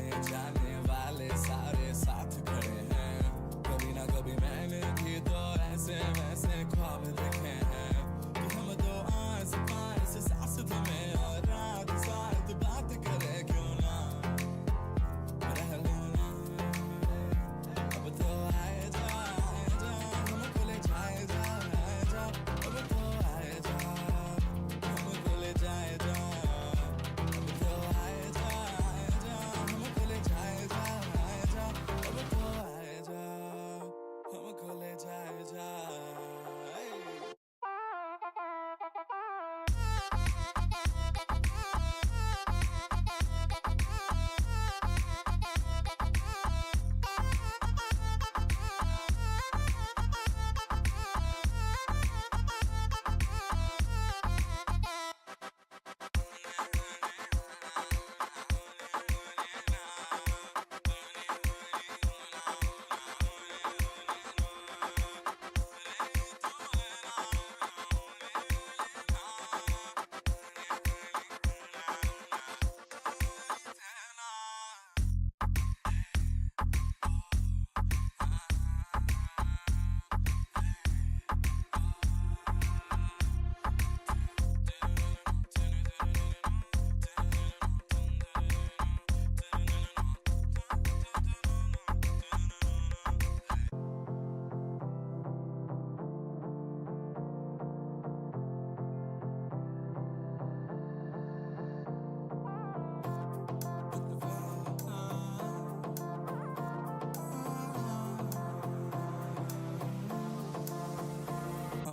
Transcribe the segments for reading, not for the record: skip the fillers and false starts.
आने जाने वाले सारे साथ खड़े हैं। कभी ना कभी मैंने भी तो ऐसे वैसे ख्वाब देखे हैं कि हम दो आस पास सांस थमे और रात साथ बात करे, क्यों ना रह लो ना। अब तो आए जा हमको ले जाए जा, अब तो आए जा हमको ले जाए जा, अब तो आए जा हमको ले जाए जा, अब तो आए जा हमको ले जाए जा।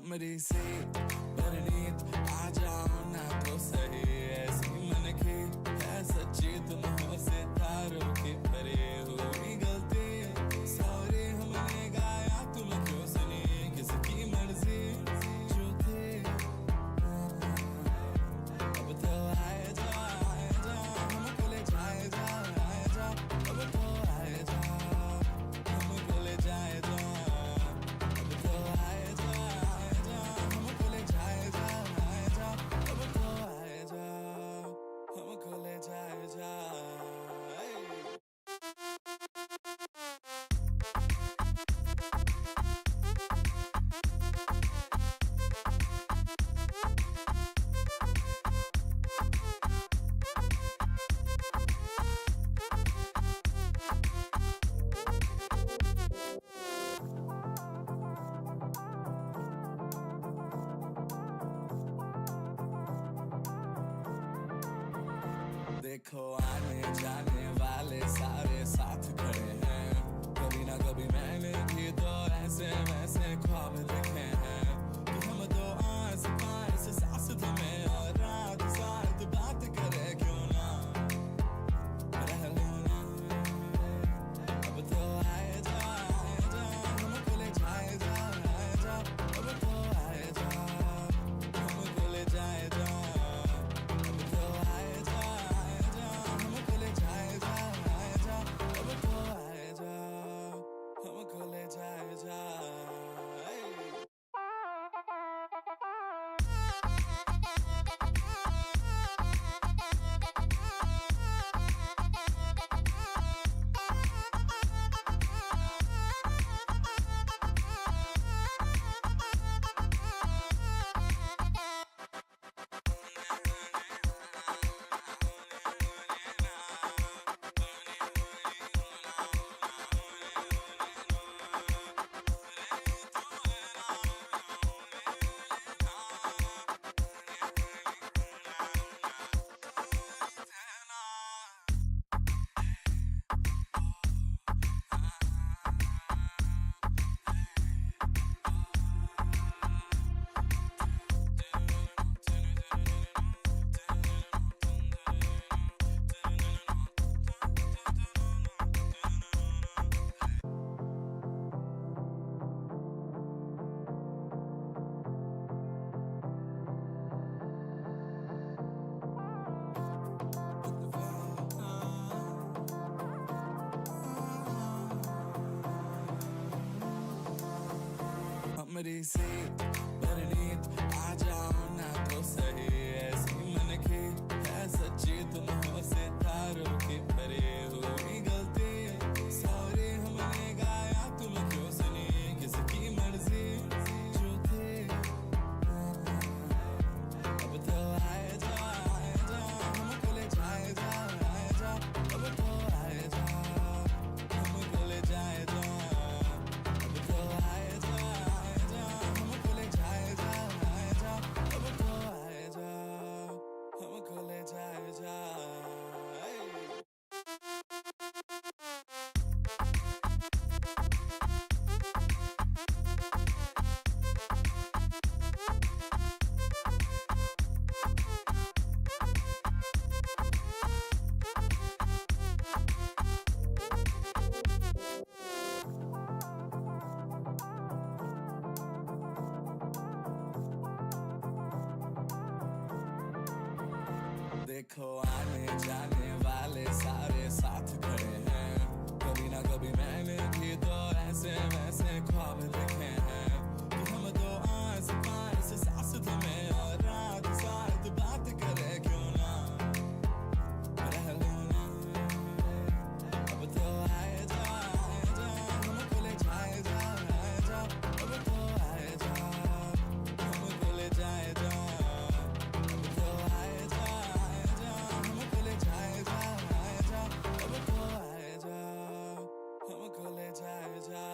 मेरी सी परनीत आ जाओ ना तो सही, ऐसी मन की है सच्ची तुम हो सितारों की परी हुई गलती सॉरी हमने गाया तुम क्यों सुनी, किसकी मर्जी जो थी। अब तो आए जा हमको ले जाए जा, अब तो आए जा हमको ले जाए जा, अब तो आए जा हमको ले जाए जा, अब तो आए जा हमको ले जाए जा। देखो आने जाने वाले सारे साथ खड़े हैं, कभी ना कभी मैंने भी तो ऐसे वैसे ख्वाब देखे हैं कि हम दो आस पास सांस थमे और रात साथ बात करे, क्यों ना रह लो ना। अब तो आए जा हमको ले जाए जा, अब तो आए जा हमको ले जाए जा, अब तो आए जा हमको ले जाए जा, अब तो आए जा हमको ले जाए जा। मेरी सी परनीत आ जाओ ना तो सही, ऐसी मन की है सच्ची तुम हो सितारों की परी हुई जाने वाले सारे साथ खड़े हैं, कभी ना कभी मैंने भी तो ऐसे वैसे ख्वाब देखे हैं कि हम दो आस पास सांस थमे और रात साथ बात करे, क्यों ना रह लो ना, अब तो आए जा हमको ले जाए जा, अब तो आए जा हमको ले जाए जा, अब तो आए जा हमको ले जाए जा, अब तो आए जा हमको ले जाए जा।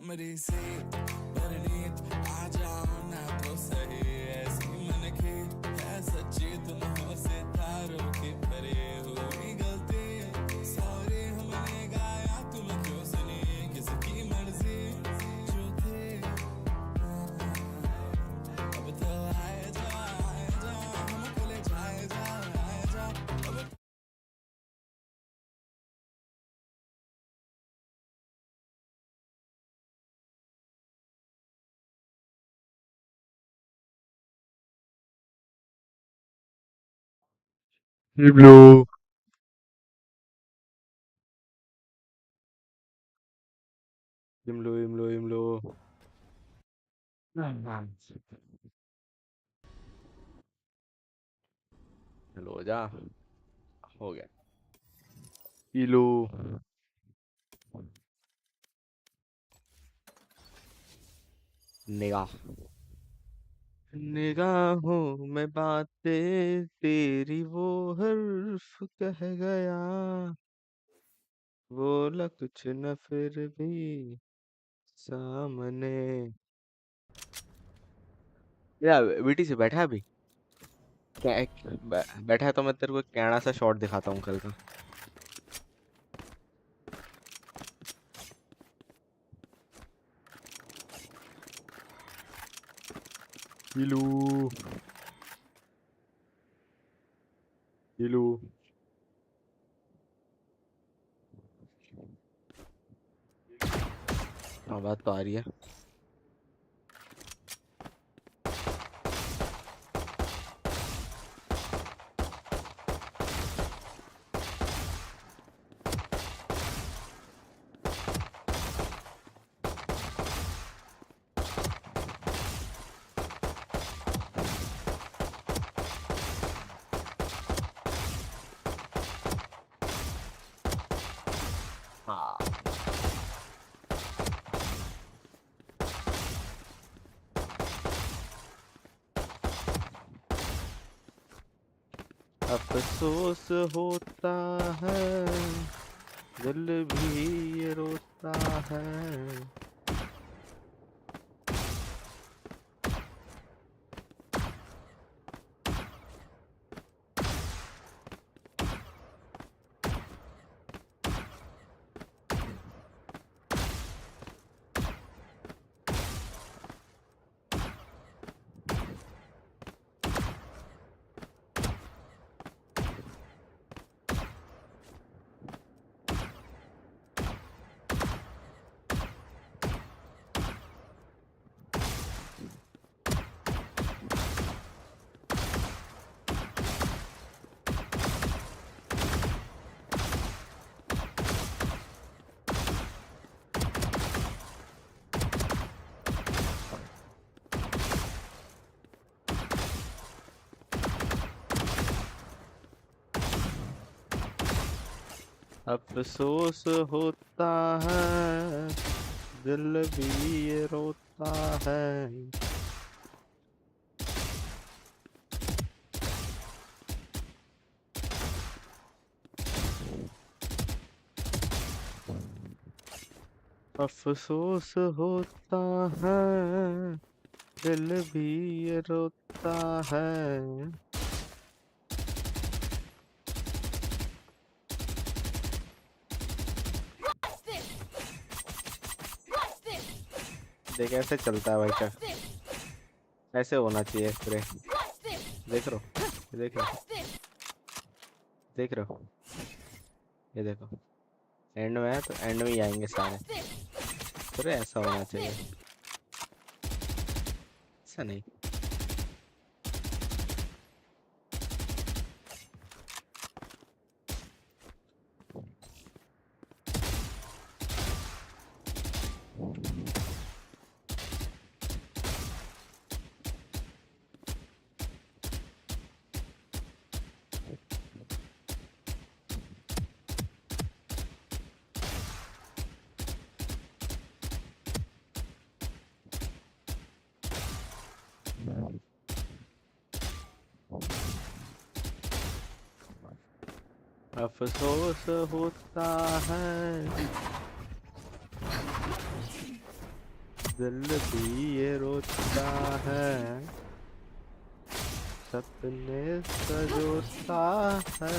हमारी सीट पर नीट आ जाओ ना तो सही, ऐसी मन की है सच्ची तुम हो सितारों की परी, हुई गलती सॉरी हमने गाया तुम क्यों सुनी, किसकी मर्जी जो थी, अब तो आए जा हमको ले जाए जा, अब Blue, blue. हेलो जा हो गया इलू निगाह निगाहों में बातें तेरी वो हर्फ कह गया बोला कुछ न फिर भी सामने या बेटी से बैठा है अभी बैठा है तो मैं तेरे को एक कैना सा शॉट दिखाता हूँ कल का इलू इलू आवाज तो आ रही है हाँ अफसोस होता है दिल भी ये रोता है अफसोस होता है, दिल भी ये रोता है। अफसोस होता है, दिल भी ये रोता है। देख ऐसे चलता है भाई का, ऐसे होना चाहिए स्प्रे। देख रहे हो, ये देख रहे हो, देख रहे हो, ये देखो एंड में है तो एंड में ही आएंगे सारे। स्प्रे ऐसा होना चाहिए, ऐसा नहीं। अफसोस होता है, दिल भी ये रोता है। सपने सजोता है,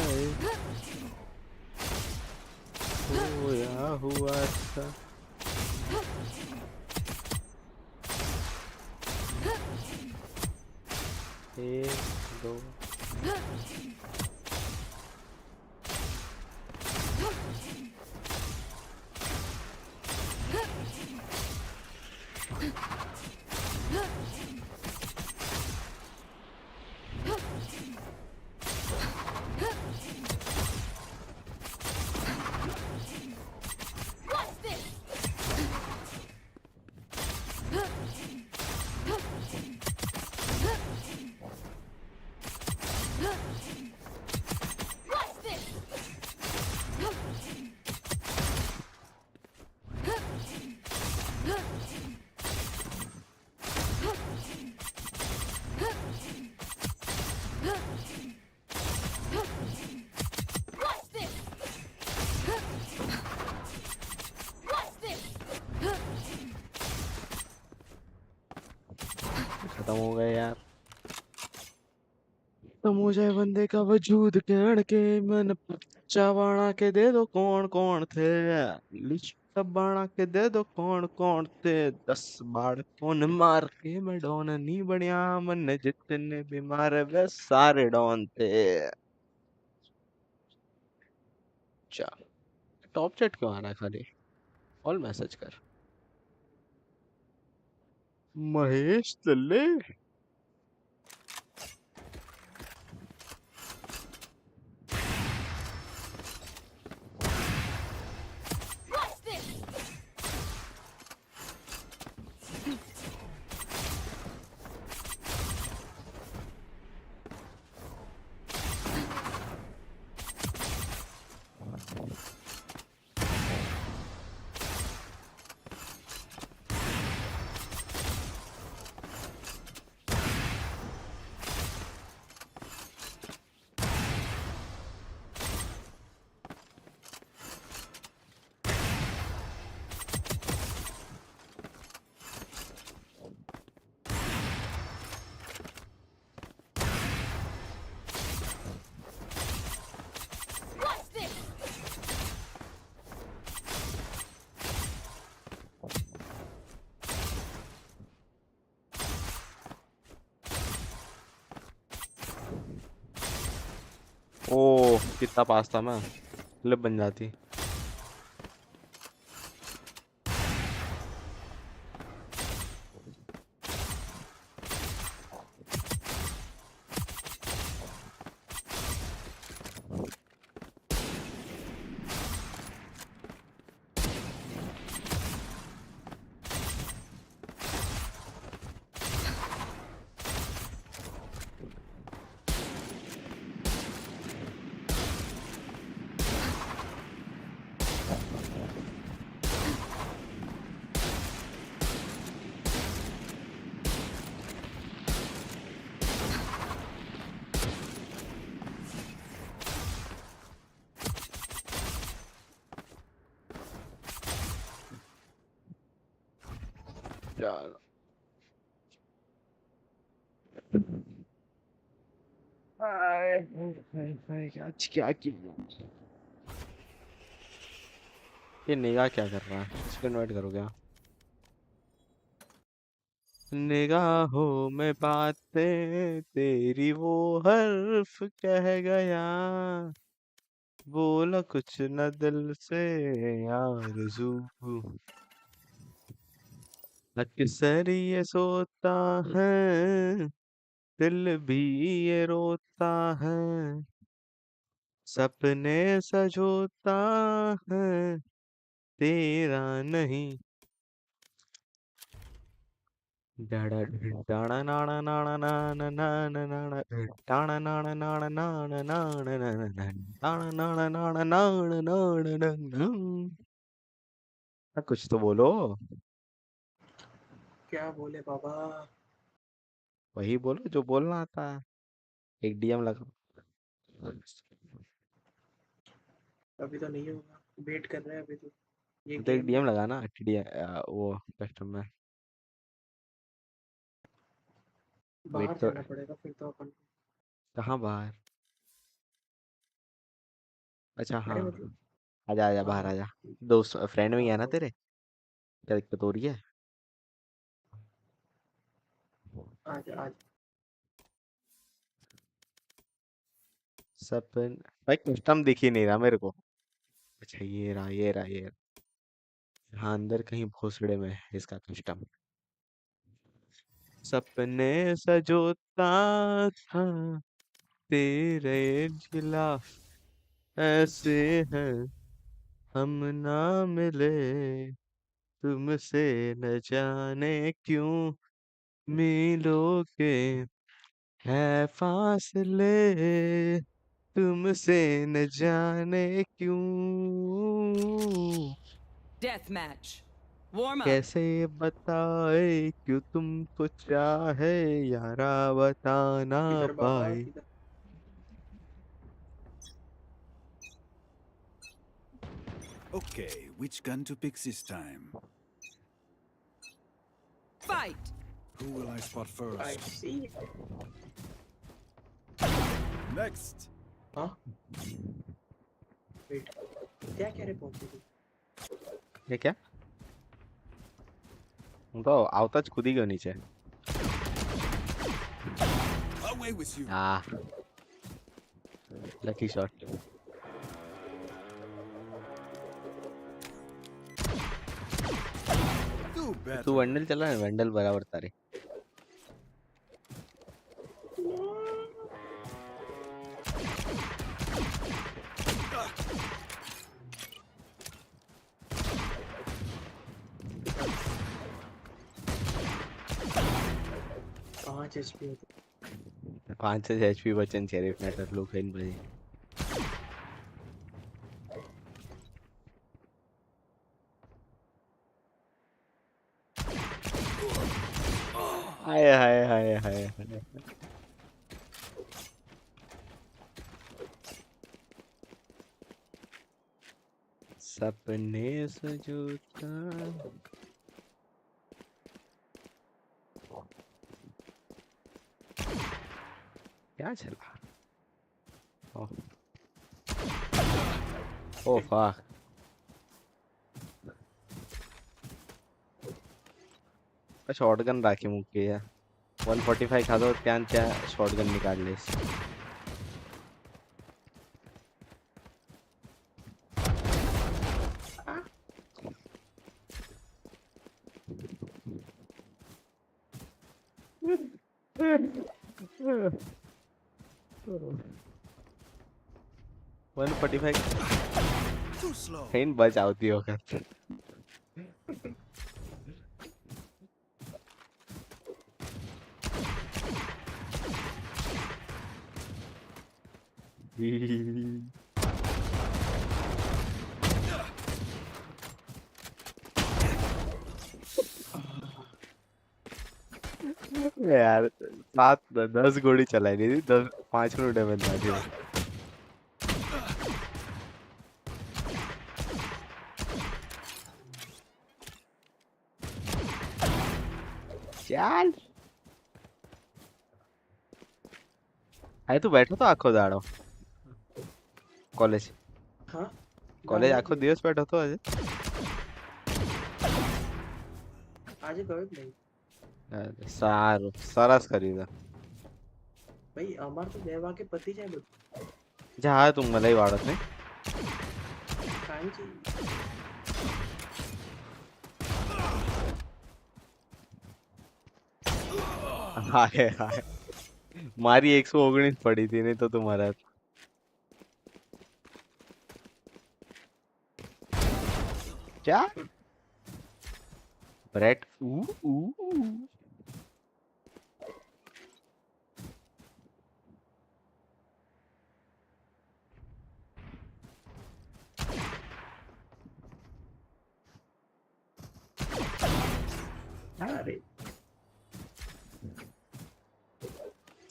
खोया हुआ सा। एक दो खत्म हो गए यार। खत्म हो जाए बंदे का वजूद कण के मन चावाना के दे दो कौन कौन थे। लिस्ट बना के दे दो कौन कौन थे। 10 बार कौन मार के मैं डॉन नहीं बढ़िया मन जितने बीमार है वे सारे डॉन थे। अच्छा टॉप चैट क्यों आ रहा है खाली? ऑल मैसेज कर। महेश तल्ले ओ कितना पास था मैं, क्लिप बन जाती। यार आज क्या किया ये निगाह क्या कर रहा है इसको इनवाइट करो क्या निगाहों में बातें तेरी वो हर्फ कह गया बोला कुछ न दिल से आरज़ू अक्सर ये सोता है दिल भी ये रोता है सपने सजोता है तेरा नहीं डाड़ा डाड़ा नाना नाना नाना नाना नाना डाड़ा नाना नाना नाना नाना नाना डाड़ा नाना नाना नाना नाना नाना कुछ तो बोलो क्या बोले बाबा। वही बोलो जो बोलना आता है एक डीएम लगा अभी तो नहीं होगा, वेट कर रहे हैं अभी तो, ये तो एक गेम डीएम है। लगा ना टीडी वो कस्टम में वेट बाहर तो जाना पड़ेगा फिर तो अपन को। कहाँ बाहर अच्छा हाँ अरे मतलब, आजा आजा हाँ बाहर हाँ आजा दोस्त फ्रेंड में ही है हाँ ना बोल। तेरे क्या दिक्कत हो रही है आज आज सपन भाई कस्टम दिख ही नहीं रहा मेरे को अच्छा ये रहा ये रहा। हाँ अंदर कहीं भोसड़े में है इसका कस्टम सपने सजोता था तेरे खिलाफ ऐसे हैं हम ना मिले तुमसे न जाने क्यों मीलों के है फासले तुमसे न जाने क्यों Deathmatch. Warm up. कैसे बताए क्यों तुमको चाहे यारा बता ना किधर बाबा पाए किधर। Okay, which gun to pick this time? Fight. Who will I spot I first? See. Next! हाँ वेट, क्या कह रहे पहुंचे थे। ये क्या तो आवता खुद ही क्यों नीचे Away with you! A lucky shot Do to better! Vandal चला है वंडल बराबर तारे पाँच एचपी होते। 5 एचपी बचन शेरिफ नेटर लोग इन बजे हाय हाय हाय हाय हाय सपने सजोता क्या चला ओह ओह फक शॉटगन राखी मुक्की है 145 खातो त्या शॉटगन निकाडलेस वन 45 Too slow! कहीं बच आवती होगा यार 7 10 गोली चलाई थी 5 मिनट डैमेज था थी ચાલ આ તું બેઠો તો આખો દાડો કોલેજ हाँ કોલેજ गाँव આખો में દિવસ બેઠો તો આજે आज गए नहीं સારું સરસ કર્યું તો भाई हमार तो 2 वागे पति जाए બધું જા હા તું મલાઈ વાળો ને કાંઈ છે હાય હાય મારી 119 પડી હતી નહીં તો તમારા क्या ब्रेड अरे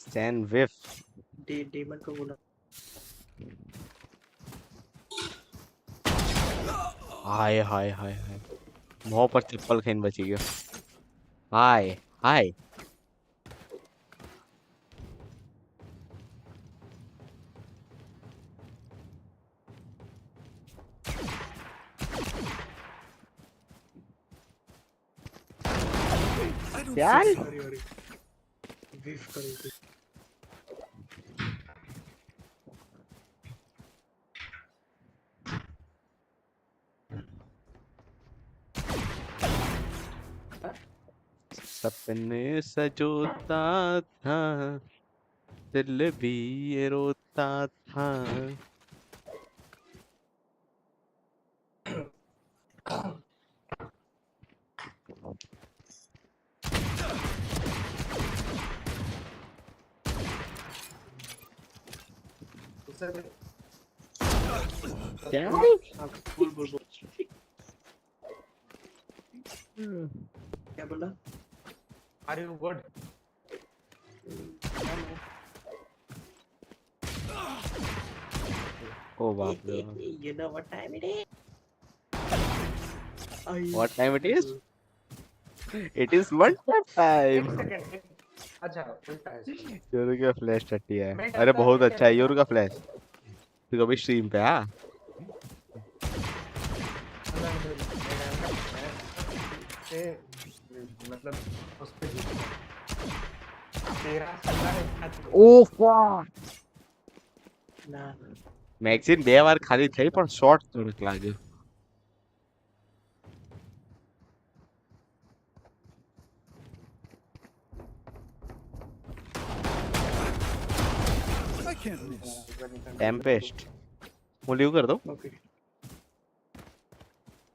सैंडविच डेमन को बोला हाय हाय हाय हाय मुंह पर चप्पल खाइन बची गयो हाय हाय यार अरे अरे विफ करी थी सपने सजोता था दिल भी ये रोता था क्या बोल बोल बोल क्या बोला Are you good? ओ बाप रे you know what time it is what time it is it is one time Second. अच्छा उल्टा है इसका। योरू का फ्लैश टट्टी है अरे बहुत अच्छा है योरू का फ्लैश तू कभी स्ट्रीम पे हाँ से मतलब उस पे 13 ओ फक ना મેગઝીન બે વાર ખાલી થઈ પણ શોર્ટ થોડુંક લાગ્યું I can't miss. टेम्पेस्ट હું લીવ कर दूं ओके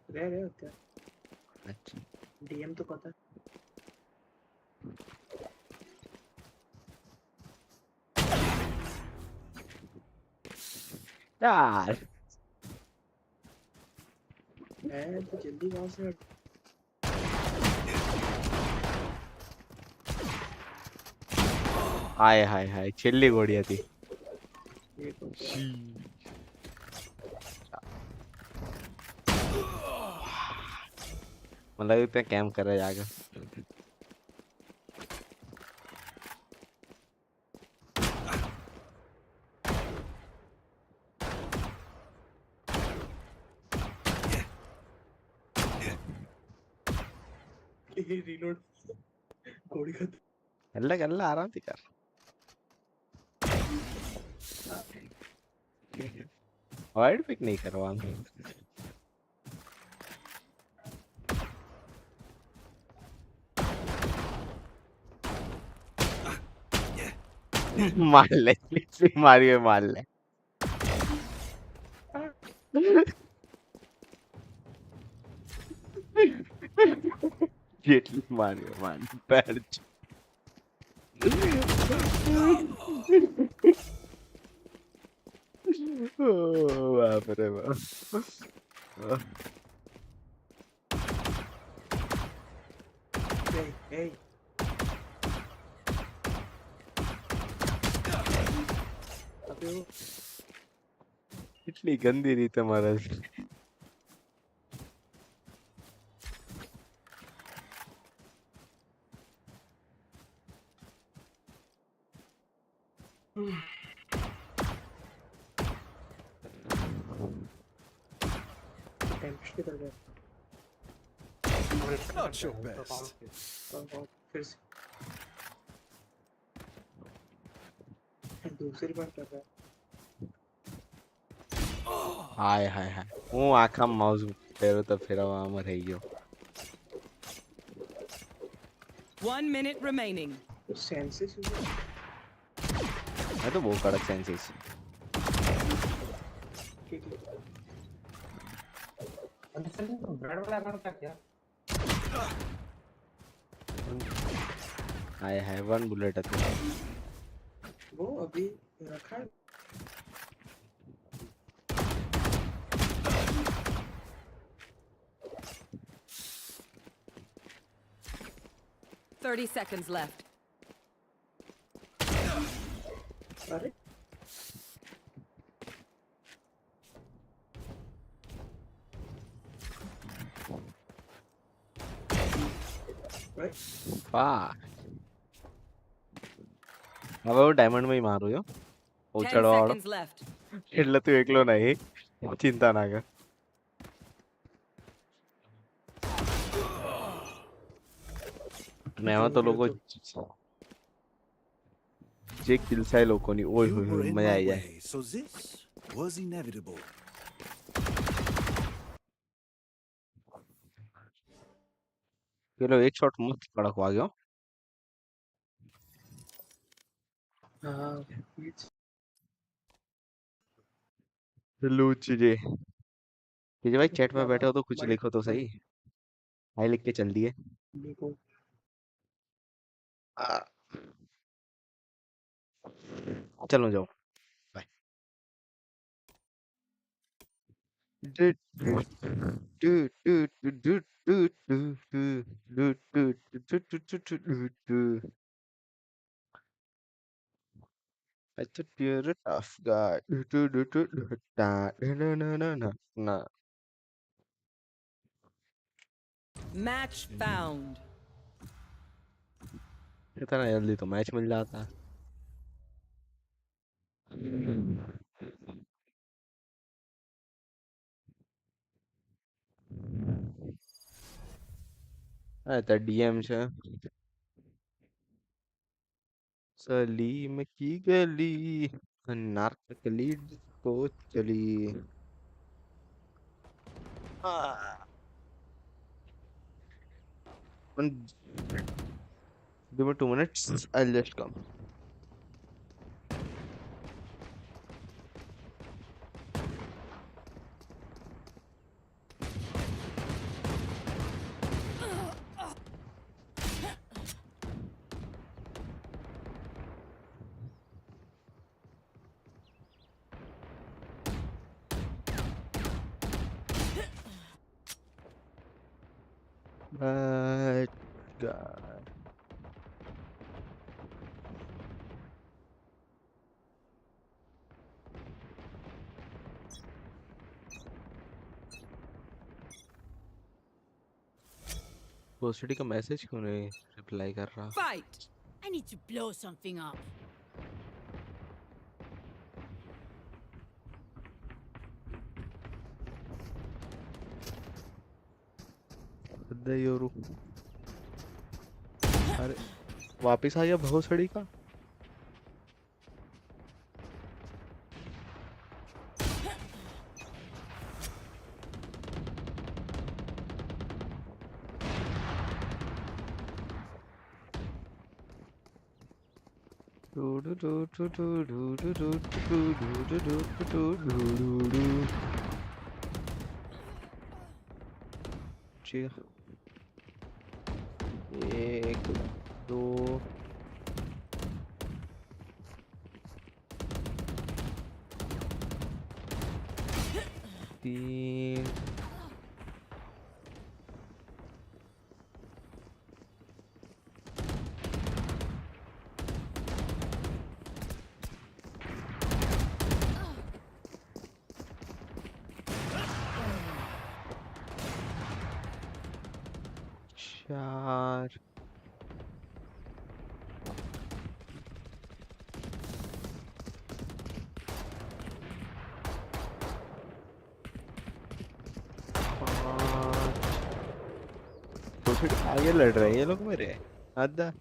रहे क्या अच्छा डीएम तो पता यार है तो जल्दी वहां से हट हाय हाय हाय છેલ્લી ગોળી હતી ये तो મને લાગ્યું ત્યાં કેમ કરે છે આગળ ये रीलोड गोली का એટલે એટલે આરામથી કર અવોઇડ પિક નહીં કરવાનું માર લે માર્યો માર લે જેટલી માર્યો માર પેડ બાપ રે બાપ hey अबे वो કેટલી ગંદી રીતે મારે टेम्पेस्ट किधर गया? Not your best. और फिर से दूसरी बार कर रहा है। हाय हाय हाय હું આખા માઉસ ફેરવ તો ફેરવવામાં રહી ગયો 1 minute remaining. तो सेंसेस मैं तो બહુ કડક સેન્સિસ ठीक है। ब्रेड वाला अकाउंट क्या किया? हाय हाय 1 बुलेट હતી वो अभी रखा है। Thirty seconds left. अरे વાહ હવે હું ડાયમંડ માં મારું યો 10 ઉછળવા વાળો seconds left. એટલે તું એકલો નહીં ચિંતા ના કર ને એમાં તો લોકો જે કિલ થાય લોકોની ઓય You હોય were હોય in મજા my આવી જાય way, so this was inevitable. પેલો એક શોટ મસ્ત કડક વાગ્યો हाँ लूच जे कि भाई चैट में बाबा बैठे हो तो कुछ बड़े लिखो तो सही हाय लिख के चल दिए देखो चलो जाओ bye I thought you're a tough guy. ना Match found. इतना जल्दी तो मैच मिल जाता है तो डीएम છે सलीम की गली नारकली को चली give me 2 minutes I'll just come Bad guy. पोस्टी का मैसेज क्यों नहीं रिप्लाई कर रहा Fight. I need to blow something up. They Yoru अरे वापिस आ गया भोसड़ी का एक दो तीन चार आगे लड़ रहे हैं ये लोग मेरे। अद्दा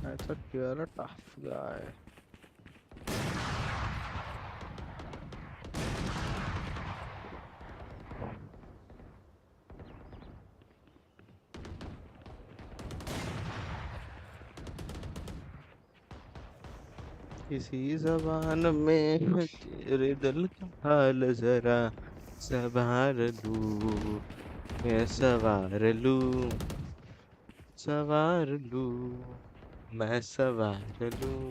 I thought you are a tough guy. किसी जबान में है तेरे दिल का हाल जरा सवार लूं मैं सवार लूं मैं सवार लूं।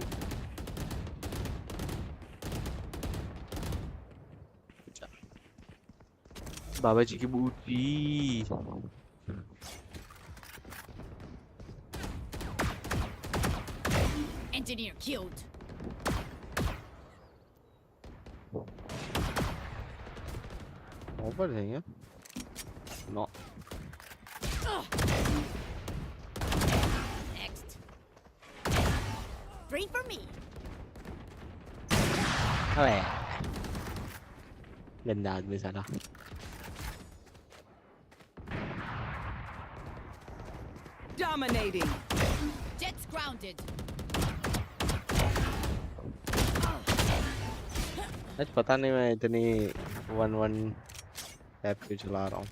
बाबा जी की बूटी। Engineer killed. ऊपर जाएंगे। No Next. Three for me. अबे गंदा आदमी साला। Dominating. Jets grounded. आज पता नहीं मैं इतनी वन वन टैप पे चला रहा हूँ।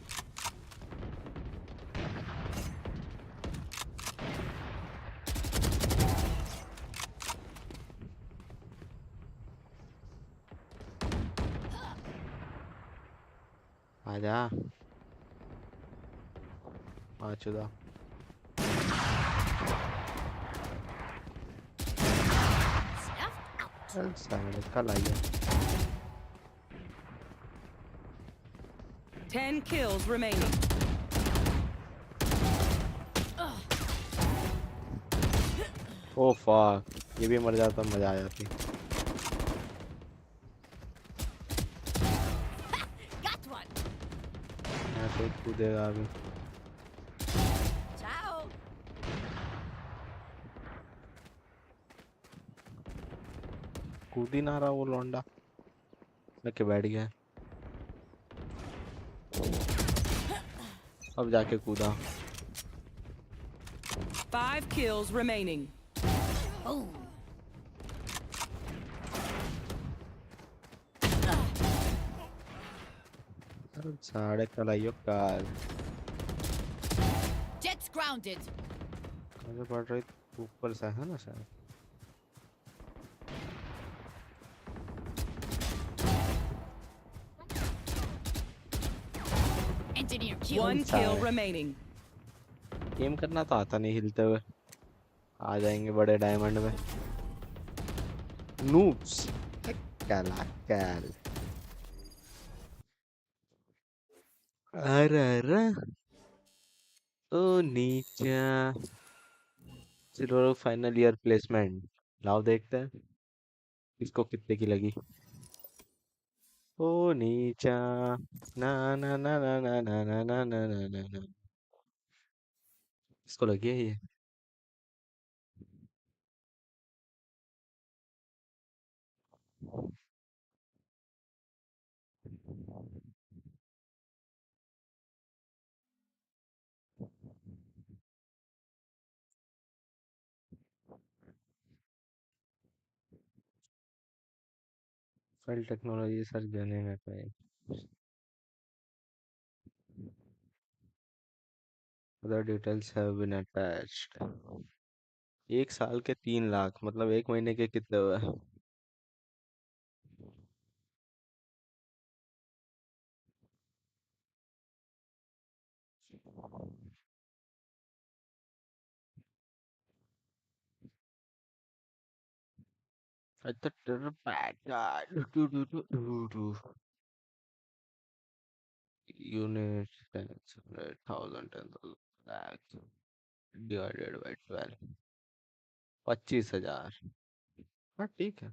आजा आ चुदा। Snuffed out. चल साले कल आइए। 10 kills remaining. ओ फक ये भी मर जाता मजा आ जाती। Got one. यहाँ से कूदेगा अभी। Ciao. कूद ही ना रहा वो लौंडा। लेके बैठ गया। अब जाके कूदा। 5 kills remaining. Boom. अरे साढ़े कल आइयो कल। Jets grounded. कहाँ से पड़ रही ऊपर से है ना शायद। Engineer killed. 1 Sorry. kill remaining. Game करना तो आता नहीं हिलते हुए। आ जाएंगे बड़े डायमंड में। नूब्स कला कल। अरे अरे ओ नीचा सिल्वर फाइनल ईयर प्लेसमेंट। लाओ देखते हैं इसको कितने की लगी। ओ नीचा ना ना ना ना ना ना ना ना ना ना ना ना। इसको लगी है ये। फाइल टेक्नोलॉजी सर जाने में पे other details have been attached. 1 साल के 3 लाख मतलब 1 महीने के कितने हुए। अच्छा तेरा यूनिट 10,000 10,000 डिवाइडेड बाई 12 25,000। हाँ ठीक है।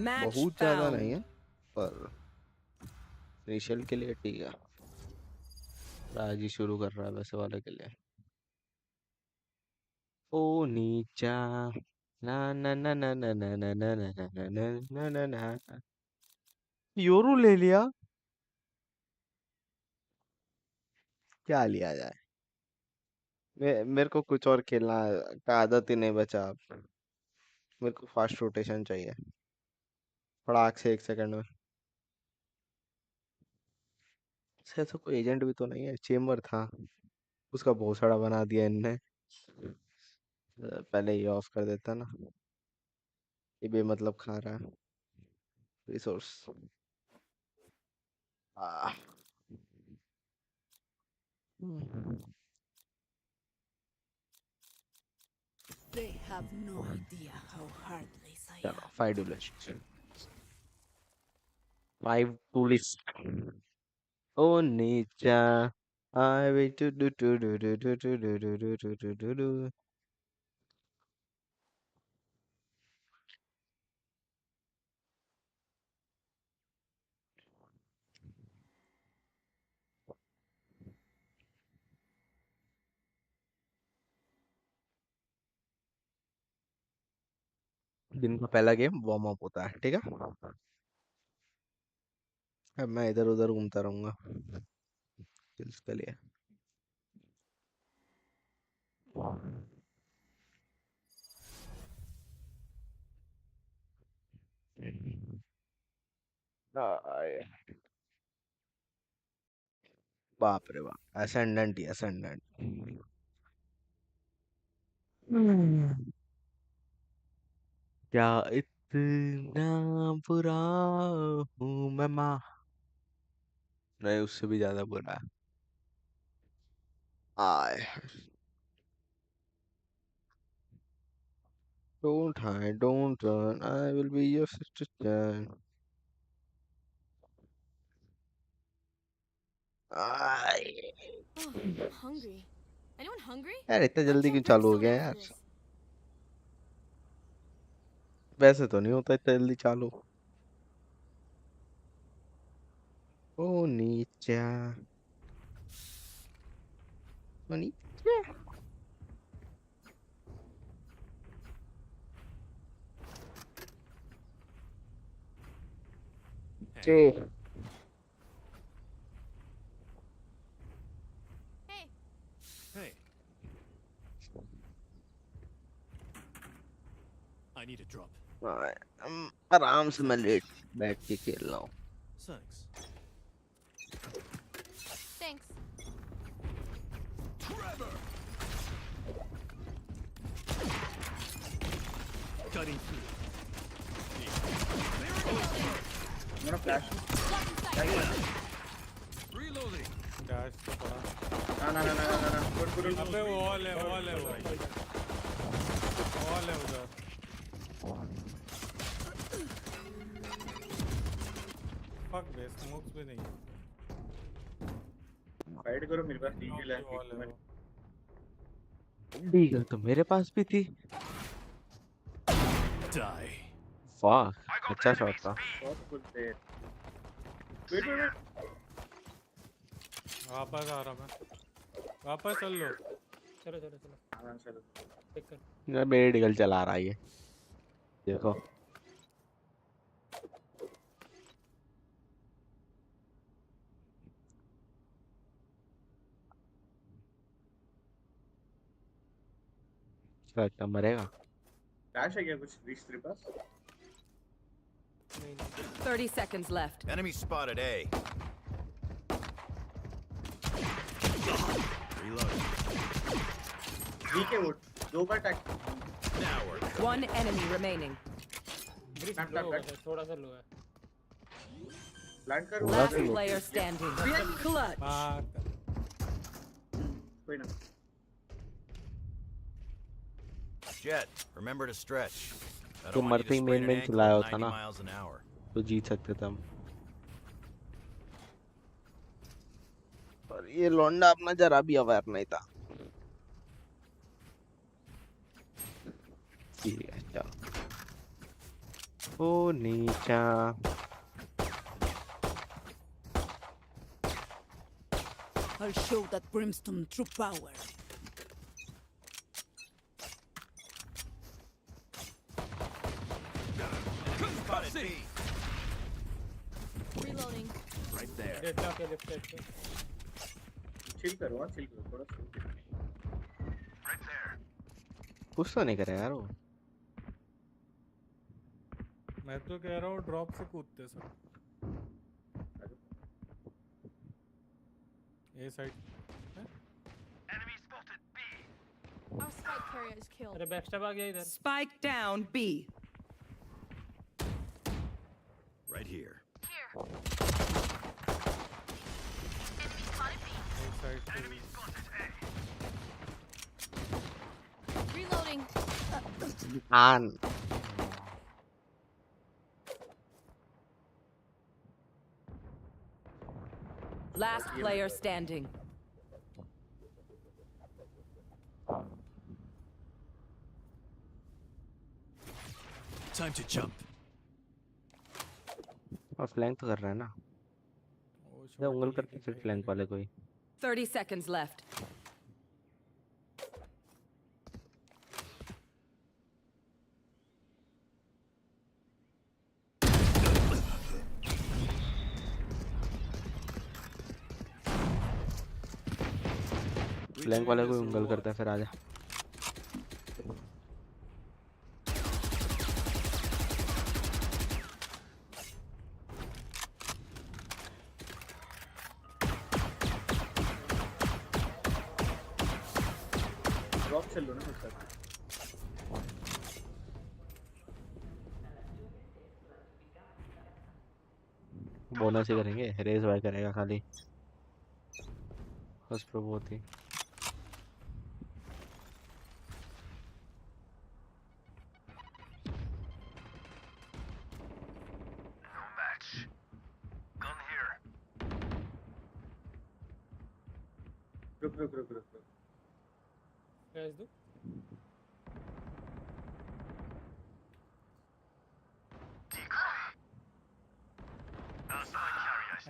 Match बहुत ज्यादा नहीं found. है पर इनिशियल के लिए ठीक है। आज ही शुरू कर रहा है वैसे वाले के लिए। ओ नीचा ना ना ना ना ना ना ना ना ना ना ना ना ना ना। योरू ले लिया, क्या लिया जाए। मेरे को कुछ और खेलना का आदत ही नहीं बचा अब। मेरे को फास्ट रोटेशन चाहिए, फटाक से 1 सेकंड में। ऐसा कोई एजेंट भी तो नहीं है, चेम्बर था, उसका भोसड़ा बना दिया इनने। पहले ये ऑफ कर देता ना, ये बेमतलब खा रहा है resource. Uh, They have no idea how heartless I चलो am. 5 to list ओ नीचा I will do. दिन का पहला गेम वार्म अप होता है, ठीक है। अब मैं इधर उधर घूमता रहूंगा skills के लिए। आए, बाप रे बाप, असेंडेंट ही असेंडेंट। क्या इतना बुरा हूँ मैं माँ, नहीं उससे भी ज्यादा बुरा है। आए, don't hide, don't run, I will be your sister Jan. आए, Oh, hungry. Anyone hungry? यार इतना I'll जल्दी kill क्यों चालू हो brimstone गया after यार। this. वैसे तो नहीं होता इतना जल्दी चालू। ओ नीचा, ओ नीचा। चे, Hey, Hey, I need a drop. आए, आराम से मैं लेट बैठ के खेल रहा हूँ। Thanks. thanks. Cutting through. मेरा फ्लैश Reloading. डैश तो पड़ा। ना ना ना ना ना ना गुड गुड अबे वॉल है वो वॉल है उधर। फक बे, स्मोक्स भी नहीं है। फाइट करो, मेरे पास डीजल है। वॉल है वो। डीगल तो मेरे पास भी थी। Die. वाह, अच्छा शॉट था। बहुत कुछ दे। वेट वेट वेट, वापस आ रहा मैं, वापस चल लो। चलो चलो चलो आराम से टिक कर। यार मेरे डीगल चला रहा है ये, देखो। क्या मरेगा। फ्लैश है क्या कुछ रीच तेरे पास? नहीं नहीं 30 seconds left. Enemy spotted A. Reloading. ठीक है, वो दो बार tag Now we're cooking. One enemy remaining. Bridge Plant, लो होगा plant. सर, थोड़ा सा लो है। प्लांट कर। Last player standing. Clutch. मार। कोई ना। Jet, remember to stretch. I तो don't want you मरते to he sprain main an main ankle चलाया at होता 90 ना, miles an hour. तो जीत सकते थे हम। पर ये लौंडा अपना जरा भी अवेयर नहीं था। ठीक है चलो। ओ नीचा, I'll show that brimstone true power. Spotted B. के लेफ्ट साइड पे। चिल करो थोड़ा chill करो। कुछ तो नहीं करे यार वो। मैं तो कह रहा हूँ ड्रॉप से कूदते सब। A side. Our spike carrier is killed. अरे बैकस्टैब आ गया इधर। Spike down B. Right here. A side पे। Reloading. आन Last player standing. Time to jump. और फ्लैंक तो कर रहा है ना। जब उंगल करके फिर फ्लैंक वाले कोई। 30 seconds left. फ्लैंक वाले कोई उंगल करता है फिर आजा। ड्रॉप चल लो ना कुछ तक। बोनस ही करेंगे, रेस वाई करेगा खाली बस प्रो बहुत ही। रुक। गैस दो।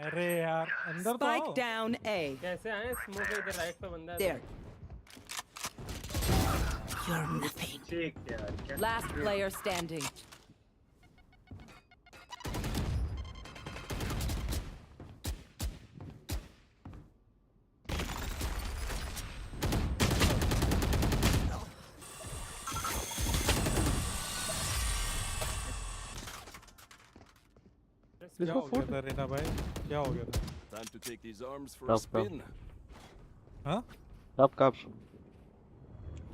अरे यार अंदर तो Spike आओ। down A. कैसे आए? स्मोक है इधर राइट पे बंदा है। There. You're nothing. ठीक यार क्या Last player standing. क्या हो गया था रेना भाई? क्या हो गया था? Time to take these arms for a Stop, stop. spin. हाँ? कब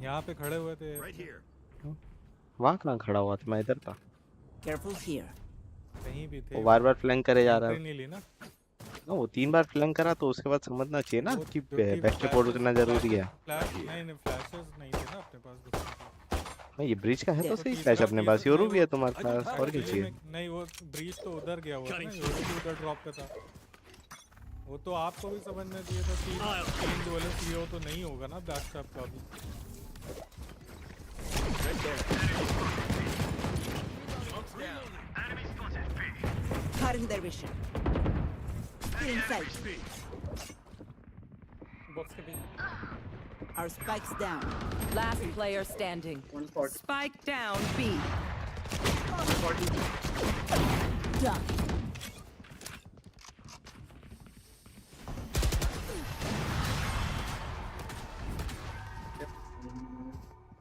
यहाँ पे खड़े हुए थे। Right here. वहाँ कहाँ खड़ा हुआ था? मैं इधर था। Careful here. कहीं भी थे। वो बार बार फ्लैंक करे जा रहा एंट्री है। नहीं ली ना। ना वो 3 बार फ्लैंक करा तो उसके बाद समझना चाहिए ना वो कि क्योंकि बेस्ट रिपोर्ट उतना जरूरी है। फ्लैश नहीं फ्लैशेस नहीं थे ना अपने पास दूसरे। भाई ये ब्रिज का है तो देखो, सही फ्लैश अपने पास। योरू भी है तुम्हारे पास और क्या Actually चाहिए? नहीं वो ब्रीच तो उधर गया हुआ था ना, योरू भी उधर ड्रॉप पे था। वो तो आपको भी समझना चाहिए था। तीन डोले सीओ तो नहीं होगा ना बैकस्टैप का भी। Cutting their vision. Still inside. Box के पीछे। Our spikes down. Last player standing. 140 Spike down B. Done.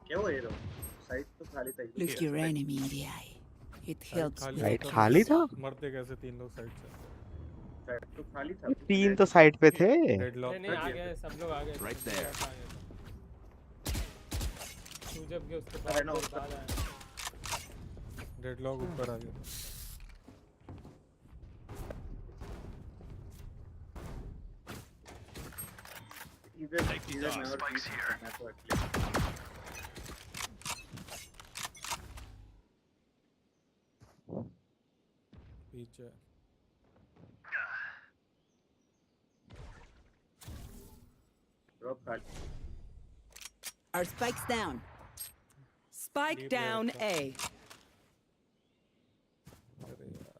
क्या हुआ ये लोग? साइड तो खाली था। Look your enemy in the eye. It helps खाली with राइट था। खाली था? मरते कैसे तीन लोग साइड से? साइड तो खाली था। 3 तो साइड पे थे। डेडलॉक नहीं आ गए सब लोग आ गए। Right there. तू जब के उसके अरे ना, बाद आया। डेडलॉक ऊपर आ गया। इधर never beat करना तो at least। पीछे ड्रॉप खाली। Our spikes down. Spike Deep down left. A. अरे यार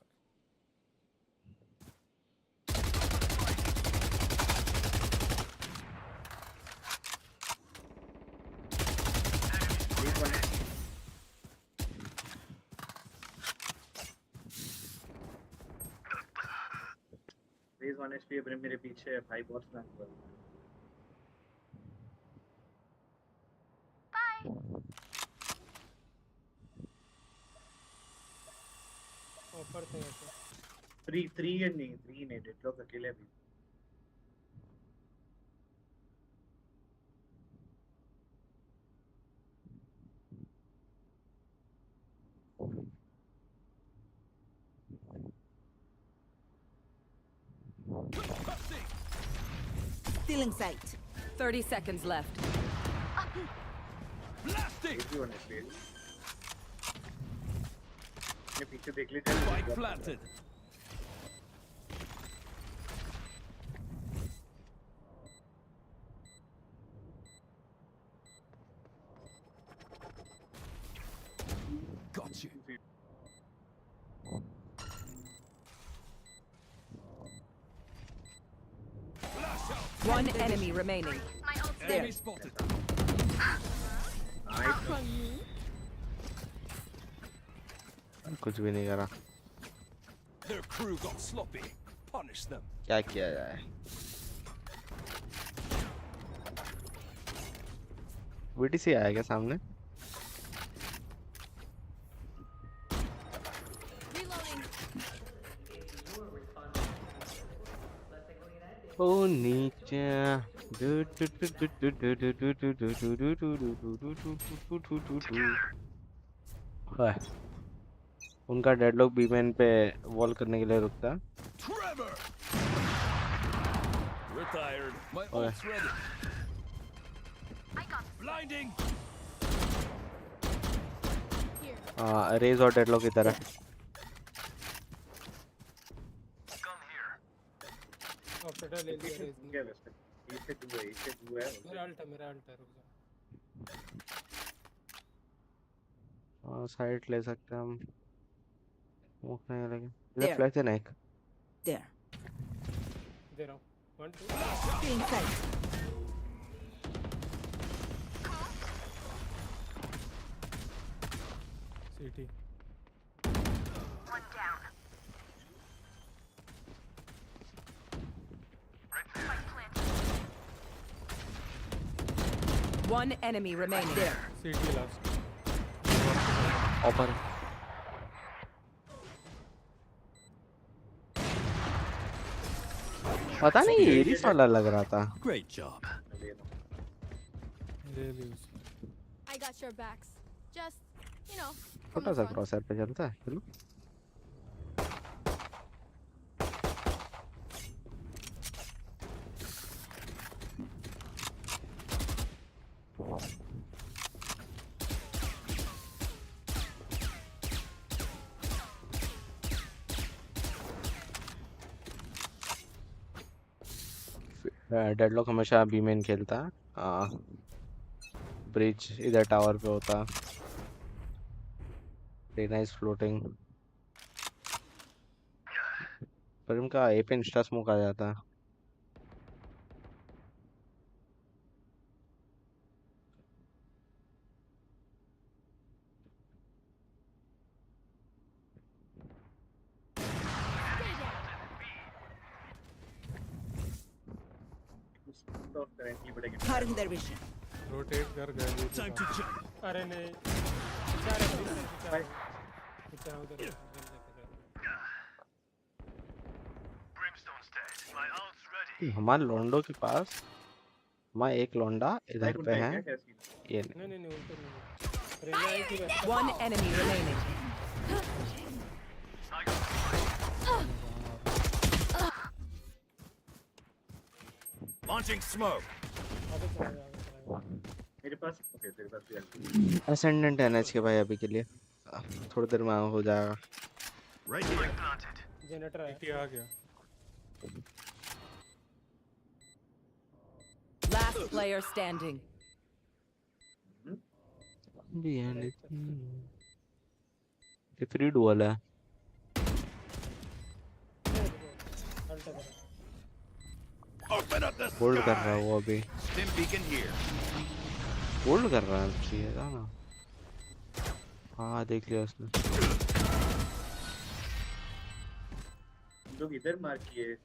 Phase 1 एचपी अपने मेरे पीछे है भाई, बहुत फ्लैंक हुआ है। ऑफर थे ऐसे 3 नहीं डेडलॉक अकेले भी। Stealing sight. 30 seconds left. HP one HP ये पीछे देख लीजिए। Spike planted. Got you. One enemy remaining. Enemy spotted. कुछ भी नहीं करा। Their crew got sloppy. Punish them. क्या किया जाए? VTC आया क्या सामने? ओ नीचे उनका डेडलॉक बीमैन पे वॉल करने के लिए रुकता है। Trevor. Retired. My Okay. ult's ready. Blinding. Raze और डेडलॉक इधर है। ऑपरेटर ले लिया रेस ने। क्या वैसे इसे दो है मेरा अल्ट है रुक जा। साइड ले सकते हैं हम। स्मोक नहीं लगे। There. इधर फ्लैश है ना एक। There. दे रहा हूँ 1 2 Stealing sight. City One enemy remaining. City last open पता नहीं एरिस वाला लग रहा था। Great job. ले ली उसने। I got your backs. Just, you know, from छोटा the सा front. क्रॉसर पे चलता है। चलो डेडलॉक हमेशा बीमेन खेलता है। ब्रिज इधर टावर पे होता। Very nice floating. पर उनका ए पे इंस्टा स्मोक आ जाता है। तो करेंटली बढ़ेगा। Cutting their vision. रोटेट कर गए। Time to jump. अरे नहीं पीछे आ रहा है पीछे आ उधर हमारे लोंडो के पास हमारा एक लोंडा इधर पे है। ये नहीं। नहीं उल्टे नहीं रेना है कि बस One enemy remaining. Launching smoke. आगे चला जा मेरे पास ओके तेरे पास भी है। असेंडेंट है एनएच के भाई अभी के लिए। थोड़ी देर में हो जाएगा। Right here. जनरेटर है सिटी आ गया। Last player standing. ये फ्री डुअल है। अल्ट है Open up the होल्ड कर रहा है sky. वो अभी। Stim beacon here. होल्ड कर रहा है चाहिए था ना। हाँ देख लिया उसने। लोग इधर मार किए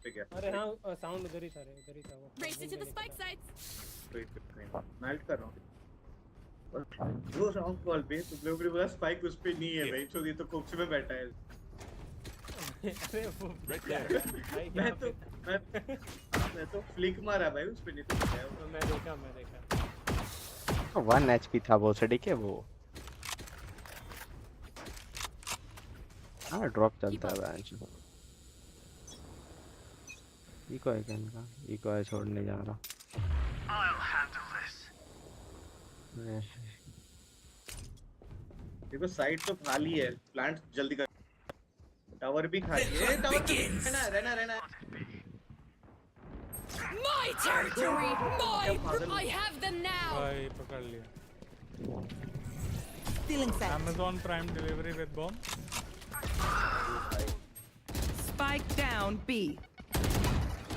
पे गया। अरे हाँ साउंड उधर ही था रे, उधर ही था वो। Racing to the spike sites. Wait मैं ऐड कर रहा हूँ। वो राउंड कॉल पे तुम लोगों ने बोला स्पाइक उस पे नहीं है भाई, छोड़ ये तो कोक्स में बैठा है। अरे वो भाई मैं तो फ्लिक मारा भाई उस पे, नहीं तो क्या है। मैं देखा 1 HP था वो सड़ी के वो। हाँ ड्रॉप चलता है बेंच। इको है क्या इनका? इको है, छोड़ने जा रहा। देखो साइड तो खाली है, प्लांट जल्दी कर। टावर भी खाली है, टावर रहना। My territory! I have them now! भाई पकड़ लिया। Stealing set. Amazon Prime delivery with bomb. Spike down B.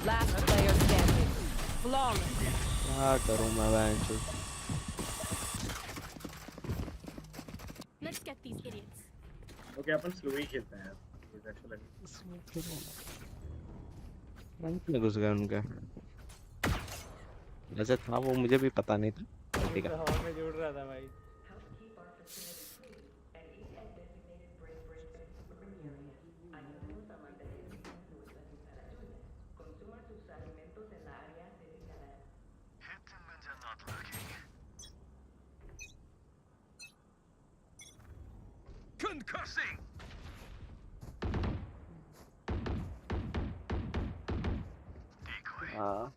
Last player standing. Flawless. क्या करूँ मैं bench? Let's get these idiots. Okay अपन स्लो ही खेलते हैं यार, मुझे अच्छा लगे। बेंच में घुस गए उनके। वैसे था वो, मुझे भी पता नहीं था। ठीक है। हवा में जुड़ रहा था भाई। Concussing! हाँ।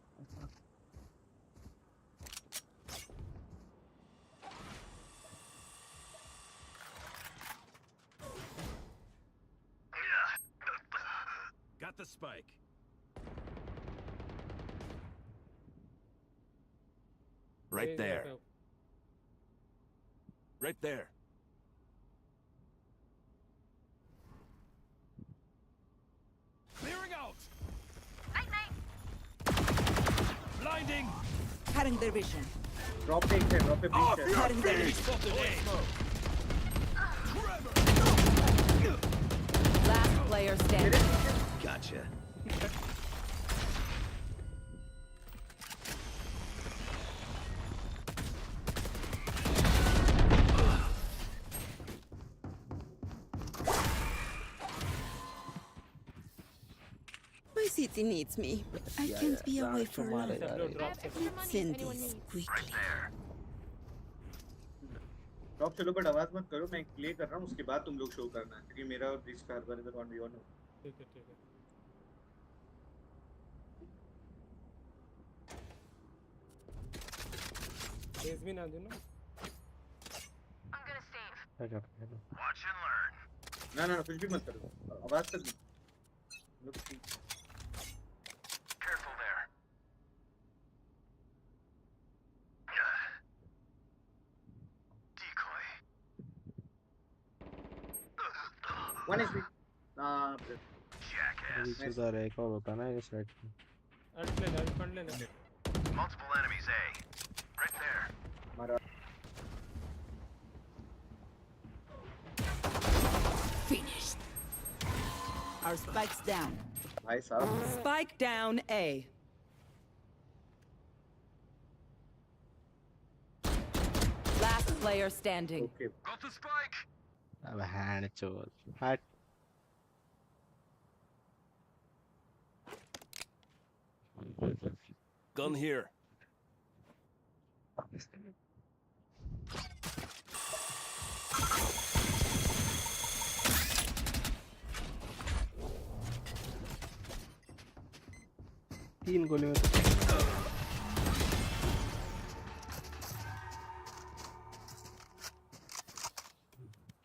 Got the spike. Right there. Right there. Clearing out. Blinding. Cutting their vision. Drop पे एक है, ड्रॉप पे बीच है। Cutting their vision. Spotted A. Last player standing. Gotcha. My city needs me. I can't be away for long. सब लोग drop I have extra money if Send anyone this needs. quickly. Drop चलो but आवाज मत करो, मैं play कर रहा हूँ उसके बाद तुम लोग शो करना, क्योंकि मेरा और रिस्क हर बार इधर 1v1 हो। ठीक है ठीक है। बेस भी ना दो ना। क्या कर रहे हो? ना कुछ भी मत करो, आवाज तक नहीं। लोग Careful there. Decoy. One HP. हां Jackass. सुधार एक और होता ना ये सेट। अल्ट ले ले। Multiple enemies A. Right there. मारा। Finished. Our spikes down. भाई साहब Spike down A. Last player standing. Okay Got the spike. अब हैंड चोर। हट। Gun here. तीन गोली में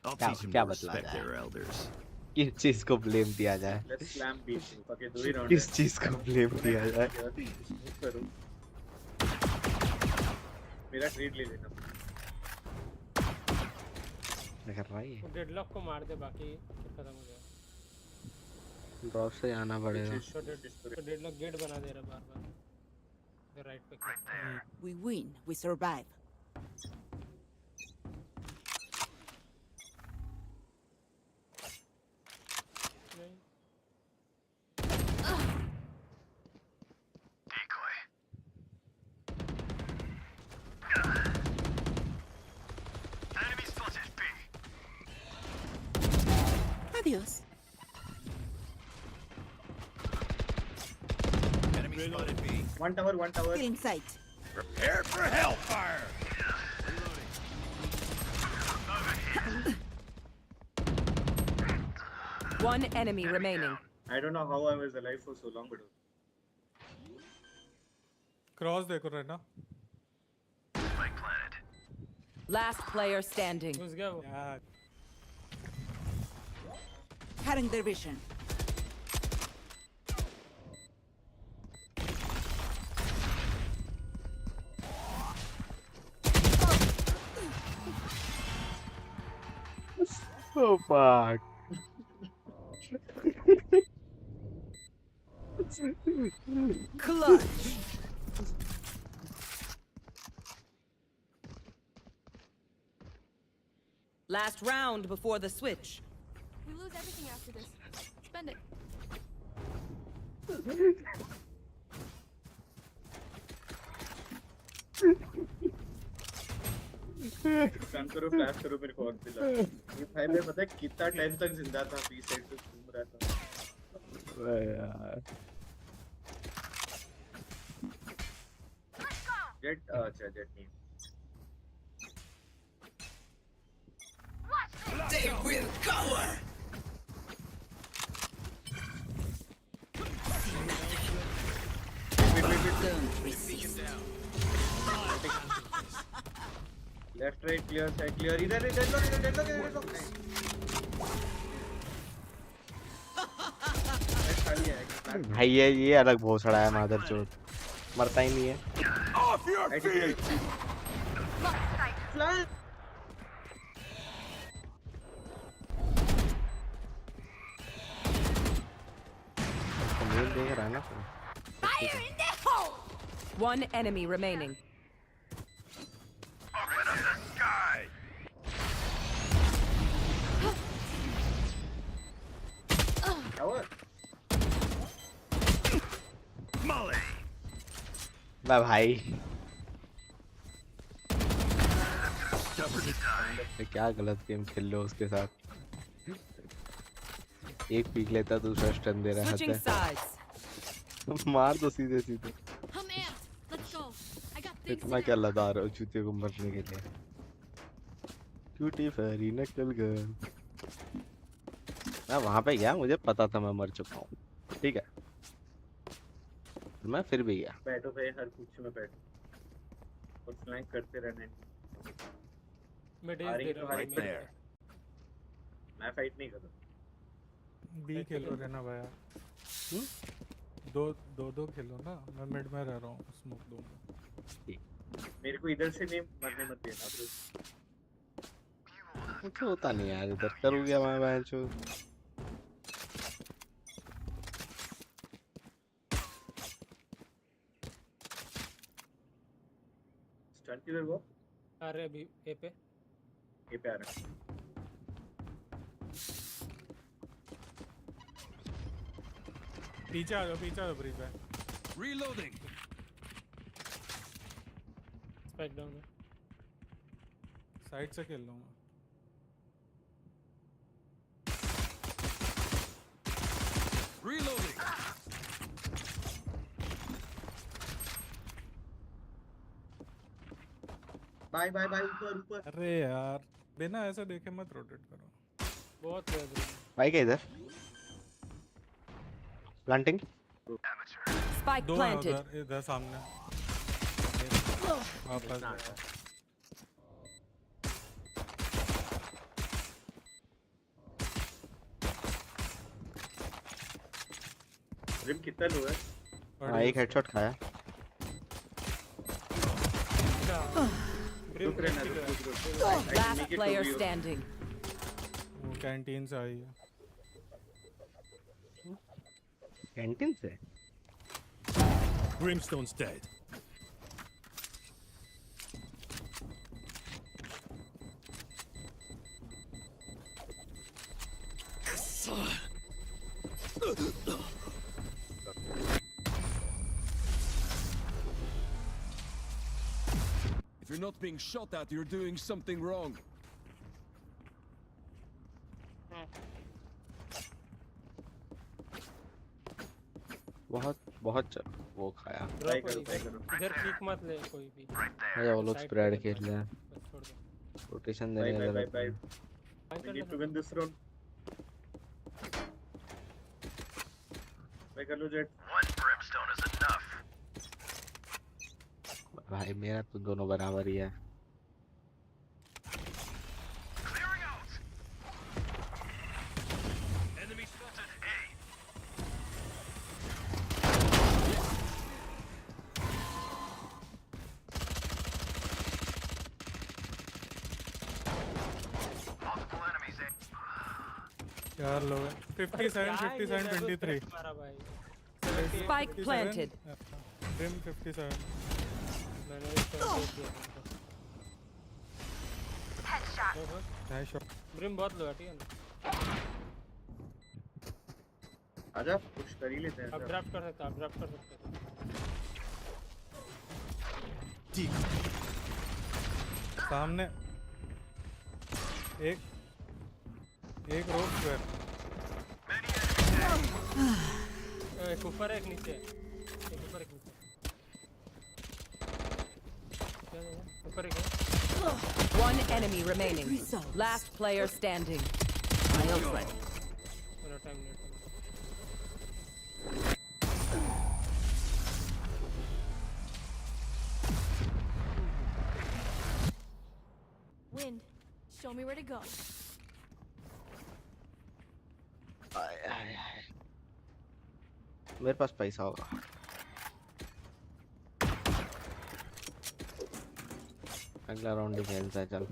I'll क्या- teach them क्या to बतला respect रहा है? their elders. किस चीज को ब्लेम दिया जाए? लेट्स स्लैम बीच ओके, दो ही राउंड किस चीज को ब्लेम दिया जाए? करूं मेरा ट्रेड ले लेना। क्या कर रहा है ये? डेडलॉक को मार दे, बाकी फिर खत्म हो जाएगा। ड्रॉप से आना पड़ेगा। तो डेडलॉक गेट बना दे रहा बार राइट पे click। We win. We survive. नहीं। Adios. Enemy spotted B. One tower. In sight. Prepare for hellfire! One enemy remaining. I don't know how I was alive for so long, but cross देखो रहना Last player standing. घुस गया वो यार Cutting their vision. Oh fuck. Clutch. Last round before the switch. We lose everything after this. Spend it. Stun करो, flash करो, मेरे को और दिला। ये भाई मैं पता है कितना टाइम तक जिंदा था, बी साइड पे घूम रहा था। अरे यार जेट अच्छा जेट नहीं। They will cover! Don't resist. Left right clear, side clear, इधर डेडलॉक। खाली है। भाई ये अलग भोसड़ा है मादरचोद, मरता ही नहीं है। Off your feet! फ्लैश मेल देख रहा है ना। Fire in the hole! One enemy remaining. Tower. Molly! वाह भाई क्या गलत गेम खेल लो उसके साथ। एक पीक लेता दूसरा स्टन दे रहा Switching है। sides. मार दो सीधे सीधे। I'm amped. Let's go. I got things इतना to क्या do. लदा रहे हो जूते को मरने के लिए। क्यूटी फेरी नकल गर्ल। मैं वहां पे गया, मुझे पता था मैं मर चुका हूँ, ठीक है, मैं फिर भी गया। बैठो भाई, हर कुछ में बैठो और फ्लैंक करते रहना है। मैं डेज हारेंगे दे तो रहा Right हूँ there. मैं फाइट नहीं कर रहा। बी खेलो रहना भैया। दो खेलो ना, मैं मिड में रह रहा हूँ, स्मोक दूंगा। मेरे को इधर से नहीं मरने मत देना ब्रो। कुछ होता नहीं यार, इधर करूँ क्या मैं बेंचो। स्टन किधर वो? आ रहे अभी ए पे ये पे आ रहा है। पीछे आ जाओ ब्रिज पे। Reloading! स्पाइक डाउन में साइड से खेल लूंगा। Reloading! बाय ऊपर। अरे यार बिना ऐसे देखे मत रोटेट करो। बहुत है ब्रो भाई क्या इधर प्लांटिंग। Spike दो हैं planted. उधर, इधर सामने वापस। रिम कितना लो है? हाँ एक हेडशॉट खाया। रुक रहना, रुक। I can Last make it player 2v1. standing. वो कैंटीन से आई है। कैंटीन से Brimstone's dead. If you're not being shot at, you're doing something wrong. बहुत बहुत वो खाया। ट्राई ड्रॉप करो ट्राई करो। इधर पीक मत ले कोई भी। अरे वो लोग साइड स्प्रेड पे खेल चल रहे हैं, बस छोड़ दो। रोटेशन बाय देने बाय की बाय जरूरत बाय। बाय We कर need to ले। win this round. बाय कर लो जेट। भाई मेरा तो दोनों बराबर ही है। चार लोग हैं। 57 57 23 मारा भाई। Spike planted. Rim 57। मैंने भी 78 दिया तुमको। Nice shot. ब्रिम बहुत लो है ठीक है ना। आजा पुश कर ही लेते हैं। अब ड्राफ्ट कर सकते हो, आप ड्राफ्ट कर सकते हो। सामने एक रोड स्क्वायर। एक ऊपर एक नीचे, एक ऊपर एक नीचे। ऊपर एक है। One enemy remaining. Last player standing. मेरा टाइम नहीं। Wind, show me where to go. मेरे पास पैसा होगा। अगला राउंड ही खेलता है चल।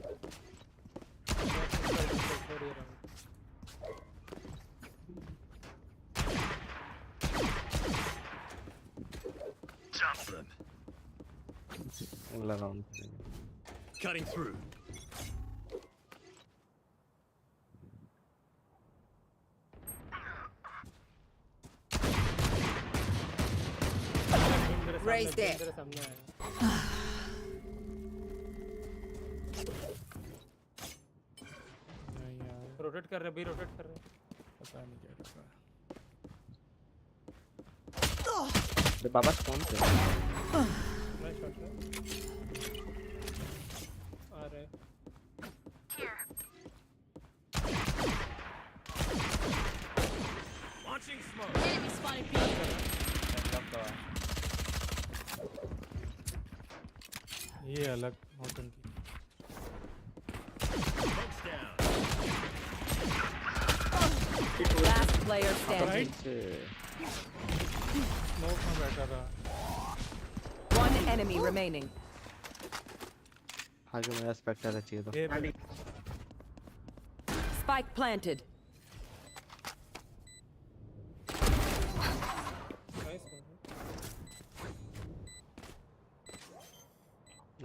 अगला round Cutting through. Right there. मेरे सामने आया। नहीं यार रोटेट कर रहे, भी रोटेट कर रहे। पता नहीं क्या कर रहा है। तो बाबा कौन से? नाइस शॉट है। आ रहे। Launching smoke. Enemy spotted B. ये अलग मौसम की। Smoke's down. Last player standing. Smoke में बैठा था। One enemy remaining. आगे मेरा स्पेक्टर चाहिए तो। ये पे Spike planted. Nice.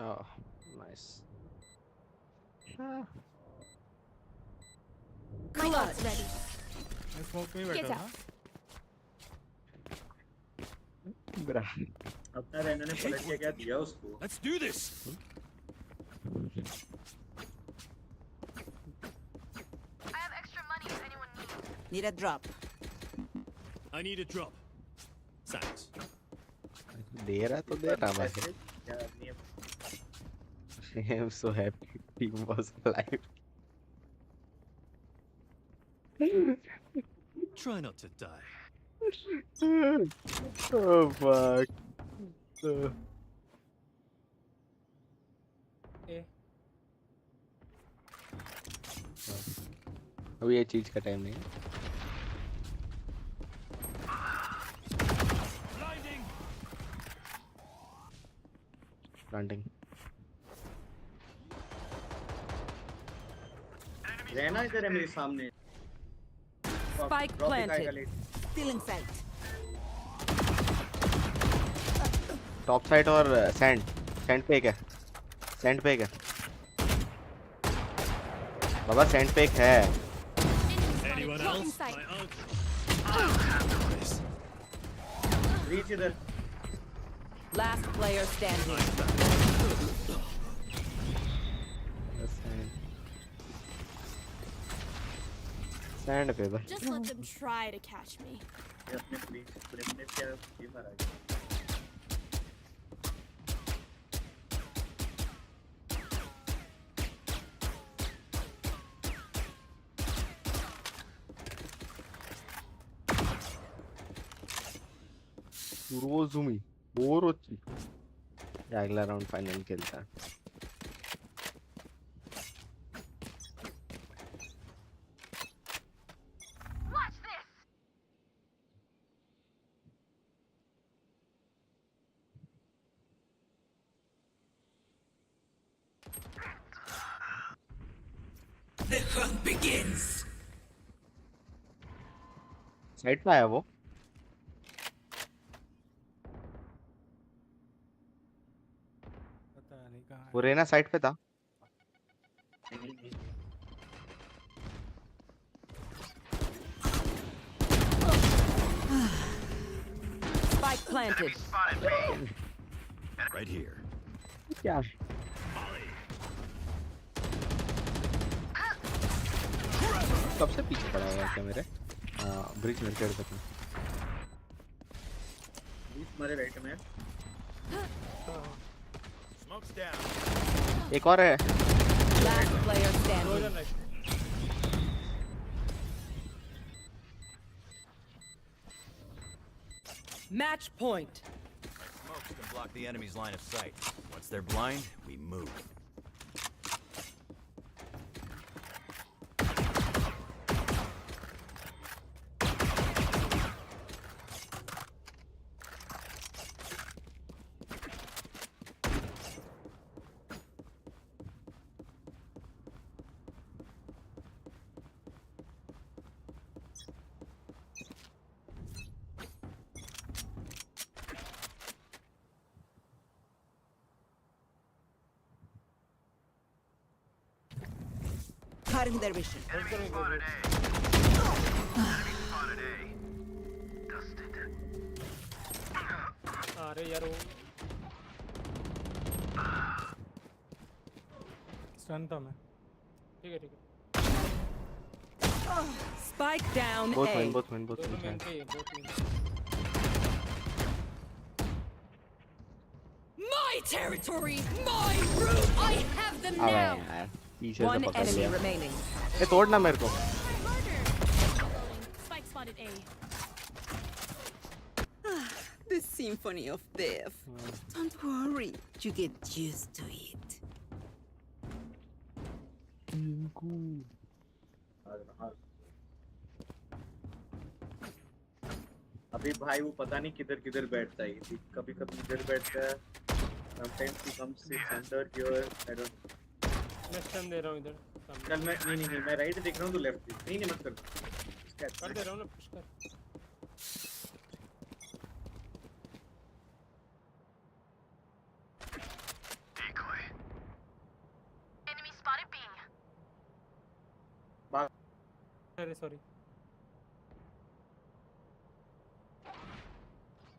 Oh, nice. My ult's ready. मैं स्मोक में ही Get बैठा था। out. ब्रा अपना रहने ने पलट के क्या दिया उसको। Let's do this. Need a drop. I need a drop. Thanks. दे रहा तो दे रहा भाई। क्या नहीं है। I am so happy team was alive. Try not to die. Oh fuck. ए अभी ये चीज का टाइम नहीं है। Blinding. प्लांटिंग रहना इधर है मेरे सामने। Spike Drop planted. दिखाएगा late. Still in sight. Top side और सैंड पे एक है। सैंड पे एक है बाबा। सैंड पे एक है। Enemy spotted. Anyone Blocking else? sight. My ult. Reach इधर। Last player standing. सैंड पे बस। Just let them try to catch me. ये अपने ब्रिम ने क्या ये मारा है? रोजुमी बोरोची अगला राउंड फाइनल खेलता है साइड पे आया वो पता नहीं कहाँ वो है। रेना साइड पे था Spike planted. Right here. क्या सबसे पीछे पड़ा हुआ है क्या मेरे ब्रिज में चढ़ सकूं हमारे राइट में Smoke's down. एक और है Last player standing. Frozen right. Match point. Smoke can block the enemy's line of sight. Once they're blind, we move. Cutting their vision. अरे यार वो स्टन था मैं। ठीक है Spike down both A. Man both man both दोनों man main पे ही है, बहुत main. My territory, my room. I have them अबे now. यार पीछे से One पकड़ enemy लिया remaining. ए तोड़ना मेरे को Murder. Spike spotted A. The symphony of death. Don't worry, you get used to it. अभी भाई वो पता नहीं किधर किधर बैठता है कभी कभी इधर बैठता है sometimes he comes sits under here I don't मैं स्टन दे रहा हूँ इधर सामने। चल मैं नहीं मैं राइट देख रहा हूँ तो लेफ्ट नहीं मत कर कर दे रहा हूँ ना पुश कर। अरे सॉरी।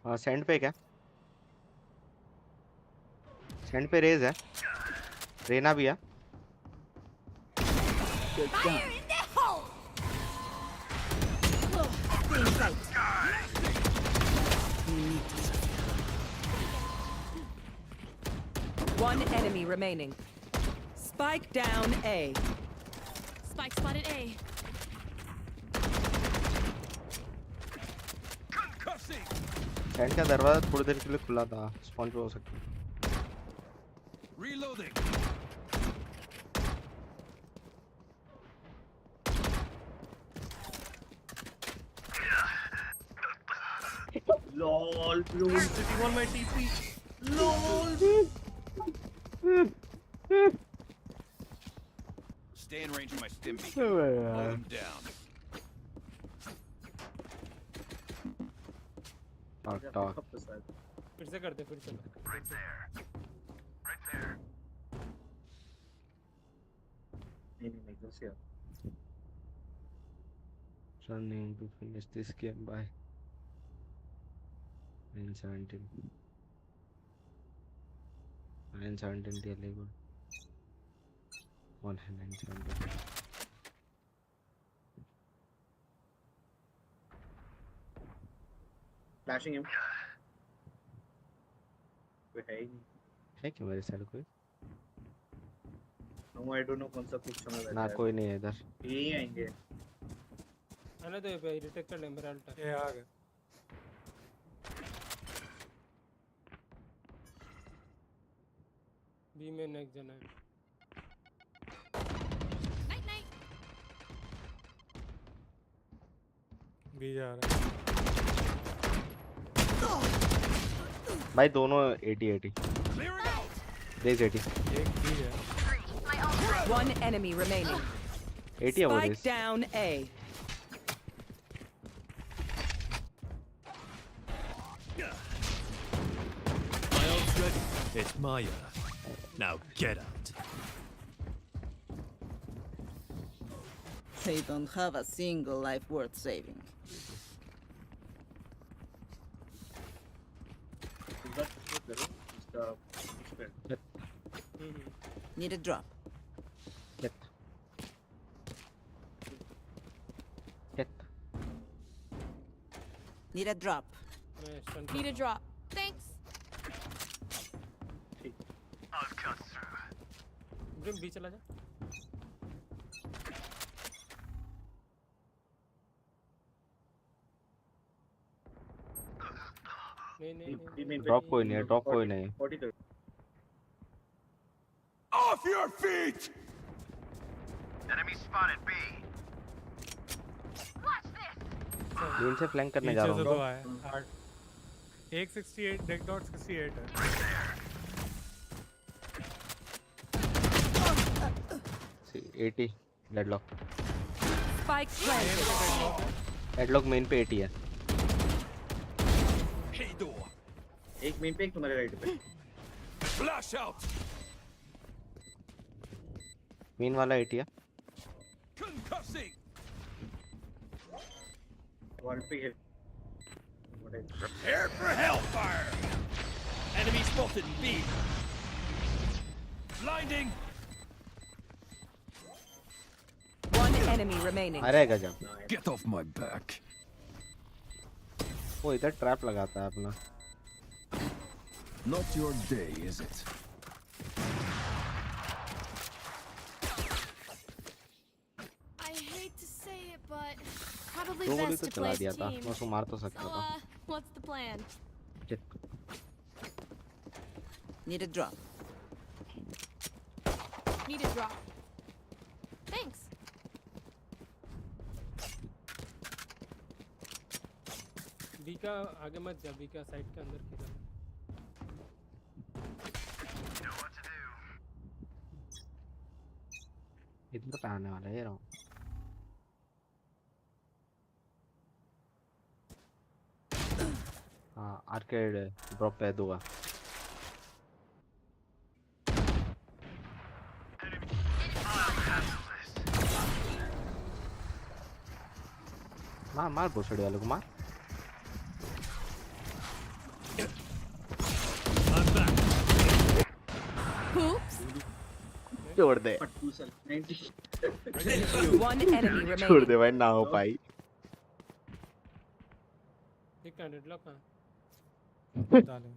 हाँ सेंड पे क्या सेंड पे रेज है रेना भी है One enemy remaining. Spike down A. Spike spotted A. Send का दरवाजा थोड़ी देर के लिए खुला था स्पॉन पे हो सकता है Reloading. lol bro sitting on my TP lol Stay in range of my stim beacon. Hold them down. टाक फिर से कर दे फिर से। नहीं कैसे यार running to finish this game by 9:17 really good one hand 9:17 flashing him. कोई है ही नहीं. है क्या मेरे साइड कोई? No, I don't know कौन सा कुछ समय बैठा ना है. कोई नहीं है इधर. यही आएंगे. आने दो पे डिटेक्टेड एमराल्ड है. ये आ गए. बी में नेक्स्ट जन है. Night night. बी जा रहा है. भाई दोनों 80 देख 80 एक बी है. One enemy remaining. 80 है वो Spike देख. down A. My ult's ready. It's Maya. Now get out. They don't have a single life worth saving. इसका expert. Need a drop. Get. Need a drop. मैं stun Need a drop. Thanks. Brim B चला जा. नहीं. Drop कोई नहीं है. Drop कोई नहीं है. 40 Off your feet! Enemy spotted B. तीन से फ्लैंक करने जा पीछे से रहा दो हूँ. आए. 8 168 डेक डॉट 68 है. See, 80 deadlock. Spike planted. Deadlock main पे 80 है. Hey door. एक मेन पे एक तुम्हारे राइट पे. Flash out. मेन वाला 80 है. Concussing. वॉल पे है. Prepare for hellfire. Enemy spotted in B. Blinding. One enemy remaining. अरे गजब. Get off my back. वो इधर ट्रैप लगाता है अपना. Not your day, is it? I hate to say it, but probably दो गोली best तो to चला play as दिया a था. team. मैं उसको मार तो सकता So, था. what's the plan? Need a drop. Need a drop. Thanks. B का आगे मत जा. बी का साइड के अंदर किधर. इधर पे आने वाला है ये रहा. हाँ आर्केड ड्रॉप पे दूंगा. मार मार भोसड़ी वाले को मार. Oops. छोड़ दे. पट्टू सल 90. One enemy छोड़ remaining. दे भाई. ना हो पाई. एक का डेडलॉक कहां. डालें.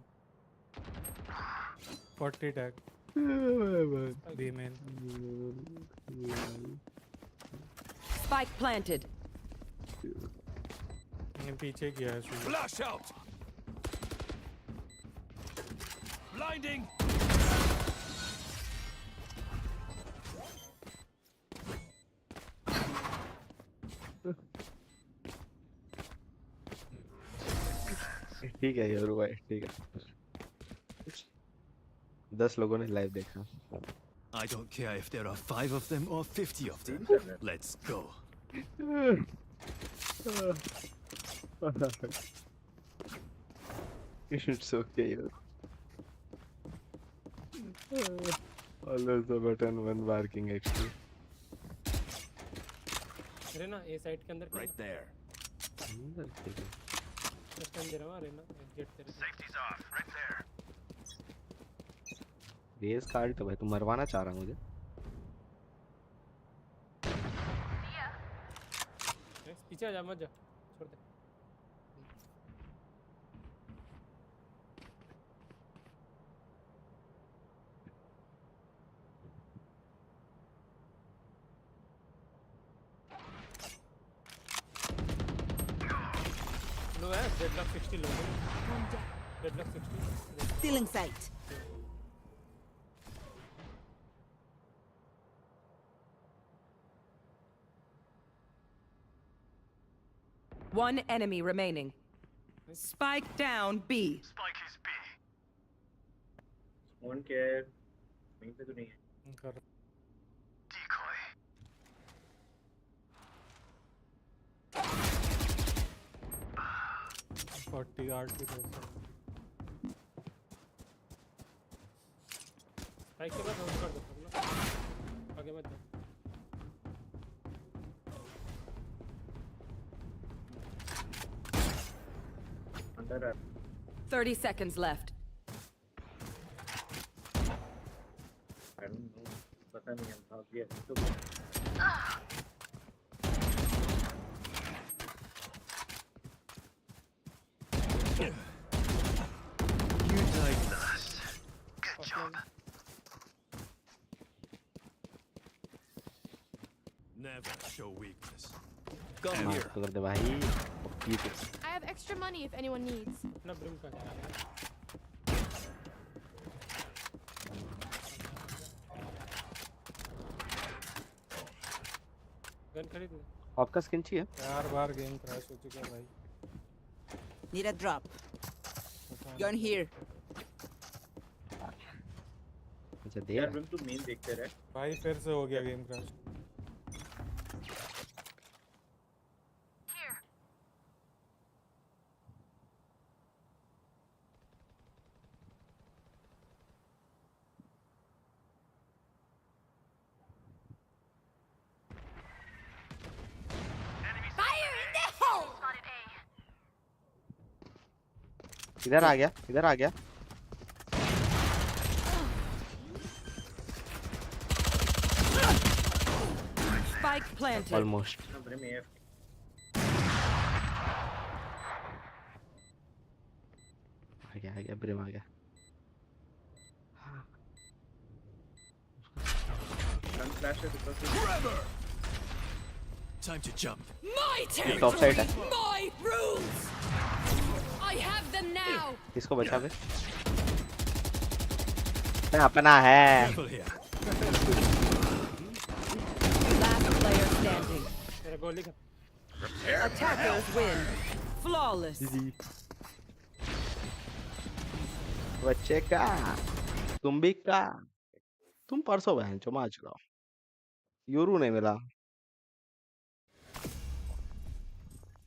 40 tag. B main. Spike planted. ये पीछे किया है शुरू. Flash out. Blinding. ठीक है योरू भाई. ठीक है. 10 लोगों ने लाइव देखा. I don't care if there are 5 of them or 50 of them. Let's go. It's okay. Always the button one barking actually. अरे ना ए साइड के अंदर Right there. स्टन दे रहा हूं. अरे ना एग्जिट तेरे. Safety's off. Right there. रेस कार्ड तो भाई तू मरवाना चाह रहा है मुझे. पीछे आ जा. मत जा. छोड़ दे. हुआ है deadlock 60 low deadlock 60 Still in sight. One enemy remaining. Spike down B. कौन क्या है वहीं पे तो नहीं है कर 40 यार्ड की तरफ से स्पाइक के बाद होल्ड कर दो सब लोग आगे मत जाओ अंदर है 30 seconds left. I don't know पता नहीं है भाग गया तो You died last. Good job. Never show weakness. Come मार here. तो कर दे भाई ये तो I have extra money if anyone needs. अपना ब्रिम का गन खरीद ले आपका स्किन चाहिए 4 बार गेम क्रैश हो चुका है भाई Need a drop. पता नहीं। Gun here. अच्छा दे यार रहा है। तुम तो मेन देखते रहे भाई फिर से हो गया गेम क्रैश इधर आ गया इधर आ गया Spike planted. Almost Brim F आ गया ब्रिम आ गया गन फ्लैश है तो Forever. Time to jump. My एक ऑफ साइड है territory, my rules. I have them now. इसको बचा बे अपना है Careful here. Last player standing. मेरा गोली का Attackers win. Flawless. बच्चे का तुम भी का तुम परसों बहन चो मार चुका योरू नहीं मिला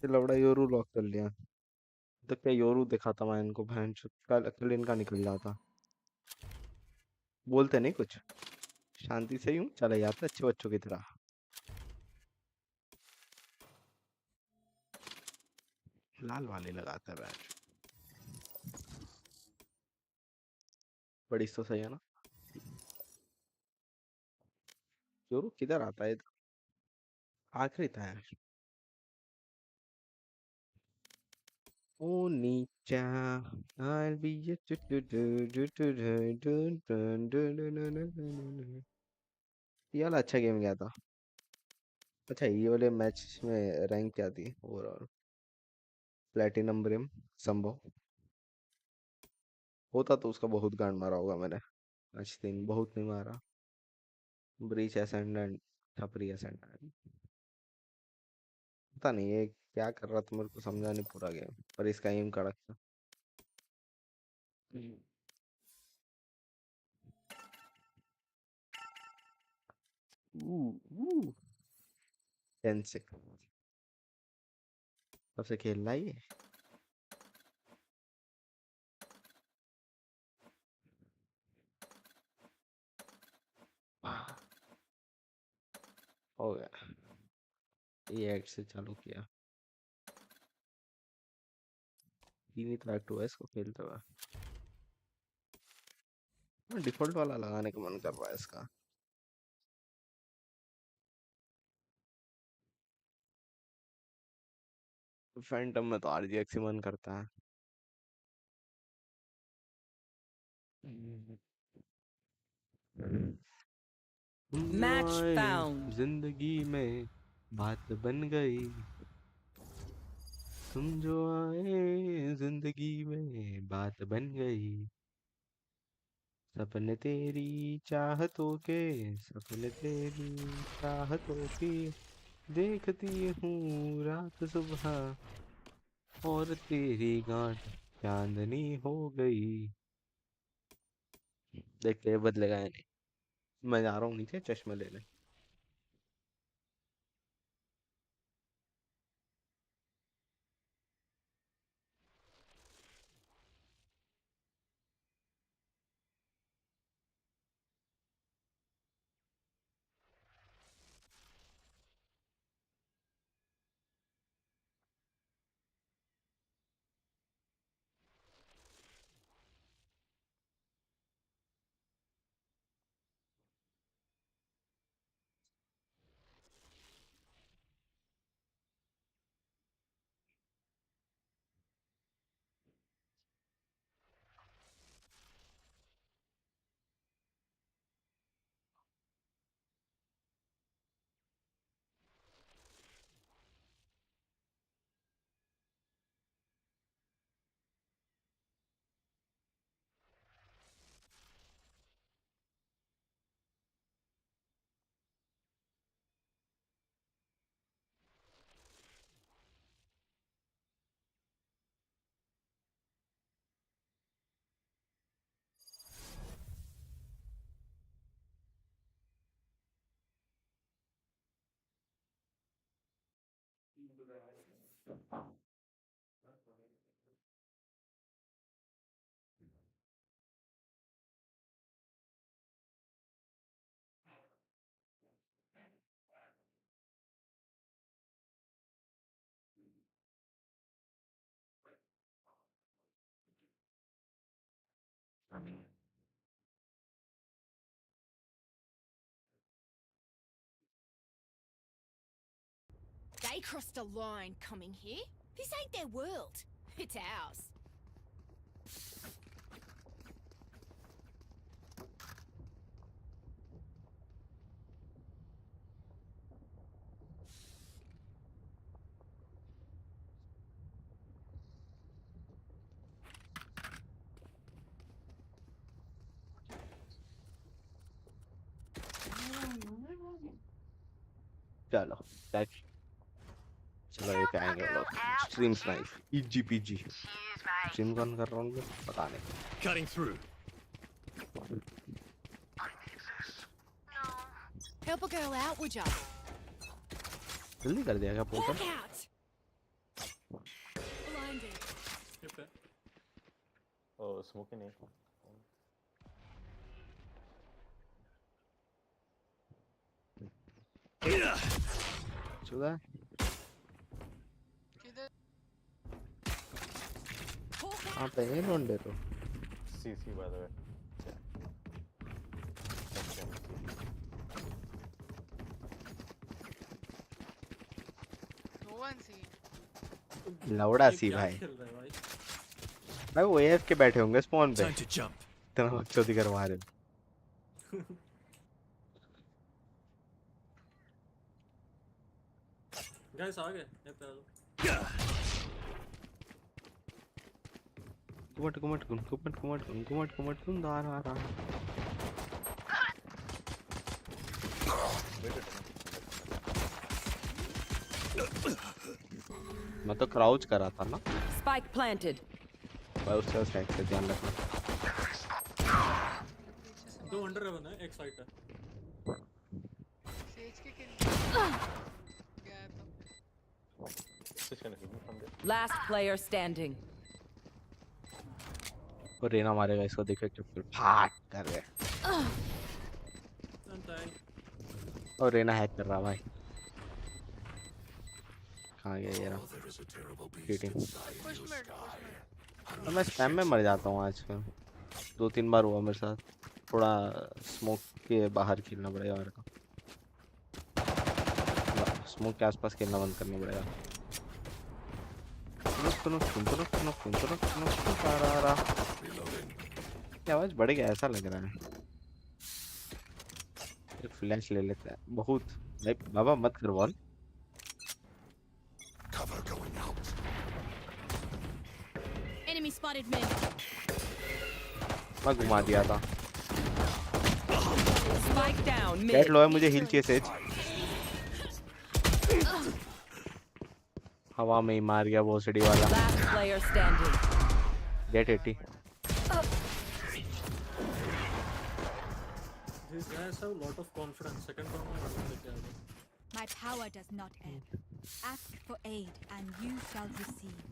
ये लवड़ा योरू लॉक कर लिया तो क्या योरू दिखा था मैं इनको बहन चो कल इनका निकल जाता बोलते नहीं कुछ शांति से यूं चले जाते अच्छे बच्चों की तरह लाल वाले लगाता है बैच बड़ी तो सही है ना योरू किधर आता है आखिरी था यार ओ नीचा I'll be your ये वाला अच्छा गेम गया था अच्छा ये वाले मैच में रैंक क्या थी ओवरऑल प्लेटिनम ब्रिम संभव होता तो उसका बहुत गांड मारा होगा मैंने आज दिन बहुत नहीं मारा ब्रीच एसेंडेंट छपरी एसेंडेंट पता नहीं ये क्या कर रहा था मेरे को समझा नहीं पूरा गेम पर इसका एम कड़क था ऊ 10 सेकंड कब से खेल रहा है ये हो गया ये एक्ट से चालू किया तीन ही तो एक्ट हुआ है इसको खेलते हुए डिफॉल्ट वाला लगाने का मन कर रहा है इसका फैंटम में तो आरजीएक्स ही मन करता है Match आए found. जिंदगी में बात बन गई तुम जो आए जिंदगी में बात बन गई, सपने तेरी चाहतों के, सपने तेरी चाहतों की, देखती हूँ रात सुबह और तेरी गांठ चांदनी हो गई। देखते हैं बदलेगा या नहीं। मैं जा रहा हूँ नीचे चश्मे लेने। They crossed a line coming here. This ain't their world. It's ours. चलो टच। चलो ये पे आएंगे लोग। Stream snipe EGPG। स्ट्रीम कौन कर रहा हूँ पता नहीं। Cutting through. Help a girl out, would ya? जल्दी कर दिया क्या Walk portal? out. Blinded. Skip है। Oh, smoking नहीं। चुदा Walk हाँ out. पे ये ढूंढे तो। CC by the way। No one see. लौड़ा ये सी क्या भाई। खेल रहा है भाई? भाई वो AF के बैठे होंगे स्पॉन पे। Time to jump. इतना बकचोदी करवा रहे हो। Guys आ गए ये पे आ जाओ। कुमट कुमट कुमट कुमट कुमट कुमट कुम दारा रा। मैं तो क्राउच करा था ना। Spike planted. भाई उससे साइड से ध्यान रखना। दो अंडर हेवन है, एक साइड है। Sage के किन गया तो Switch करने के लिए from there। Last player standing. और रेना मारेगा इसको देखो फिर फाट कर रहे। और रेना हैक कर रहा भाई। कहाँ गया ये रहा? चीटिंग। push mid तो मैं स्पैम में मर जाता हूँ आजकल। 2-3 बार हुआ मेरे साथ। थोड़ा स्मोक के बाहर खेलना पड़ेगा मेरे को। स्मोक के आसपास खेलना बंद करना पड़ेगा। आवाज बढ़ गया ऐसा लग रहा है। एक फ्लैश ले लेते हैं बहुत। बाबा मत कर ball. Cover going out. spotted mid. मैं घुमा दिया था। Spike down Get mid. low है, मुझे heal चाहिए सेज। हवा में ही मार गया वो सीढ़ी वाला। Last player standing. Get 80। These guys have a lot of confidence. Second round में रन लेके आ गए. My power does not ebb. Ask for aid and you shall receive.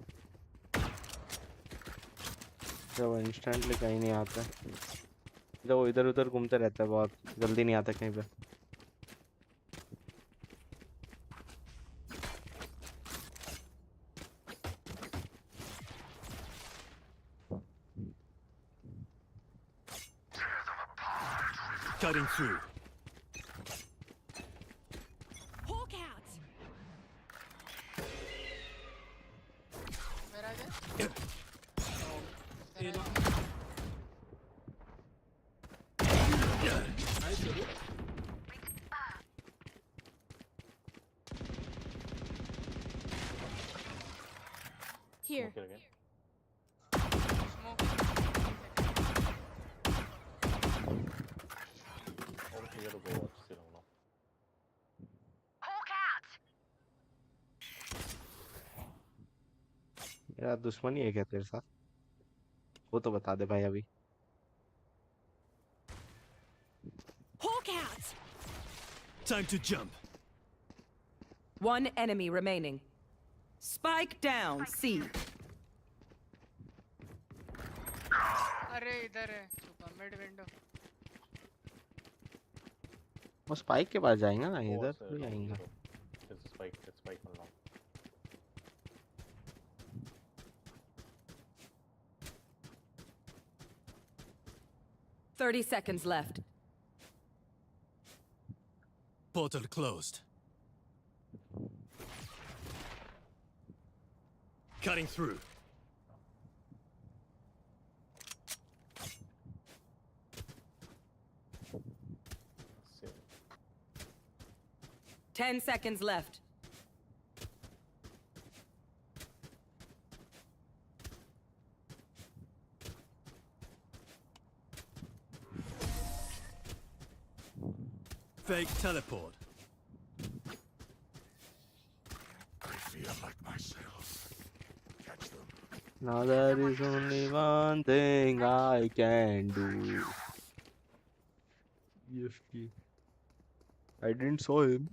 जब इंस्टेंटली कहीं नहीं आता, जब वो इधर उधर घूमते रहता है, बहुत जल्दी नहीं आता कहीं पे। Cutting through. Hawk out. Where are they? ये लो. Nice, Yoru. Here. Smoke again. Smoke. Over here to go watch Sirong now. मेरा दुश्मनी है क्या तेरे साथ? वो तो बता दे भाई अभी। Hawk out. Time to jump. One enemy remaining. Spike down C. अरे इधर है छुपा मिड विंडो. वो स्पाइक के पास जाएगा ना, Oh, इधर sir, तो long जाएगा। zero. There's a spike on long. Thirty seconds left. Portal closed. Cutting through. Let's see. 10 seconds left. Fake teleport. Now there is only one thing I can do. EFP. I didn't saw him.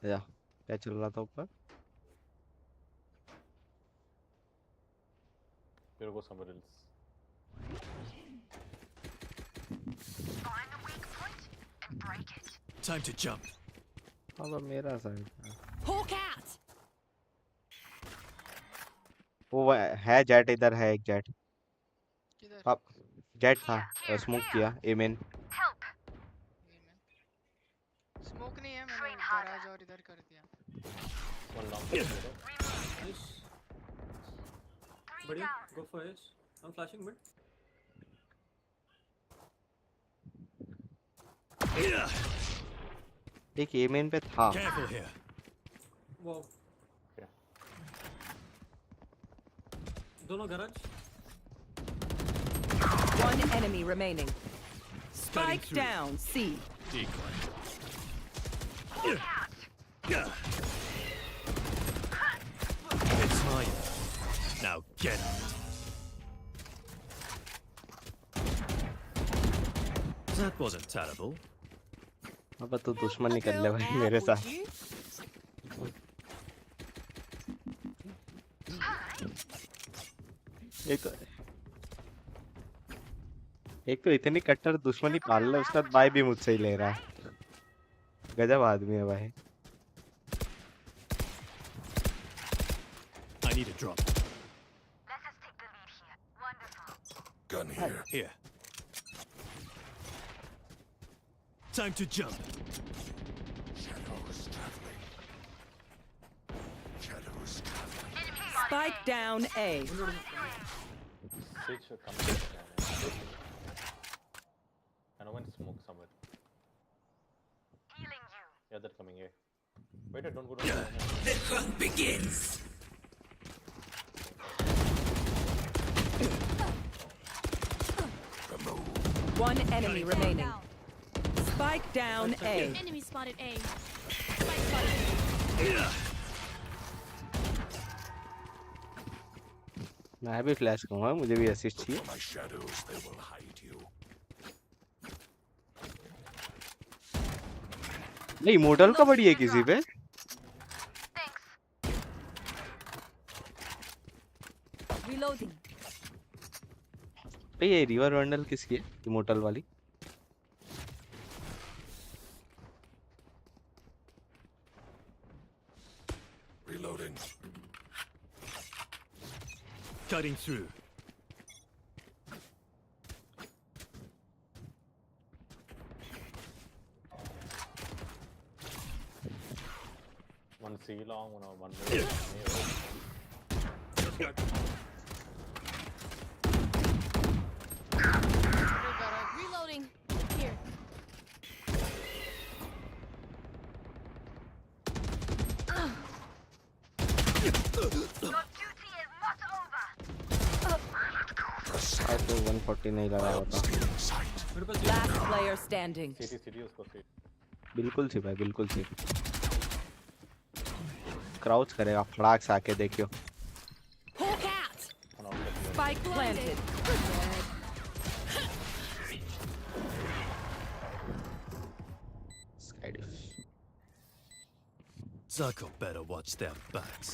Yeah, क्या चल रहा था ऊपर? We'll go somewhere else. Time to jump. अब मेरा side था। Hawk out. वो है जेट, इधर है एक जेट। किधर? अब जेट था, स्मोक किया एमेन। स्मोक नहीं है, मैंने गैराज और इधर कर दिया. One long zero. Nice. बढ़िया. Go for it. I'm flashing mid. एक एमेन पे था। Careful here. Wow. Okay. दोनों garage. One enemy remaining. Spike through. down C. Decoy. It's mine. Now get out. That wasn't terrible. अब तो दुश्मन निकल ले भाई मेरे साथ। एक तो इतनी कट्टर दुश्मनी पाल ले, उसका भाई भी मुझसे ही ले रहा है। गजब आदमी है भाई। I need a drop. Gun here. Here. Time to jump. Spike down A. Sage should come back. I know when smoke somewhere. Yeah, they're coming here. Wait, don't go to the The hunt begins. One enemy remaining. Spike down A. Enemy spotted A. Spike spotted मैं भी flash करूंगा, मुझे भी assist चाहिए। My shadows, they will hide you. नहीं immortal का बड़ी है किसी पे। Reloading. ये रिवर वंडल किसकी है इमोर्टल वाली? Reloading. Cutting through. One C long, one mid. Reloading. Here. आज तो 140 नहीं लगा होता। Last player standing. City उसको C. बिल्कुल सी भाई, बिल्कुल सी। क्राउच करेगा फड़ाक से आके देखियो। Hawk out. Spike planted. Zuko better watch their backs.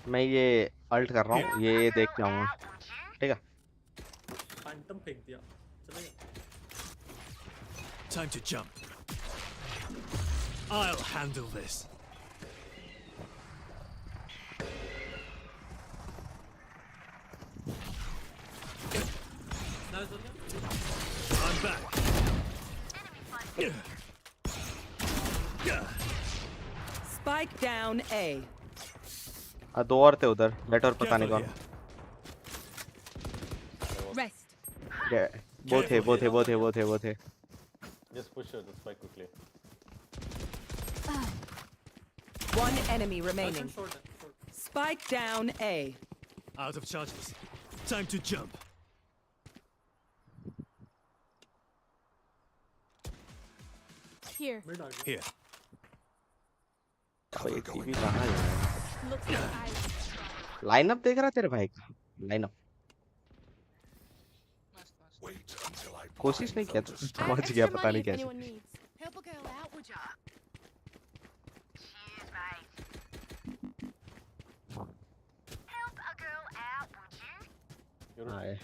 मैं ये अल्ट कर रहा हूँ, ये देख के आऊंगा, ठीक है? फैंटम फेंक दिया, चलेगा? Time to jump. I'll handle this. I'm back. Spike down A. दो और थे उधर, लेट और पता नहीं कौन। Rest. वो थे। Just push the spike quickly. One enemy remaining. Short. Spike down A. Out of charges. Time to jump. Here. Mid आ गया। Here. भाई टीवी कहाँ है? Looks like I. लाइनअप देख रहा तेरे भाई का? लाइनअप Wait until I कोशिश नहीं किया तो I have पहुंच गया, extra पता money नहीं if कैसे। anyone needs. Help a girl out, would ya? हाय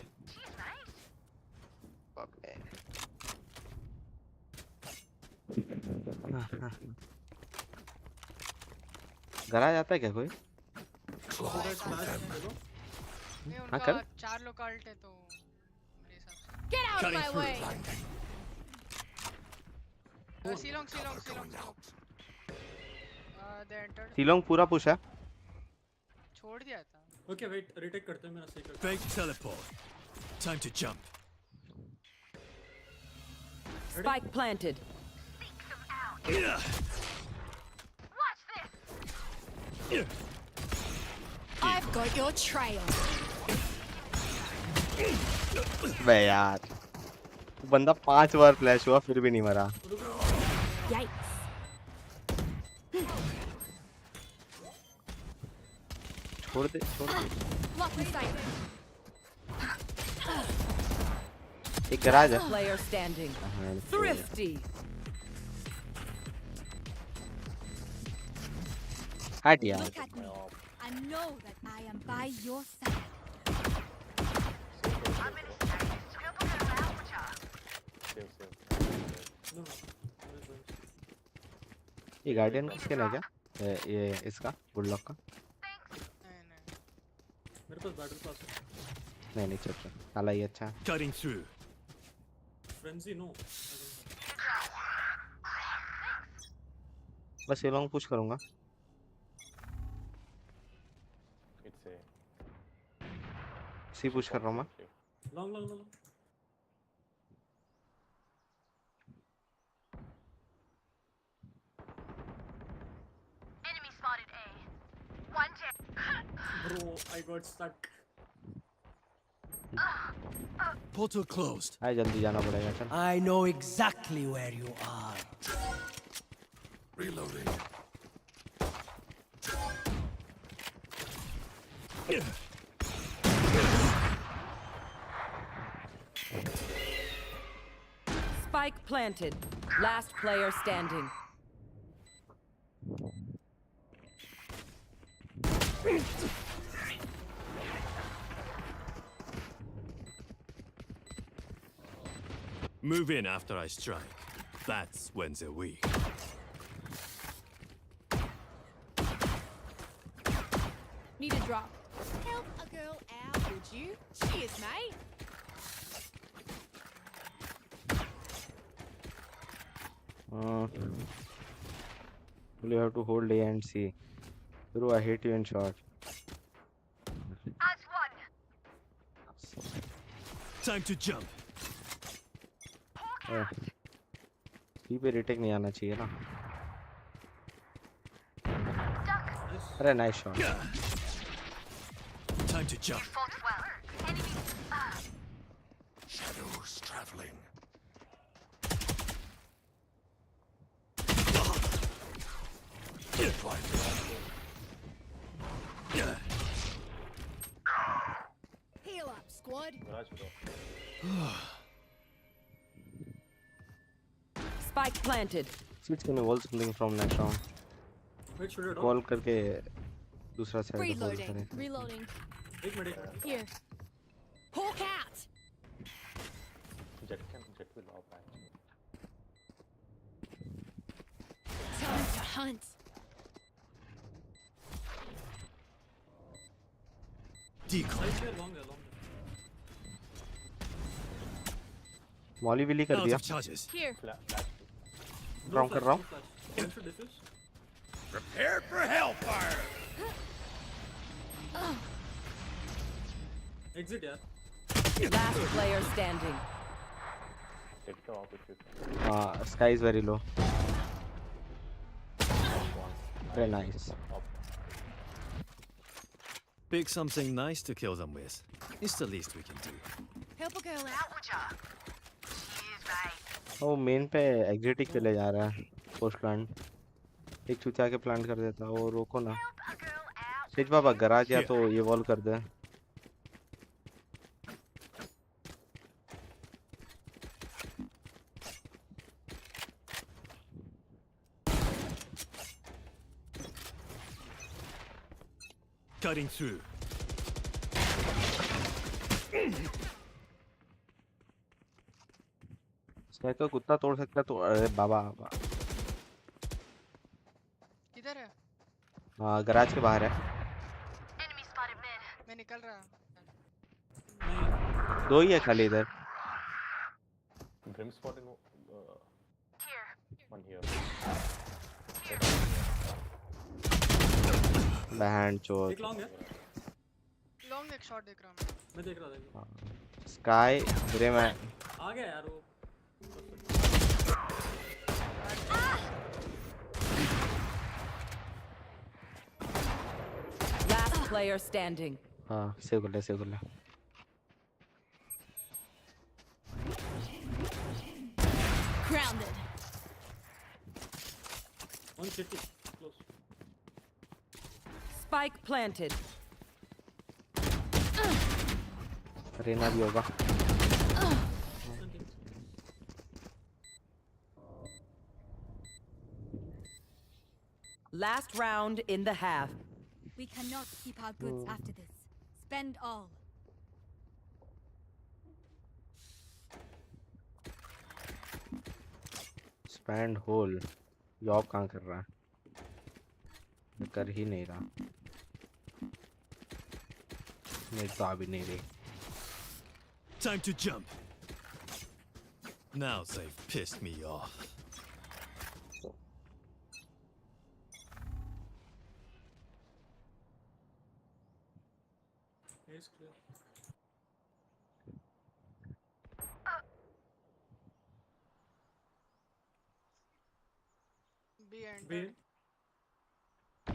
घर आ जाता है क्या कोई? नहीं हाँ, उनका कर। 4 लोग अल्ट है तो मेरे हिसाब से Get out of my way. C long they entered C long पूरा पुश है। छोड़ दिया था ओके वेट, रिटेक करते हैं, मेरा secret. Fake teleport. Time to jump. Spike planted. I've got your trail. बे यार बंदा 5 बार फ्लैश हुआ फिर भी नहीं मरा। Yikes. छोड़ दे। Lock in sight. एक गराज है। Player standing. Thrifty. हट यार। Look at me. I know that I am by your side. ये गार्डियन किसके ना क्या? ये इसका बुलडॉग का? नहीं मेरे पास बैटल पास है। नहीं चल साला ये अच्छा है। Cutting through. Frenzy no. बस ये लॉन्ग पुश करूंगा। It's a सी पुश कर रहा हूँ मैं। Long, long, long. Enemy spotted A. One jam. Bro, I got stuck. Portal closed. हाय जल्दी जाना पड़ेगा चल. I know exactly where you are. Reloading. Spike planted. Last player standing. Move in after I strike. That's when they're weak. Need a drop. Help a girl out, would you? Cheers, mate. You have to hold A and C. Bro, I hate you in short. As one. Time to jump. C पे retake नहीं आना चाहिए ना. अरे nice shot. Time to jump. Fought well. Enemy. Shadows traveling. Heal up, squad. Garage bro. Spike planted. Switch करने wall something from next round. Wait, should I drop? Call करके दूसरा side पे hold Reloading. करें. Reloading. Wait, wait. Here. Hawk out. Jet will off actually. Time to hunt. Decoy. Right here, long, long. मॉली विली कर Out दिया. of charges. Here. Flash. Wrong कर रहा हूँ. Cancel defuse. Prepare for hellfire. Exit, यार. Last player standing. Take the off if you can. Sky is very low. One. Very nice. Off. Pick something nice to kill them with. It's the least we can do. Help a girl out, would ya? Cheers, mate. वो main पे exit के लिए जा रहा है. Post plant. एक चूतिया के प्लांट कर देता. वो रोको ना. Help a girl out. सिज बाबा गराज या तो ये वॉल कर दे. Cutting through. स्काई का कुत्ता तोड़ सकता तो अरे बाबा. किधर है? हाँ गराज के बाहर है. Enemy spotted mid. मैं निकल रहा. दो ही है खाली इधर. Brim spot in Here. one here. बहन चोद. एक long है. लॉन्ग एक शॉट देख रहा हूँ. मैं देख रहा था. Sky grey man. आ गया यार वो. Last player standing. हाँ सेव कर ले सेव कर ले. Grounded. 150. Close. Spike planted. Raina भी होगा. Last round in the half. We cannot keep our goods after this. Spend all. Spend whole. Job कहाँ कर रहा है. कर ही नहीं रहा. नहीं तो आ भी नहीं रही. Time to jump. Now they've pissed me off. Ace clear. B entered.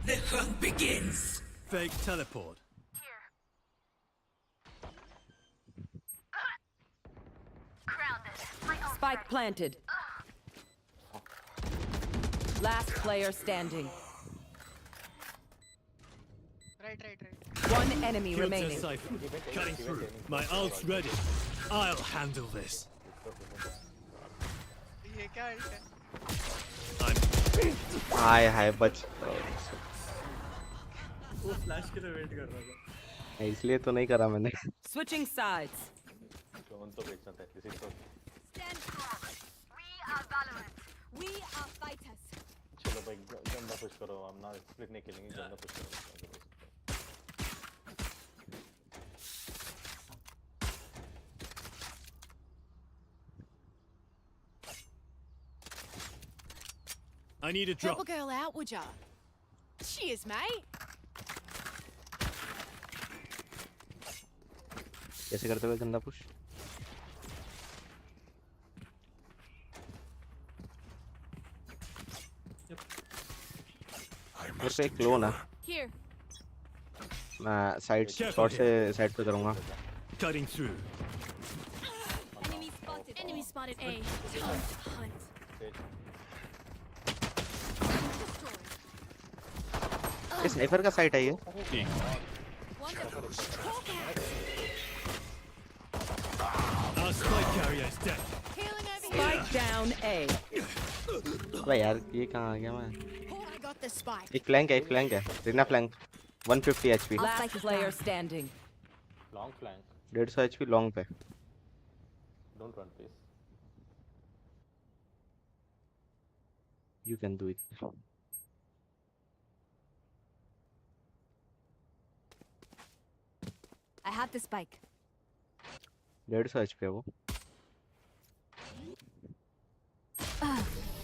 The hunt begins. Fake teleport. Spike planted. Last player standing. Right. One enemy Killed their remaining. cipher. Cutting through. My ult's ready. I'll handle this. ये क्या ult है? हाय बच वो flash के लिए wait कर रहा था। इसलिए तो नहीं करा मैंने। Switching sides. कौन तो बेचना था किसी को। Stand strong. We are Valorant. We are fighters. चलो भाई जंदा पुश करो, हम ना स्प्लिट नहीं खेलेंगे, जंदा पुश करो। I need a Help drop. a girl out, would ya? Cheers, mate. कैसे करते हुए गंदा पुश? मेरे पे एक क्लोन है। Here. मैं साइड शॉट से साइड पे करूँगा। Cutting through. Enemy spotted. Enemy spotted A. Time to hunt. ये स्नाइपर का साइट है ये। Wonderful. Hawk out. Our spike carrier is dead. Healing over here. Spike down A. अबे यार ये कहाँ आ गया मैं? Oh, I got the spike. एक फ्लैंक है। Reyna flank 150 HP। Last player standing. Long flank 150 HP long पे। Don't run please. You can do it. I have the spike. 150 HP है वो।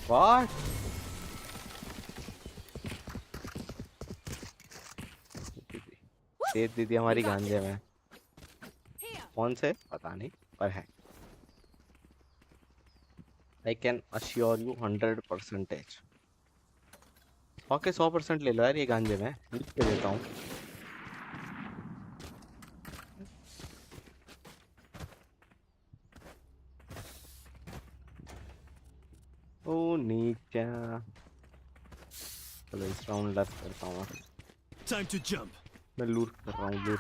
What? तेज दीदी हमारी गांजे में। कौन से पता नहीं पर है। I can assure you 100%। 100 के 100% ले लो यार ये गांजे में। लिख के देता हूँ। ओ नीचा। चलो इस राउंड लर्न करता हूँ। Time to jump. मैं लूट कर रहा हूँ लूट।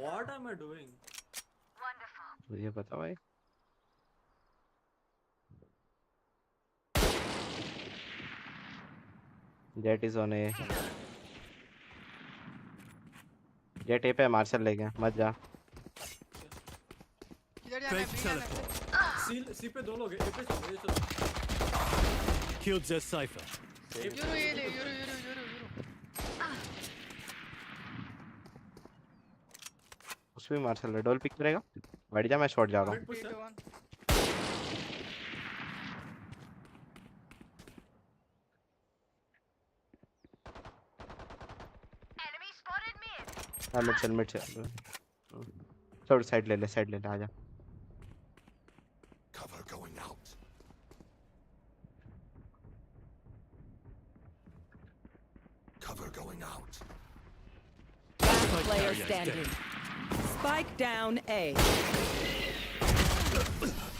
What am I doing? मुझे पता भाई। Jet is on A. Jet A पे मार्शल ले गया मत जा। किधर जाना है? Fake B जाना है? teleport. सी पे 2 लोग हैं। ए पे चलो, ये चलो। Killed their cipher. Yoru ये ले, Yoru. उसमें मार्शल है। डोल पिक करेगा। बैठ जा मैं शॉट जा रहा हूँ। 3 to 1. हाँ मिड चल। छोड़ साइड ले ले आजा। Cover going out. Cover going out. Last player standing. Spike down A.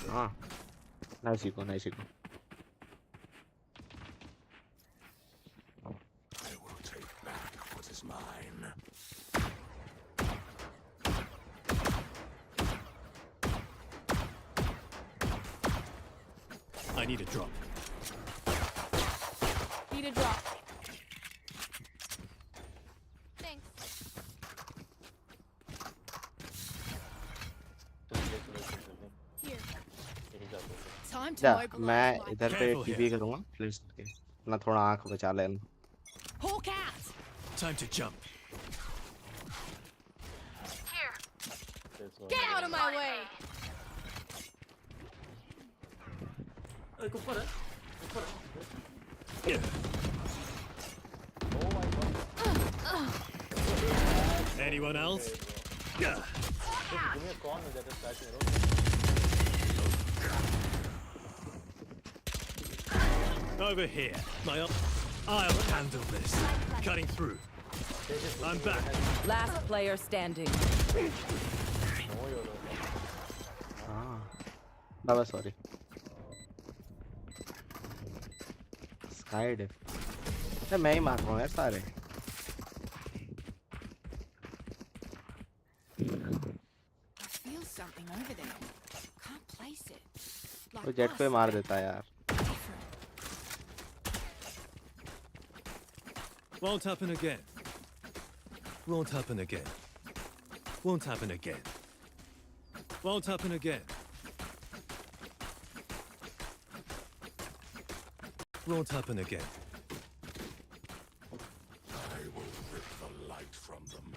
हाँ नाइस को। I will take back what is mine. I need a drop. Need a drop. Thanks. Here. Time to जा mobilize मैं my इधर पे Careful TV करूँगा please अपना थोड़ा आंख बचा लेना। Hawk out. Time to jump. Get out of my way. एक ऊपर है। Anyone else? give me a corner that is flashing around. Over here. I'll handle this. Cutting through. I'm back. Last player standing. Baba sorry sky डिफ मैं ही मार रहा हूँ यार सारे feel something over there. Can't place it. वो jet पे मार देता है यार Won't happen again. Won't happen again. Won't happen again. Won't happen again. Won't happen again. I will rip the light from them.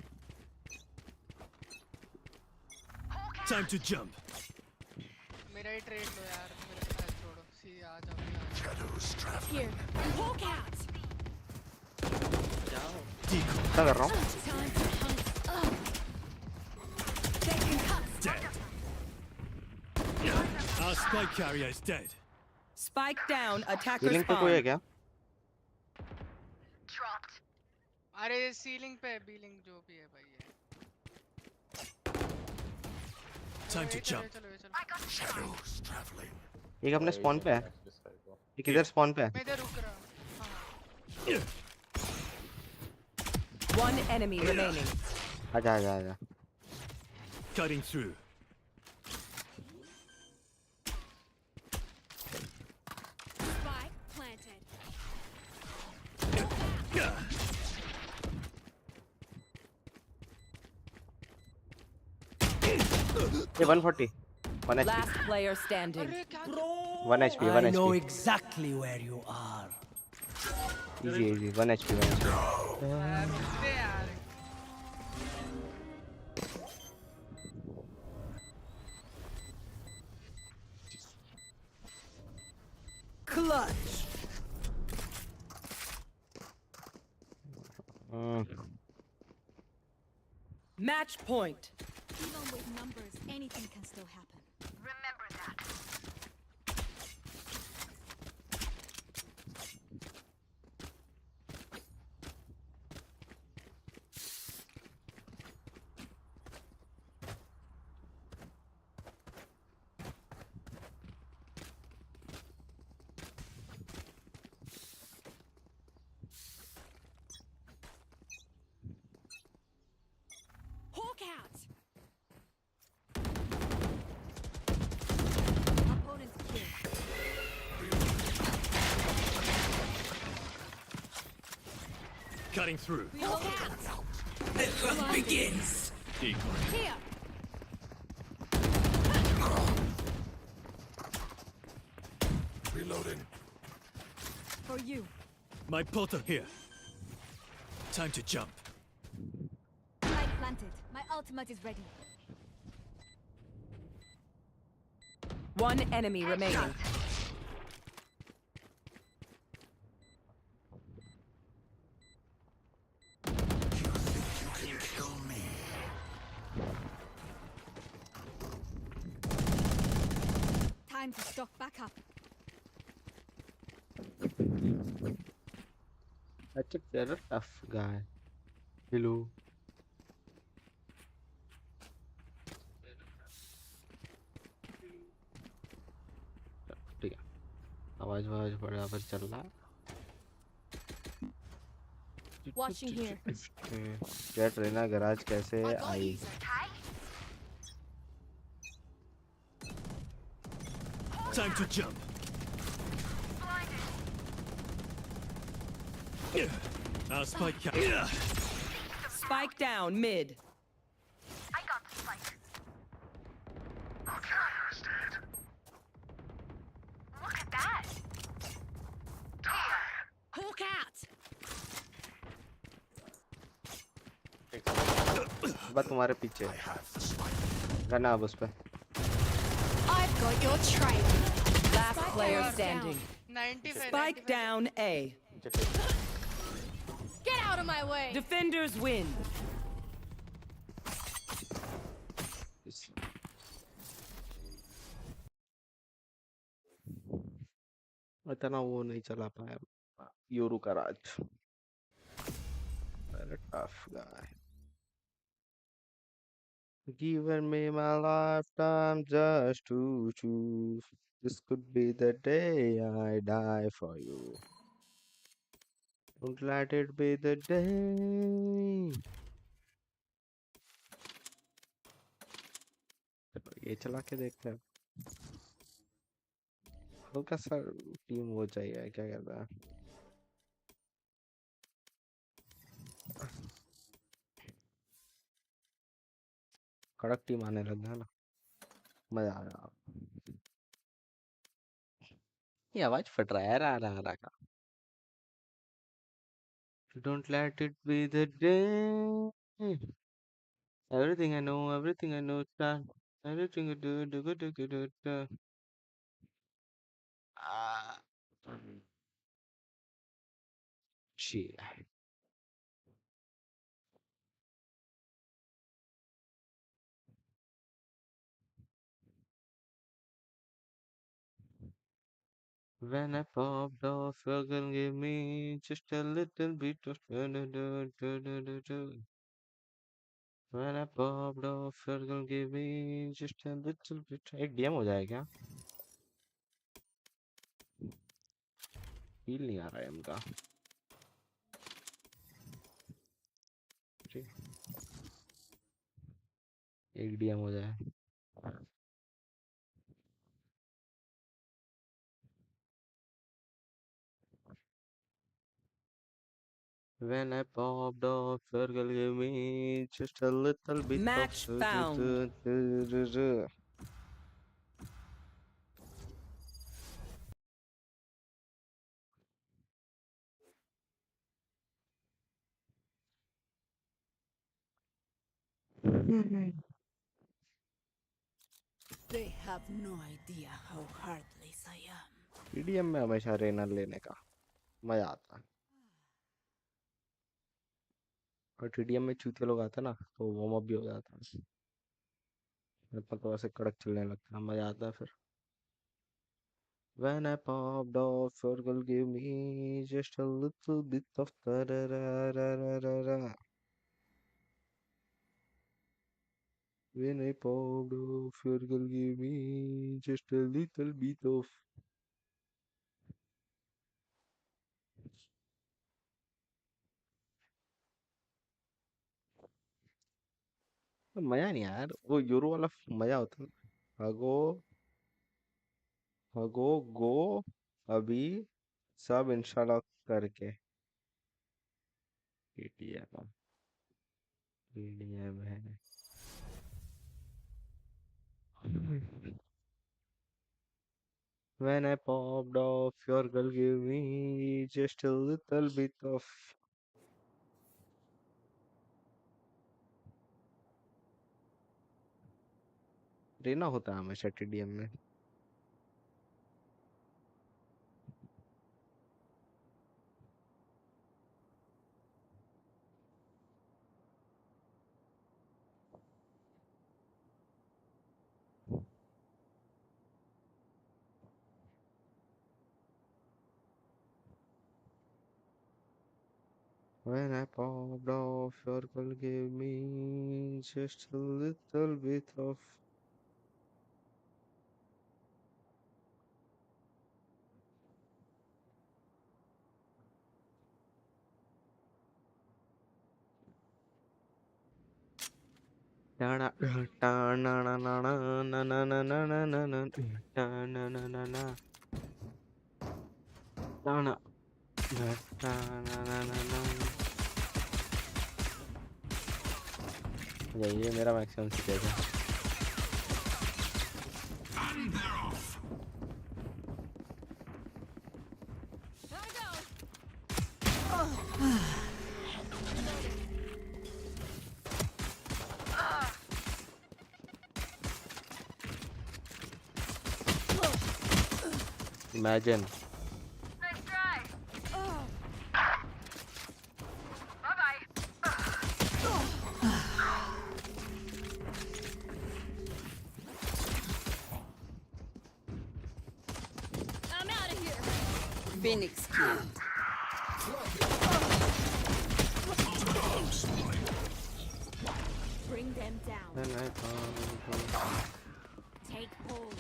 Time to jump. मेरा ही trade लो यार मेरे साथ छोड़ो सी आ जाओ Shadows traveling. Here. Hawk out. क्या कर रहा हूँ Time to hunt. Taking cuts. Dead. Our spike carrier is dead. Spike down. Attacker healing पे कोई है spawn. क्या अरे सीलिंग पे बीलिंग जो भी है भाई है Time to चलो jump. चलो चलो Shadows traveling. एक अपने स्पॉन पे है एक इधर स्पॉन पे है मैं इधर रुक रहा हूँ हाँ One enemy remaining. आजा आजा आजा Cutting through. Spike planted. ये 140 1 Last HP player standing. 1 HP 1 I know HP exactly where you are. easy easy 1 HP 1 HP यार रुकते यार Clutch. Match point. Even with numbers, anything can still happen. Remember that. Hawk out. Opponent's kill. Cutting through. Hawk out. The hunt begins. Here. Reloading. For you. My portal here. Time to jump. Light planted. My ultimate is ready. One enemy remaining. You can kill me. Time to stock back up. That's a tough guy hello ठीक है आवाज बराबर चल रहा Watching here. क्या ट्रेना garage कैसे आई Time to jump. Our spike carrier. Spike down mid. Hawk out. बस तुम्हारे पीछे गना अब उस पे I've got your trail. Last player down. standing. 95 Spike down A. Get out of my way. Defenders win. इतना वो नहीं चला पाया योरू का राज। Tough guy. Given me my lifetime just to choose. This could be the day I die for you. Don't let it be the day. चलो ये चला के देखते हैं। हल्का सा टीम वो चाहिए, क्या कहता है, कड़क टीम आने लग गया ना, मजा आ रहा। ये आवाज फट रहा है यार, आ रहा का। Don't let it be the day. Everything I know, everything I know, everything I do. Ah, shit. When I popped off, you're gonna give me just a little bit of When I popped off, you're gonna give me just a little bit. एक DM हो जाए क्या? Feel नहीं आ रहा है इनका। एक DM हो जाए। When I popped off, you're gonna give me just a little bit Match found. of They have no idea how heartless I am. TDM में हमेशा रेनर लेने का मजा आता है। और टीडीएम में चूतिया लोग आते हैं ना, तो वार्म अप भी हो जाता है। मेरे पास तो ऐसे कड़क चलने लगता है, मजा आता है फिर। When I popped off, you're gonna give me just a little bit of tarararararara. When I popped off, you're gonna give me just a little bit of. मजा नहीं यार, वो यूरो वाला मजा होता है। हगो हगो गो अभी सब इंशाल्लाह करके। पीटीएम पीडीएम है। When I popped off, your girl gave me just a little bit of. Reyna होता है हमेशा टीडीएम में। When I popped off, your girl gave me just a little bit of. ये मेरा मैक्सिमम स्टेज है। Imagine. Nice try. Bye-bye. I'm out of here. Phoenix killed. Bring them down. Take hold.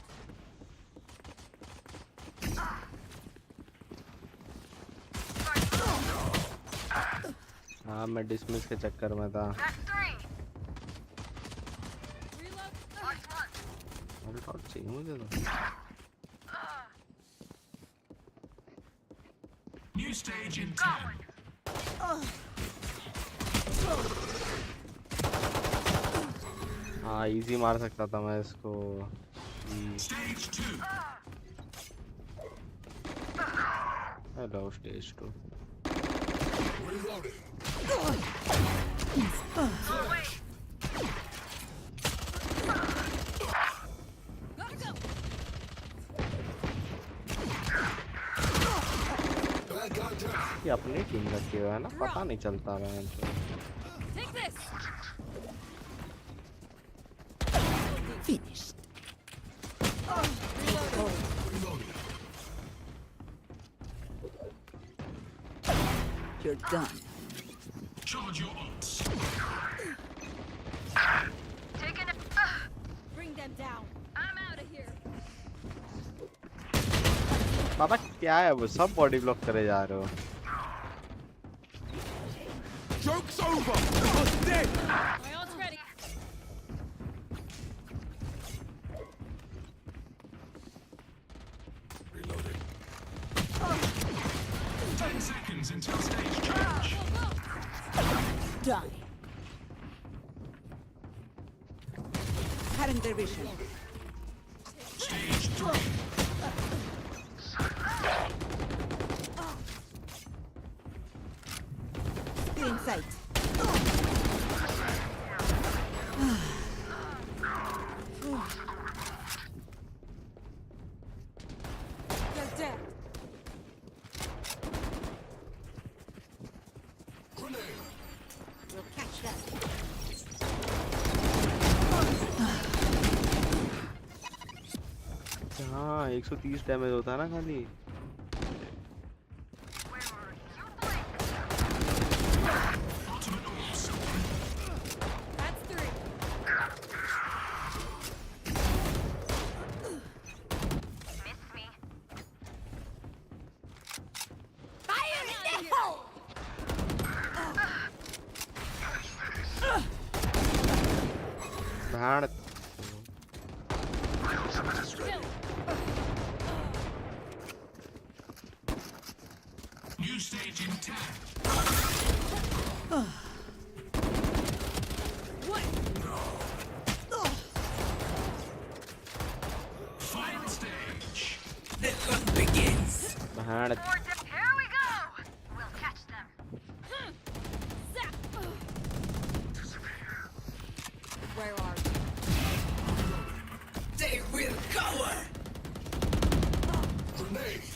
हाँ मैं dismiss के चक्कर में था। Alt चाहिए मुझे तो। New stage in 10. हाँ इजी मार सकता था मैं इसको। Stage 2. Hello stage 2। Reloading. ये अपनी टीम रखी हुआ है ना, पता नहीं चलता है। Take this. Finished. You're done. Charge your ults. Bring them down. I'm out of here. बाबा क्या है वो सब बॉडी ब्लॉक करे जा रहे हो। Joke's over. You're dead. My ult's ready. Reloading. 10 seconds until stage change. Die. Current division. Stage 3. Still in sight. You're dead. We'll catch them. हाँ 130 damage होता है ना खाली। That's 3. Miss me. Fire in the hole! भाड़ New stage in 10. Final stage. The hunt begins. भाड़ Here we go! We'll catch them. Zap! Where are you? They will cower. Grenade.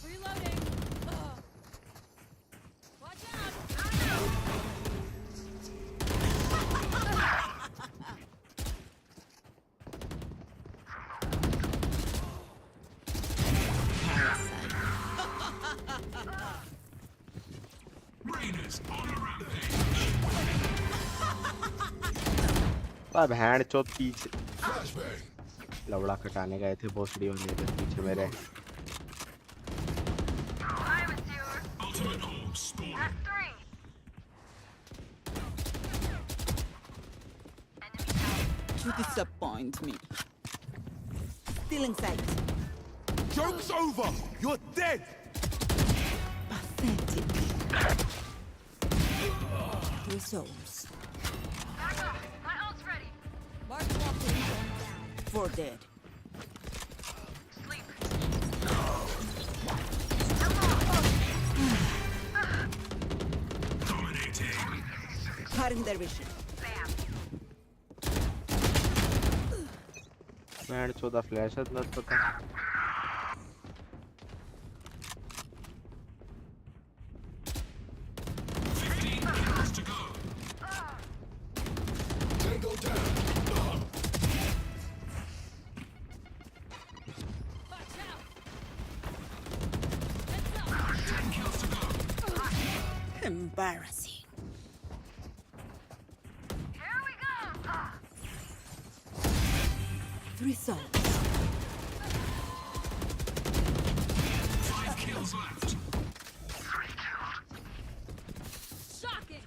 Reloading. Watch out! Raiders on a rampage. भैंड चौथ पीछे Flashbang. लवड़ा कटाने गए थे भोसड़ी वाले के पीछे मेरे। Ultimate orb spawning. You disappoint me. Still in sight. Joke's over. You're dead. Pathetic. Resolves. My ult's ready. Mark walking down. 4 dead. Sleep. Dominating. Current division. भैंड 14 flash है लग पता। 15 kills to go. embarrassing. Here we go. 3 souls. 5 kills left. Shocking.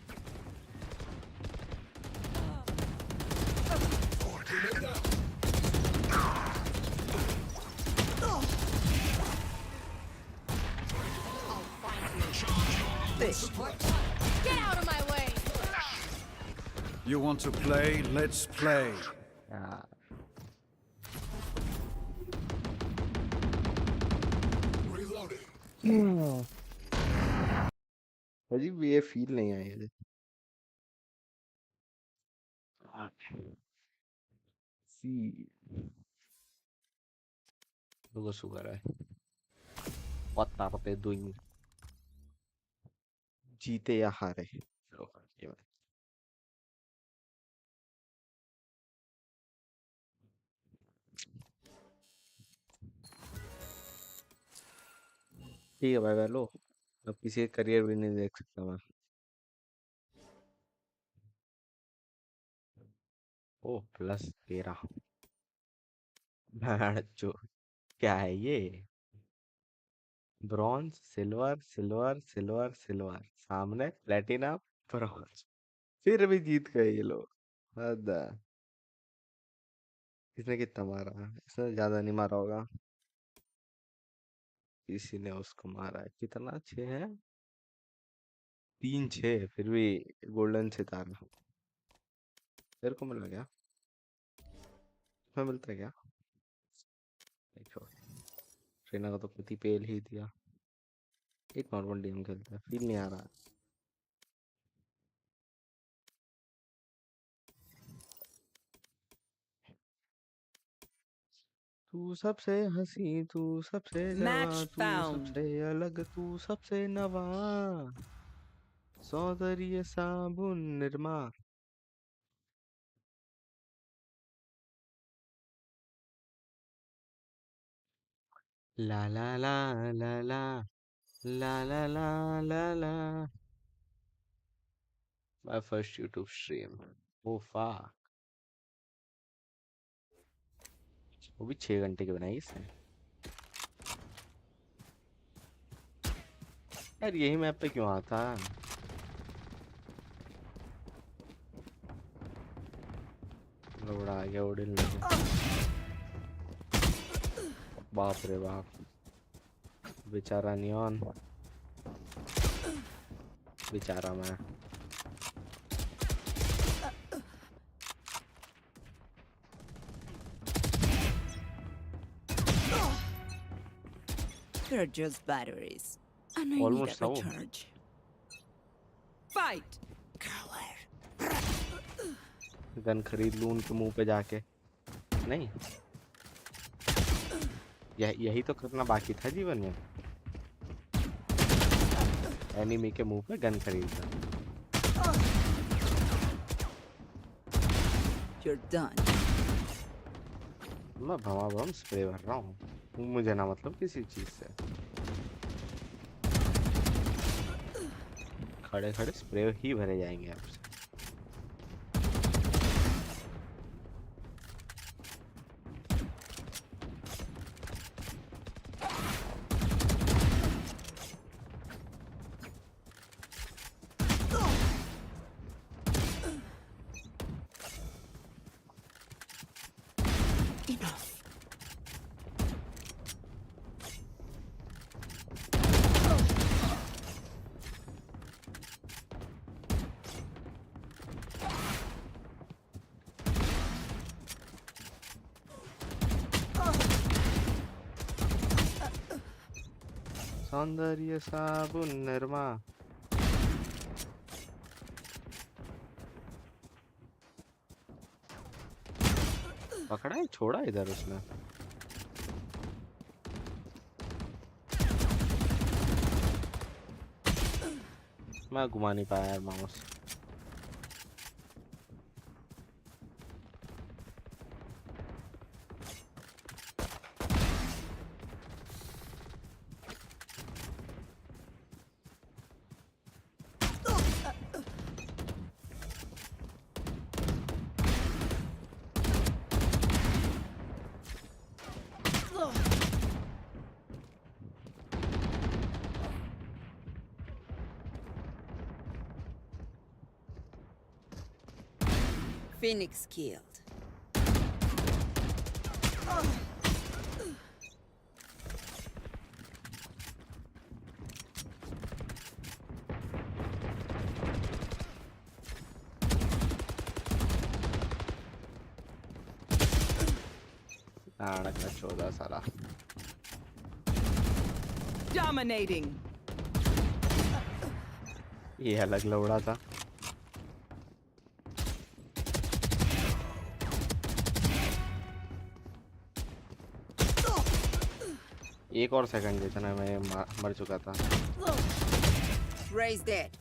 Fish. Get out of my way. You want to play? Let's play. यार अजीब ये feel नहीं आई मुझे। सी लोगों sugar है। What are they doing? जीते या हारे चलो ये बात। ठीक है भाई लो अब किसी का करियर भी नहीं देख सकता मैं। ओ +13 जो क्या है ये bronze silver silver silver silver सामने प्लेटिनम ब्रॉन्ज फिर भी जीत गए ये लोग। हद है। इसने कितना मारा इसने ज्यादा नहीं मारा होगा किसी ने उसको मारा है कितना 6 है 3-6 फिर भी गोल्डन सितारा तेरे को मिला क्या मैं मिलता है क्या देखो ट्रेना का तो कुछ ही पेल ही दिया एक नॉर्मल गेम खेलता है फील नहीं आ रहा तू सबसे हंसी तू सबसे जवां Match तू found. सबसे अलग तू सबसे नवा सौंदर्य साबुन निरमा ला ला ला ला ला ला ला ला ला ला my first YouTube stream oh fuck वो भी 6 घंटे की बनाई इसने यार यही मैप पे क्यों आता लोड़ा आ गया उड़िल में बाप रे बाप बेचारा नियॉन बेचारा मैं They're just batteries. And I Almost need a so. recharge. Fight. Gun खरीद लूं उनके मुंह पे जाके नहीं यही तो करना बाकी था जीवन में एनिमी के मुंह पे गन खरीदना You're done. मैं भवाभम स्प्रे भर रहा हूँ मुझे ना मतलब किसी चीज से खड़े खड़े स्प्रे ही भरे जाएंगे आपसे Enough. सौंदर्य साबुन निरमा पकड़ा है छोड़ा इधर उसने मैं घुमा नहीं पाया यार माउस Phoenix killed. नाटक का 14 साला Dominating. ये अलग लौड़ा था। एक और सेकंड जितना मैं मर चुका था। Raise dead.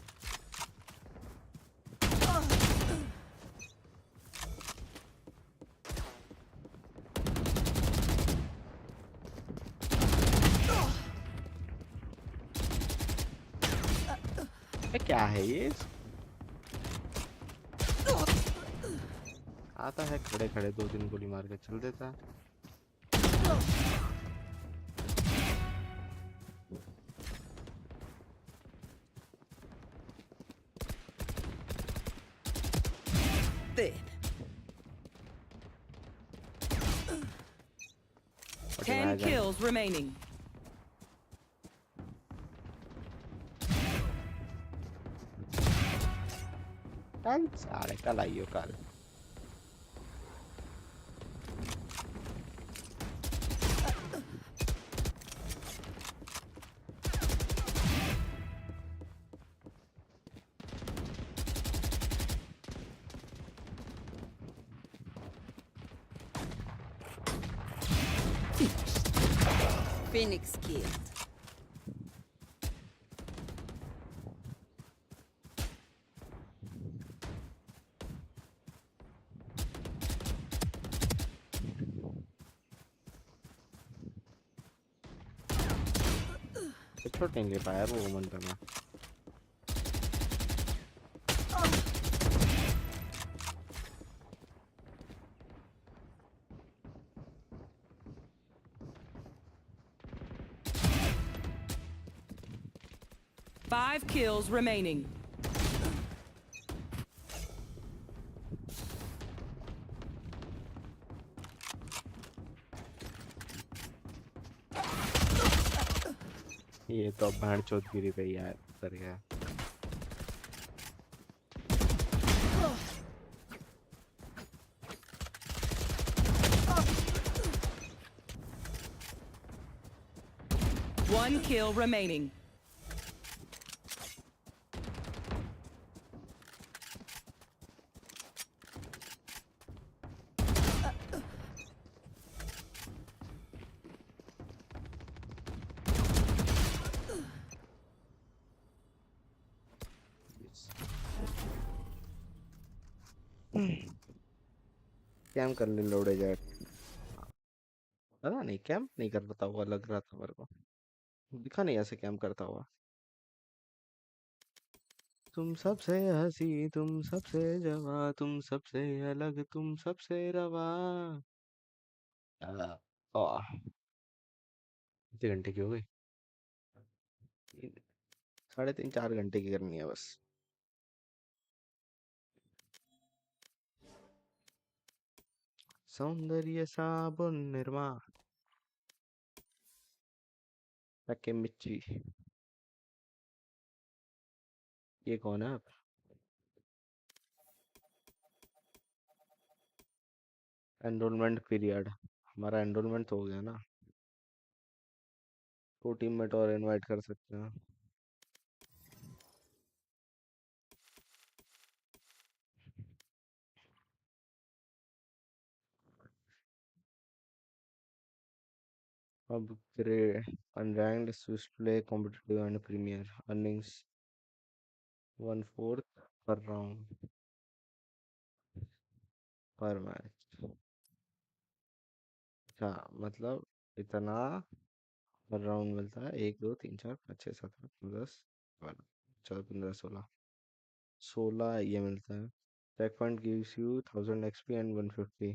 क्या है ये? आता है खड़े खड़े 2-3 गोली मार के चल देता है। Dead. 10 kills remaining. कल सारे कल आइयो कल। Phoenix killed. छोड़ नहीं ले पाया वो वुमन पे मैं। Five kills remaining. ये तो बैंड चौधरी पे ही यार उतर गया। One kill remaining. कैम कर ले लोडे जेट। पता नहीं कैम नहीं कर रहा हुआ लग रहा था मेरे को। दिखा नहीं ऐसे कैम करता हुआ। तुम सबसे हंसी तुम सबसे जवा तुम सबसे अलग तुम सबसे रवा। कितने घंटे की हो गई? 3.5-4 घंटे की करनी है बस। सौंदर्य साबुन निर्मा टके मिर्ची। ये कौन है आप? एनरोलमेंट पीरियड हमारा एनरोलमेंट तो हो गया ना। 2 टीममेट और इनवाइट कर सकते हैं। अब grade unranked switch play competitive and premier earnings 1/4 पर राउंड पर मैच। अच्छा मतलब इतना पर राउंड मिलता है 1 2 3 4 5 6 7 8 9 10 12 14 15 16 ये मिलता है। Check point gives you 1000 XP and 150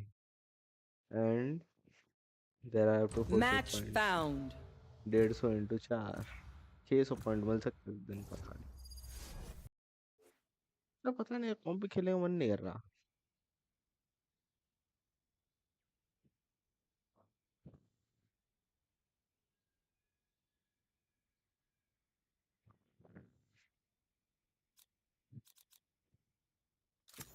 and there are two 4 check Match points. found. 150 into 4 600 point मिल सकते हैं दिन पर खाली। तो पता नहीं कौन पे खेलने का मन नहीं कर रहा।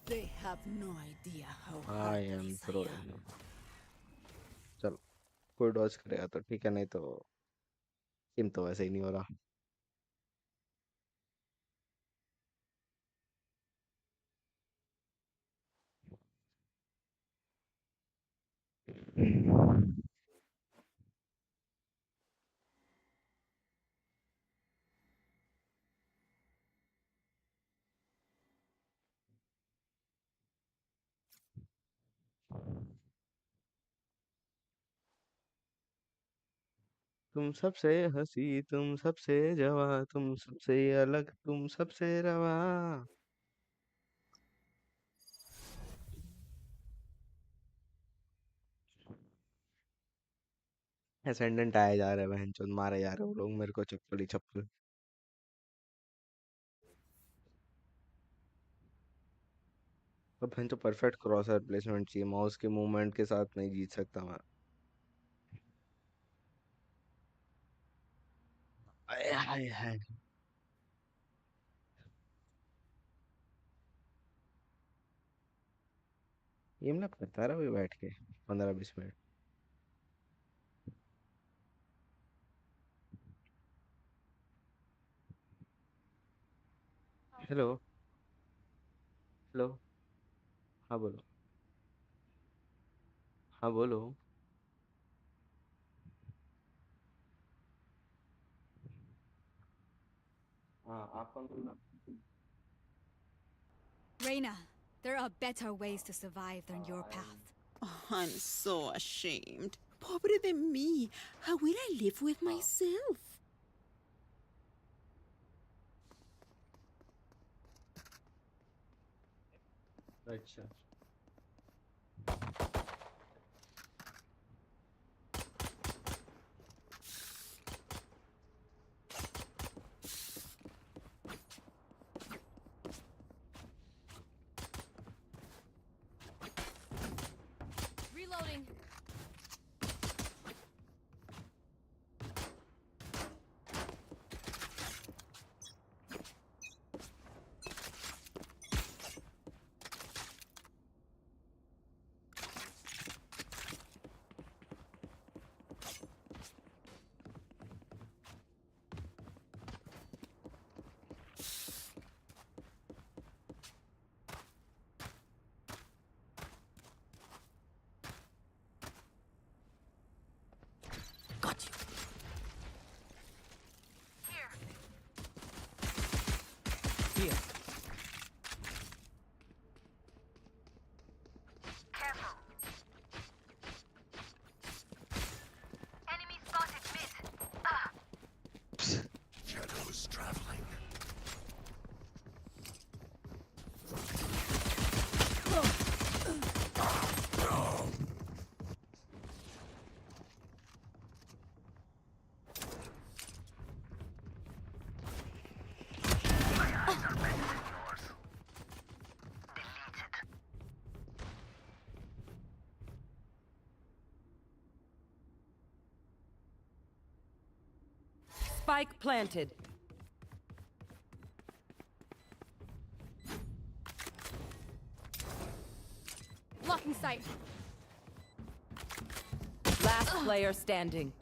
They have no idea how I hard am this I throwing. am. चलो कोई डॉज करेगा तो ठीक है, नहीं तो टीम तो वैसे ही नहीं हो रहा। तुम सबसे हंसी, तुम सबसे जवा, तुम सबसे अलग, तुम सबसे रवा। असेंडेंट आए जा रहे हैं, बहनचोद मारे जा रहे हैं वो लोग मेरे को चप्पल ही चप्पल। अब बहनचोद परफेक्ट क्रॉसर प्लेसमेंट चाहिए, माउस के मूवमेंट के साथ नहीं जीत सकता मैं। आय हाय हाय। ये मैं करता रहा बैठ के 15-20 मिनट। हेलो। हेलो। हाँ बोलो। हाँ बोलो। हाँ आप कौन बोल रहा? Reina, there are better ways to survive than your path. Oh, I'm so ashamed. Pobre de me. How will I live with myself? अच्छा। Reloading. Got you. Here. Shadows traveling. Spike planted. Blocking sight. Last player standing.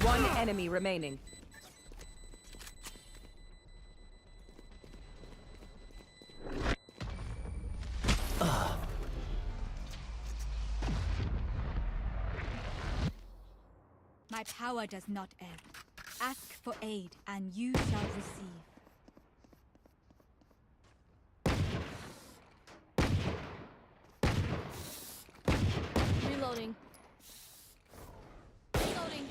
One enemy remaining. My power does not ebb. Ask for aid, and you shall receive. Reloading. Reloading.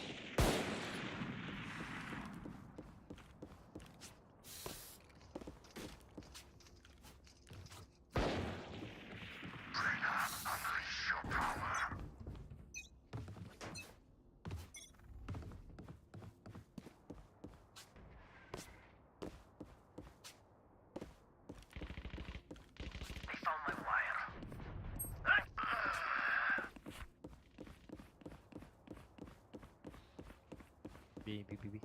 B.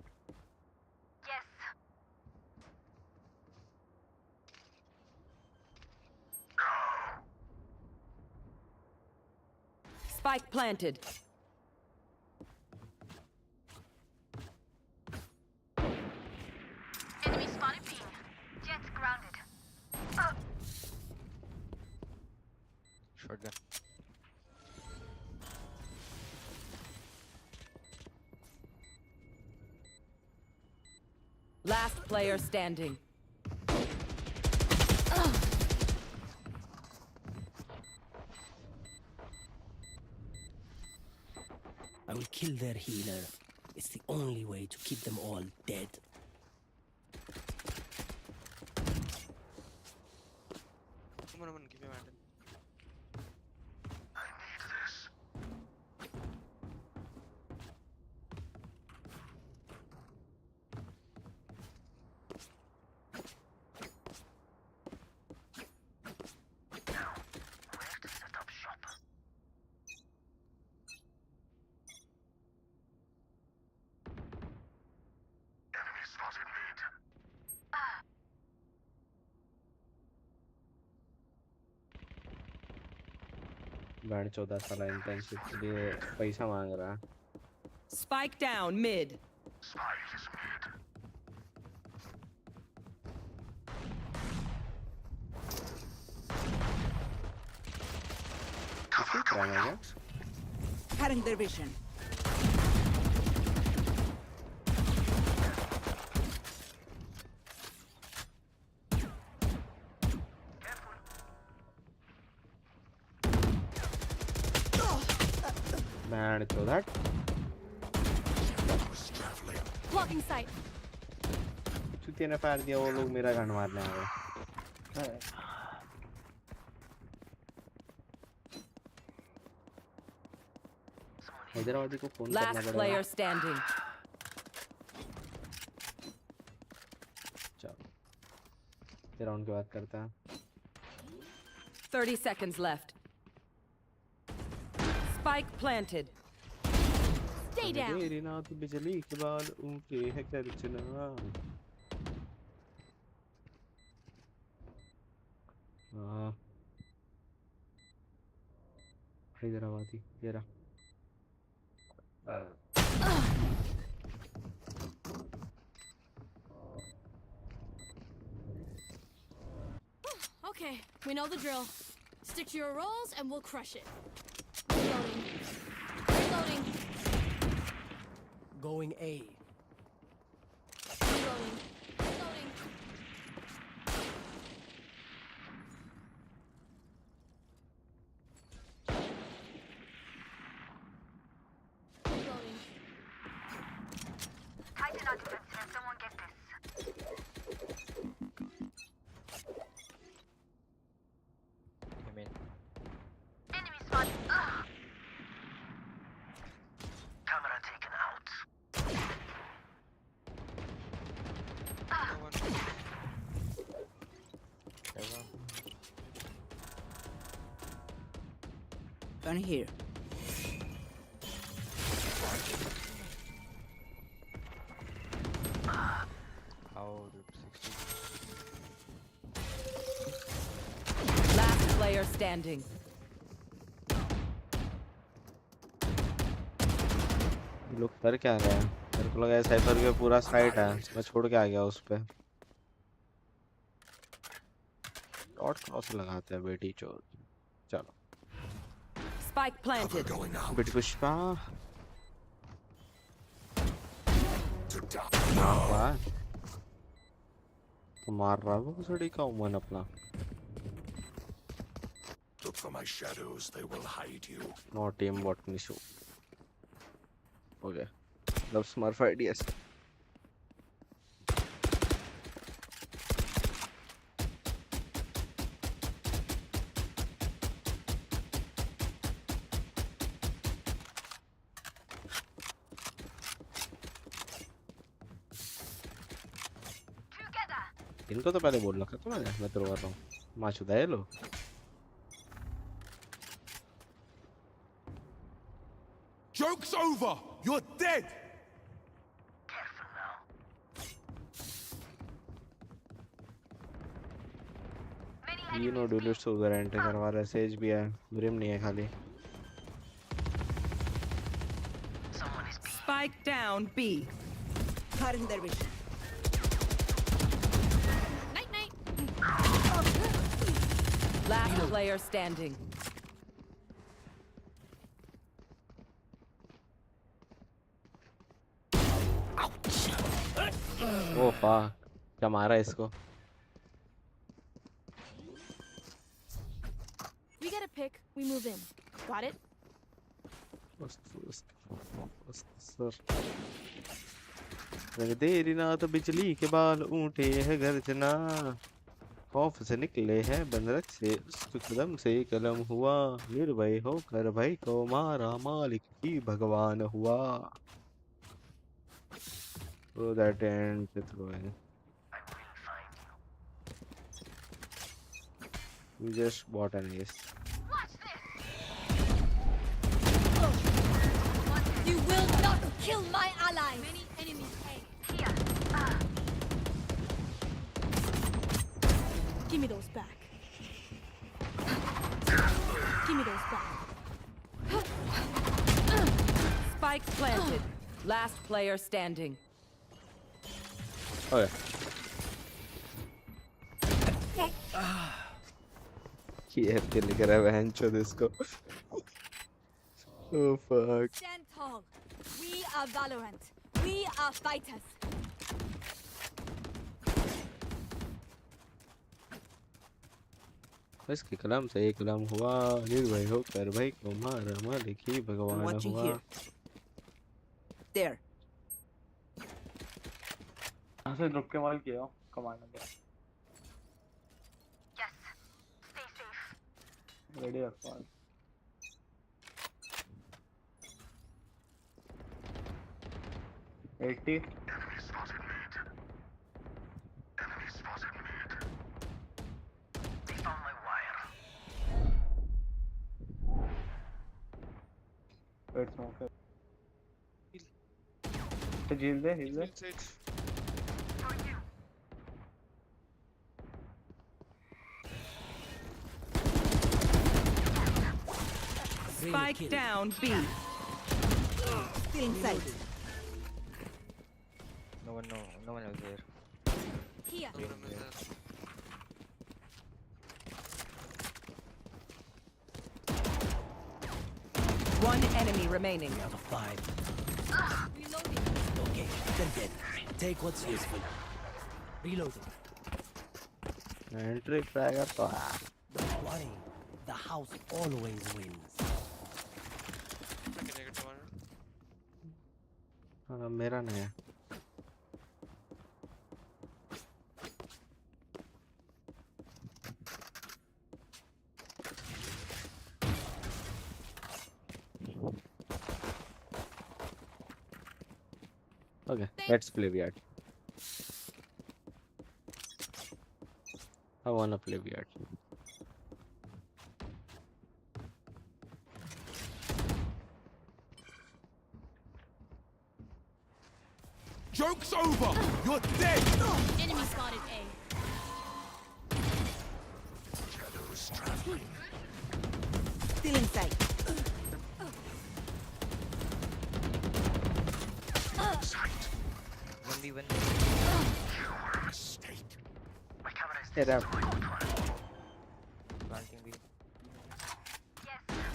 Spike planted. Enemy spotted B. Jets grounded. Shotgun. Last player standing. I will kill their healer. It's the only way to keep them all dead. Come on, give me a mandate. Band 14 साल internship के लिए पैसा मांग रहा है. Spike down mid. किसी तरह में क्या? Cutting their vision. Band 14. Blocking sight. चुतिया ने फायर दिया, वो लोग मेरा गन मारने आ गए. हैदराबादी को फोन करना Last पड़ेगा. player standing. चलो फिर राउंड के बाद करता है. 30 seconds left. Spike planted. Stay down. मेरी नाथ बिजली के बाल ऊँचे है क्या रचना. हाँ हैदराबादी ये रहा. Okay, we know the drill. Stick to your roles and we'll crush it. Reloading. Reloading. Going A. Reloading. Reloading. Reloading. Tighten our defenses. Someone get this. Enemy spotted. Camera taken out. Gun here. Last player standing. लोग कर क्या गए? मेरे को लगा cipher के पूरा site है, मैं छोड़ के आ गया उस पे. डॉट क्रॉस लगाते हैं बेटी चोर. चलो Spike planted. बेटी पुष्पा. वाह तो मार रहा वो सड़ी का उमन अपना. Look for my shadows, they will hide you. No team bot issue. Okay. Love Smurf ideas. इनको तो पहले बोलना खत्म है. मैं तो रहा हूँ माचुदा है लो. Joke's over! You're dead! तीनों डुलिट्स उधर एंटर करवा रहे, सेज भी है, ब्रिम नहीं है खाली। Spike down B. Cutting their vision. Night night. Last player standing. Oh fuck, क्या मारा इसको? We get a pick. We move in. Got it? Sir देरी ना तो बिजली के बाल ऊँटे है गर्जना, खौफ से निकले हैं बंदरक से, उसके कदम से कलम हुआ, निर्भय होकर भाई को मारा, मालिक ही भगवान हुआ। Throw that and throw in. We just bought an ace. You will not kill my ally. Many enemies. Here. Give me those back. Give me those back. Spike planted. Last player standing. Okay. ये किल करा बहन चोद इसको। Oh fuck. Stand tall. We are Valorant. We are fighters. इसके कलम से एक कलम हुआ, निर्भय होकर भाई को मारा, मालिक ही भगवान Watching हुआ। here. There. से रुक के माल किया कमांड में। रेडी अफवाल 80 Wait, smoke. Heal there. Spike down B. Still inside. No one else there. Here. One enemy remaining. Out of 5. Reloading. Okay, then dead. Take what's useful. Reloading. Entry fragger तो है। Don't worry. The house always wins. हाँ मेरा नहीं है। Okay, let's play VR. I wanna play VR. Joke's over! You're dead! Enemy spotted A. Shadows traveling. Still inside. Get up.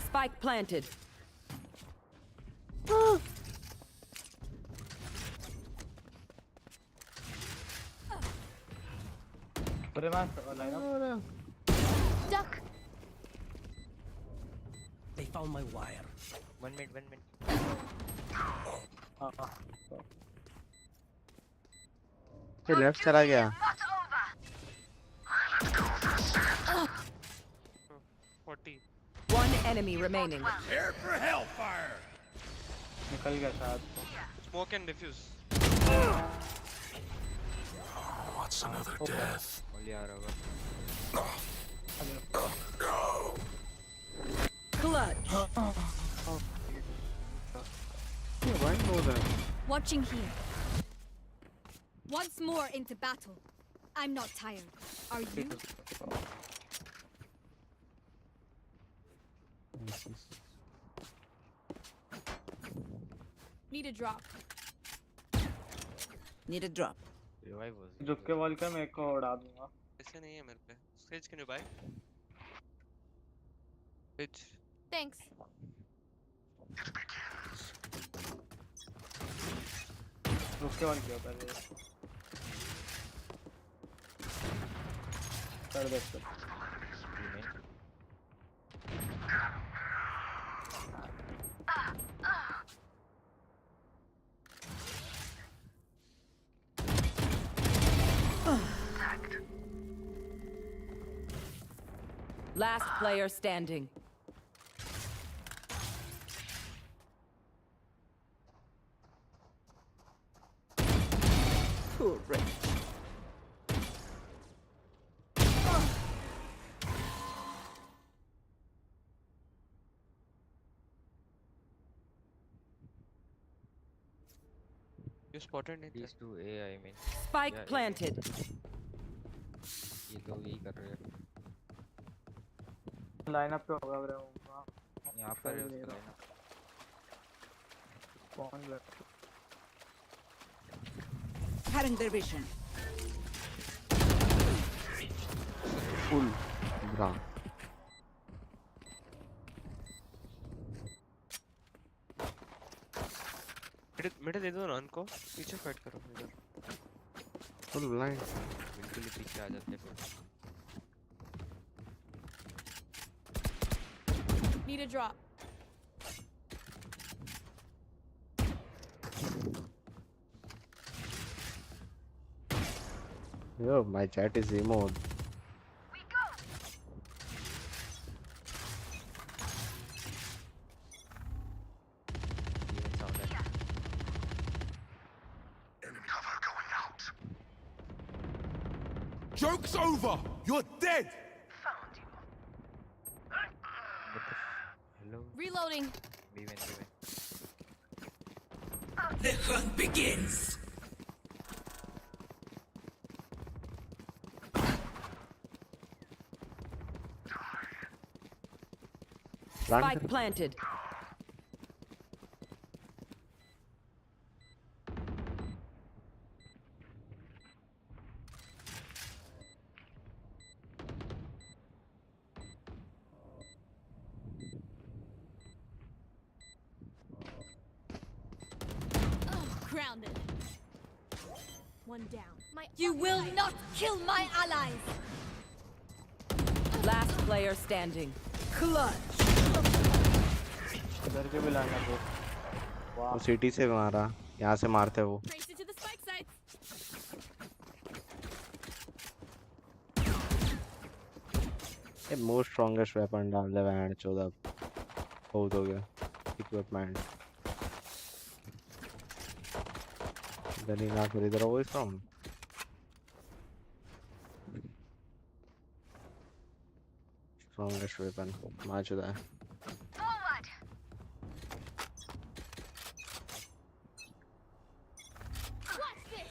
Spike planted. Put him line up. Duck. They found my wire. 1 minute. ये left चला गया। 40. One enemy remaining. Prepare for hellfire! निकल गया शायद। Smoke and diffuse. What's another death? Only आ रहा होगा। Clutch. Why know that? Watching here. Once more into battle. I'm not tired. Are you? Need a drop. Need a drop. Revive was. झुक के wall का मैं एक को उड़ा दूंगा. ऐसे नहीं है मेरे पे. Sage, can you buy? Sage. Thanks. झुक के वॉल किया पहले. कर दे इसको. Last player standing. Correct. You spotted नहीं These two A, I mean. Spike Yeah, planted. ये तो यही कर रहे हैं. लाइनअप पे होगा ब्रो. यहाँ पर है उसका लाइनअप. कौन लग? Current division. Full. Bra. Mid day दो ना उनको. पीछे फाइट करो इधर. Full blind. बिल्कुल ही पीछे आ जाते हैं. Need a drop. Yo, my chat is emo. Even sound like. Joke's over! You're dead! Hello. Reloading. Even. The hunt begins. Spike planted. Grounded. One down. You will not kill my allies. Last player standing. Clutch. इधर के भी lineup हो. वो city से मारा. यहाँ से मारते वो. Trace it to the spike sites. ये मोस्ट स्ट्रॉन्गेस्ट वेपन डाल दे बैंड 14. बहुत हो गया. Equipment. Then he not where they're always from. Strongest weapon. Match that. Forward. Watch this.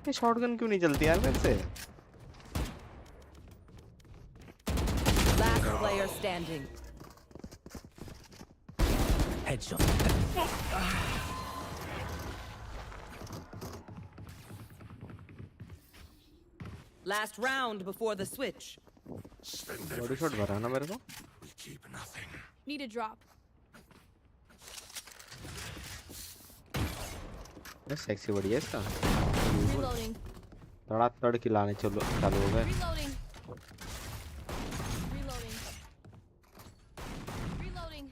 ये शॉटगन क्यों नहीं चलती यार मेरे से? Last player standing. Headshot. Last round before the switch. Body shot भरा ना मेरे को. Need a drop. ये सेक्सी बड़ी है इसका. Reloading. तड़ की लाने चालू हो गए. Reloading. Reloading. Reloading.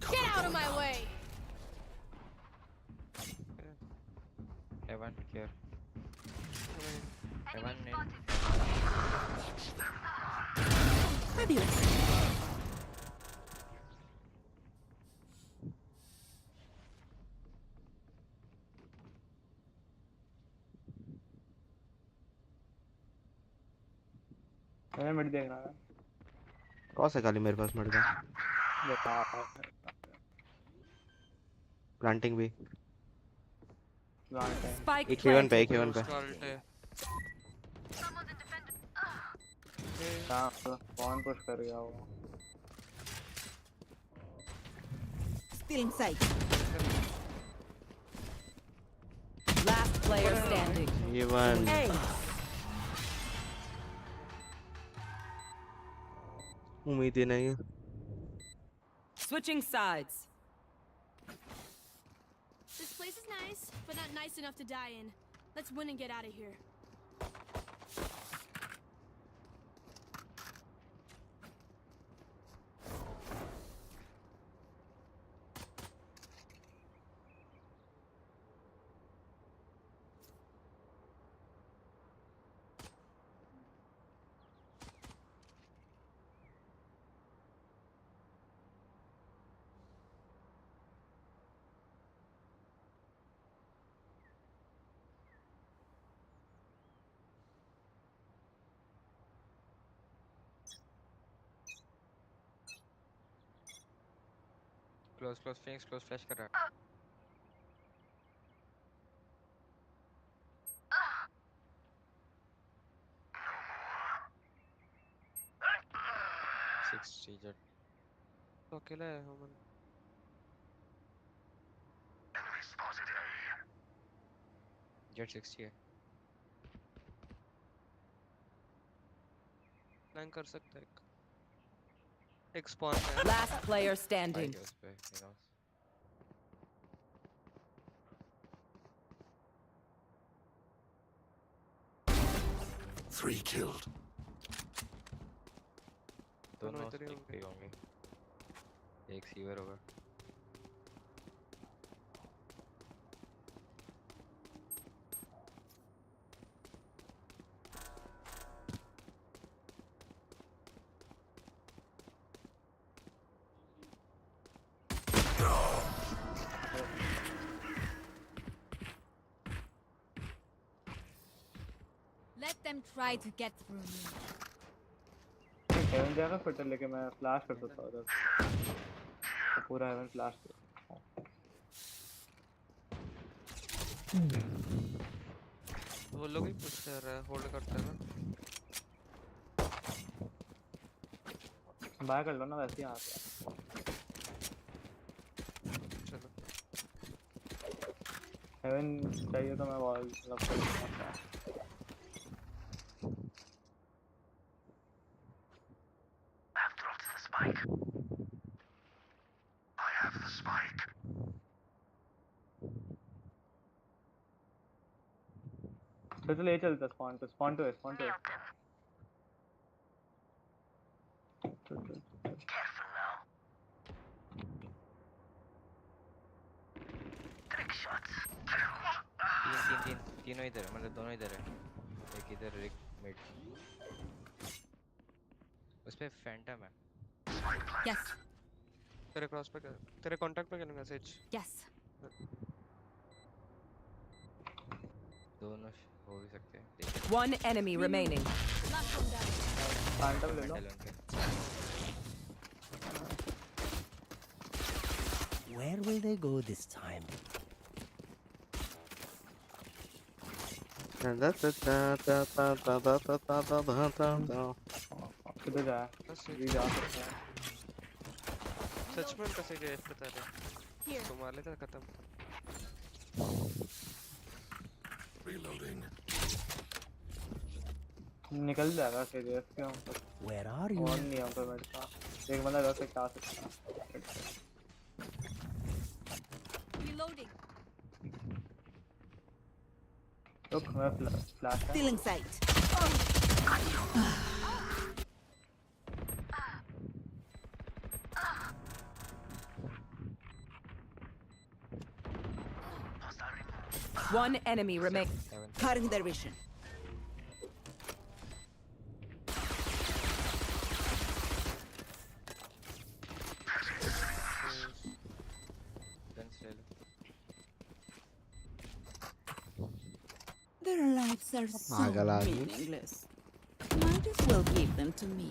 Get out of my way. Evan here. Evan in. Fabulous. मैं मिड देख रहा था. कौन सा खाली मेरे पास मर गया प्लांटिंग भी Spike एक हेवन पे planted. कौन पुश कर गया वो Stealing sight. Last player standing. Heaven उम्मीद ही नहीं है Switching sides. This place is nice, but not nice enough to die in. Let's win and get out of here. Close Phoenix close flash कर रहा है तो अकेला है हमन जेट 60 है प्लान कर सकता है एक स्पॉन है Last player standing. उस पे you know 3 killed. दोनों स्टिक पे होंगे एक सीवर होगा Let them try to get through me. Heaven जाएगा फिर लेके मैं फ्लैश कर सकता हूं उधर तो पूरा हेवन फ्लैश कर वो लोग ही पुश कर रहा है होल्ड करता है ना बाय कर लो ना वैसे ही आ चलो हेवन चाहिए तो मैं वॉल लॉक कर दूंगा तो ले चलता स्पॉन पे तीनों इधर है मतलब दोनों इधर है एक इधर एक मिड उस पे फैंटम है Yes. तेरे क्रॉस पे तेरे कांटेक्ट पे क्या मैसेज Yes. दोनों हो भी सकते हैं One enemy remaining. Last one down. Phantom ले लो Where will they go this time? किधर जा ये जा सकते हैं सच में कैसे गए पता नहीं Here. तो मार लेता खत्म Reloading. निकल जाएगा सीरियस क्यों Where are you? और नहीं हम पे मेरे पास एक बंदा घर से क्या सकता है Reloading. रुक मैं flash Stealing sight. One enemy remaining. Cutting their vision. Their lives are so meaningless. Might as well give them to me.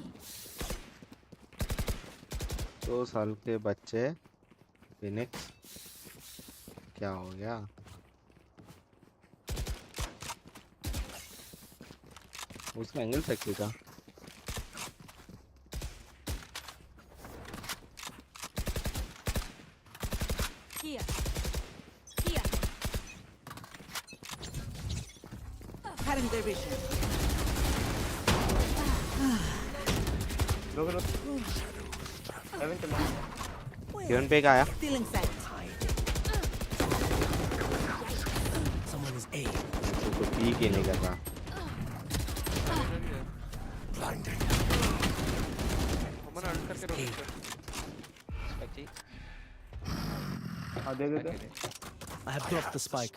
2 साल के बच्चे फिनिक्स क्या हो गया? उसका एंगल फैक्ट्री का Here. Here. Cutting their vision. किरण पे का आया? Still in sight. Someone is A. तो पी के नहीं कर रहा। हमने अल्ट करके रोक कर स्पेक्टी हां दे दे दे I have dropped the spike.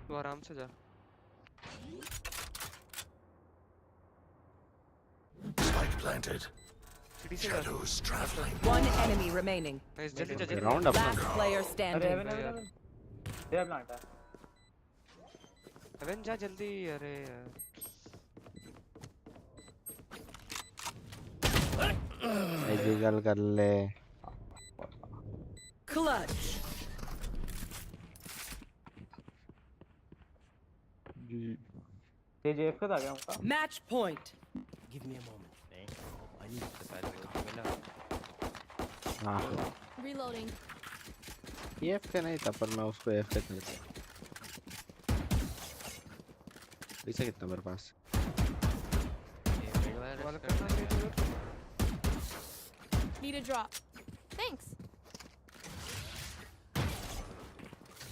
तू आराम से जा Spike planted. सीढ़ी से जा One enemy remaining. नाइस जल्दी जा जल्दी राउंड अपना Last player अरे standing. हेवन दे प्लांट है हेवन जा जल्दी अरे यार एजिकल कर ले। Clutch. जेजेएफ का था क्या उनका Match point. Give me a moment. I need हाँ Reloading. ये एफ के नहीं था पर मैं उसको एफ के कर दिया। पैसा कितना मेरे पास? Need a drop. Thanks.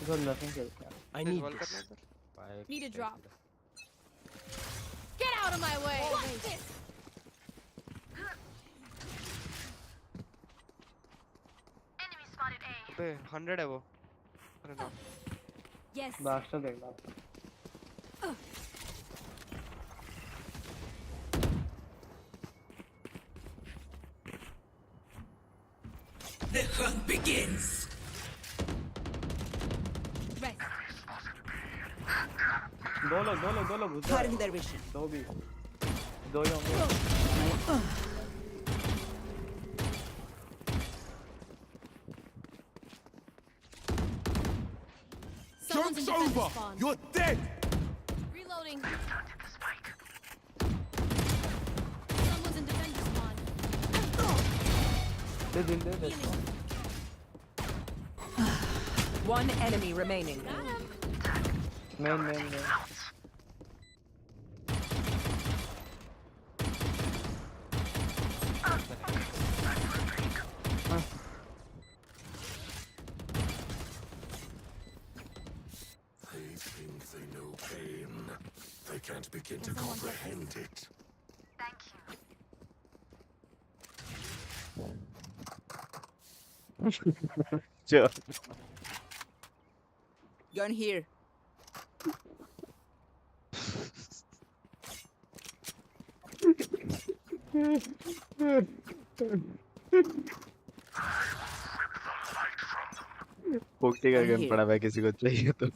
got nothing here. I need this. Need a drop. Get out of my way. Watch this. Enemy spotted A. बे 100 है वो अरे ना Yes. बास्टर देख लो The hunt begins. Rest. दो लोग घुस Cutting their vision. दो भी दो ही होंगे Someone's in defender spawn. You're dead. Reloading. Someone's in defender spawn. They One enemy remaining. Got him. Main They think they know pain. They can't begin to comprehend it. जो Gun here. पोक्टी का gun पड़ा है किसी को चाहिए तो।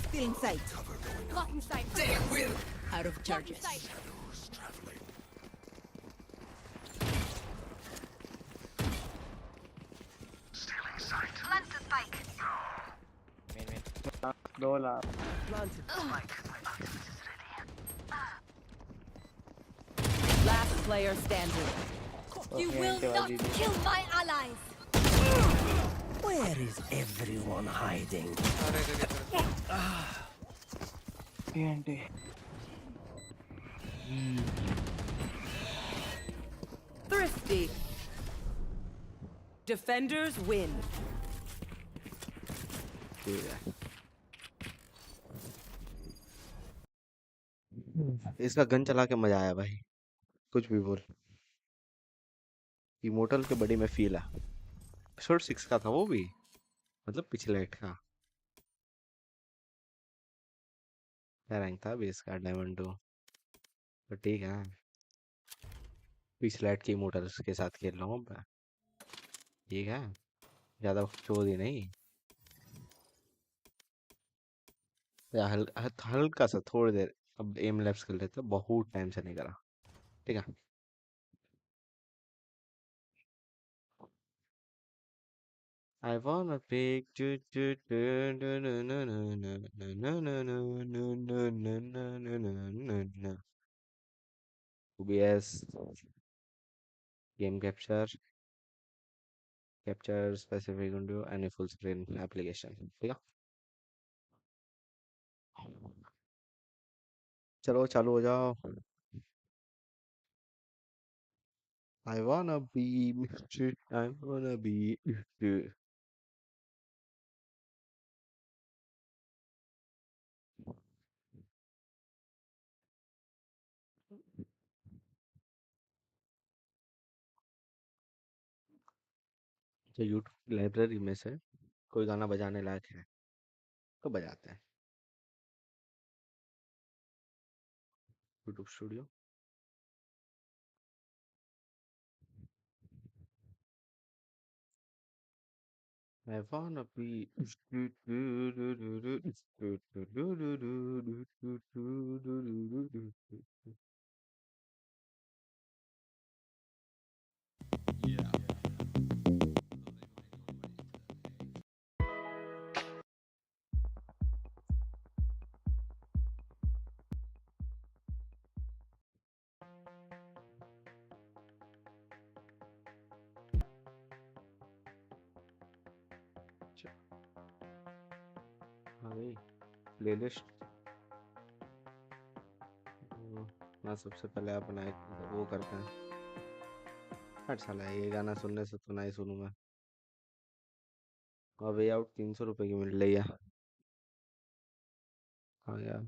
Still in sight. Blocking sight. Out of Blocking charges. sight. Plant the spike. दो ला Last player standing. You will not kill my allies. Where is everyone hiding? अरे दे पीएनटी Thrifty. Defenders win. ठीक है। इसका गन चला के मजा आया भाई। कुछ भी बोल। इमोर्टल के बड़ी में फील है। एपिसोड 6 का था वो भी, मतलब पिछले एट का। क्या रैंक था बेस का? डायमंड 2। तो ठीक है, पिछले एट के इमोर्टल्स के साथ खेल रहा हूँ मैं। ठीक है, ज्यादा चोद ही नहीं। या हल्का सा थोड़ी देर अब एम लैप्स कर लेते हैं, बहुत टाइम से नहीं करा। ठीक है। I wanna pick do do do do do do do do do do do do do do do do. OBS game capture specific window and a full screen application। ठीक है। चलो चालू हो जाओ। I wanna be Mr. I wanna be Mr. जो YouTube library में से कोई गाना बजाने लायक है तो बजाते हैं। YouTube studio. I wanna be हाँ प्लेलिस्ट। मैं सबसे पहले अपना एक वो करते हैं। हट साला ये गाना सुनने से तो नहीं सुनूं मैं। और वे आउट 300 रुपए की मिल रही है। हाँ यार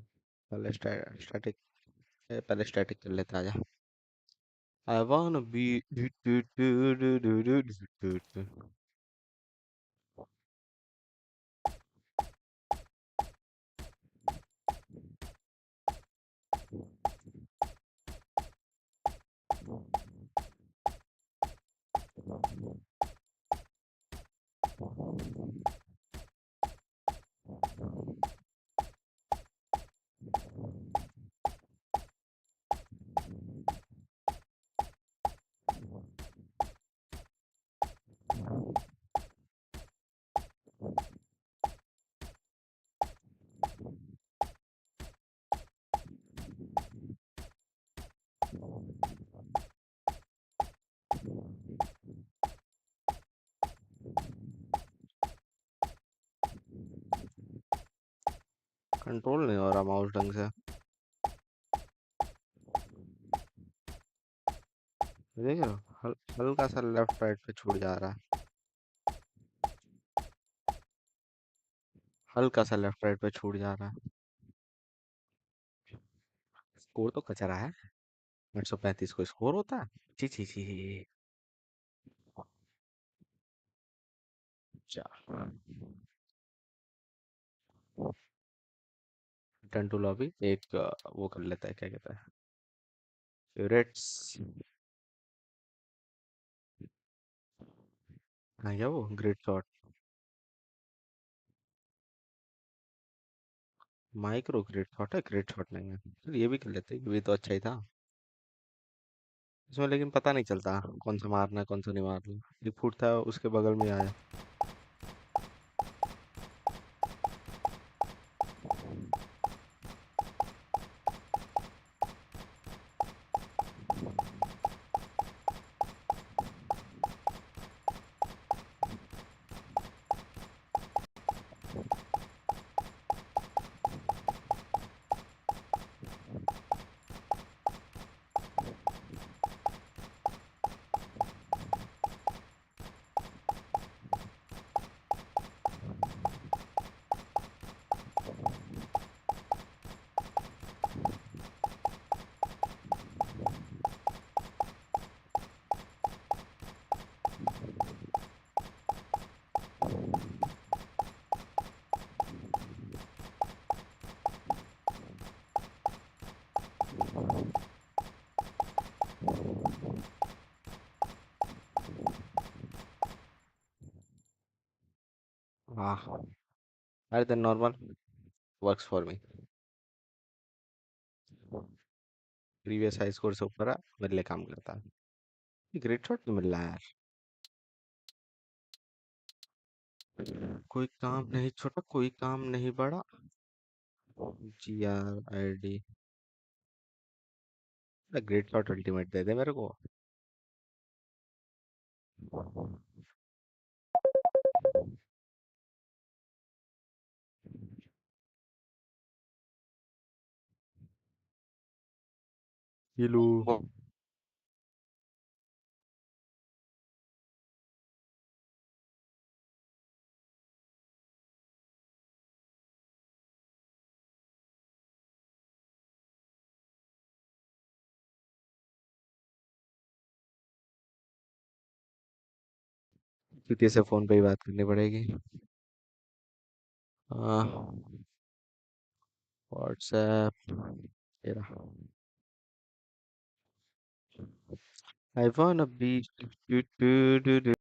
पहले स्टैटिक पहले स्टैटिक कर लेते आजा। I wanna be कंट्रोल नहीं हो रहा माउस ढंग से। देख रहे हो हल्का सा लेफ्ट राइट पे छूट जा रहा है। हल्का सा लेफ्ट राइट पे छूट जा रहा है। स्कोर तो कचरा है। 835 को स्कोर होता है। ची ची ची। रिटर्न टू लॉबी एक वो कर लेता है क्या कहता है फेवरेट्स। हाँ क्या वो great shot micro great shot है ग्रेट शॉट नहीं है। चल ये भी कर लेते हैं, ये भी तो अच्छा ही था। इसमें लेकिन पता नहीं चलता कौन सा मारना है कौन सा नहीं मारना। एक फुट था उसके बगल में आया। वाह। अरे then normal works for me. Previous high score से ऊपर है, मेरे लिए काम करता है। ग्रेट शॉट तो मिल रहा है यार। कोई काम नहीं छोटा, कोई काम नहीं बड़ा। जी यार आईडी ग्रेट शॉट अल्टीमेट दे दे मेरे को। हेलो। किसी से फोन पे ही बात करनी पड़ेगी। व्हाट्सएप तेरा। I wanna be do, do, do, do.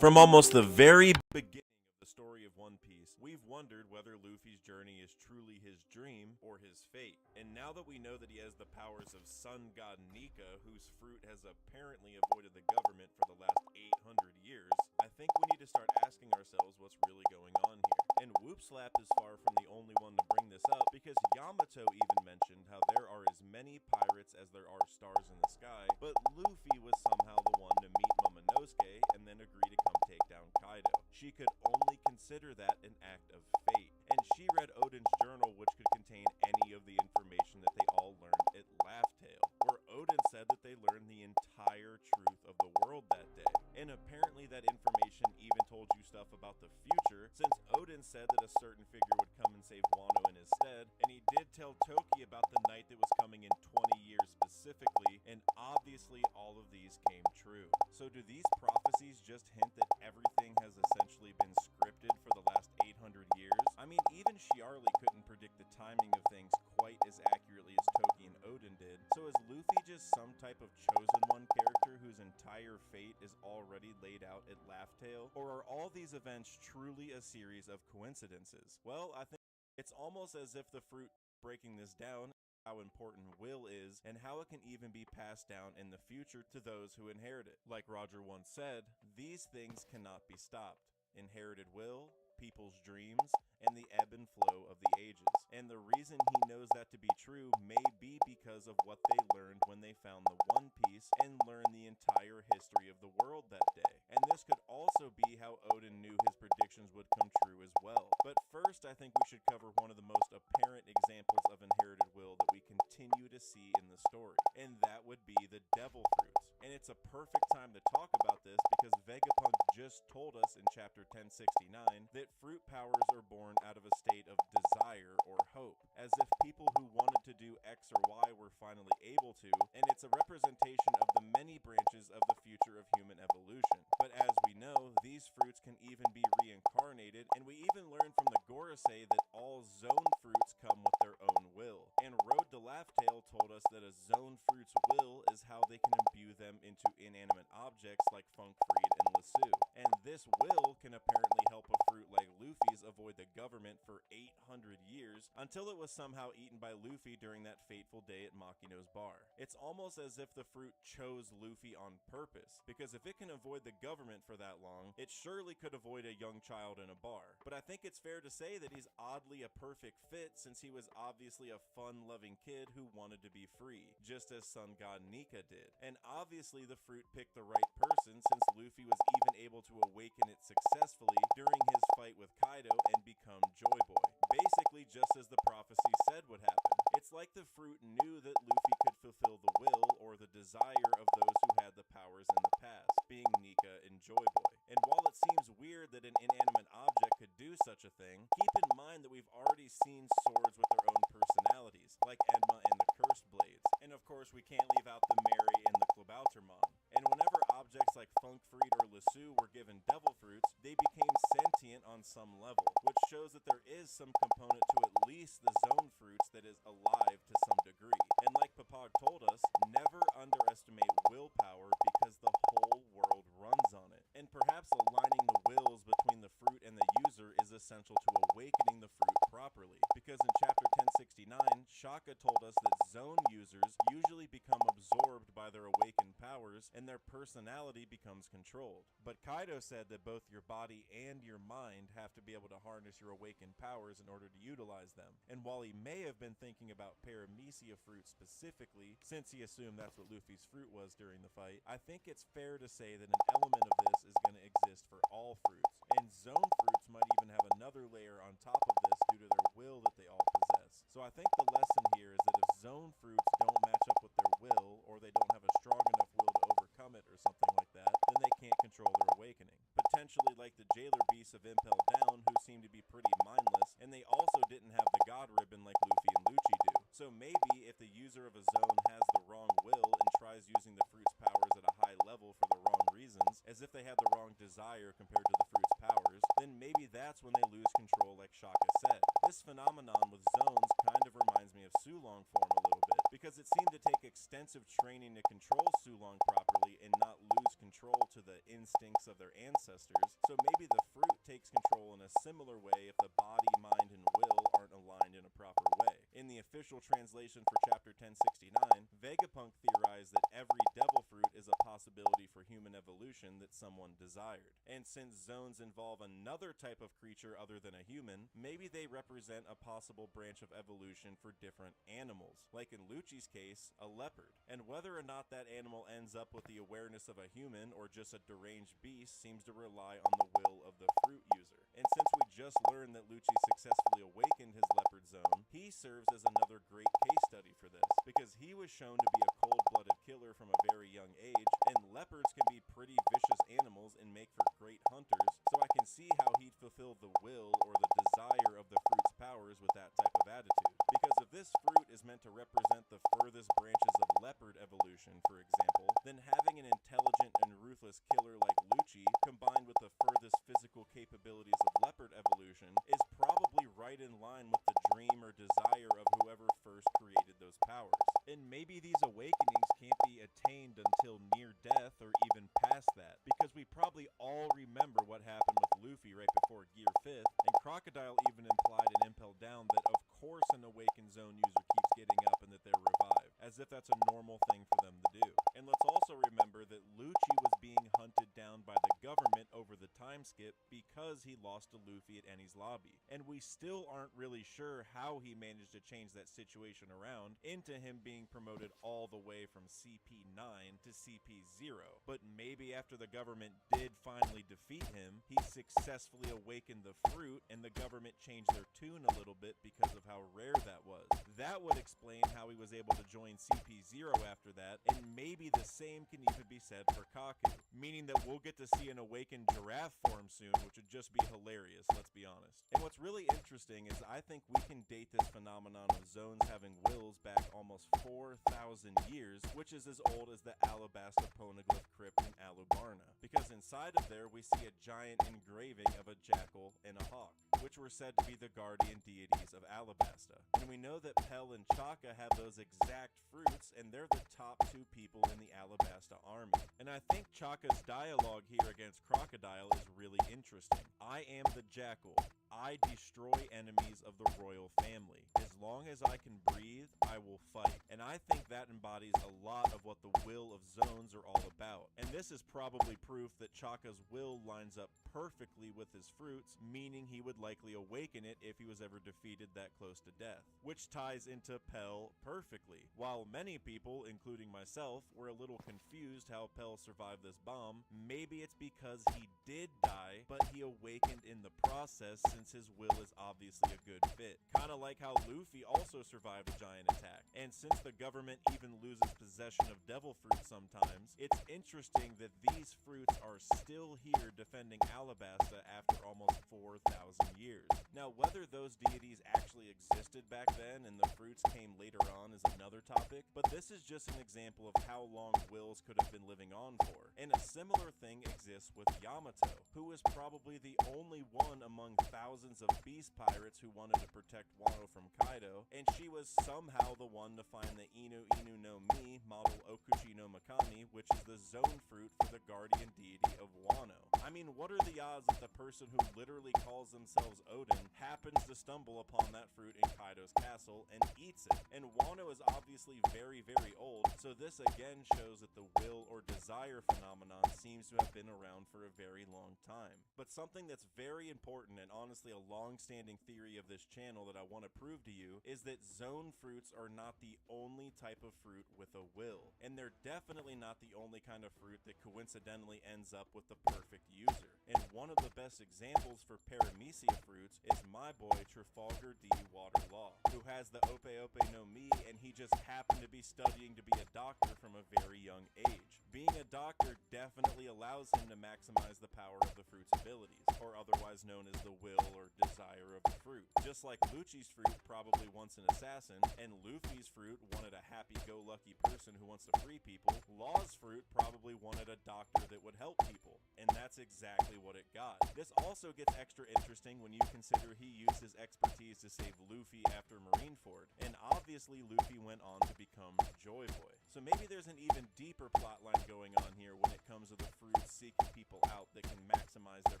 From almost the very beginning of the story of One Piece, we've wondered whether Luffy's journey is truly his dream or his fate. And now that we know that he has the powers of Sun God Nika, whose fruit has apparently avoided the government for the last 800 years, I think we need to start asking ourselves what's really going on here. And Whoopslap is far from the only one to bring this up, because Yamato even mentioned how there are as many pirates as there are stars in the sky, but Luffy was somehow the one to meet Momonosuke and then agree to come take down Kaido. She could only consider that an act of fate. And she read Oden's journal, which could contain any of the information that they all learned at Laugh Tale, where Oden said that they learned the entire truth of the world that day. And apparently that information even told you stuff about the future, since Oden said that a certain figure would come and save Wano in his stead, and he did tell Toki about the night that was coming in 20 years specifically, and obviously all of these came true. So do these prophecies just hint that everything has essentially been scripted for the last 800 years? I mean, even Shiarly couldn't predict the timing of things quite as accurately as Toki and Oden did, so is Luffy just some type of chosen one character whose entire fate is already laid out at Laugh Tale? Or are all these events truly a series of coincidences? Well, I think it's almost as if the fruit breaking this down, how important will is, and how it can even be passed down in the future to those who inherit it. Like Roger once said, these things cannot be stopped. Inherited will, people's dreams, and the ebb and flow of the ages. And the reason he knows that to be true may be because of what they learned when they found the One Piece and learned the entire history of the world that day. And this could also be how Oden knew his predictions would come true as well. But first, I think we should cover one of the most apparent examples of inherited will that we continue to see in the story, and that would be the devil fruits. And it's a perfect time to talk about this because Vegapunk just told us in chapter 1069 that fruit powers are born out of a state of desire or hope, as if people who wanted to do X or Y were finally able to, and it's a representation of the many branches of the future of human evolution. But as we know, these fruits can even be reincarnated, and we even learn from the Gorosei that all zone fruits come with their own will. And Road to Laugh Tale told us that a zone fruit's will is how they can imbue them into inanimate objects like Funk Freed and Lasso. And this will can apparently help a fruit like Luffy's avoid the government for 800 years, until it was somehow eaten by Luffy during that fateful day at Makino's bar. It's almost as if the fruit chose Luffy on purpose, because if it can avoid the government for that long, it surely could avoid a young child in a bar. But I think it's fair to say that he's oddly a perfect fit, since he was obviously a fun-loving kid who wanted to be free, just as Sun God Nika did. And obviously the fruit picked the right person, since Luffy was even able to awaken it successfully during his fight with Kaido and become Joy Boy. Basically just as the prophecy said would happen. It's like the fruit knew that Luffy could fulfill the will or the desire of those who had the powers in the past, being Nika and Joy Boy. And while it seems weird that an inanimate object could do such a thing, keep in mind that we've already seen swords with their own personalities, like Enma and the Cursed Blades. And of course we can't leave out the Mary and the Klabautermann. And whenever objects like Funk Freed or Lasso were given devil fruits, they became sentient on some level, which shows that there is some component to at least the zone fruits that is alive to some degree. And like Papag told us, never underestimate willpower because the whole world runs on it. And perhaps aligning the wills between the fruit and the user is essential to awakening the fruit properly, because in chapter 1069, Shaka told us that zone users usually become absorbed by their awakened powers and their personality becomes controlled. But Kaido said that both your body and your mind have to be able to harness your awakened powers in order to utilize them. And while he may have been thinking about Paramecia fruit specifically, since he assumed that's what Luffy's fruit was during the fight, I think it's fair to say that an element of this is going to exist for all fruits. And zone fruits might even have another layer on top of this due to their will that they all possess. So I think the lesson here is that if zone fruits don't match up with their will, or they don't have a strong enough will to overcome it or something like that, then they can't control their awakening. Potentially like the jailer beasts of Impel Down, who seem to be pretty mindless, and they also didn't have the god ribbon like Luffy and Lucci do. So maybe if the user of a zone has the wrong will and tries using the fruit's powers at a high level for the wrong reasons, as if they had the wrong desire compared to the fruit's powers, then maybe that's when they lose control like Shaka said. This phenomenon with zones kind of reminds me of Sulong form a little bit, because it seemed to take extensive training to control Sulong properly and not lose control to the instincts of their ancestors, so maybe the fruit takes control in a similar way if the body, mind, and will aren't aligned in a proper way. In the official translation for Chapter 1069, Vegapunk theorized that every devil fruit is a possibility for human evolution that someone desired. And since zones involve another type of creature other than a human, maybe they represent a possible branch of evolution for different animals, like in Lucci's case, a leopard. And whether or not that animal ends up with the awareness of a human or just a deranged beast seems to rely on the will of the fruit user. And since we just learned that Lucci successfully awakened his leopard zone, he serves as another great case study for this, because he was shown to be a cold-blooded killer from a very young age, and leopards can be pretty vicious animals and make for great hunters, so I can see how he'd fulfill the will or the desire of the fruit's powers with that type of attitude. Because if this fruit is meant to represent the furthest branches of leopard evolution, for example, then having an intelligent and ruthless killer like Lucci combined with the furthest physical capabilities of leopard evolution is probably right in line with the dream or desire of whoever first created those powers. And maybe these awakenings can't be attained until near death or even past that, because we probably all remember what happened with Luffy right before Gear 5th, and Crocodile even implied in Impel Down that of course an awakened zone user keeps getting up and that they're revived, as if that's a normal thing for them to do. And let's also remember that Lucci was being hunted down by the government over the time skip because he lost to Luffy at Eni's lobby, and we still aren't really sure how he managed to change that situation around into him being promoted all the way from CP9 to CP0. But maybe after the government did finally defeat him, he successfully awakened the fruit and the government changed their tune a little bit because of how rare that was. That would explain how he was able to join CP0 after that, and maybe the same can even be said for Kaku, meaning that we'll get to see an awakened giraffe form soon, which would just be hilarious, let's be honest. And what's really interesting is I think we can date this phenomenon of zones having wills back almost 4,000 years, which is as old as the Alabasta Poneglyph crypt in Alubarna, because inside of there we see a giant engraving of a jackal and a hawk, which were said to be the guardian deities of Alabasta. And we know that Pell and Chaka have those exact fruits, and they're the top two people in the Alabasta army. And I think Chaka's dialogue here against Crocodile is really interesting. I am the jackal. I destroy enemies of the royal family. As long as I can breathe, I will fight. And I think that embodies a lot of what the will of zones are all about. And this is probably proof that Chaka's will lines up perfectly with his fruits, meaning he would likely awaken it if he was ever defeated that close to death, which ties into Pell perfectly. While many people, including myself, were a little confused how Pell survived this bomb, maybe it's because he did die, but he awakened in the process since his will is obviously a good fit. Kinda like how Luffy also survived a giant attack. And since the government even loses possession of devil fruit sometimes, it's interesting that these fruits are still here defending Alabasta after almost 4,000 years. Now, whether those deities actually existed back then and the fruits came later on is another topic, but this is just an example of how long wills could have been living on for. And a similar thing exists with Yamato, who was probably the only one among thousands of beast pirates who wanted to protect Wano from Kaido, and she was somehow the one to find the Inu Inu no Mi, model Okuchi no Makami, which is the zone fruit for the guardian deity of Wano. I mean, what are the odds that the person who literally calls themselves Odin happens to stumble upon that fruit in Kaido's castle and eats it? And Wano is obviously very, very old, so this again shows that the will or desire phenomenon seems to have been around for a very long time. But something that's very important and honestly a long-standing theory of this channel that I want to prove to you is that zone fruits are not the only type of fruit with a will, and they're definitely not the only kind of fruit that coincidentally ends up with the perfect user. And one of the best examples for Paramecia fruits is my boy Trafalgar D. Waterlaw, who has the Ope Ope no Mi, and he just happened to be studying to be a doctor from a very young age. Being a doctor definitely allows him to maximize the power of the fruit's abilities, or otherwise known as the will or desire of the fruit. Just like Lucci's fruit probably wants an assassin, and Luffy's fruit wanted a happy-go-lucky person who wants to free people, Law's fruit probably wanted a doctor that would help people, and that's exactly what it got. This also gets extra interesting when you consider he used his expertise to save Luffy after Marineford, and obviously Luffy went on to become Joy Boy. So maybe there's an even deeper plotline going on here when it comes to the fruits seeking people out that can maximize their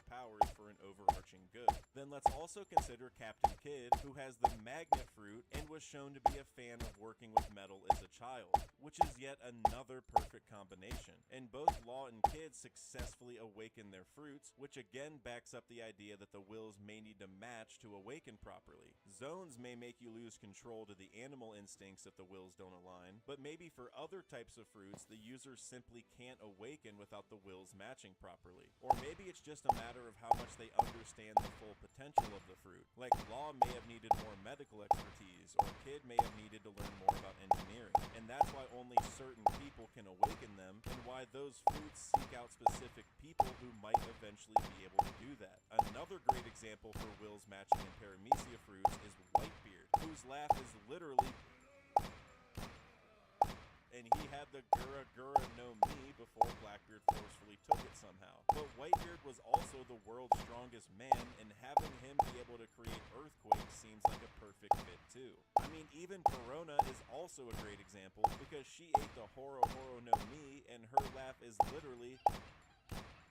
powers for an overarching good. Then let's also consider Captain Kidd, who has the magnet fruit and was shown to be a fan of working with metal as a child, which is yet another perfect combination. And both Law and Kidd successfully awaken their fruits, which again backs up the idea that the wills may need to match to awaken properly. Zones may make you lose control to the animal instincts if the wills don't align, but maybe for other types of fruits, the user simply can't awaken without the wills matching properly. Or maybe it's just a matter of how much they understand the full potential of the fruit. Like Law may have needed more medical expertise, or Kidd may have needed to learn more about engineering. And that's why only certain people can awaken them, and why those fruits seek out specific people who might eventually be able to do that. Another great example for wills matching in Paramecia fruits is Whitebeard, whose laugh is literally... and he had the Gura Gura no Mi before Blackbeard forcefully took it somehow. But Whitebeard was also the world's strongest man, and having him be able to create earthquakes seems like a perfect fit too. I mean, even Perona is also a great example, because she ate the Horo Horo no Mi, and her laugh is literally...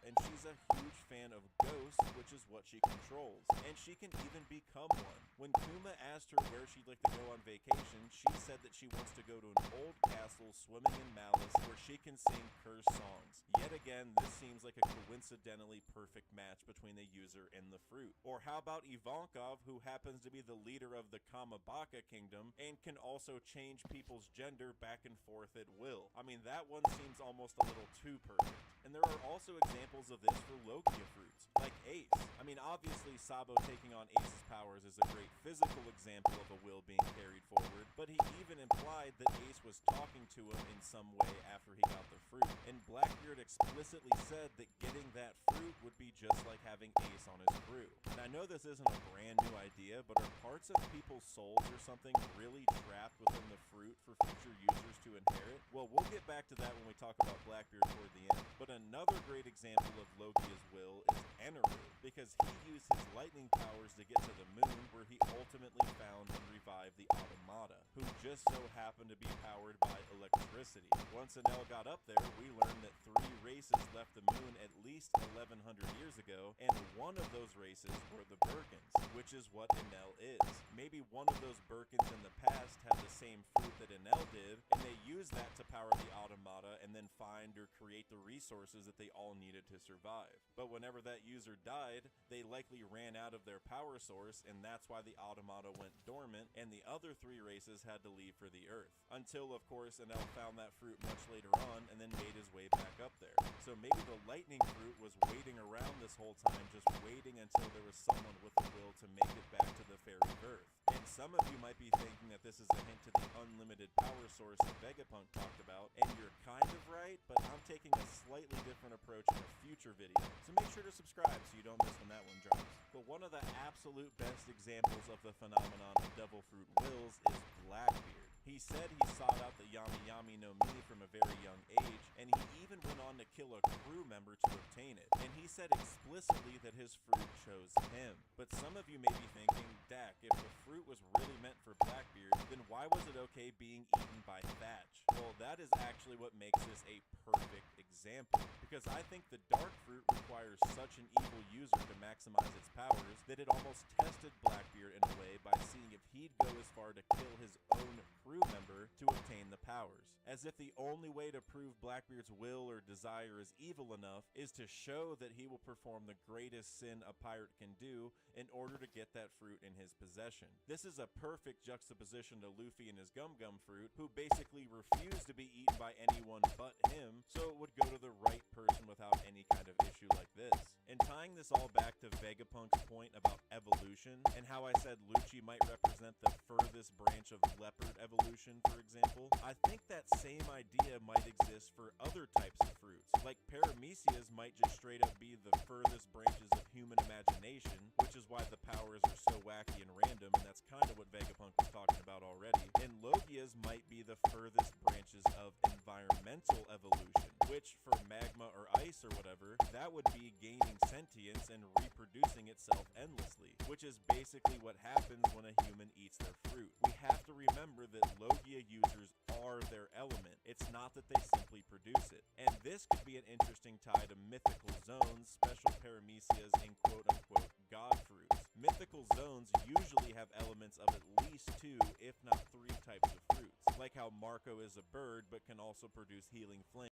and she's a huge fan of ghosts, which is what she controls. And she can even become one. When Kuma asked her where she'd like to go on vacation, she said that she wants to go to an old castle swimming in malice where she can sing cursed songs. Yet again, this seems like a coincidentally perfect match between the user and the fruit. Or how about Ivankov, who happens to be the leader of the Kamabaka kingdom and can also change people's gender back and forth at will? I mean, that one seems almost a little too perfect. And there are also examples of this for Logia fruits, like Ace. I mean, obviously Sabo taking on Ace's powers is a great physical example of a will being carried forward, but he even implied that Ace was talking to him in some way after he got the fruit. And Blackbeard explicitly said that getting that fruit would be just like having Ace on his crew. And I know this isn't a brand new idea, but are parts of people's souls or something really trapped within the fruit for future users to inherit? Well, we'll get back to that when we talk about Blackbeard toward the end. But another great example of Logia's will is Eneru, because he used his lightning powers to get to the moon, where he ultimately found and revived the Automata, who just so happened to be powered by electricity. Once Enel got up there, we learned that 3 races left the moon at least 1100 years ago, and one of those races were the Birkins, which is what Enel is. Maybe one of those Birkins in the past had the same fruit that Enel did, and they used that to power the Automata and then find or create the resources that they all needed to survive. But whenever that user died, they likely ran out of their power source, and that's why the Automata went dormant, and the other 3 races had to leave for the Earth. Until, of course, Enel found that fruit much later on, and then made his way back up there. So maybe the lightning fruit was waiting around this whole time, just waiting until there was someone with a will to make it back to the fairy Earth. And some of you might be thinking that this is a hint to the unlimited power source that Vegapunk talked about, and you're kind of right, but I'm taking a slightly different approach in a future video. So make sure to subscribe so you don't miss when that one drops. But one of the absolute best examples of the phenomenon of devil fruit wills is Blackbeard. He said he sought out the Yami Yami no Mi from a very young age, and he even went on to kill a crew member to obtain it. And he said explicitly that his fruit chose him. But some of you may be thinking, Dak, if the fruit was really meant for Blackbeard, then why was it okay being eaten by Thatch? Well, that is actually what makes this a perfect example, because I think the dark fruit requires such an evil user to maximize its powers that it almost tested Blackbeard in a way by seeing if he'd go as far to kill his own crew member to obtain the powers. As if the only way to prove Blackbeard's will or desire is evil enough is to show that he will perform the greatest sin a pirate can do in order to get that fruit in his possession. This is a perfect juxtaposition to Luffy and his Gum Gum fruit, who basically refused to be eaten by anyone but him, so it would go to the right person without any kind of issue like this. And tying this all back to Vegapunk's point about evolution, and how I said Lucci might represent the furthest branch of leopard evolution, for example, I think that same idea might exist for other types of fruits. Like Paramecias might just straight up be the furthest branches of human imagination, which is why the powers are so wacky and random, and that's kind of what Vegapunk was talking about already. And Logias might be the furthest branches of environmental evolution, which for magma or ice or whatever, that would be gaining sentience and reproducing itself endlessly, which is basically what happens when a human eats their fruit. We have to remember that Logia users are their element. It's not that they simply produce it. And this could be an interesting tie to mythical zones, special paramecias, and quote-unquote god fruits. Mythical zones usually have elements of at least 2, if not 3 types of fruits, like how Marco is a bird but can also produce healing flames.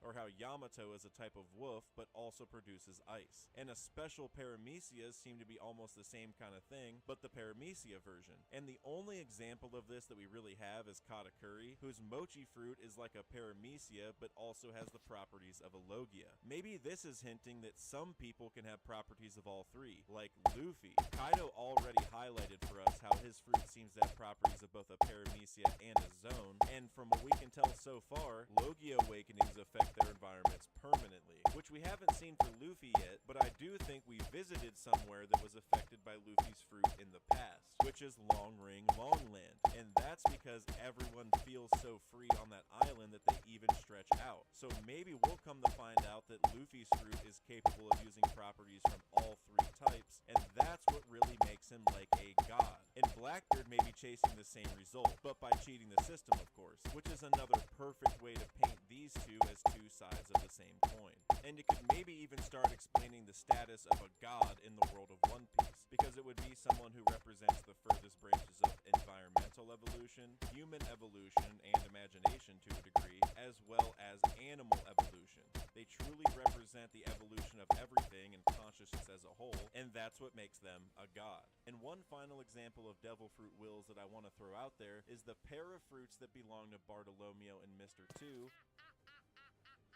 Or how Yamato is a type of wolf but also produces ice. And a special paramecias seem to be almost the same kind of thing, but the paramecia version. And the only example of this that we really have is Katakuri, whose mochi fruit is like a paramecia but also has the properties of a Logia. Maybe this is hinting that some people can have properties of all 3, like Luffy. Kaido already highlighted for us how his fruit seems to have properties of both a paramecia and a zone, and from what we can tell so far, Logia awakenings affect their environments permanently, which we haven't seen for Luffy yet, but I do think we visited somewhere that was affected by Luffy's fruit in the past, which is Long Ring Longland, and that's because everyone feels so free on that island that they even stretch out. So maybe we'll come to find out that Luffy's fruit is capable of using properties from all 3 types, and that's what really makes him like a god. And Blackbeard may be chasing the same result, but by cheating the system, of course, which is another perfect way to paint these 2 as 2 sides of the same coin. And it could maybe even start explaining the status of a god in the world of One Piece, because it would be someone who represents the furthest branches of environmental evolution, human evolution, and imagination to a degree, as well as animal evolution. They truly represent the evolution of everything and consciousness as a whole, and that's what makes them a god. And one final example of devil fruit wills that I want to throw out there is the pair of fruits that belong to Bartolomeo and Mr. 2,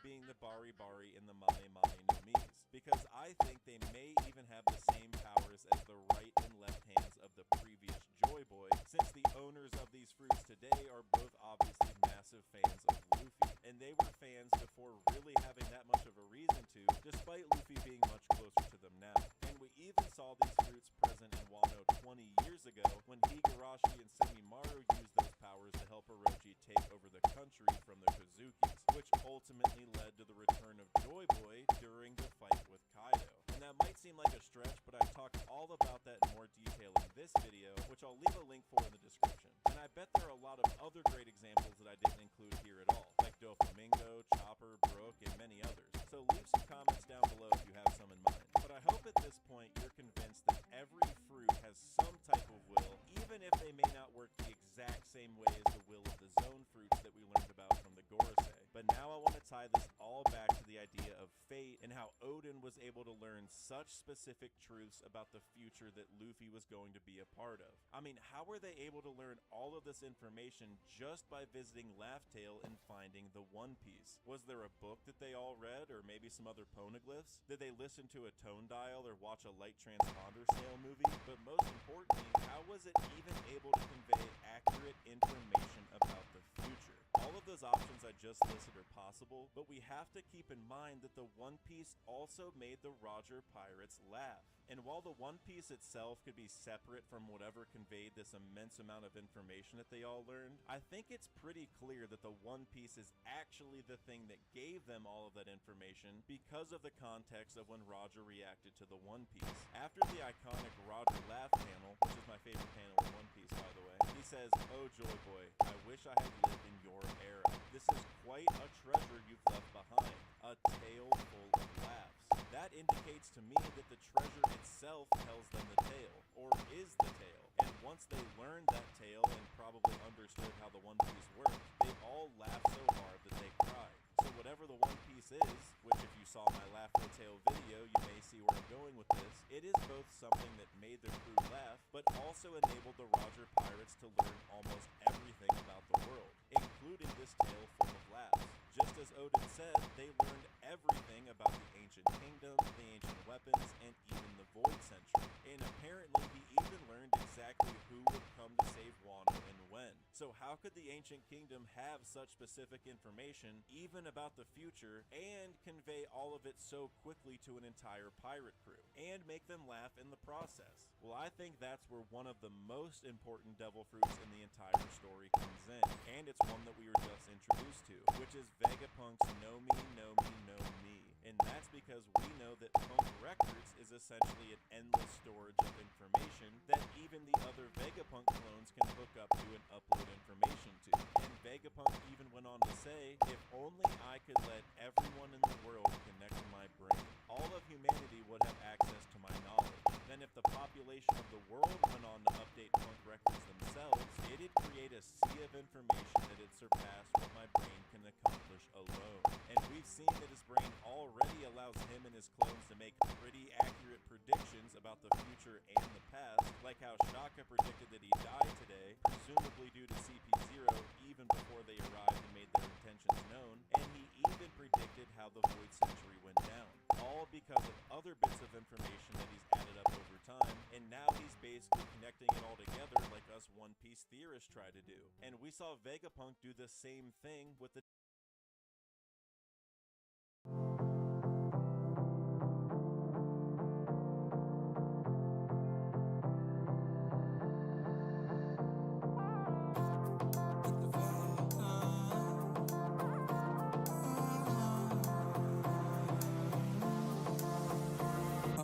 being the Bari Bari and the Mane Mane no Mies, because I think they may even have the same powers as the right and left hands of the previous Joy Boy, since the owners of these fruits today are both obviously massive fans of Luffy, and they were fans before really having that much of a reason to, despite Luffy being much closer to them now. And we even saw these fruits present in Wano 20 years ago when Higurashi and Semimaru used those powers to help Orochi take over the country from the Kazukis, which ultimately led to the return of Joy Boy during the fight with Kaido. And that might seem like a stretch, but I talked all about that in more detail in this video, which I'll leave a link for in the description. And I bet there are a lot of other great examples that I didn't include here at all, like Doflamingo, Chopper, Brook, and many others. So leave some comments down below if you have some in mind. But I hope at this point you're convinced that every fruit has some type of will, even if they may not work the exact same way as the will of the zone fruits that we learned about from the Gorosei. But now I want to tie this all back to the idea of fate and how Odin was able to learn such specific truths about the future that Luffy was going to be a part of. I mean, how were they able to learn all of this information just by visiting Laugh Tale and finding the One Piece? Was there a book that they all read, or maybe some other poneglyphs? Did they listen to a tone dial or watch a light transponder sale movie? But most importantly, how was it even able to convey accurate information about the future? All of those options I just listed are possible, but we have to keep in mind that the One Piece also made the Roger Pirates laugh. And while the One Piece itself could be separate from whatever conveyed this immense amount of information that they all learned, I think it's pretty clear that the One Piece is actually the thing that gave them all of that information because of the context of when Roger reacted to the One Piece. After the iconic Roger laugh panel, which is my favorite panel in One Piece by the way, he says, "Oh Joy Boy, I wish I had lived in your era. This is quite a treasure you've left behind, a tale full of laughs." That indicates to me that the treasure itself tells them the tale, or is the tale. And once they learned that tale and probably understood how the One Piece worked, they all laughed so hard that they cried. So whatever the One Piece is, which if you saw my Laugh No Tale video, you may see where I'm going with this, it is both something that made the crew laugh, but also enabled the Roger Pirates to learn almost everything about the world, including this tale full of laughs. Just as Odin said, they learned everything about the ancient kingdom, the ancient weapons, and even the Void Century. And apparently he even learned exactly who would come to save Wano and when. So how could the ancient kingdom have such specific information, even about the future, and convey all of it so quickly to an entire pirate crew, and make them laugh in the process? Well, I think that's where one of the most important devil fruits in the entire story comes in, and it's one that we were just introduced to, which is Vegapunk's Know Me, Know Me, Know Me. And that's because we know that Punk Records is essentially an endless storage of information that even the other Vegapunk clones can hook up to and upload information to. And Vegapunk even went on to say, if only I could let everyone in the world connect to my brain, all of humanity would have access to my knowledge. Then if the population of the world went on to update Punk Records themselves, it'd create a sea of information that'd surpass what my brain can accomplish alone. And we've seen that his brain already allows him and his clones to make pretty accurate predictions about the future and the past, like how Shaka predicted that he'd die today, presumably due to CP0 even before they arrived and made their intentions known, and he even predicted how the Void Century went down, all because of other bits of information that he's added up over time, and now he's basically connecting it all together like us One Piece theorists try to do. And we saw Vegapunk do the same thing with the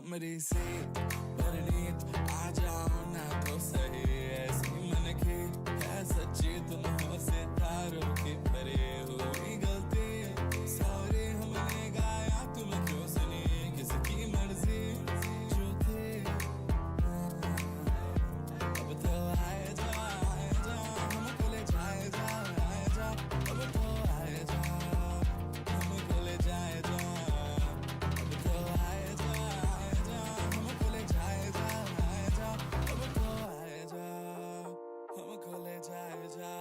मेरी seat Preneet आ जाओ ना तो सही ऐसी मन की है सच्ची तुम हो सितारों की परे हुई गलती सॉरी हमने गाया तुम क्यों सुनी किसकी मर्जी जो थी अब तो आए जा हमको ले जाए जा अब तो आए जा हमको ले जाए जा अब तो आए जा हमको ले जाए जा अब तो आए जा हमको ले जाए जा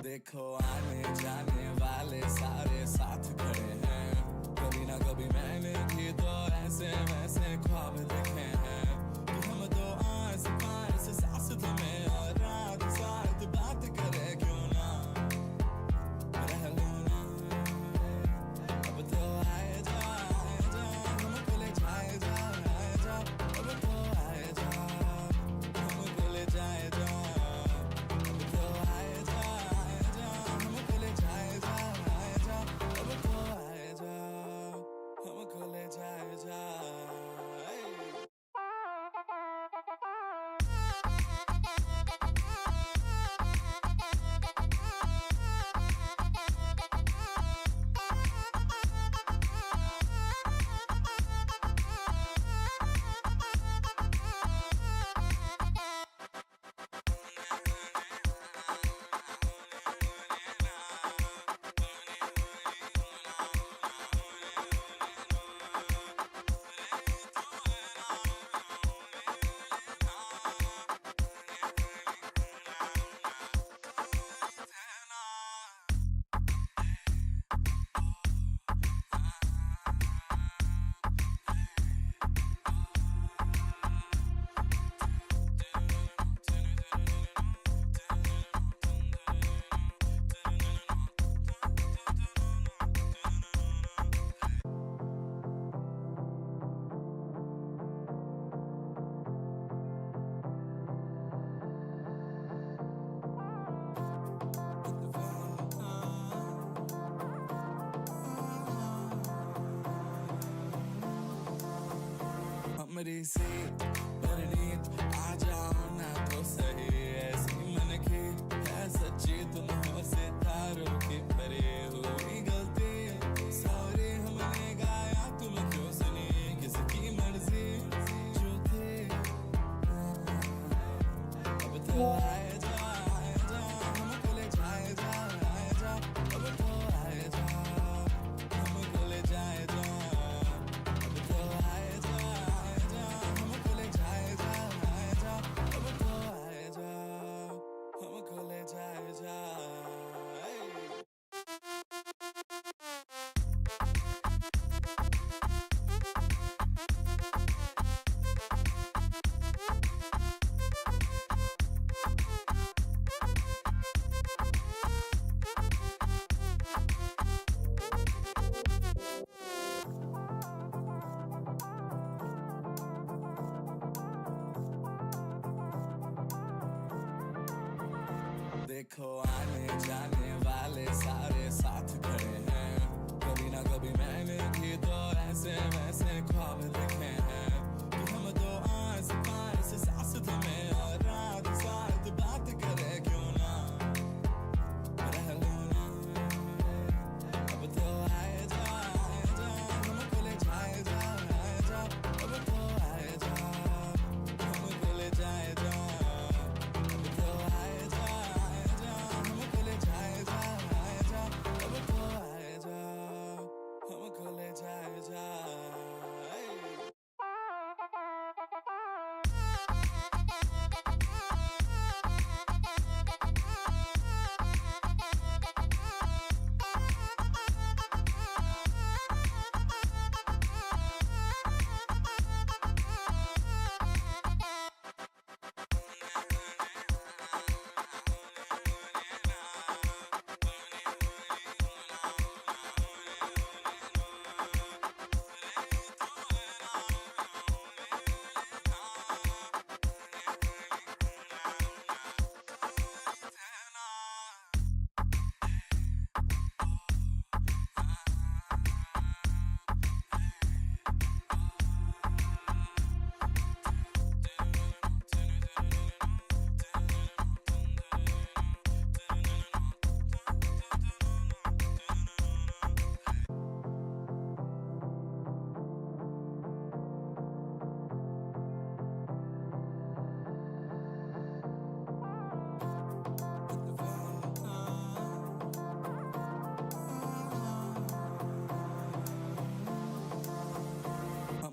देखो आने जाने वाले सारे साथ खड़े हैं कभी ना कभी मैंने भी तो ऐसे वैसे ख्वाब देखे हैं कि हम तो आस पास सास तुम्हें और रात साथ बात करे क्यों ना रह लो ना अब तो आए जा हमको ले जाए जा अब तो आए जा हमको ले जाए जा अब तो आए जा हमको ले जाए जा अब तो आए जा हमको ले जाए जा मेरी सीट परनीत आ जाओ ना तो सही ऐसी मन की है सच्ची तुम हो सितारों की परे हुई गलती सॉरी हमने गाया तुम क्यों सुनी किसकी मर्जी जो थी अब तो आए जा हमको ले जाए जा जाने वाले सारे साथ खड़े हैं कभी ना कभी मैंने भी तो ऐसे वैसे ख्वाब देखे हैं कि हम तो आस पास सास में और रात साथ बात करे क्यों ना रह लो ना अब तो आए जा हमको ले जाए जा अब तो आए जा हमको ले जाए जा अब तो आए जा हमको ले जाए जा अब तो आए जा हमको ले जाए जा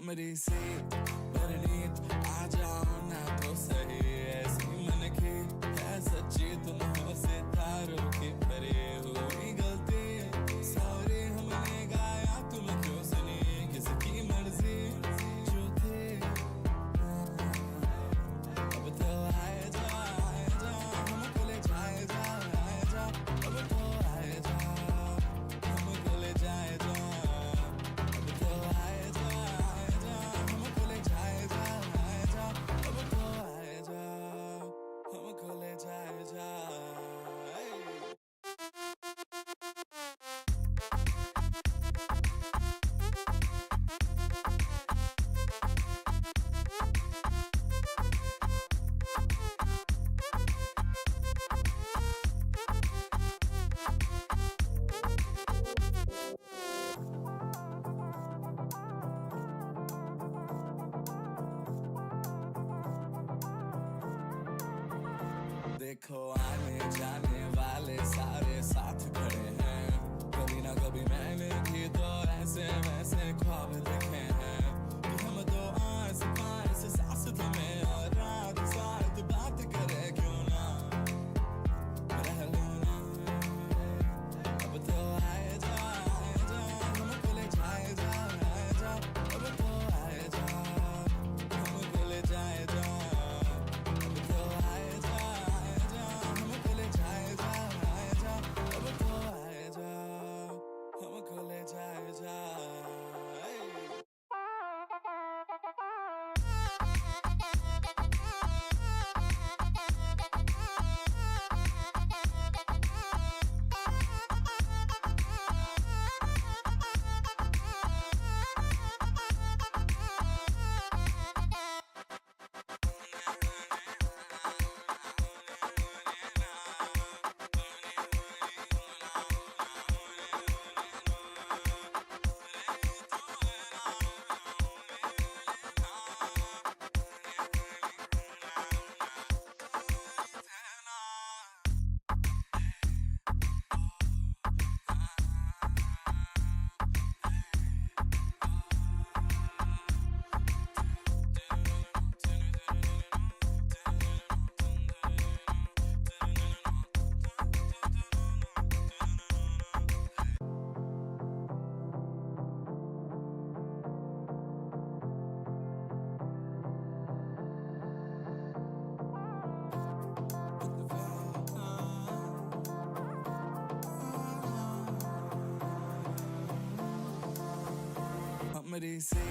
मेरी से परनीत आ जाओ ना तो सही ऐसी मन की है सच्ची तुम हो सितारों की परे हुई गलती सॉरी हमने गाया तुम क्यों सुनी किसकी मर्जी जो थी अब तो आए जा हमको ले जाए जा अब तो आए जा हमको ले जाए जा अब तो आए जा हमको ले जाए जा अब तो आए जा हमको ले जाए जा देखो आने जाने वाले सारे साथ खड़े हैं कभी ना कभी मैंने भी तो ऐसे वैसे ख्वाब देखे हैं कि हम तो आस पास सास में और रात साथ बात करे क्यों ना रह लो ना अब तो आए जा हमको ले जाए जा अब तो आए जा हमको ले जाए जा अब तो आए जा हमको ले जाए जा अब तो आए जा हमको ले जाए जा मेरी से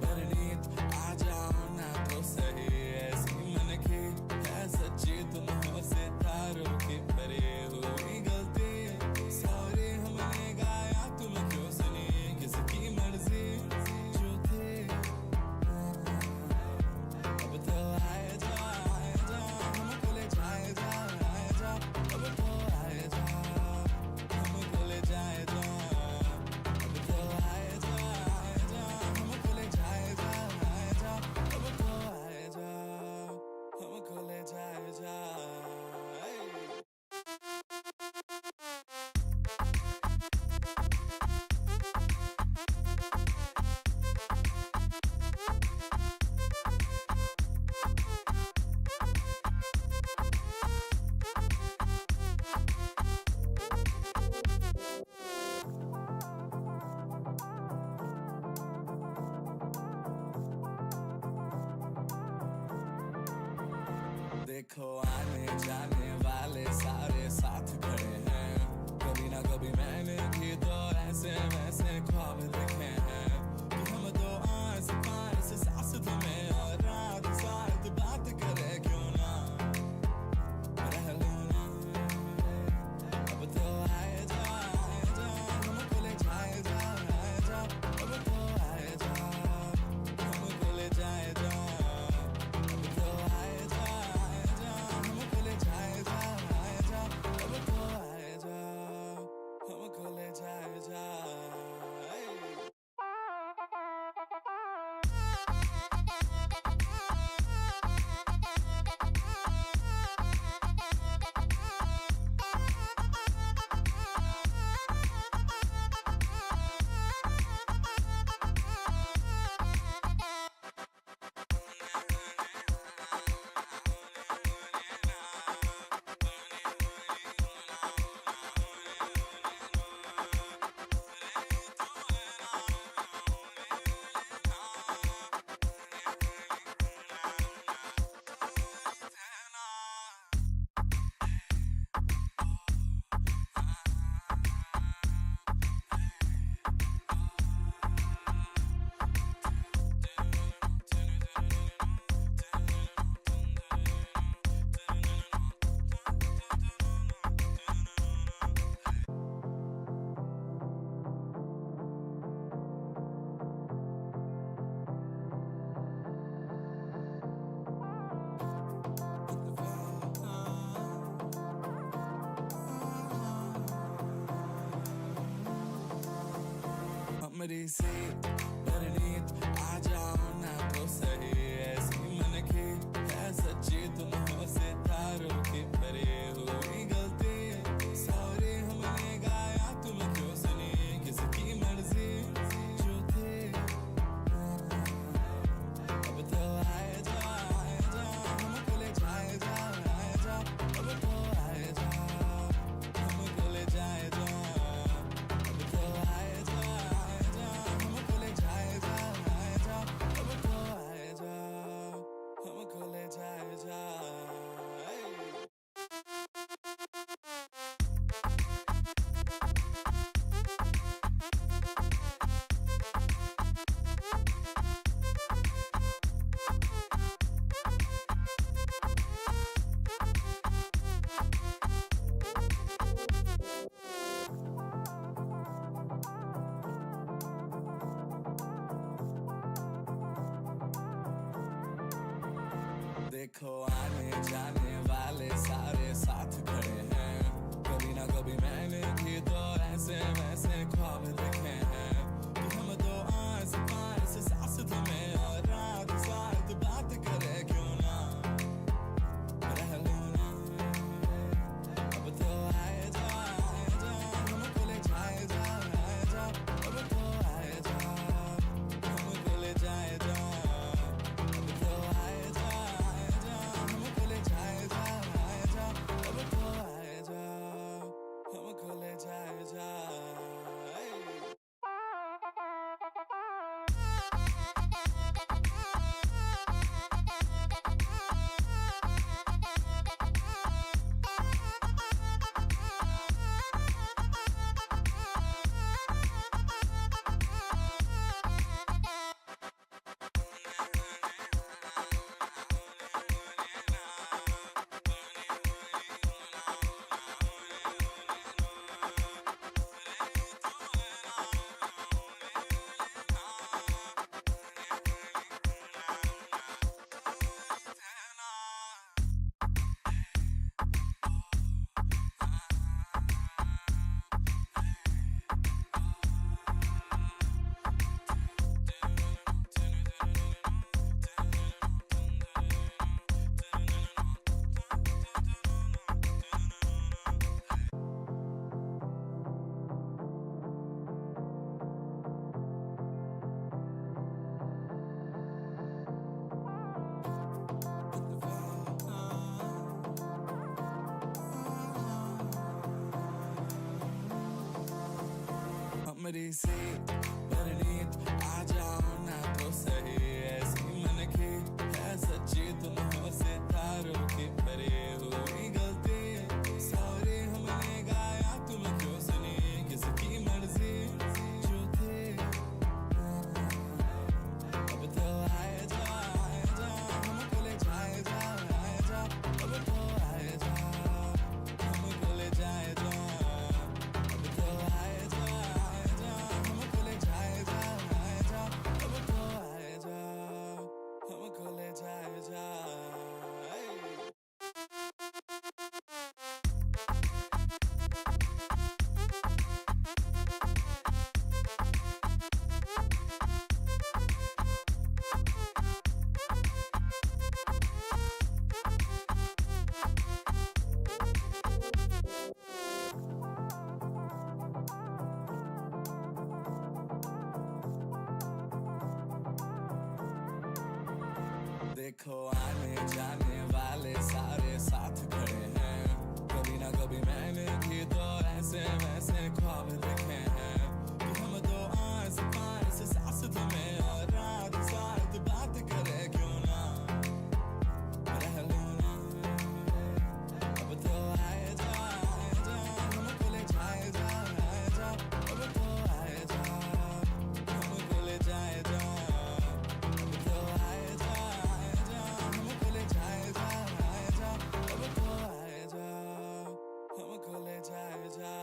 परनीत आ जाओ ना तो सही ऐसी मन की है सच्ची तुम हो सितारों की परे हुई देखो आने जाने वाले सारे साथ खड़े हैं, कभी ना कभी मैंने भी तो ऐसे वैसे ख्वाब देखे हैं कि हम तो आस पास सांस में और रात साथ बात करे क्यों ना रह लो ना, अब तो आए जा हमको ले जाए जा, अब तो आए जा हमको ले जाए जा, अब तो आए जा हमको ले जाए जा, अब तो आए जा हमको ले जाए जा। मेरी सी परनीत आ जाओ ना तो सही, ऐसी मन की है सच्ची तुम हो सितारों की परी, हुई गलती सॉरी हमने गाया तुम क्यों सुनी, किसकी मर्जी जो थी, अब तो आए जा हमको ले जाए जा, अब तो आए जा हमको ले जाए जा, अब तो आए जा हमको ले जाए जा, अब तो आए जा हमको ले जाए जा। देखो आने जाने वाले सारे साथ खड़े हैं, कभी ना कभी मैंने भी तो ऐसे वैसे ख्वाब देखे हैं कि हम तो आस पास सांस में और रात साथ बात करे क्यों ना रह लो ना, अब तो आए जा हमको ले जाए जा, अब तो आए जा हमको ले जाए जा, अब तो आए जा हमको ले जाए जा, अब तो आए जा हमको ले जाए जा। मेरी सी परनीत आ जाओ ना तो सही, ऐसी मन की है सच्ची तुम हो सितारों की परी, जाने वाले सारे साथ खड़े हैं कभी ना कभी मैंने भी तो ऐसे वैसे ख्वाब देखे हैं कि हम तो आस पास सास में और रात साथ बात करें क्यों ना रह लो ना अब तो आए जा हमको ले जाए जा अब तो आए जा हमको ले जाए जा अब तो आए जा हमको ले जाए जा अब तो आए जा हमको ले जाए जा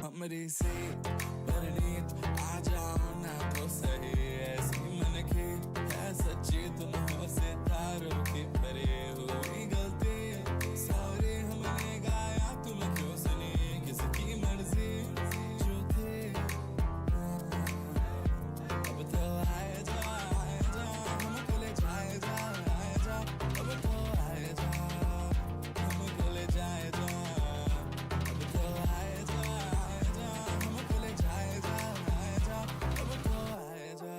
हमरी सी परनीत आ जाओ ना तो सही ऐसी मन की है सच्ची तुम हो सितारों की परी हुई गलती सॉरी हमने गाया तुम क्यों सुनी किसकी मर्जी जो थी अब तो आए जा हमको ले जाए जा अब तो आए जा हमको ले जाए जा अब तो आए जा हमको ले जाए जा अब तो आए जा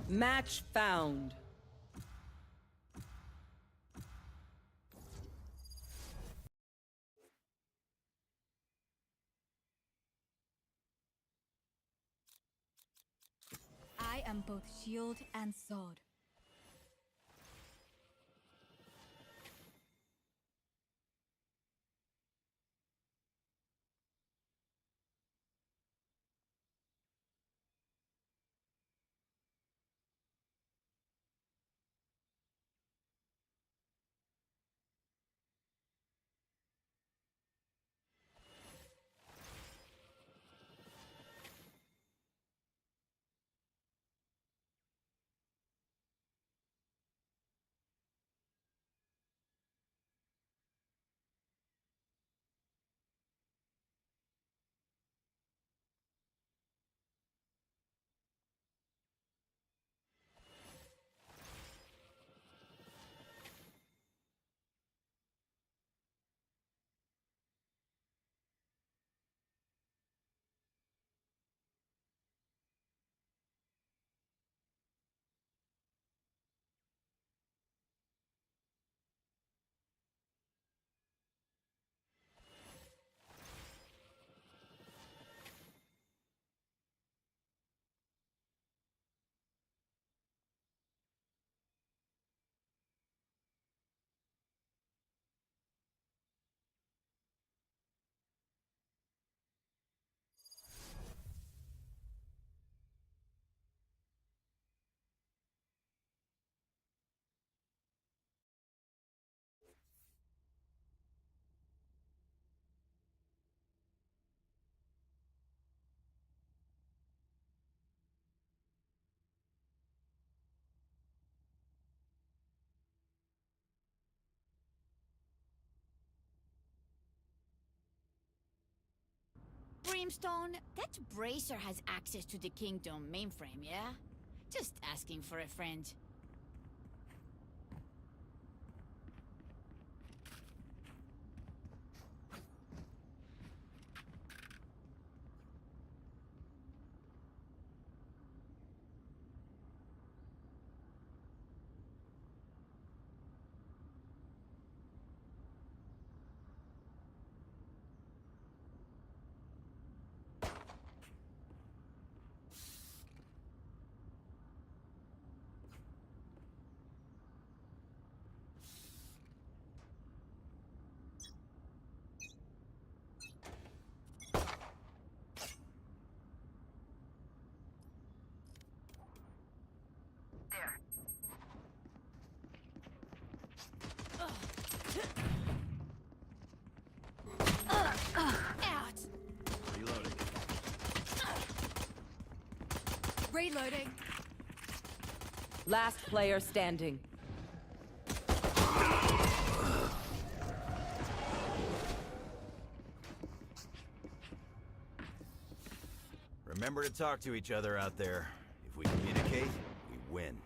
Match found. I am both shield and sword. Brimstone, that bracer has access to the Kingdom mainframe, yeah? Just asking for a friend. Out! Reloading. Last player standing. Remember to talk to each other out there. If we communicate, we win.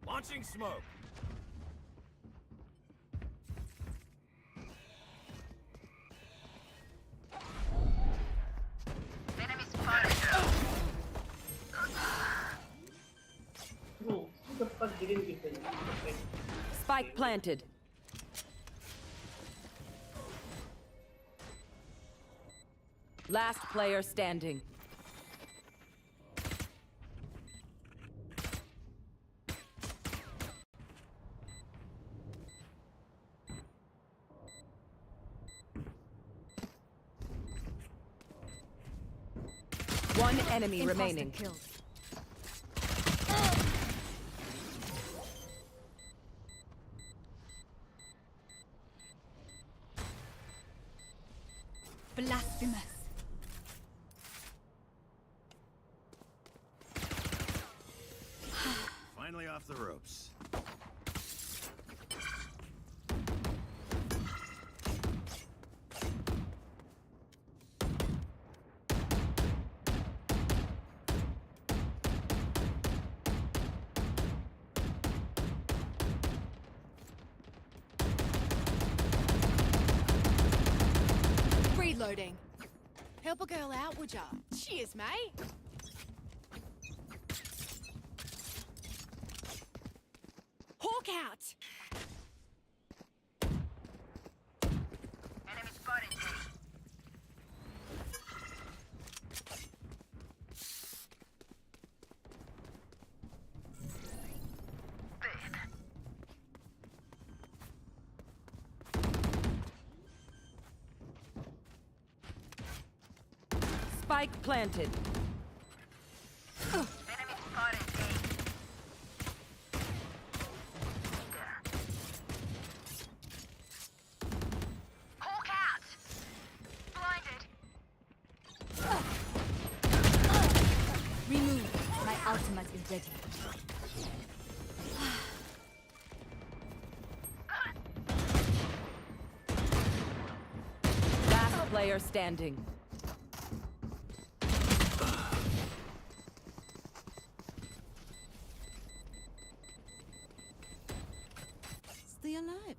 Launching smoke. Enemy spotted. Bro, who the fuck didn't get the Spike planted. Last player standing. One enemy remaining. Killed. Blasphemous. off the ropes. Reloading. Help a girl out, would ya? Cheers, mate. Hawk out. Enemy spotted. Spike planted. Enemy spotted. Hawk out. Blinded. Remove. My ultimate is ready. Last player standing. Stay alive.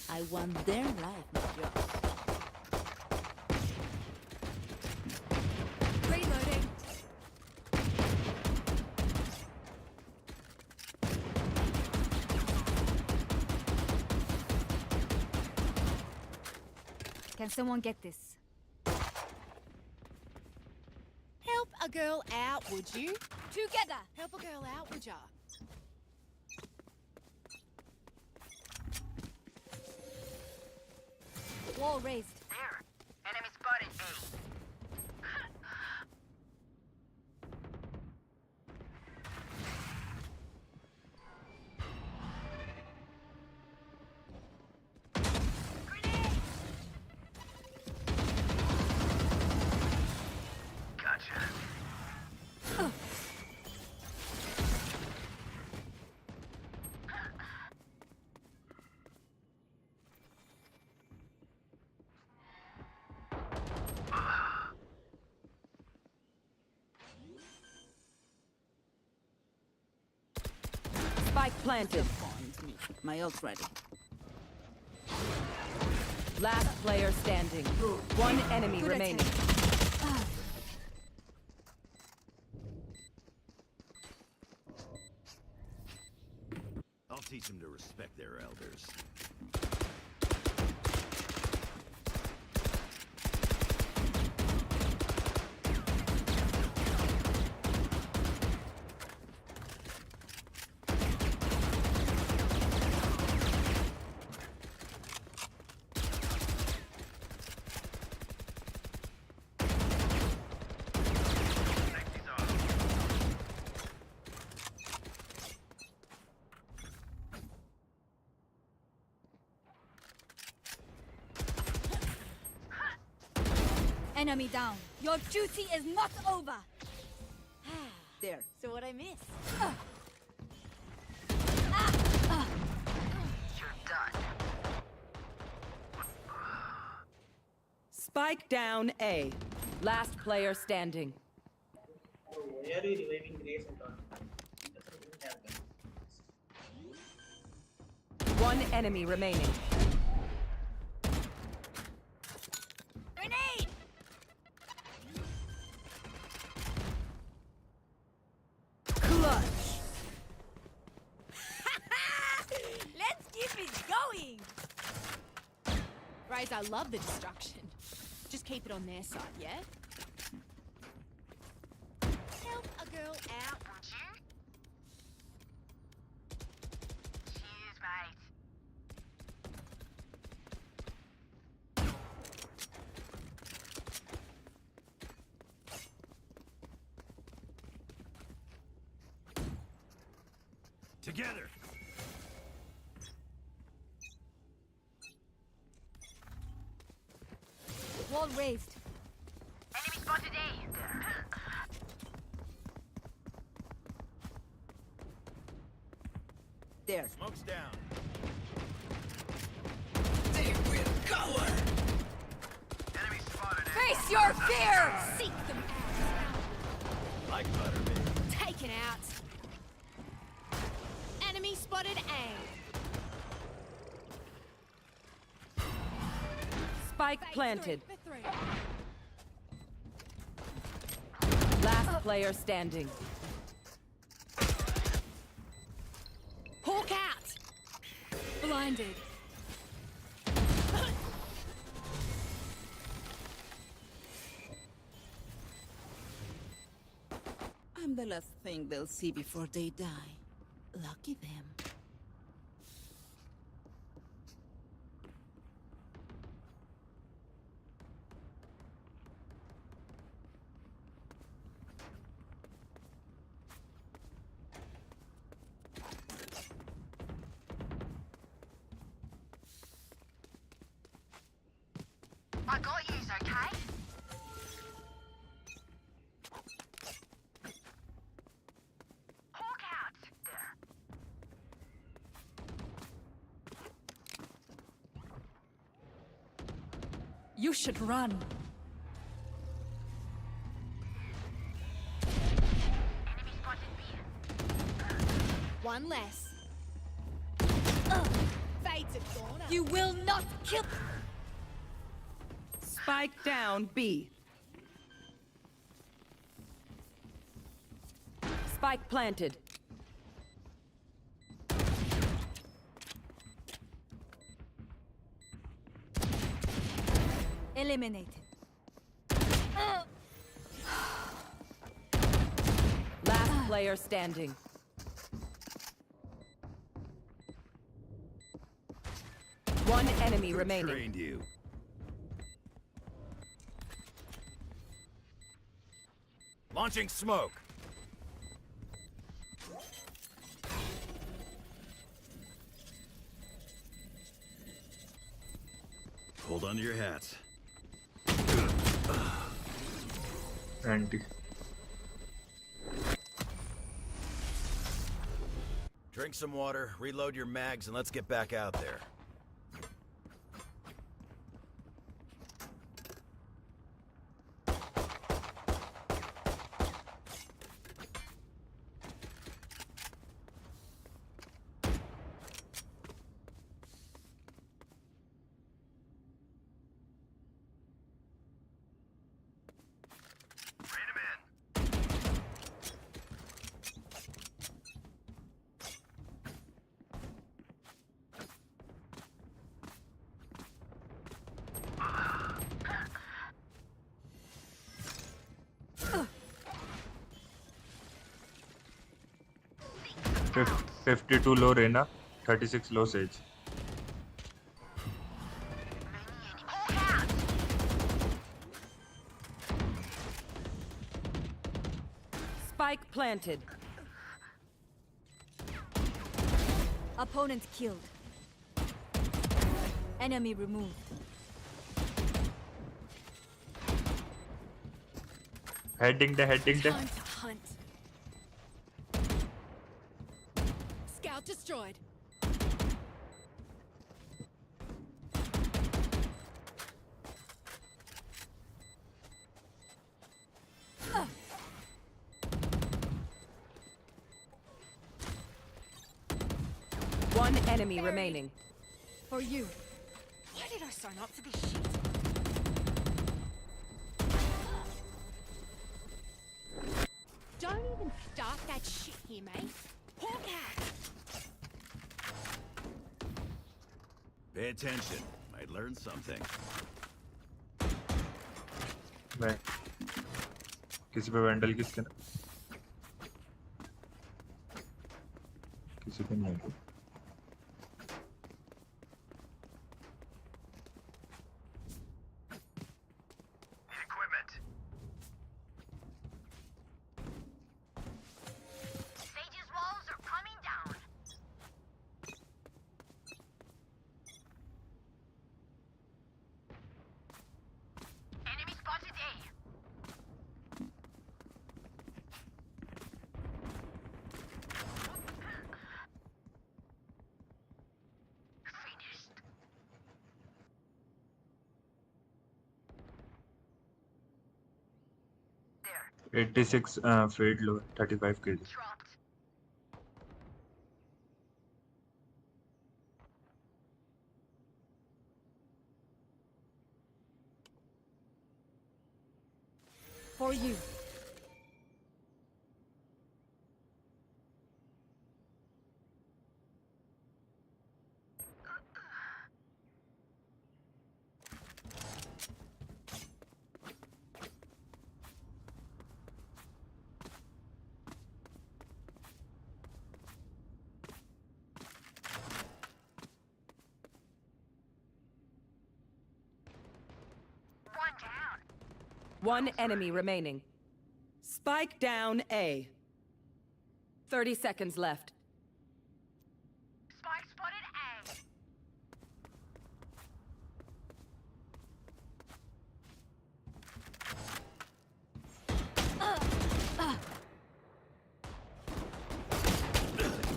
I want their life, not yours. Reloading. Can someone get this? Help a girl out, would you? Together. Help a girl out, would ya? Wall raised. There. Enemy spotted. Gotcha. Spike planted. My ult's ready. Last player standing. One enemy Good remaining. I'll teach them to respect their elders. Enemy down. Your duty is not over. There. So what I miss? You're done. Spike down A. Last player standing. One enemy remaining. Grenade! Clutch. Let's keep it going! Rise, I love the destruction. Just keep it on their side, yeah? Help a girl out, would you? Cheers, mate. Together! Wall raised. Enemy spotted A. there. Smoke's down. They will cover. Enemy spotted. Face your fear! Seek them Like butter, baby. out. Taken out. Enemy spotted A. Spike planted. Three. Last player standing. Hawk out. Blinded. I'm the last thing they'll see before they die. Lucky them. I got yous, okay? Hawk out. There. You should run. Enemy spotted B. One less. Fade's a corner. You will not kill. Spike down B. Spike planted. Eliminated. Last player standing. One enemy remaining. Trained you. Launching smoke. Hold on to your hats. Anti. Drink some water, reload your mags, and let's get back out there. Fif 52 low Reyna, 36 low Sage. Spike planted. Opponent killed. Enemy removed. Heading the Time to hunt. Scout destroyed. One enemy remaining. For you. Why did I sign up for this shit? Don't even start that shit here, mate. Hawk out. Pay attention. Might learn something. मैं किसी पे vandal किसके ना किसी पे नहीं है Sage's walls are coming down. Enemy spotted A. 86 fate low, 35 kg. For you. One enemy remaining. Spike down A. 30 seconds left. Spike spotted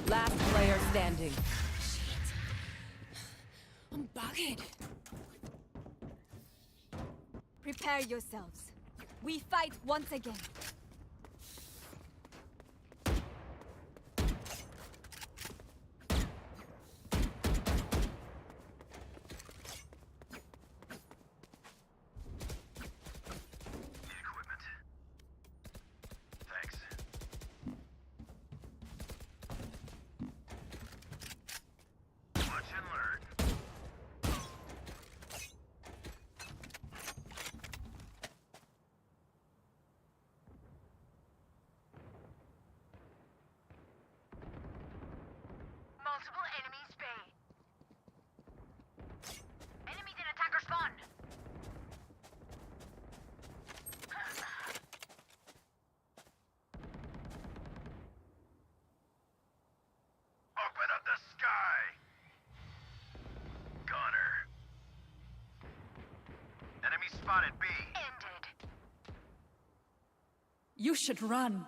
A. Last player standing. I'm bugged. Prepare yourselves. We fight once again. Multiple enemies B. Enemies in attacker spawn. Open up the sky! Gunner. Enemy spotted B. Ended. You should run.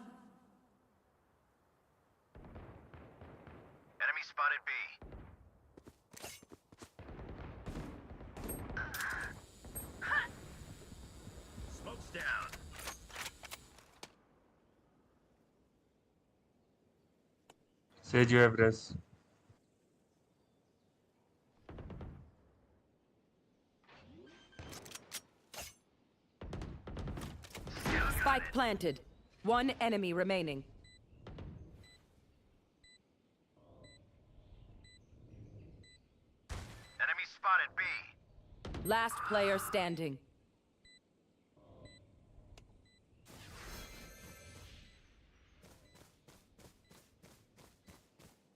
Enemy spotted B. Smoke's down. Sage, you have res. Spike planted. One enemy remaining. Enemy spotted B. Last player standing.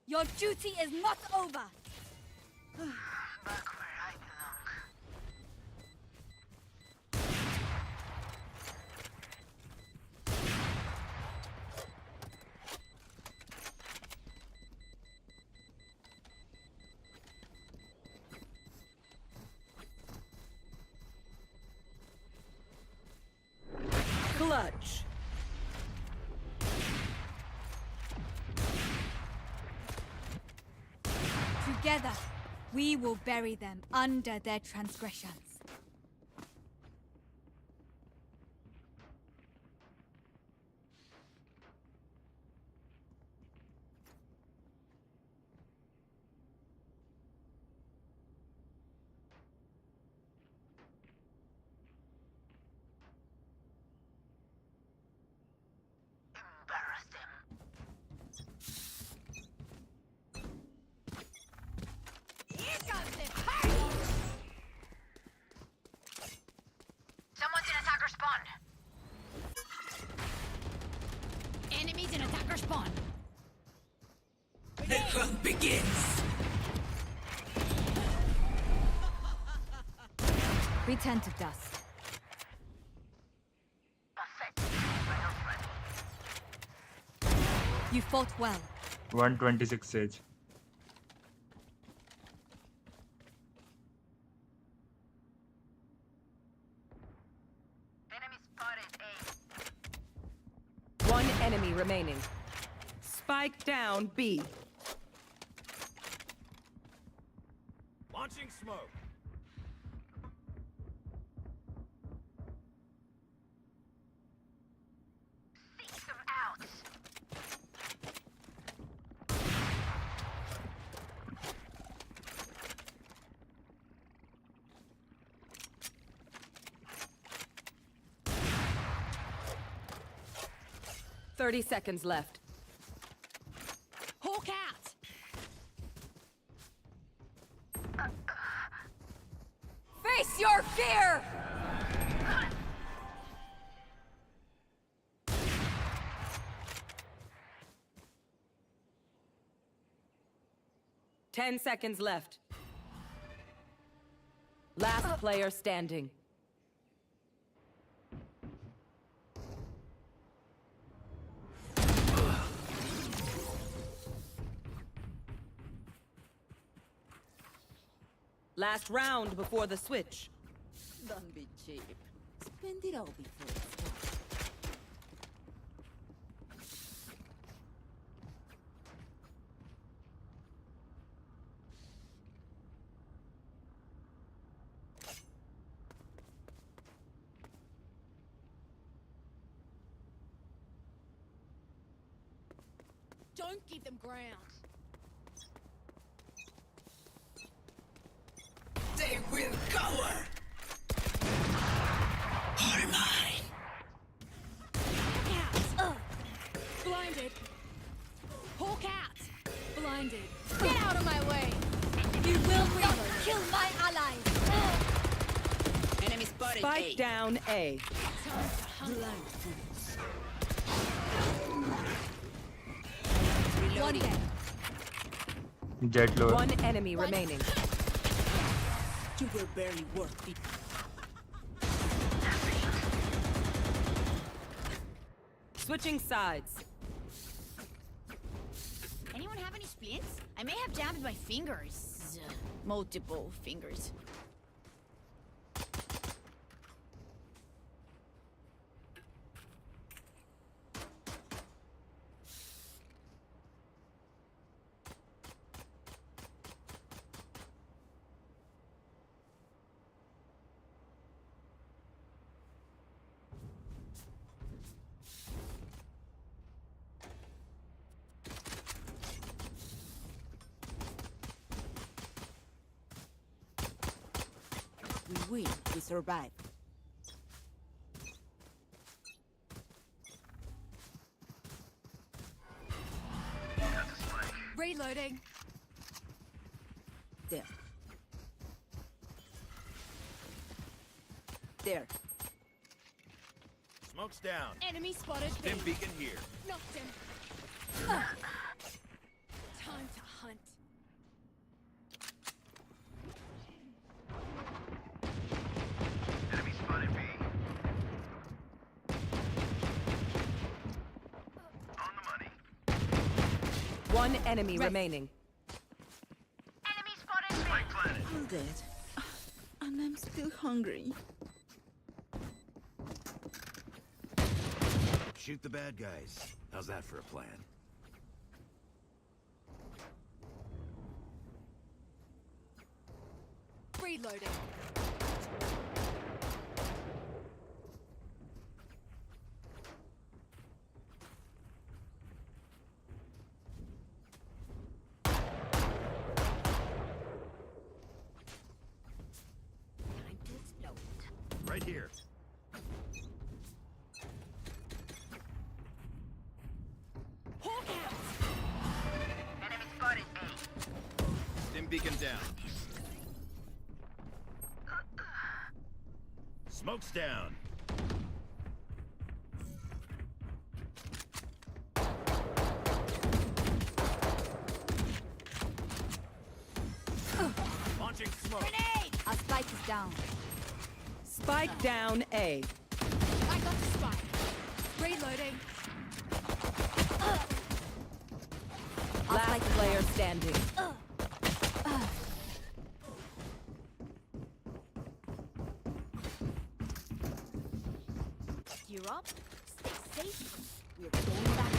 Your duty is not over. Back where I belong. Clutch. Together, we will bury them under their transgressions. Embarrass them. Here comes the Someone's in attacker spawn. enemies in attacker spawn. The hunt begins. Return to dust. You fought well. 126 Sage. Enemy spotted A. One enemy remaining. Spike down B. Launching smoke. 30 seconds left. Hawk out. Face your fear! Ten seconds left. Last player standing. Last round before the switch. Don't be cheap. Spend it all before it's gone. Don't give them ground. They will cower. All mine. Hawk out. Blinded. Hawk out. Blinded. Get out of my way. You will not kill my allies. Enemy spotted. Spike A. down A. Blind fools. One dead. Jet lower. One enemy remaining. You were barely worth it. Switching sides. Anyone have any splints? I may have damaged my fingers. Multiple fingers. We win. We survive. Reloading. There. There. Smoke's down. Enemy spotted. Stim beacon here. Knocked him. Time to hunt. Enemy spotted B. On the money. One enemy remaining. Enemy spotted B. Spike planted. I'm dead. And I'm still hungry. Shoot the bad guys. How's that for a plan? Reloading. Time to explode. Right here. Hawk out. Enemy spotted A. Stim beacon down. Smoke's down. Launching smoke. Grenade. Our spike is down. Spike down A. I got the spike. Reloading. Last player standing. Gear up. Stay safe. We're going back.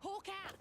Hawk out.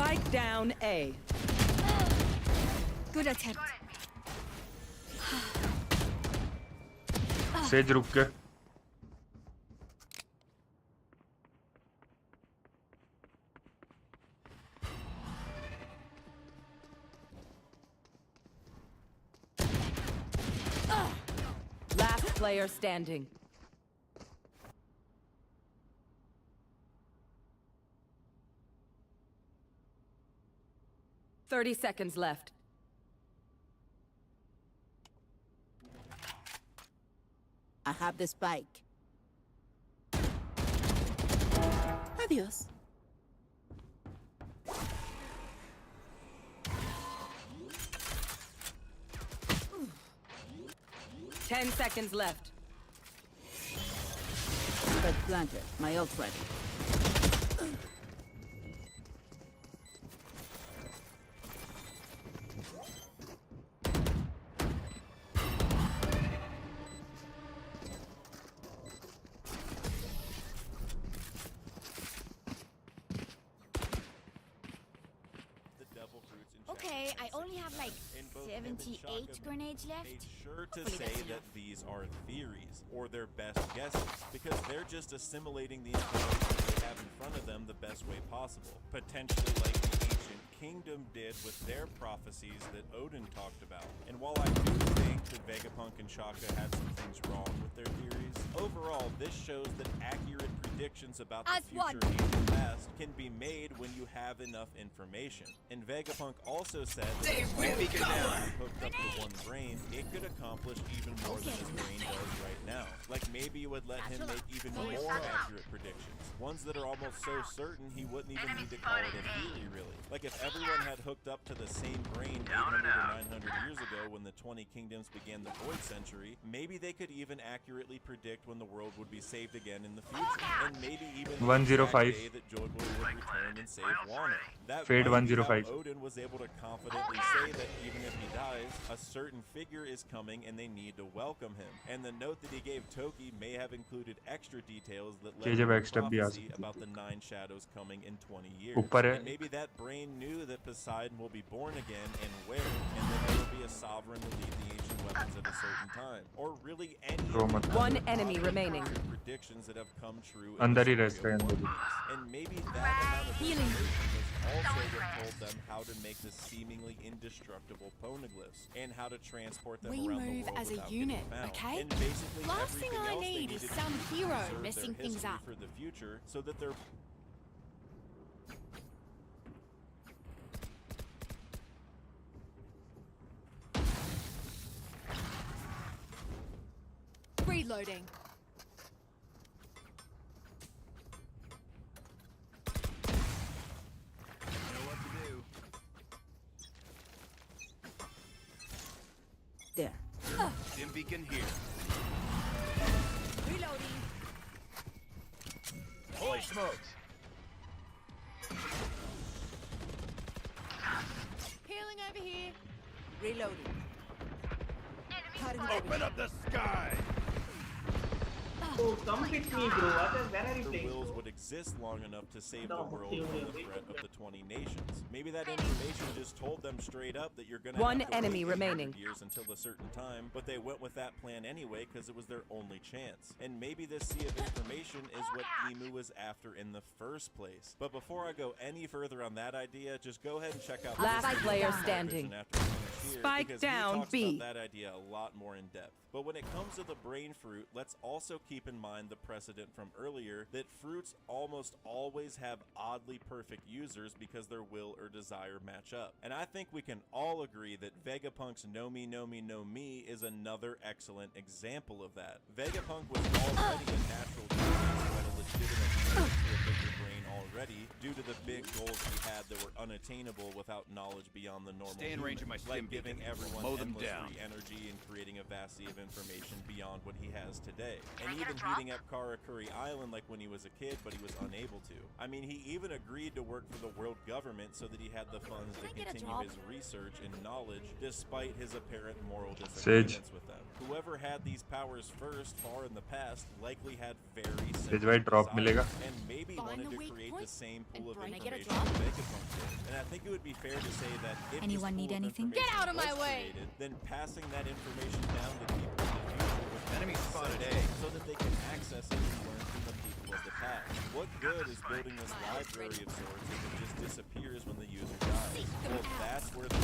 Spike down A. Good attempt. Says रुक के Last player standing. Thirty seconds left. I have the spike. Adios. 10 seconds left. But planted. My ult ready. Okay, I only have like 78 grenades left. Made sure to Hopefully say that's that enough. these are theories, or their best guesses, because they're just assimilating the information they have in front of them the best way possible. Potentially like the ancient kingdom did with their prophecies that Odin talked about. And while I do think that Vegapunk and Shaka had some things wrong with their theories, overall this shows that accurate predictions about the future and the past can be made when you have enough information. And Vegapunk also said that if all it could hooked up to one brain, it could accomplish even more than his brain does right now. Like maybe it would let him make even more accurate predictions. Ones that are almost so certain he wouldn't even need to call it a theory really. Like if everyone had hooked up to the same brain 800 or 900 years ago when the 20 kingdoms began the Void Century, maybe they could even accurately predict when the world would be saved again in the future. And maybe even the 105 day that Joy Boy would return and save Wano. That Fade might be how 105. Odin was able to confidently say that even if he dies, a certain figure is coming and they need to welcome him. And the note that he gave Toki may have included extra details that led to backstep भी आ prophecy सकती about the 9 shadows coming in 20 years. ऊपर है। And maybe that brain knew that Poseidon will be born again and where, and that there will be a sovereign to lead the ancient weapons at a certain time. Or really any One enemy remaining. predictions that have come true. अंदर ही रहता है अंदर ही And maybe that amount of information was also what told them how to make the seemingly indestructible poneglyphs and how to transport them We around the move world as a without unit, getting found. okay? And basically Last thing everything I else they need needed is to some do to hero preserve messing their things history up. for the future so that they're Reloading. There. Dim beacon here. Reloading. Holy smokes. Healing over here. Reloading. Open up the sky. Oh, come with me, bro. Where are you their playing? wills would exist long enough to save the No, world you from will the be- threat of the 20 nations. Maybe that information just told them straight up that you're gonna One have to enemy wait 800 remaining. years until a certain time, but they went with that plan anyway because it was their only chance. And maybe this sea of information is what Emu was after in the first place. But before I go any further on that idea, just go ahead and check out Last this player video standing. after we finish here, Spike because down, he talks B. about that idea a lot more in depth. But when it comes to the brain fruit, let's also keep in mind the precedent from earlier that fruits almost always have oddly perfect users because their will or desire match up. And I think we can all agree that Vegapunk's No Me No Me No Me is another excellent example of that. Vegapunk was already a natural genius who had a legitimate claim to a bigger brain already due to the big goals he had that were unattainable without knowledge beyond the normal Stay in range of human, my like stim giving beacon. everyone Mow them endless down. free energy and creating a vast sea of information beyond what he has today. And even heating up Karakuri Island like when he was a kid, but he was unable to. I mean, he even agreed to work for the world government so that he had the funds to continue his research and knowledge despite his apparent moral disagreements with them. Whoever had these powers first, far in the past, likely had very Sage similar भाई drop desires मिलेगा? and maybe Find wanted the to weak create point the same pool of and can I get a information drop? that Vegapunk did. And think it would be fair to say that if Anyone this need pool of anything? information Get out of my was way! created, then passing that information down to people in the future would Enemy spotted A. so that they can access it and learn from the people of the past. What good is building this library of sorts if it just disappears when the user dies? Well, that's where the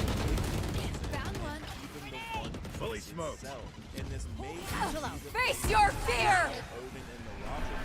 Found one. even the one Fully piece smoked. itself. And this may be Angelo, the face thing your that fear! Odin and the Roger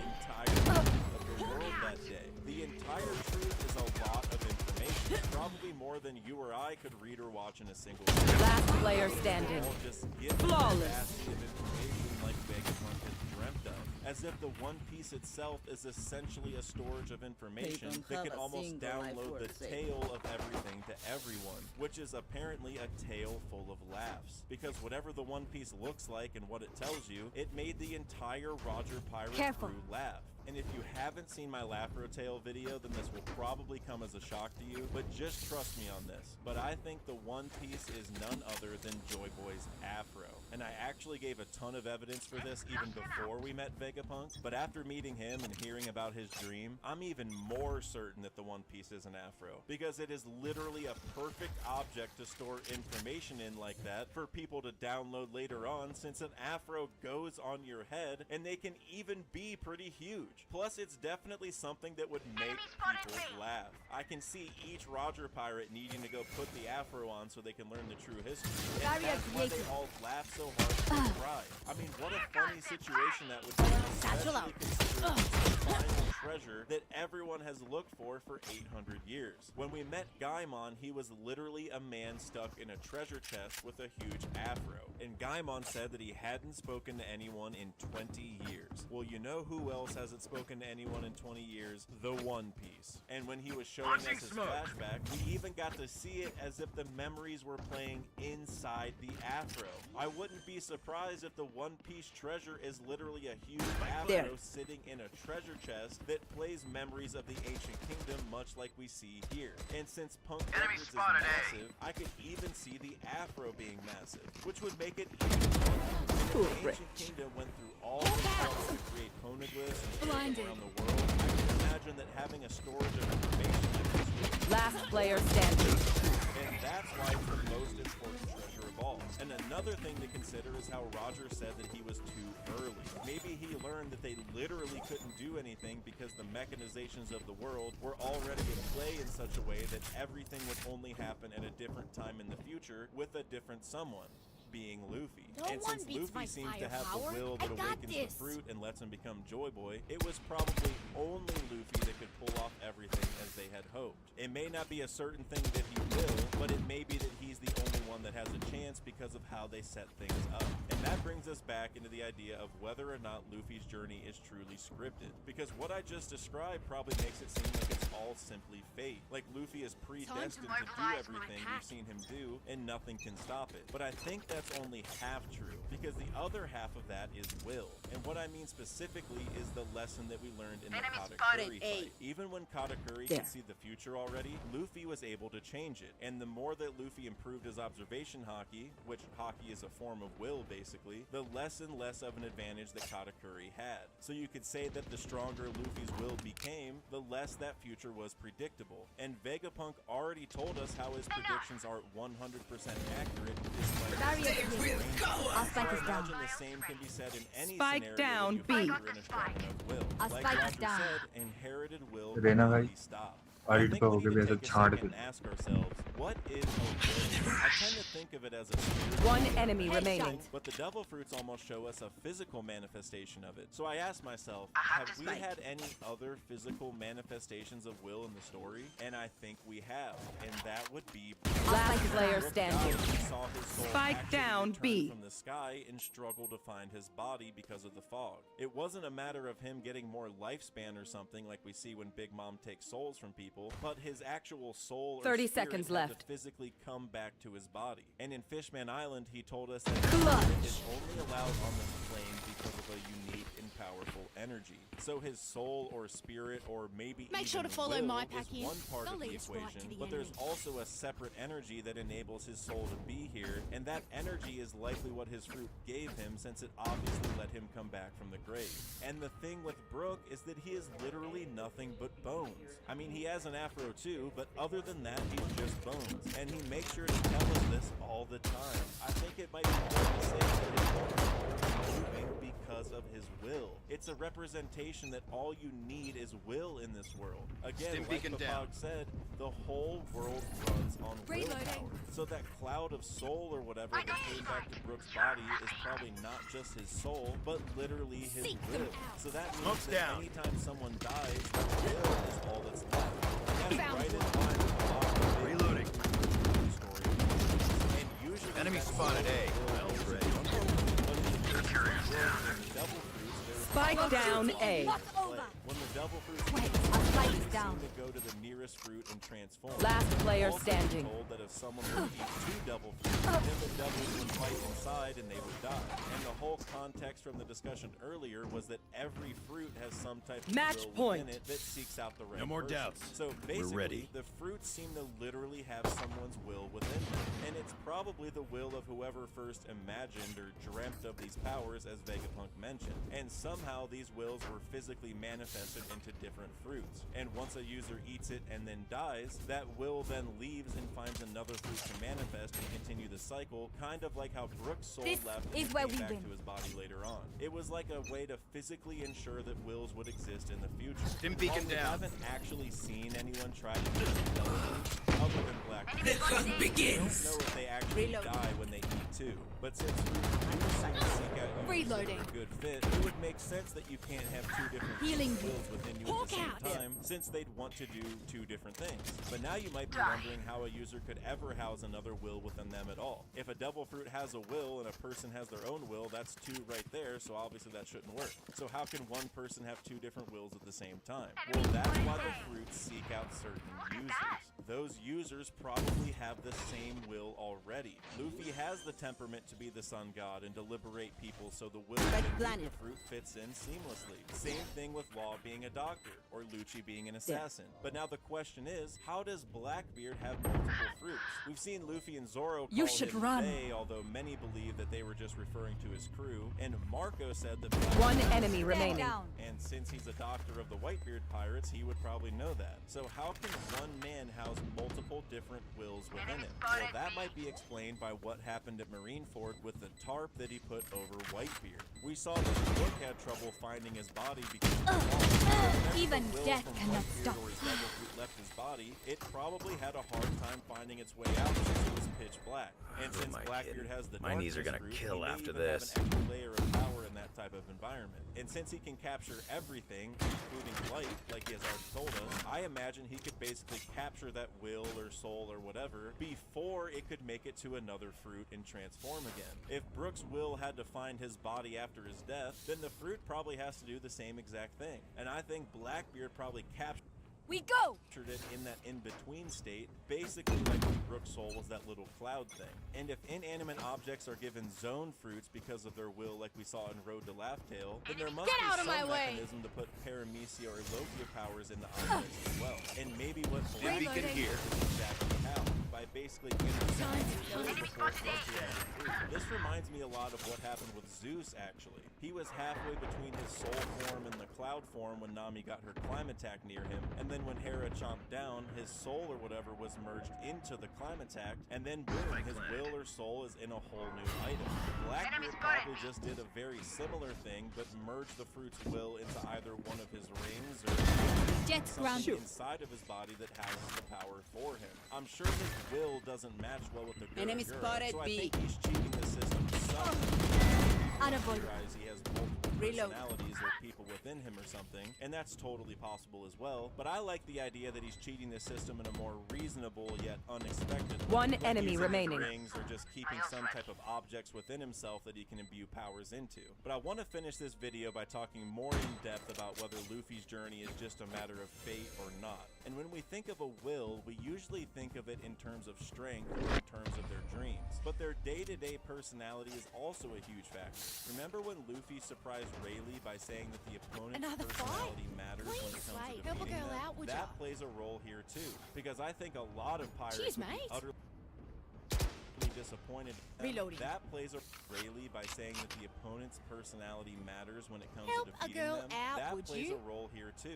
entire of the world that day. The entire truth is a lot of information, probably more than you or I could read or watch in a single day. Last player standing. All just get Flawless. capacity of information like Vegapunk has dreamt of. As if the One Piece itself is essentially a storage of information They don't that have can a almost single life download the worth saving. tale of everything to everyone, which is apparently a tale full of laughs. Because whatever the One Piece looks like and what it tells you, it made the entire Roger Pirate Careful. crew laugh. And if you haven't seen my Lafro Tale video, then this will probably come as a shock to you, but just trust me on this. But I think the One Piece is none other than Joy Boy's afro. And I actually gave a ton of evidence for this even before we met Vegapunk, but after meeting him and hearing about his dream, I'm even more certain that the One Piece is an afro, because it is literally a perfect object to store information in like that for people to download later on, since an afro goes on your head and they can even be pretty huge. Plus, it's definitely something that would make people laugh. I can see each Roger Pirate needing to go put the afro on so they can learn the true history. And that's why they all laugh so hard and cry. I mean, what a funny situation that would be, especially considering it's the final treasure that everyone has looked for 800 years. When we met Gaimon, he was literally a man stuck in a treasure chest with a huge afro. And Gaimon said that he hadn't spoken to anyone in 20 years. Well, you know who else hasn't spoken to anyone in 20 years? The One Piece. And when he was showing us his flashback, we even got to see it as if the memories were playing inside the afro. I wouldn't be surprised if the One Piece treasure is literally a huge afro sitting in a treasure chest that plays memories of the ancient kingdom, much like we see here. And since Punk Records is massive, I could even see the afro being massive, which would make it even funnier. If the ancient kingdom went through all the trouble to create poneglyphs and Blinded. around the world, I can imagine that having a storage of information like this would be Last player standing. and that's why it's the most important treasure of all. And another thing to consider is how Roger said that he was too early. Maybe he learned that they literally couldn't do anything because the mechanizations of the world were already in play in such a way that everything would only happen at a different time in the future with a different someone, being Luffy. No And one since beats my Luffy seems to have firepower. the will that I got awakens this. the fruit and lets him become Joy Boy, it was probably only Luffy that could pull off everything as they had hoped. It may not be a certain thing that he will, but it may be that he's the only one that has a chance because of how they set things up. And that brings us back into the idea of whether or not Luffy's journey is truly scripted. Because what I just described probably makes it seem like it's all simply fate. Like Luffy is predestined to do everything we've seen him do, and nothing can stop it. But I think that's only half true, because the other half of that is will. And what I mean specifically is the lesson that we learned in the Katakuri fight. Even when Katakuri could see the future already, Luffy was able to change it. And the more that Luffy improved his observation haki, which haki is a form of will basically, the less and less of an advantage that Katakuri had. So you could say that the stronger Luffy's will became, the less that future was predictable. And Vegapunk already told us how his predictions are 100% accurate despite his I'll spike I this down. imagine the same can be said in any Spike scenario down, that you B. factor in a strong enough will. I'll Like spike this Roger down. said, inherited will Reina will भाई, be stopped. आइट I think पे we होके need भी to ऐसे take a छाड़ second के and ask ourselves, what is a will? I tend to think of it as a spiritual One enemy manifestation, remaining. but the devil fruits almost show us a physical manifestation of it. So I asked myself, have we had any other physical manifestations of will in the story? And I think we have, and that would be Last player Brook standing. Gotti saw his soul Spike actually down, return B. from the sky and struggle to find his body because of the fog. It wasn't a matter of him getting more lifespan or something like we see when Big Mom takes souls from people, but his actual soul or 30 spirit seconds had left. to physically come back to his body. And in Fishman Island, he told us that Clutch. it is only allowed on this plane because of a unique and powerful powerful energy. So his soul or spirit or maybe Make even sure to follow will my is pack-in. one part They'll of the lead us right equation, to the but there's enemy. also a separate energy that enables his soul to be here, and that energy is likely what his fruit gave him, since it obviously let him come back from the grave. And the thing with Brook is that he is literally nothing but bones. I mean, he has an afro too, but other than that, he's just bones. And he makes sure to tell us this all the time. I think it might be fair to say that his whole is moving because of his will. It's a representation that all you need is will in this world. Again, like Papag said, the whole world runs on willpower. So that cloud of soul or whatever that came back to Brook's body is probably not just his soul, but literally his will. So that means that anytime someone dies, the will is all that's left. And that's right in line with a lot of Reloading. story. And usually Enemy spotted A. Well read. Spike down A. When the double fruits Wait, I'll slide this down. seem to go to the nearest fruit and transform. Last player Also standing. told that if someone were to eat 2 double fruits, then the doubles would fight inside and they would die. And the whole context from the discussion earlier was that every fruit has some type of Match will point. within it that seeks out the right No more person. doubts. So basically, ready. the fruits seem to literally have someone's will within them. And it's probably the will of whoever first imagined or dreamt of these powers, as Vegapunk mentioned. And somehow these wills were physically manifested into different fruits. And once a user eats it and then dies, that will then leaves and finds another fruit to manifest and continue the cycle, kind of like how Brook's soul This left is and where came we back win. to his body later on. It was like a way to physically ensure that wills would exist in the future. Stim beacon While we down. haven't actually seen anyone try to do it intelligently, other than Black. The hunt I begins. don't know if they actually die when they eat too, but since fruits do seem to seek out users Reloading. that are a good fit, it would make sense that you can't have 2 different Healing wills within you Hawk at the same out. time, since they'd want to do 2 different things. But now you might be wondering how a user could ever house another will within them at all. If a double fruit has a will and a person has their own will, that's 2 right there, so obviously that shouldn't work. So how can one person have 2 different wills at the same time? Well, that's why the fruits seek out certain users. Those users probably have the same will already. Luffy has the temperament to be the sun god and to liberate people, so the will to eat the fruit fits in seamlessly. Same thing with Law being a doctor, or Lucci being an assassin. But now the question is, how does Blackbeard have multiple fruits? We've seen Luffy and Zoro call him they, although many believe that they were just referring to his crew, and Marco said that One enemy remaining. and since he's a doctor of the Whitebeard pirates, he would probably know that. So how can one man house multiple different wills within him? Well, that might be explained by what happened at Marineford with the tarp that he put over Whitebeard. We saw that Brook had trouble finding his body because Even the will death from cannot Whitebeard stop. or his double fruit left his body, it probably had a hard time finding its way out since it was pitch black. And Who since am I Blackbeard kidding? has the My knees are darkness gonna fruit, kill he may after even have this. an extra layer of power in that type of environment. And since he can capture everything, including light, like he has already told us, I imagine he could basically capture that will or soul or whatever before it could make it to another fruit and transform again. If Brook's will had to find his body after his death, then the fruit probably has to do the same exact thing. And I think Blackbeard probably captured We go! it in that in-between state, basically like when Brook's soul was that little cloud thing. And if inanimate objects are given zone fruits because of their will, like we saw in Road to Laugh-Tale, then there must Get be out of some my way! mechanism to put Paramecia or Logia powers into objects as well. And maybe what Stim beacon here. is exactly how, by basically intercepting the will before it's Logia has the fruit. This reminds me a lot of what happened with Zeus, actually. He was halfway between his soul form and the cloud form when Nami got her climb attack near him, and then when Hera chomped down, his soul or whatever was merged into the climb attack, and then boom, his will or soul is in a whole new item. Blackbeard probably just did a very similar thing, but merged the fruit's will into either one of his rings or something inside of his body that houses the power for him. I'm sure his will doesn't match well with the Enemy Gura, spotted so I B. think he's cheating the system some. Realize he has multiple personalities or people within him or something, and that's totally possible as well. But I like the idea that he's cheating the system in a more reasonable yet unexpected way. One like enemy using remaining. rings or just keeping some type of objects within himself that he can imbue powers into. But I want to finish this video by talking more in depth about whether Luffy's journey is just a matter of fate or not. And when we think of a will, we usually think of it in terms of strength or in terms of their dreams. But their day-to-day personality is also a huge factor. Remember when Luffy surprised Rayleigh by saying that the opponent's Another personality fight? matters when it Please, comes Slade, to help a defeating girl them? out, would That ya? plays a role here too, because I think a lot of pirates Cheers, would be mate. utterly disappointed. Reloading. That plays a Rayleigh by saying that the opponent's personality matters when it comes Help to a defeating girl them. out, That would plays you? a role here too.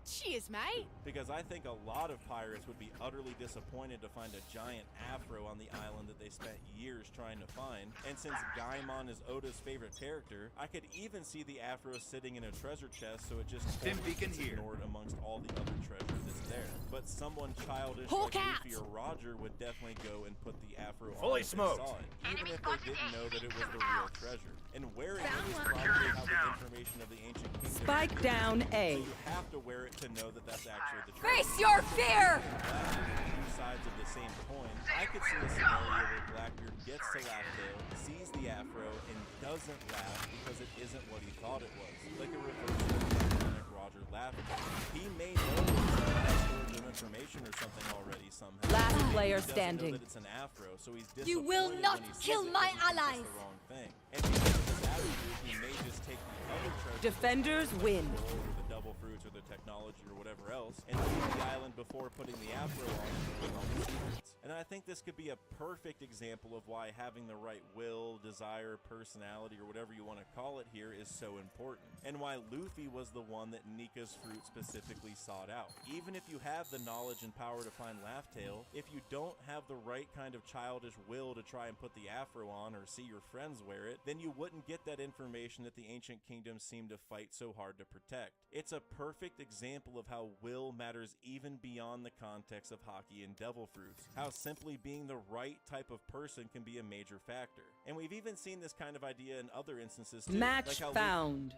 Cheers, mate. Because I think a lot of pirates would be utterly disappointed to find a giant afro on the island that they spent years trying to find. And since Gaimon is Oda's favorite character, I could even see the afro sitting in a treasure chest, so it just totally gets ignored amongst all the other treasure that's there. But someone childish Hulk like out. Luffy or Roger would definitely go and put the afro Fully on if smoked. they saw it, even if they didn't know that it was the real treasure. And wearing it is probably how the information of the ancient kingdom Spike is. down A. So you have to wear it to know that that's actually the treasure. Face your fear! Two sides of the same coin. I could see a scenario where Blackbeard gets to Laughdale, sees the afro, and doesn't laugh because it isn't what he thought it was. Like a reverse of Roger laughing. He may know that storage of information or something already somehow. Last He player doesn't know standing. that it's an afro, so he's You will disappointed not when he sees kill it my because he thinks allies. it's the wrong thing. And because of his attitude, he may just take the other treasure. Defenders win. Or the double fruits or the technology or whatever else, and leave the island before putting the afro on and knowing all the secrets. And I think this could be a perfect example of why having the right will, desire, personality, or whatever you want to call it here is so important. And why Luffy was the one that Nika's fruit specifically sought out. Even if you have the knowledge and power to find Laughdale, if you don't have the right kind of childish will to try and put the afro on or see your friends wear it, then you wouldn't get that information that the ancient kingdoms seem to fight so hard to protect. It's a perfect example of how will matters even beyond the context of hockey and devil fruits. How simply being the right type of person can be a major factor. And we've even seen this kind of idea in other instances too. Match like how found.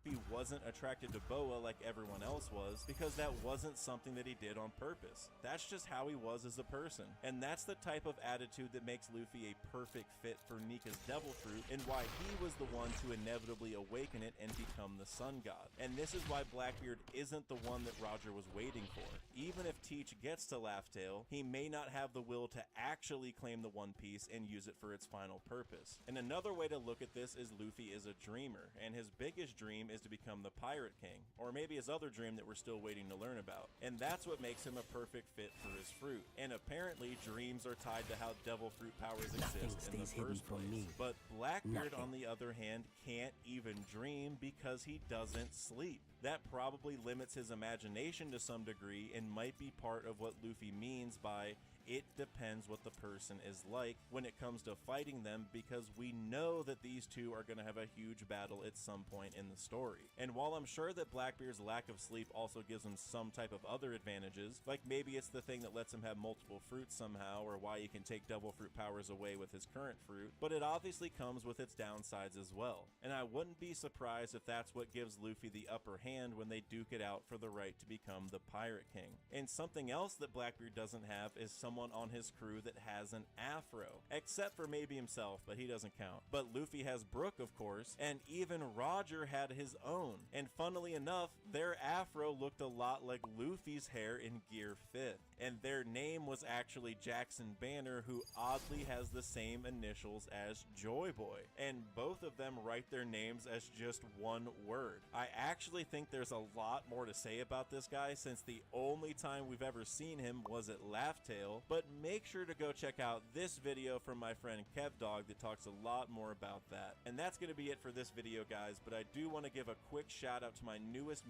He wasn't attracted to Boa like everyone else was because that wasn't something that he did on purpose. That's just how he was as a person. And that's the type of attitude that makes Luffy a perfect fit for Nika's devil fruit and why he was the one to inevitably awaken it and become the sun god. And this is why Blackbeard isn't the one that Roger was waiting for. Even if Teach gets to Laughdale, he may not have the will to actually claim the One Piece and use it for its final purpose. And another way to look at this is Luffy is a dreamer, and his biggest dream is to become the Pirate King, or maybe his other dream that we're still waiting to learn about. And that's what makes him a perfect fit for his fruit. And apparently dreams are tied to how devil fruit powers exist in the first place. But Blackbeard, on the other hand, can't even dream because he doesn't sleep. That probably limits his imagination to some degree and might be part of what Luffy means by it depends what the person is like when it comes to fighting them, because we know that these two are going to have a huge battle at some point in the story. And while I'm sure that Blackbeard's lack of sleep also gives him some type of other advantages, like maybe it's the thing that lets him have multiple fruits somehow, or why he can take devil fruit powers away with his current fruit, but it obviously comes with its downsides as well. And I wouldn't be surprised if that's what gives Luffy the upper hand when they duke it out for the right to become the Pirate King. And something else that Blackbeard doesn't have is someone on his crew that has an afro, except for maybe himself, but he doesn't count. But Luffy has Brook, of course, and even Roger had his own. And funnily enough, their afro looked a lot like Luffy's hair in Gear 5th, and their name was actually Jackson Banner, who oddly has the same initials as Joy Boy, and both of them write their names as just one word. I actually think there's a lot more to say about this guy, since the only time we've ever seen him was at Laughdale, but make sure to go check out this video from my friend KevDog that talks a lot more about that. And that's going to be it for this video, guys, but I do want to give a quick shout out to my newest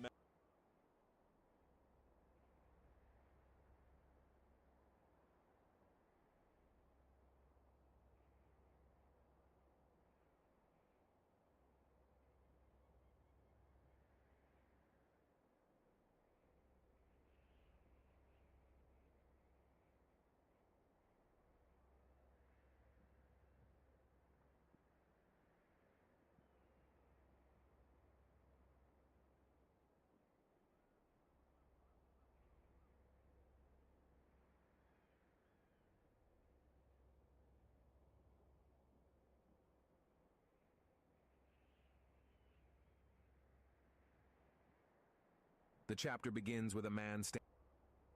The chapter begins with a man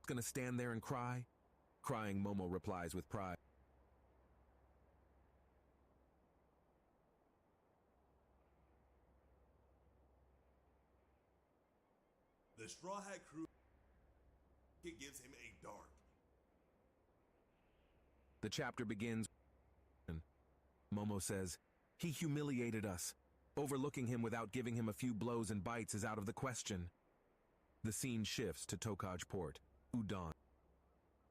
gonna stand there and cry? Crying Momo replies with pride. The Straw Hat crew, it gives him a dark. The chapter begins. Momo says, he humiliated us. Overlooking him without giving him a few blows and bites is out of the question. The scene shifts to Tokaj Port, Udon.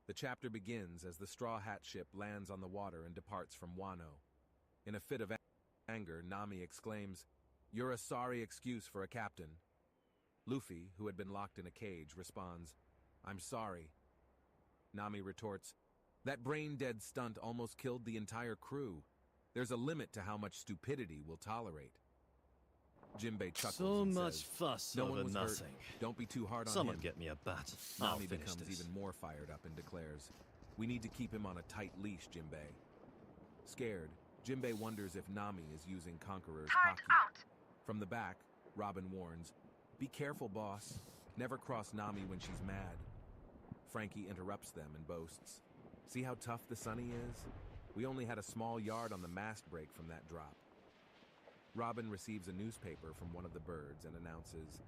The chapter begins as the Straw Hat ship lands on the water and departs from Wano. In a fit of anger, Nami exclaims, "You're a sorry excuse for a captain." Luffy, who had been locked in a cage, responds, "I'm sorry." Nami retorts, "That brain-dead stunt almost killed the entire crew. There's a limit to how much stupidity we'll tolerate." Jinbei chuckles So and much says, fuss "No one over was nothing. hurt. Don't be too hard on Someone him." get me a bat. I'll Nami finish becomes this. even more fired up and declares, "We need to keep him on a tight leash, Jinbei." Scared, Jinbei wonders if Nami is using Conqueror's haki. From the back, Robin warns, "Be careful, boss. Never cross Nami when she's mad." Frankie interrupts them and boasts, "See how tough the Sunny is? We only had a small yard on the mast break from that drop." Robin receives a newspaper from one of the birds and announces,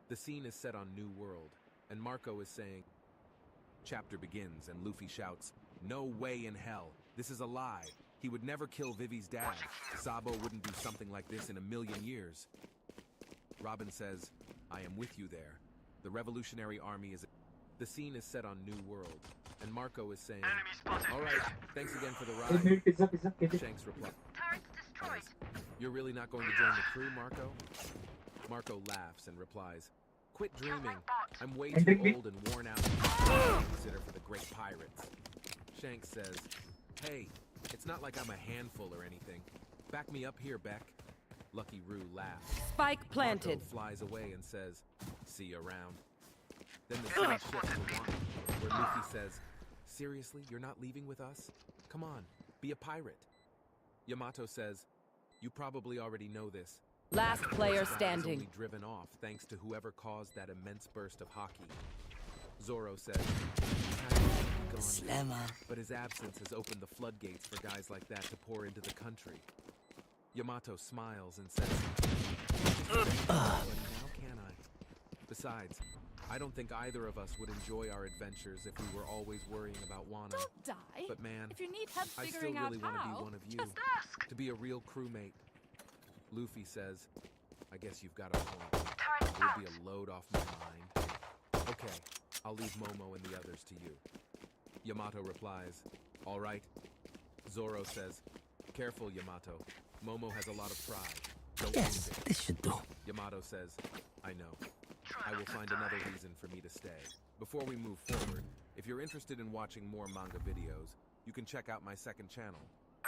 the scene is set on New World, and Marco is saying, chapter begins and Luffy shouts, "No way in hell. This is a lie. He would never kill Vivi's dad. Sabo wouldn't do something like this in a million years." Robin says, "I am with you there. The Revolutionary Army is..." The scene is set on New World, and Marco is saying, "All right, thanks again for the ride." Shanks replies, "You're really not going to join the crew, Marco?" Marco laughs and replies, "Quit dreaming. I'm way too old and worn out to consider for the great pirates." Shanks says, "Hey, it's not like I'm a handful or anything. Back me up here, Beck." Lucky Roo laughs. Spike planted. Marco flies away and says, "See you around." Then the scene shifts to Wano, where Luffy says, "Seriously, you're not leaving with us? Come on, be a pirate." Yamato says, "You probably already know this. Last player That was standing. only driven off thanks to whoever caused that immense burst of haki." Zoro says, Slammer. but his absence has opened the floodgates for guys like that to pour into the country. Yamato smiles and says, "Now can I? Besides, I don't think either of us would enjoy our adventures if we were always worrying about Wano. Don't die. But man, If you need help I still figuring out really want to how, be one of you, just ask. to be a real crewmate." Luffy says, "I guess you've got a point. It would be a load off my mind. Okay, I'll leave Momo and the others to you." Yamato replies, "All right." Zoro says, "Careful, Yamato. Momo has a lot of pride. Don't lose it." This should do. Yamato says, "I know. I will find another reason for me to stay." Before we move forward, if you're interested in watching more manga videos, you can check out my second channel.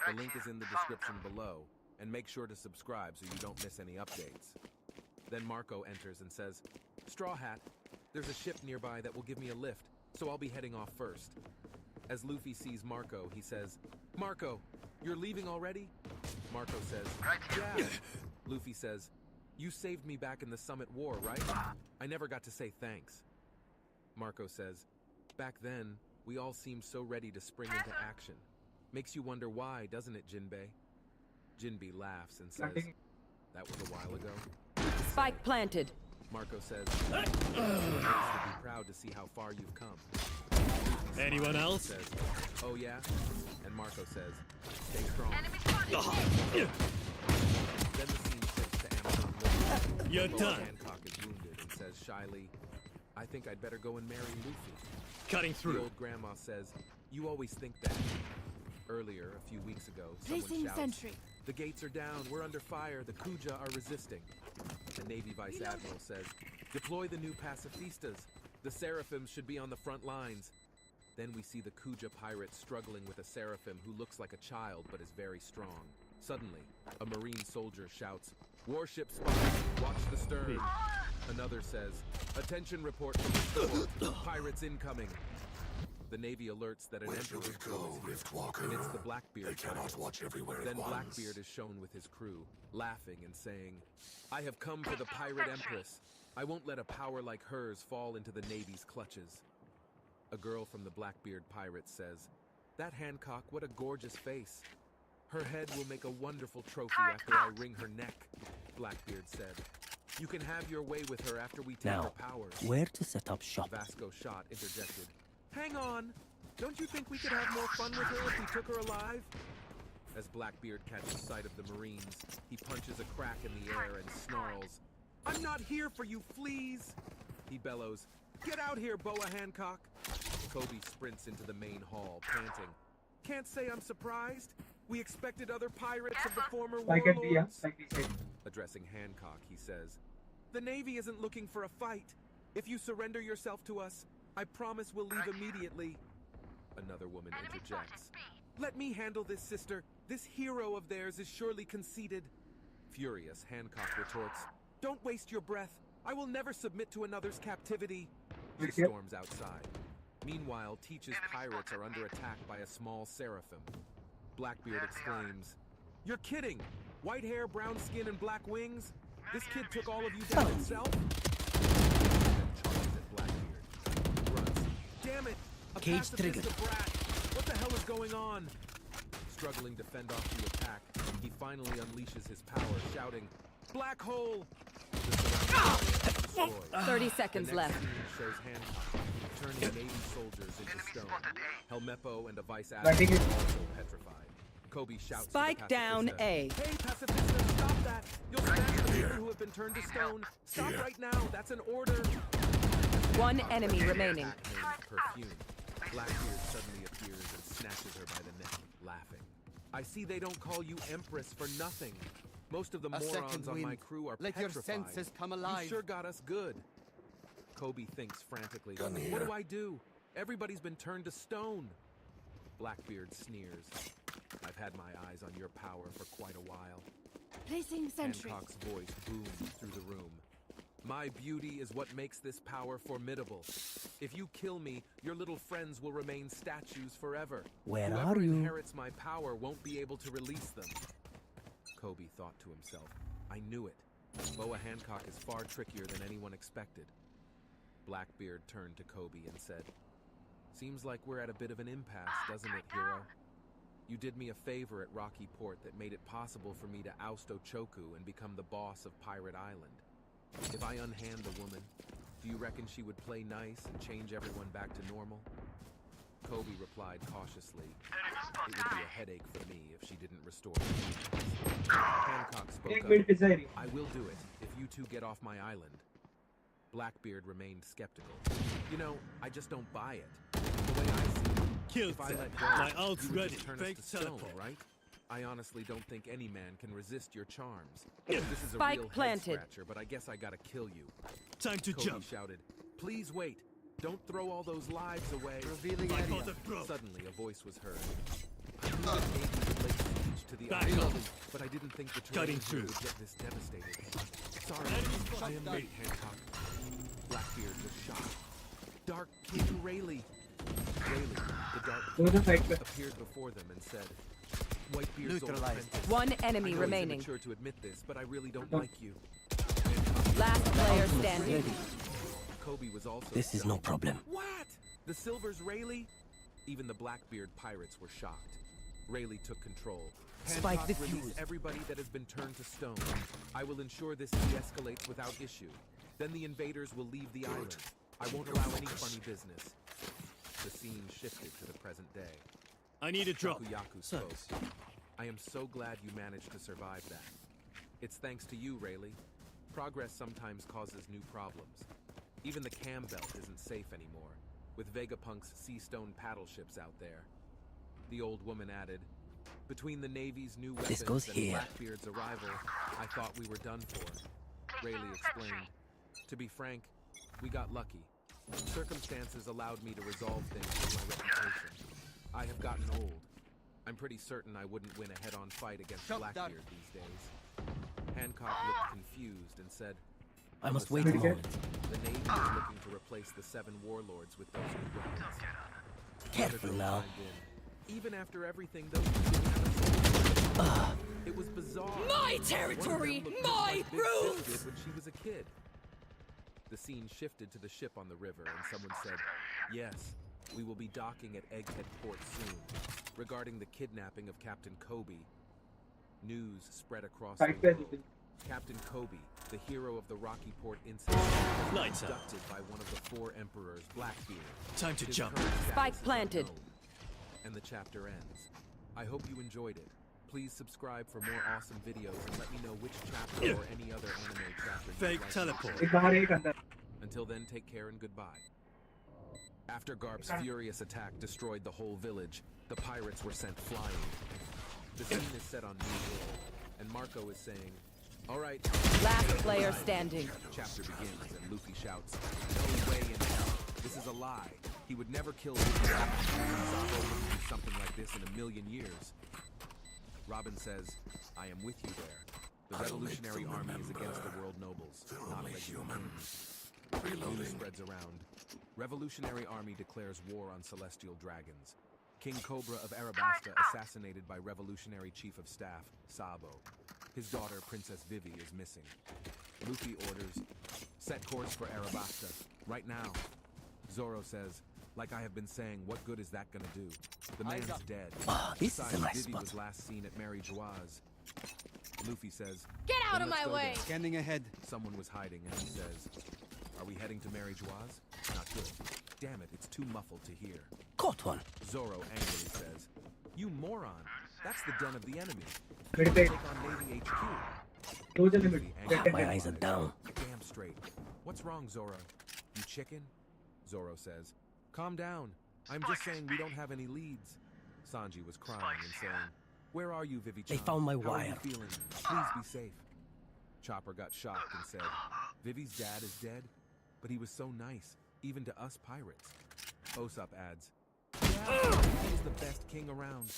The link is in the description below, and make sure to subscribe so you don't miss any updates. Then Marco enters and says, "Straw Hat, there's a ship nearby that will give me a lift, so I'll be heading off first." As Luffy sees Marco, he says, "Marco, you're leaving already?" Marco says, "Yeah." Luffy says, "You saved me back in the Summit War, right? I never got to say thanks." Marco says, "Back then, we all seemed so ready to spring into action. Makes you wonder why, doesn't it, Jinbei?" Jinbei laughs and says, "That was a while ago." Spike planted. Marco says, "You should be proud to see how far you've come." Anyone else? Says, "Oh yeah?" And Marco says, "Stay strong." Then the scene shifts to Amazon Lily. You're Lois done. Hancock is wounded and says shyly, "I think I'd better go and marry Luffy." Cutting The through. old grandma says, "You always think that." Earlier, a few weeks ago, someone Placing shouts, sentry. "The gates are down, we're under fire, the Kuja are resisting." The Navy Vice Admiral says, "Deploy the new pacifistas. The Seraphims should be on the front lines." Then we see the Kuja pirate struggling with a Seraphim who looks like a child but is very strong. Suddenly, a Marine soldier shouts, "Warship spotted, watch the stern." Another says, "Attention report from the store, pirates incoming." The Navy alerts that an Where emperor shall we go, Riftwalker? and it's the Blackbeard. They cannot pirate. watch everywhere Then at once. Blackbeard is shown with his crew, laughing and saying, "I have come for the pirate empress." I won't let a power like hers fall into the Navy's clutches. A girl from the Blackbeard Pirates says, "That Hancock, what a gorgeous face. Her head will make a wonderful trophy after I wring her neck," Blackbeard said. "You can have your way with her after we take her Now, powers." where to set up shop? Vasco Shot interjected. "Hang on! Don't you think we could have more fun with her if we took her alive?" As Blackbeard catches sight of the Marines, he punches a crack in the air and snarls, "I'm not here for you fleas!" He bellows, "Get out here, Boa Hancock!" Kobe sprints into the main hall, panting. "Can't say I'm surprised. We expected other pirates of the former warlords." Addressing Hancock, he says, "The Navy isn't looking for a fight. If you surrender yourself to us, I promise we'll leave immediately." Another woman interjects. "Let me handle this, sister. This hero of theirs is surely conceited." Furious, Hancock retorts, "Don't waste your breath. I will never submit to another's captivity." She storms outside. Meanwhile, Teach's pirates are under attack by a small seraphim. Blackbeard exclaims, "You're kidding! White hair, brown skin, and black wings? This kid took all of you down himself?" And charges at Blackbeard. He grunts, "Damn it! A Cage pacifist brat! What the hell is going on?" Struggling to fend off the attack, he finally unleashes his power, shouting, "Black hole!" The surrounding area is destroyed. 30 seconds The next left. scene shows Hancock turning Navy soldiers into stone. Helmeppo and a vice admiral are also petrified. Kobe shouts Spike to the down pacifista, A. "Hey, pacifista, stop that! You'll smash the people who have been turned to stone. Stop right now. That's an order." One enemy remaining. Named Perfume. Blackbeard suddenly appears and snatches her by the neck, laughing. "I see they don't call you Empress for nothing. Most of the morons on my crew are Let your petrified. senses come alive." You sure got us good." Kobe thinks frantically. Gun "What here. do I do? Everybody's been turned to stone." Blackbeard sneers. "I've had my eyes on your power for quite a while." Placing sentry. Hancock's voice booms through the room. "My beauty is what makes this power formidable. If you kill me, your little friends will remain statues forever. Where Whoever are you? inherits my power won't be able to release them." Kobe thought to himself, "I knew it. Boa Hancock is far trickier than anyone expected." Blackbeard turned to Kobe and said, "Seems like we're at a bit of an impasse, doesn't it, hero? You did me a favor at Rocky Port that made it possible for me to oust Ochoku and become the boss of Pirate Island. If I unhand the woman, do you reckon she would play nice and change everyone back to normal?" Kobe replied cautiously, "It would be a headache for me if she didn't restore me." Hancock spoke up, "I will do it if you two get off my island." Blackbeard remained skeptical. "You know, I just don't buy it. The way I see it, if I let go, My ult's you would ready. just turn Fake us to stone, teleport. right? I honestly don't think any man can resist your charms. This is a Spike real planted. head-scratcher, but I guess I gotta kill you." Time to Kobe jump. shouted, "Please wait. Don't throw all those lives away." Revealing I area. thought it broke. Suddenly, a voice was heard. "I knew that Navy would lay siege to the Back island, up. but I didn't think the Cutting terrain here through. would get this devastated. Sorry, Enemy I am spotted. late, Hancock." Blackbeard was shocked. "Dark King Rayleigh." Rayleigh, the Dark King, appeared before them and said, "Whitebeard's old Neutralized. apprentice. One I enemy know remaining. It's immature to admit this, but I really don't like you." Last player standing. Kobe was also This is no shocked. problem. "What? The Silver's Rayleigh?" Even the Blackbeard pirates were shocked. Rayleigh took control. Spike Hancock, defused. release everybody that has been turned to stone. I will ensure this de-escalates without issue. Then the invaders will leave the island. I won't allow any funny business. The scene shifted to the present day. I need a drop. Takuyaku spoke. "I am so glad you managed to survive that. It's thanks to you, Rayleigh. Progress sometimes causes new problems. Even the Cam Belt isn't safe anymore, with Vegapunk's sea stone paddle ships out there." The old woman added, "Between the Navy's new weapons This goes and here. Blackbeard's arrival, I thought we were done for." Rayleigh explained, "To be frank, we got lucky. Circumstances allowed me to resolve things with my reputation. I have gotten old. I'm pretty certain I wouldn't win a head-on fight against Shut Blackbeard these days." Hancock looked confused and said, I must "The wait a Seven- moment. The Navy is looking to replace the 7 warlords with those new weapons." Careful Another now. girl chimed in, "Even after everything, those two didn't have a soul." It was bizarre. My One of them territory, looked just my like Big Sis rules! did when she was a kid. The scene shifted to the ship on the river, and someone said, "Yes, we will be docking at Egghead Port soon." Regarding the kidnapping of Captain Kobe, news spread across the world. Captain Kobe, the hero of the Rocky Port incident, was Lights out. abducted by one of the 4 emperors, Blackbeard. Time to His jump. current status Spike is planted. unknown. And the chapter ends. I hope you enjoyed it. Please subscribe for more awesome videos and let me know which chapter or any other anime chapter you'd Fake like to teleport. see. Until then, take care and goodbye. After Garp's furious attack destroyed the whole village, the pirates were sent flying. The scene is set on New World, and Marco is saying, "All right." Last player standing. Chapter begins, and Luffy shouts, "No way in hell. This is a lie. He would never kill Luffy. Sabo wouldn't do something like this in a million years." Robin says, "I am with you there. The Revolutionary Army is against the world nobles, not regular humans." News spreads around. Revolutionary Army declares war on celestial dragons. King Cobra of Arabasta assassinated by Revolutionary Chief of Staff, Sabo. His daughter, Princess Vivi, is missing. Luffy orders, "Set course for Arabasta, right now." Zoro says, "Like I have been saying, what good is that gonna do? The man's dead. This is a Besides, nice Vivi spot. was last seen at Mary Joie's." Luffy says, Get out "Then of let's my go way. there." Scanning ahead. Someone was hiding, and he says, "Are we heading to Mary Joie's? Not good. Damn it, it's too muffled to hear." Caught one. Zoro angrily says, "You moron! That's the den of the enemy. Take on Navy HQ." Luffy angrily My eyes are down. Damn straight. What's wrong, Zoro? You chicken? Zoro says, "Calm down. I'm just saying we don't have any leads." Sanji was crying and saying, "Where are you, Vivi-chan? They found my How are wire. you feeling? Please be safe." Chopper got shocked and said, "Vivi's dad is dead? But he was so nice, even to us pirates." Usopp adds, "Yeah, he's the best king around."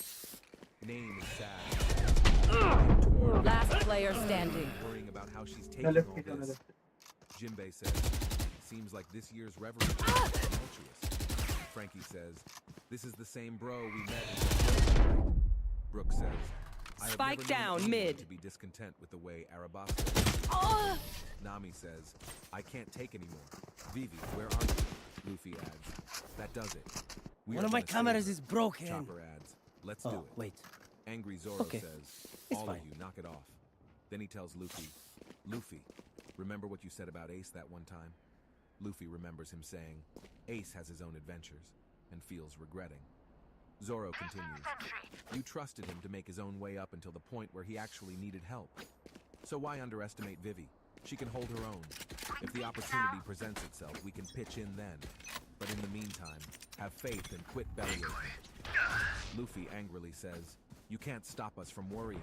Name is sad. Last player standing. Worrying about how she's taking all this. Jinbei says, "Seems like this year's reverie is tumultuous." Frankie says, "This is the same bro we met in Brooke says, "I have Spike never known down, anyone mid. to be discontent with the way Arabasta is." Nami says, "I can't take anymore. Vivi, where are you?" Luffy adds, "That does it. We One are of my gonna save cameras her." is broken. Chopper adds, "Let's do Oh, it." wait. Angry Zoro Okay. says, It's "All fine. of you, knock it off." Then he tells Luffy, "Luffy, remember what you said about Ace that one time?" Luffy remembers him saying, "Ace has his own adventures," and feels regretting. Zoro continues, "You trusted him to make his own way up until the point where he actually needed help. So why underestimate Vivi? She can hold her own. If the opportunity presents itself, we can pitch in then. But in the meantime, have faith and quit bellyaching." Luffy angrily says, "You can't stop us from worrying."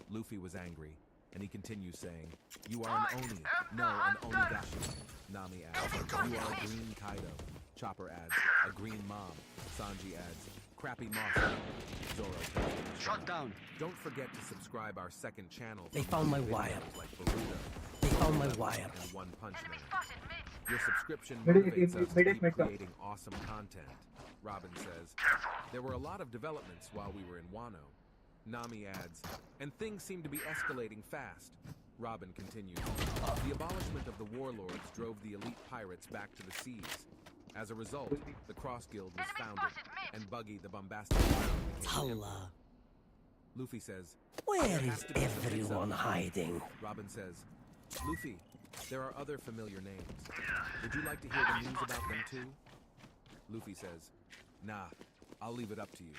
Luffy was angry, and he continues saying, "You are an Oni, no an Onigashi." Nami adds, "You are a green Kaido." Chopper adds, "A green mom." Sanji adds, "Crappy moss." Zoro tells Shut down. Don't forget to subscribe our second channel. They for found more my wire. videos like Boruto, They found my Solo wire. and One Punch Man. Your subscription Mid- motivates us to mid- keep mid- creating awesome content. Robin says, "There were a lot of developments while we were in Wano." Nami adds, "And things seem to be escalating fast." Robin continues, "The abolishment of the warlords drove the elite pirates back to the seas. As a result, the Cross Guild was founded, and Buggy the Bombastic Clown became the emperor." Talla. Luffy says, Where "There is has to be some everyone mix-up." hiding? Robin says, "Luffy, there are other familiar names. Would you like to hear the news about them too?" Luffy says, "Nah, I'll leave it up to you.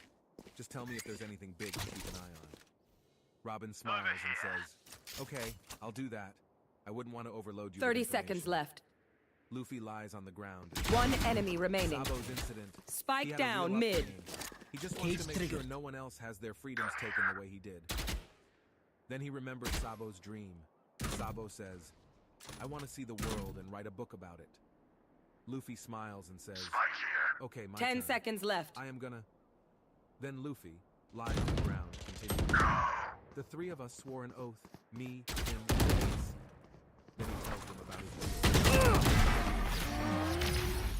Just tell me if there's anything big to keep an eye on." Robin smiles and says, "Okay, I'll do that. I wouldn't want to overload you with 30 seconds information." left. Luffy lies on the ground. and One says, enemy remaining. Sabo's incident. Spike He had a down, real mid. upbringing. He just wants to Cage make sure triggered. no one else has their freedoms taken the way he did. Then he remembers Sabo's dream. Sabo says, "I want to see the world and write a book about it." Luffy smiles and says, "Okay, my 10 turn. seconds left. I am gonna..." Then Luffy, lying on the ground, continues, "The three of us swore an oath, me, him, and Ace." Then he tells them about his leader.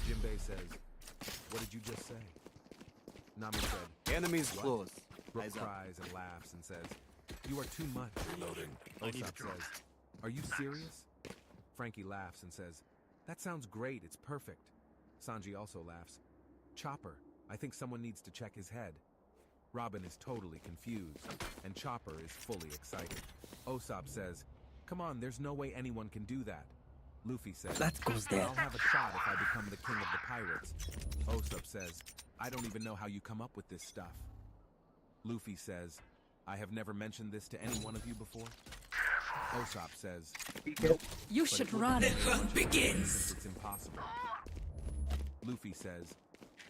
Jinbei says, "What did you just say?" Nami said, Enemies "What?" close. Brooke Eyes up. cries and laughs and says, "You are too much." Reloading. Usopp says, "Are you serious?" Frankie laughs and says, "That sounds great, it's perfect." Sanji also laughs. "Chopper, I think someone needs to check his head." Robin is totally confused, and Chopper is fully excited. Usopp says, "Come on, there's no way anyone can do that." Luffy says, That goes there. "I'll have a shot if I become the king of the pirates." Usopp says, "I don't even know how you come up with this stuff." Luffy says, "I have never mentioned this to any one of you before." Usopp says, "Nope, You but should it would run. be The very hunt much fun begins." since it's impossible." Luffy says,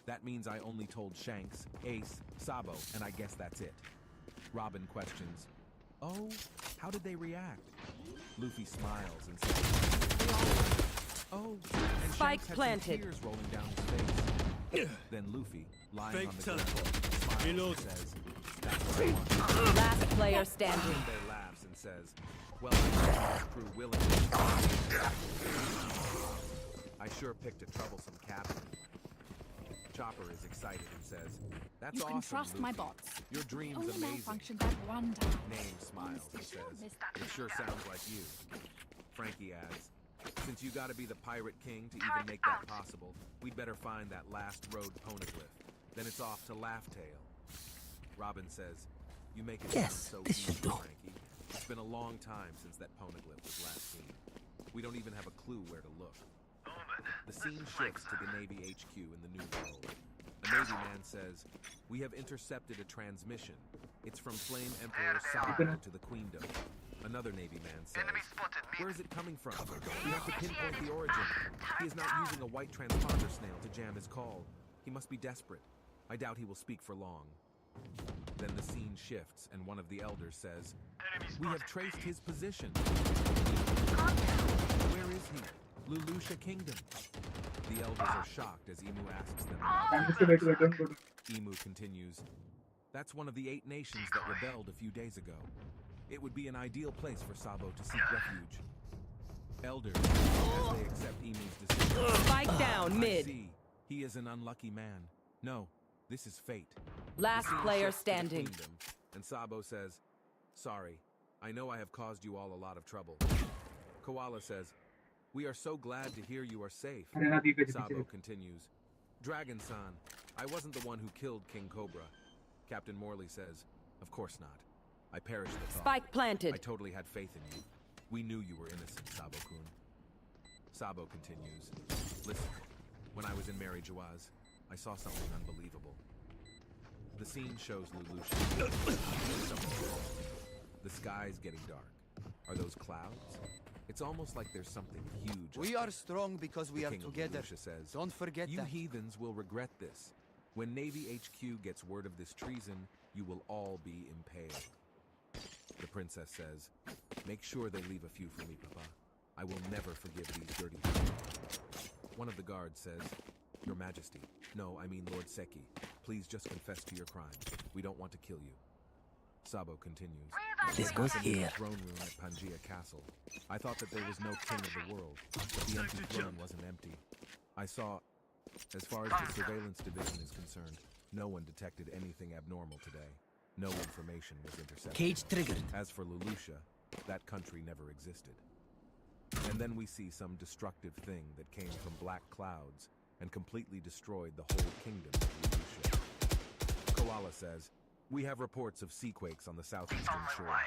"That means I only told Shanks, Ace, Sabo, and I guess that's it." Robin questions, "Oh, how did they react?" Luffy smiles and says, "Oh," and Spike Shanks had planted. some tears rolling down his face. Then Luffy, lying Fake on the teleport. ground, smiles Reload. and says, "That's what I want." Last player standing. Jinbei laughs and says, "Well, I joined this crew willingly. I sure picked a troublesome captain." Chopper is excited and says, "That's You awesome, can trust my Luffy. bots. Your dream's Only amazing." malfunctioned that one time. Name smiles and says, "It sure sounds like you." Frankie adds, "Since you gotta be the pirate king to even make that possible, we'd better find that last road poneglyph. Then it's off to Laugh-Tale." Robin says, "You make it Yes, sound so this easy, should do. Frankie. It's been a long time since that poneglyph was last seen. We don't even have a clue where to look." The scene shifts to the Navy HQ in the New World. A Navy man says, "We have intercepted a transmission. It's from Flame Emperor Sabo to the Queendom." Another Navy man says, "Where is it coming from? We have to pinpoint the origin. He is not using a white transponder snail to jam his call. He must be desperate. I doubt he will speak for long." Then the scene shifts and one of the elders says, "We have traced his position." "Where is he? Lulusha Kingdom." The elders are shocked as Emu asks them about. Emu continues, "That's one of the 8 nations that rebelled a few days ago. It would be an ideal place for Sabo to seek refuge." Elders, as they accept Emu's decision. Spike down "I mid. see. He is an unlucky man. No, this is fate." Last The scene player shifts to the standing. Queendom, and Sabo says, "Sorry, I know I have caused you all a lot of trouble." Koala says, "We are so glad to hear you are safe." Sabo continues, "Dragon-san, I wasn't the one who killed King Cobra." Captain Morley says, "Of course not. I perished the thought. Spike planted. I totally had faith in you. We knew you were innocent, Sabo-kun." Sabo continues, "Listen, when I was in Mary Joaz, I saw something unbelievable." The scene shows Lulusha. The sky's getting dark. Are those clouds? It's almost like there's something huge. We are strong because we The are King of together. Lulusha says, Don't forget "You that." heathens will regret this. When Navy HQ gets word of this treason, you will all be impaled." The princess says, "Make sure they leave a few for me, Papa. I will never forgive these dirty people." One of the guards says, "Your Majesty, no, I mean Lord Seki, please just confess to your crimes. We don't want to kill you." Sabo continues, This goes "I'm in the here. throne room at Pangaea Castle. I thought that there was no king of the world, but the empty throne wasn't empty. I saw, as far as the surveillance division is concerned, no one detected anything abnormal today. No information was intercepted. Cage triggered. As for Lulusha, that country never existed." And then we see some destructive thing that came from black clouds and completely destroyed the whole kingdom of Lulusha. Koala says, "We have reports of seaquakes on the southeastern shore.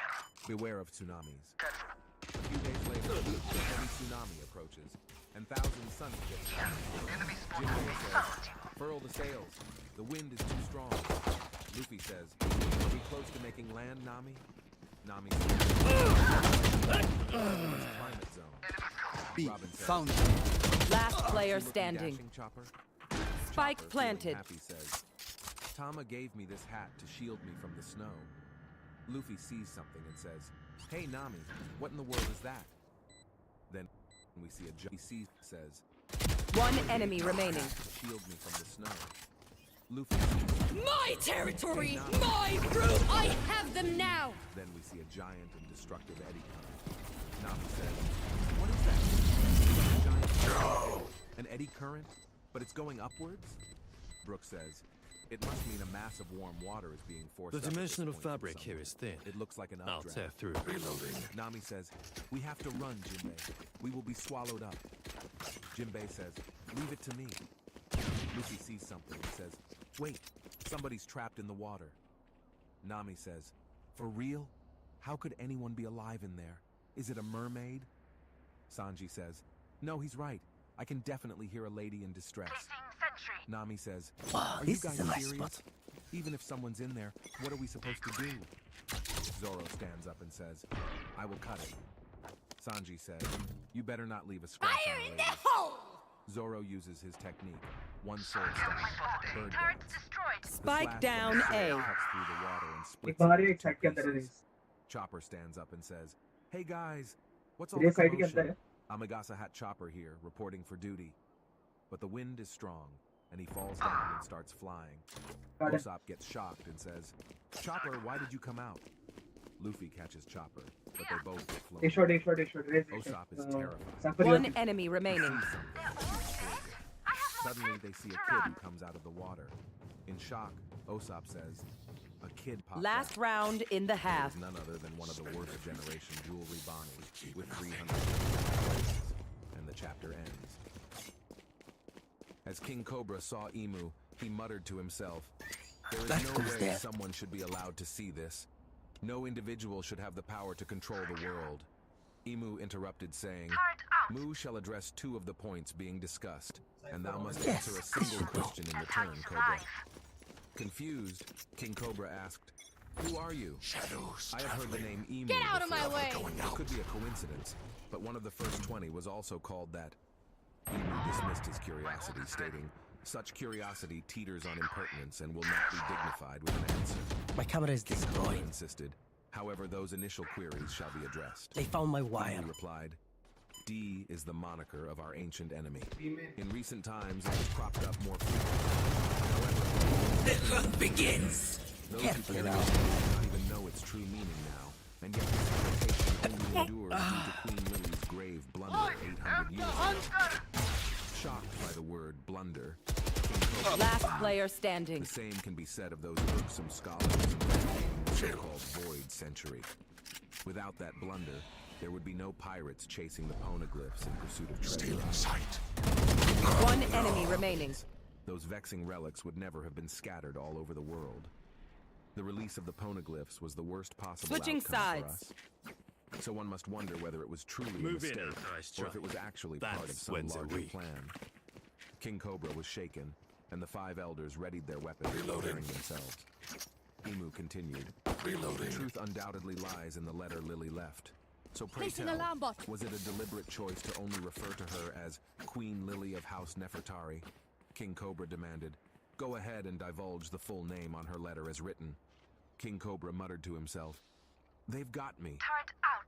Beware of tsunamis." A few days later, a heavy tsunami approaches, and thousands suns get caught. Jinbei says, "Furl the sails. The wind is too strong." Luffy says, "Are we close to making land, Nami?" Nami says, "Climate zone." Robin says, found Last player "You looking standing. dashing, Chopper?" Spike Chopper, feeling planted. Happy says, "Tama gave me this hat to shield me from the snow." Luffy sees something and says, "Hey Nami, what in the world is that?" Then we see says, One "Tama gave enemy me a remaining. hat to shield me from the snow." Luffy sees My territory! Hey, Nami. My room! I have them now! Then we see a giant and destructive eddy current. Nami says, "What is that? It's like a giant an eddy current, but it's going upwards?" Brooke says, It must mean a mass of warm water is being forced. The up at this dimensional point from fabric here somewhere. is thin. It looks like an I'll updraft. tear through. Reloading. Nami says, "We have to run, Jinbei. We will be swallowed up." Jinbei says, "Leave it to me." Luffy sees something and says, "Wait, somebody's trapped in the water." Nami says, "For real? How could anyone be alive in there? Is it a mermaid?" Sanji says, "No, he's right. I can definitely hear a lady in distress." Nami says, Wow, "Are you this guys is a nice serious? spot. Even if someone's in there, what are we supposed to do?" Zoro stands up and says, "I will cut it." Sanji says, "You better not leave a scratch on the lady." Zoro uses his technique. One sword staff, bird dance. The Spike slash down from the sword A. cuts through the water and splits बाहर it एक into side two के अंदर है pieces. रेस Chopper stands up and says, "Hey guys, what's all रेस the side के अंदर commotion?" है Amagasa Hat Chopper here, reporting for duty. But the wind is strong, and he falls down and starts flying. Usopp gets shocked and says, "Chopper, why did you come out?" Luffy catches Chopper, but they both get flown. एक shot रेस Usopp is terrified. सफर One enemy remaining. Suddenly, they see a kid who comes out of the water. In shock, Usopp says, "A kid popped Last out." round in the It half. is none other than one of the worst generation jewelry Bonnies with 300 points. And the chapter ends. As King Cobra saw Imu, he muttered to himself, "There is no way someone should be allowed to see this. No individual should have the power to control the world." Imu interrupted, saying, "Mu shall address two of the points being discussed, and thou must answer a single question in return, Cobra." Confused, King Cobra asked, "Who are you?" Shadows. I have heard the name Imu. Get out of my before. way! It could be a coincidence, but one of the first 20 was also called that. Imu dismissed his curiosity, stating, "Such curiosity teeters on impertinence and will not be dignified with an answer." My camera is King Cobra destroyed. insisted. However, those initial queries shall be addressed. They found my wire. Imu replied, "D is the moniker of our ancient enemy. In recent times, it has cropped up more frequently. However, The hunt begins. those who Careful carry now. it do not even know its true meaning now, and yet this reputation only endures due to Queen Lily's grave blunder 800 years ago." Shocked by the word blunder, King Cobra Last continued, player standing. "The same can be said of those irksome scholars in the so-called Void Century. Without that blunder, there would be no pirates chasing the poneglyphs in pursuit of treasure. Still in sight. One enemy remaining. Those vexing relics would never have been scattered all over the world. The release of the poneglyphs was the worst possible Switching outcome sides. for us. So one must wonder whether it was truly a Move in, mistake, nice or if try. it was actually That's part of some when's a larger week. plan. King Cobra was shaken, and the 5 elders readied their weapons, preparing themselves. Imu continued. Reloading. The truth undoubtedly lies in the letter Lily left. So pray Placing tell, alarm bot. was it a deliberate choice to only refer to her as Queen Lily of House Nefertari? King Cobra demanded. "Go ahead and divulge the full name on her letter as written." King Cobra muttered to himself, "They've got me.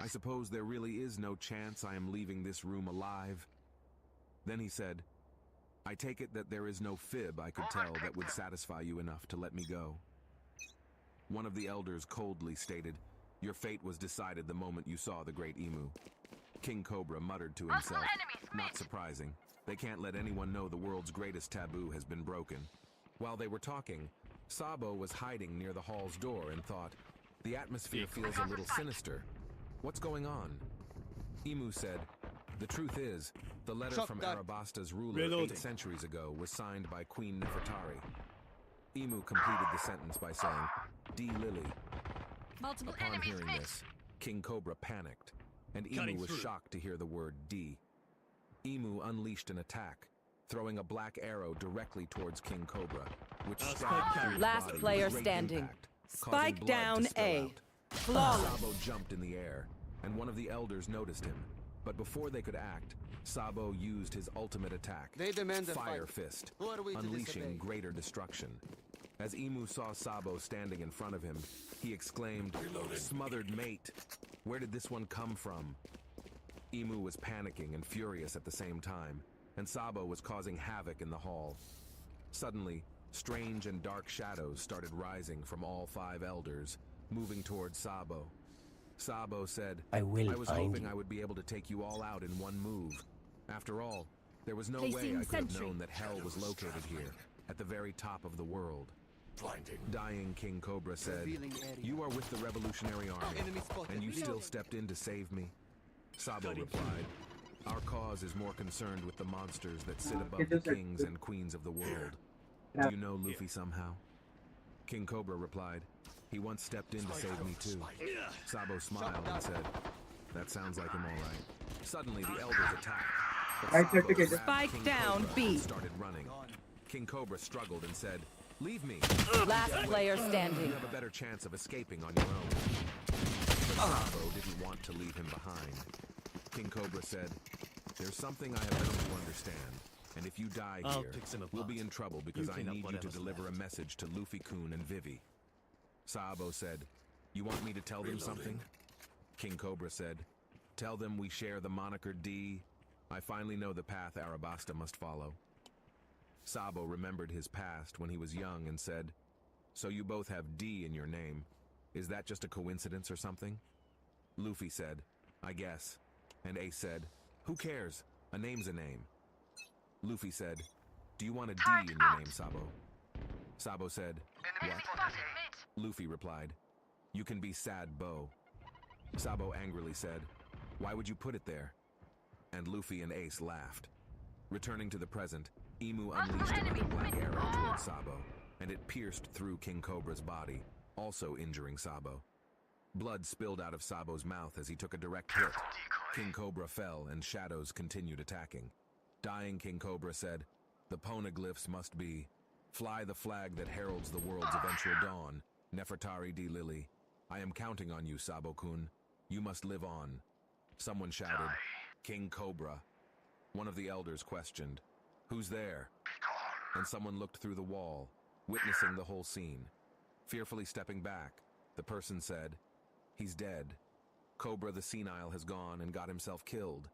I suppose there really is no chance I am leaving this room alive." Then he said, "I take it that there is no fib I could tell that would satisfy you enough to let me go." One of the elders coldly stated, "Your fate was decided the moment you saw the great Imu." King Cobra muttered to himself, "Not surprising. They can't let anyone know the world's greatest taboo has been broken." While they were talking, Sabo was hiding near the hall's door and thought, "The atmosphere feels a little sinister. What's going on?" Imu said, "The truth is, the letter Shut from that. Arabasta's ruler Reloading. 8 centuries ago was signed by Queen Nefertari." Imu completed the sentence by saying, "D. Lily." Multiple Upon enemies hearing this, King Cobra panicked, and Imu Cutting was through. shocked to hear the word D. Imu unleashed an attack, throwing a black arrow directly towards King Cobra, which stabbed through his Last body with player great standing. impact, causing Spike blood down to spill A. out. Flawless. Sabo jumped in the air, and one of the elders noticed him. But before they could act, Sabo used his ultimate attack, They demand a Fire fight. Fist, Who are we to unleashing disobey? greater destruction. As Imu saw Sabo standing in front of him, he exclaimed, "Smothered mate! Where did this one come from?" Imu was panicking and furious at the same time, and Sabo was causing havoc in the hall. Suddenly, strange and dark shadows started rising from all 5 elders, moving towards Sabo. Sabo said, I will was find hoping you." I would be able to take you all out in one move. After all, there was no way Placing I could have sentry. known that hell was located here, at the very top of the world." Dying King Cobra said, "You are with the Revolutionary Army, and you still stepped in to save me?" Sabo replied, "Our cause is more concerned with the monsters that sit above the kings and queens of the world. Do you know Luffy somehow?" King Cobra replied, "He once stepped in to save me too." Sabo smiled and said, "That sounds like him all right." Suddenly the elders attacked. But Sabo grabbed Spike King down, Cobra B. and started running. King Cobra struggled and said, "Leave me." Last player standing. You have a better chance of escaping on your own. But Sabo didn't want to leave him behind. King Cobra said, "There's something I have come to understand, and if you die I'll here, pick some we'll apart. be in trouble because You I clean up need you to whatever's deliver a left." message to Luffy-kun and Vivi." Sabo said, "You want me to tell them something?" King Cobra said, "Tell them we share the moniker D. I finally know the path Arabasta must follow." Sabo remembered his past when he was young and said, "So you both have D in your name. Is that just a coincidence or something?" Luffy said, "I guess." And Ace said, "Who cares? A name's a name." Luffy said, "Do you want a D in your name, Sabo?" Sabo said, "What?" Luffy replied, "You can be Sad Bo." Sabo angrily said, "Why would you put it there?" And Luffy and Ace laughed. Returning to the present, Emu unleashed another black arrow towards Sabo, and it pierced through King Cobra's body, also injuring Sabo. Blood spilled out of Sabo's mouth as he took a direct hit. King Cobra fell, and shadows continued attacking. Dying King Cobra said, "The poneglyphs must be, fly the flag that heralds the world's eventual dawn, Nefertari D. Lily. I am counting on you, Sabo-kun. You must live on." Someone shouted, "King Cobra." One of the elders questioned, "Who's there?" And someone looked through the wall, witnessing the whole scene. Fearfully stepping back, the person said, "He's dead. Cobra the Senile has gone and got himself killed.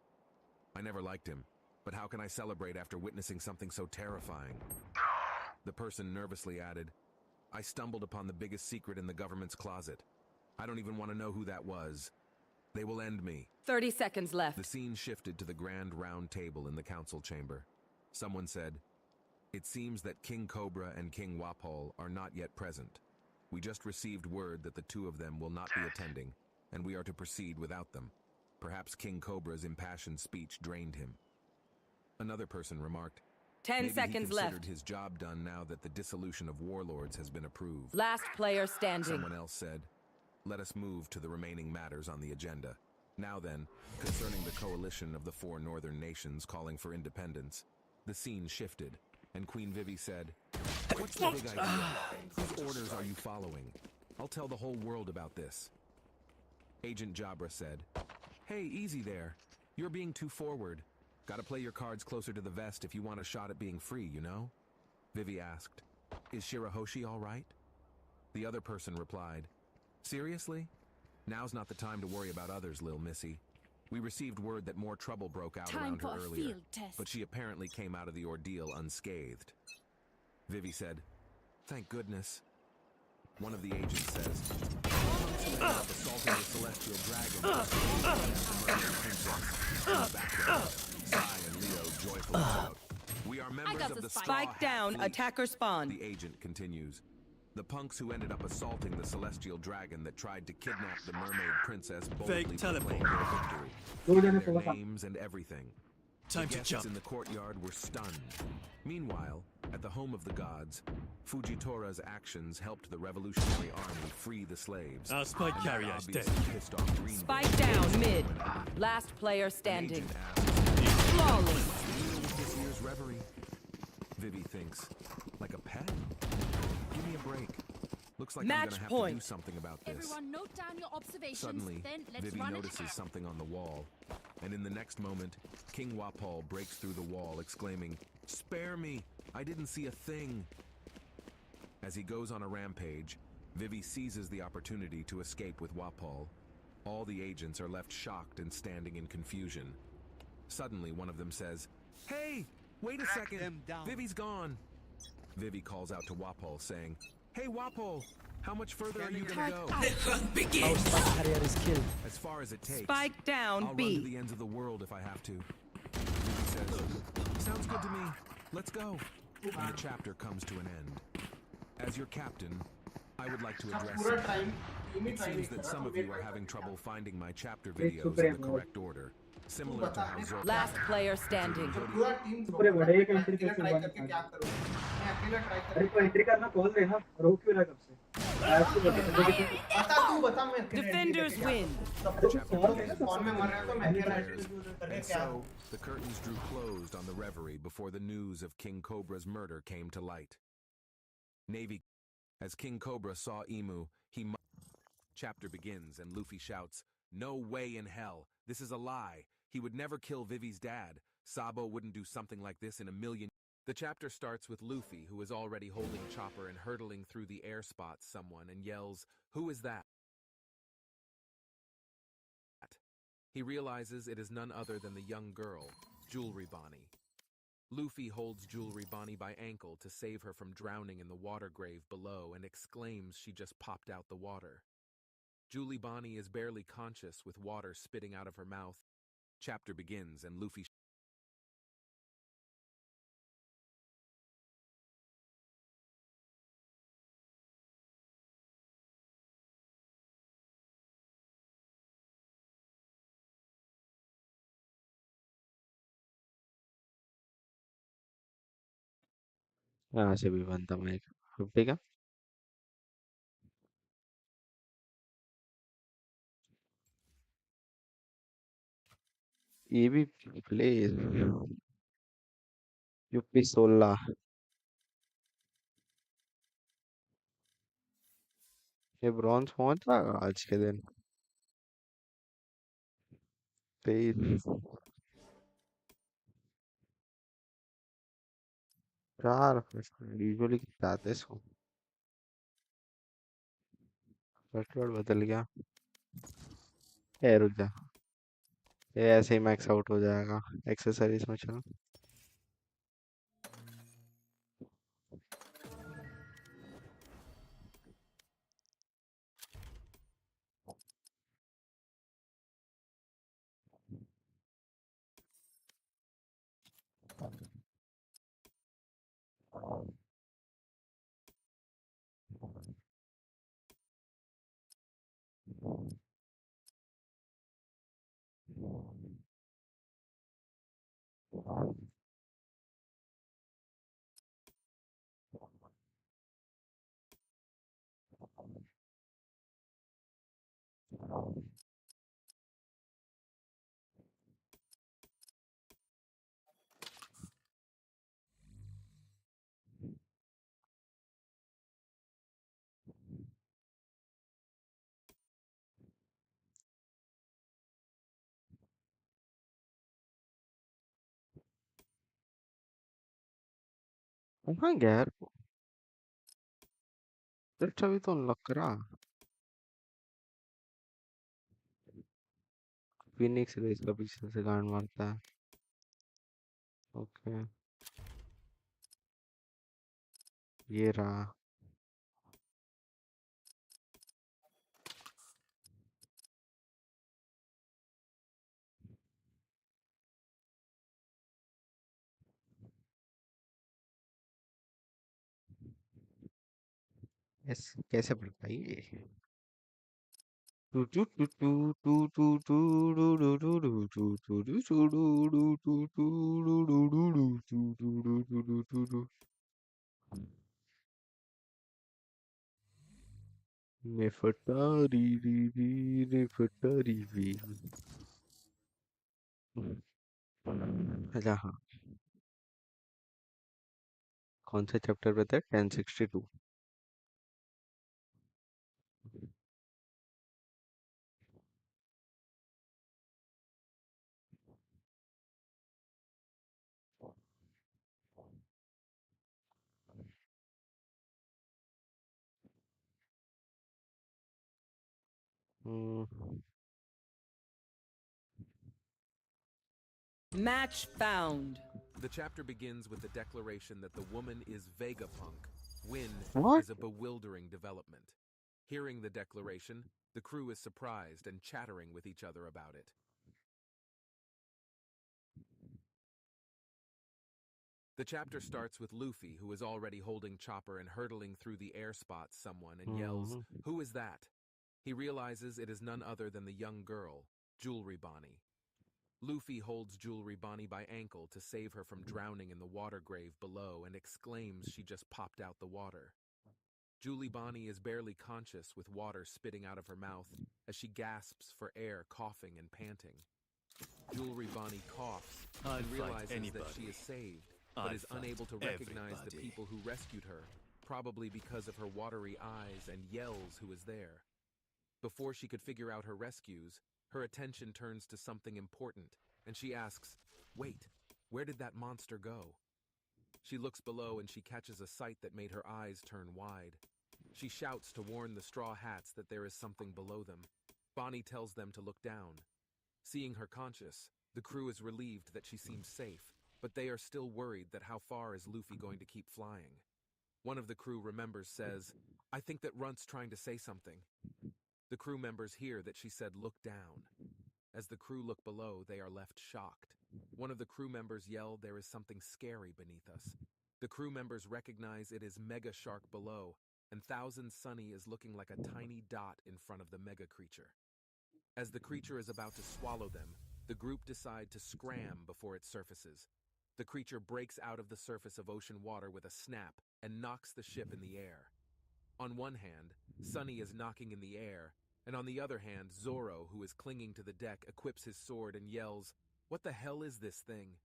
I never liked him, but how can I celebrate after witnessing something so terrifying?" The person nervously added, "I stumbled upon the biggest secret in the government's closet. I don't even want to know who that was. They will end me." 30 seconds left. The scene shifted to the grand round table in the council chamber. Someone said, "It seems that King Cobra and King Wapol are not yet present. We just received word that the two of them will not be attending, and we are to proceed without them. Perhaps King Cobra's impassioned speech drained him." Another person remarked, 10 "Maybe seconds he considered left. his job done now that the dissolution of warlords has been approved." Last player standing. Someone else said, "Let us move to the remaining matters on the agenda. Now then, concerning the coalition of the 4 northern nations calling for independence." The scene shifted, and Queen Vivi said, "What's the big idea? Whose orders are you following? I'll tell the whole world about this." Agent Jabra said, "Hey, easy there. You're being too forward. Gotta play your cards closer to the vest if you want a shot at being free, you know?" Vivi asked, "Is Shirahoshi all right?" The other person replied, "Seriously? Now's not the time to worry about others, Lil Missy. We received word that more trouble broke out Time around her for a earlier, field test. but she apparently came out of the ordeal unscathed." Vivi said, "Thank goodness." One of the agents says, "Assaulting the celestial dragon." In the background, Sai and Leo joyfully shout, "We are members got of the the spike. Spike down, Fleet." attacker spawn. The agent continues, "The punks who ended up assaulting the celestial dragon that tried to kidnap the mermaid princess boldly Fake teleport. proclaimed their victory. Their names and everything. Time The to guests jump. in the courtyard were stunned. Meanwhile, at the home of the gods, Fujitora's actions helped the revolutionary army free the slaves. Our spike And that carrier is obviously dead. pissed off Green Spike Bay. down mid. Last player An standing. agent asked, Flawless. "What's the deal with this year's reverie?" Vivi thinks, "Like a pet? Give me a break. Looks like I'm Match gonna have point. to do something about this." Everyone note down your observations, Suddenly, then let's Vivi run notices it. something on the wall, and in the next moment, King Wapol breaks through the wall, exclaiming, "Spare me! I didn't see a thing!" As he goes on a rampage, Vivi seizes the opportunity to escape with Wapol. All the agents are left shocked and standing in confusion. Suddenly, one of them says, "Hey, wait a second! Vivi's gone!" Vivi calls out to Wapol, saying, "Hey, Wapol, how much further are you gonna go?" Our spike carrier is killed. "As far as it takes. Spike down I'll run B. to the ends of the world if I have to." Vivi says, "Sounds good to me. Let's go." And the chapter comes to an end. As your captain, I would like to सब address पूरा time team he It try seems नहीं that कर रहा some तो of मेरे you are को having trouble finding my chapter एक videos super in the है correct order, similar to how Zoe. Last player standing. पूरा टीम सुपर है एक एंट्री करके ट्राई करके क्या करूं मैं अकेला ट्राई कर अरे को एंट्री करना खोल दे ना रोक क्यों रहा कब से बता तू बता मैं अकेले Defenders win. सब कुछ कौन में मर रहा है तो मैं अकेला करके And क्या so, the curtains drew closed on the reverie before the news of King Cobra's murder came to light. Navy. As King Cobra saw Emu, Chapter begins and Luffy shouts, "No way in hell! This is a lie! He would never kill Vivi's dad. Sabo wouldn't do something like this in a million." The chapter starts with Luffy, who is already holding Chopper and hurtling through the air, spots someone and yells, "Who is that?" He realizes it is none other than the young girl, Jewelry Bonnie. Luffy holds Jewelry Bonnie by ankle to save her from drowning in the water grave below and exclaims she just popped out the water. Julie Bonnie is barely conscious with water spitting out of her mouth. Chapter begins and Luffy यहाँ से भी बनता मैं 50 का ये भी please UP 16 ये bronze पहुंच रहा आज के दिन 23 4 यूजुअली कितना आते हैं इसको पासवर्ड बदल गया रुक जा ये ऐसे ही मैक्स आउट हो जाएगा एक्सेसरीज में चलो कहाँ गया यार अच्छा भी तो लग रहा फिनिक्स रेस का पीछे से गांड मारता है ओके ये रहा कैसे पड़ता है ये नेफटारी री री नेफटारी री अच्छा हाँ कौन से चैप्टर पे थे 1062 Match found. The chapter begins with the declaration that the woman is Vegapunk. Win What? is a bewildering development. Hearing the declaration, the crew is surprised and chattering with each other about it. The chapter starts with Luffy, who is already holding Chopper and hurtling through the air spots someone and yells, "Who is that?" He realizes it is none other than the young girl, Jewelry Bonnie. Luffy holds Jewelry Bonnie by ankle to save her from drowning in the water grave below and exclaims she just popped out the water. Jewelry Bonnie is barely conscious with water spitting out of her mouth as she gasps for air, coughing and panting. Jewelry Bonnie coughs and realizes that she is saved, but is unable to recognize the people who rescued her, probably because of her watery eyes, and yells who is there. Before she could figure out her rescues, her attention turns to something important, and she asks, "Wait, where did that monster go?" She looks below and she catches a sight that made her eyes turn wide. She shouts to warn the Straw Hats that there is something below them. Bonnie tells them to look down. Seeing her conscious, the crew is relieved that she seems safe, but they are still worried that how far is Luffy going to keep flying. One of the crew members says, "I think that Runt's trying to say something." The crew members hear that she said, "Look down." As the crew look below, they are left shocked. One of the crew members yell, "There is something scary beneath us." The crew members recognize it is Mega Shark below, and Thousand Sunny is looking like a tiny dot in front of the mega creature. As the creature is about to swallow them, the group decide to scram before it surfaces. The creature breaks out of the surface of ocean water with a snap and knocks the ship in the air. On one hand, Sunny is knocking in the air, and on the other hand, Zoro, who is clinging to the deck, equips his sword and yells, "What the hell is this thing?"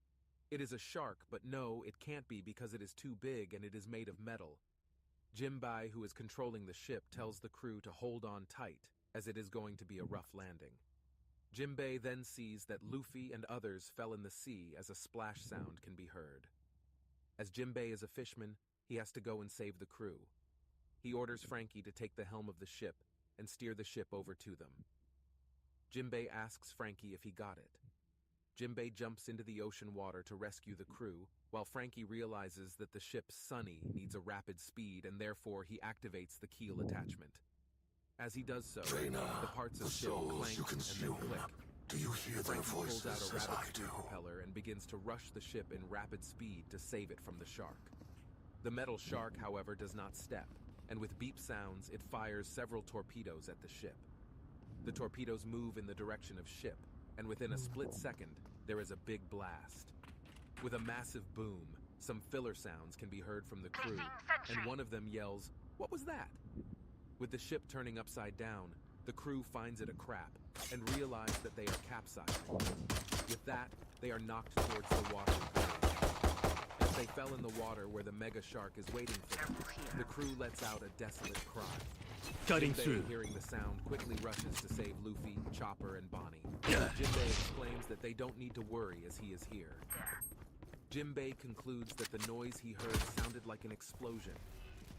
It is a shark, but no, it can't be because it is too big and it is made of metal. Jinbei, who is controlling the ship, tells the crew to hold on tight, as it is going to be a rough landing. Jinbei then sees that Luffy and others fell in the sea as a splash sound can be heard. As Jinbei is a fisherman, he has to go and save the crew. He orders Frankie to take the helm of the ship and steer the ship over to them. Jinbei asks Frankie if he got it. Jinbei jumps into the ocean water to rescue the crew, while Frankie realizes that the ship Sunny needs a rapid speed and therefore he activates the keel attachment. As he does so, the parts of the ship clank and then click. Do you hear their Frankie pulls out voices a as rapid I speed do? propeller and begins to rush the ship in rapid speed to save it from the shark. The metal shark, however, does not step, and with beep sounds, it fires several torpedoes at the ship. The torpedoes move in the direction of ship, and within a split second, there is a big blast. With a massive boom, some filler sounds can be heard from the crew, and one of them yells, "What was that?" With the ship turning upside down, the crew finds it a crap and realize that they are capsizing. With that, they are knocked towards the water. As they fell in the water where the mega shark is waiting for them, the crew lets out a desolate cry. Cutting Jinbei, through. hearing the sound, quickly rushes to save Luffy, Chopper, and Bonnie. Jinbei exclaims that they don't need to worry as he is here. Jinbei concludes that the noise he heard sounded like an explosion.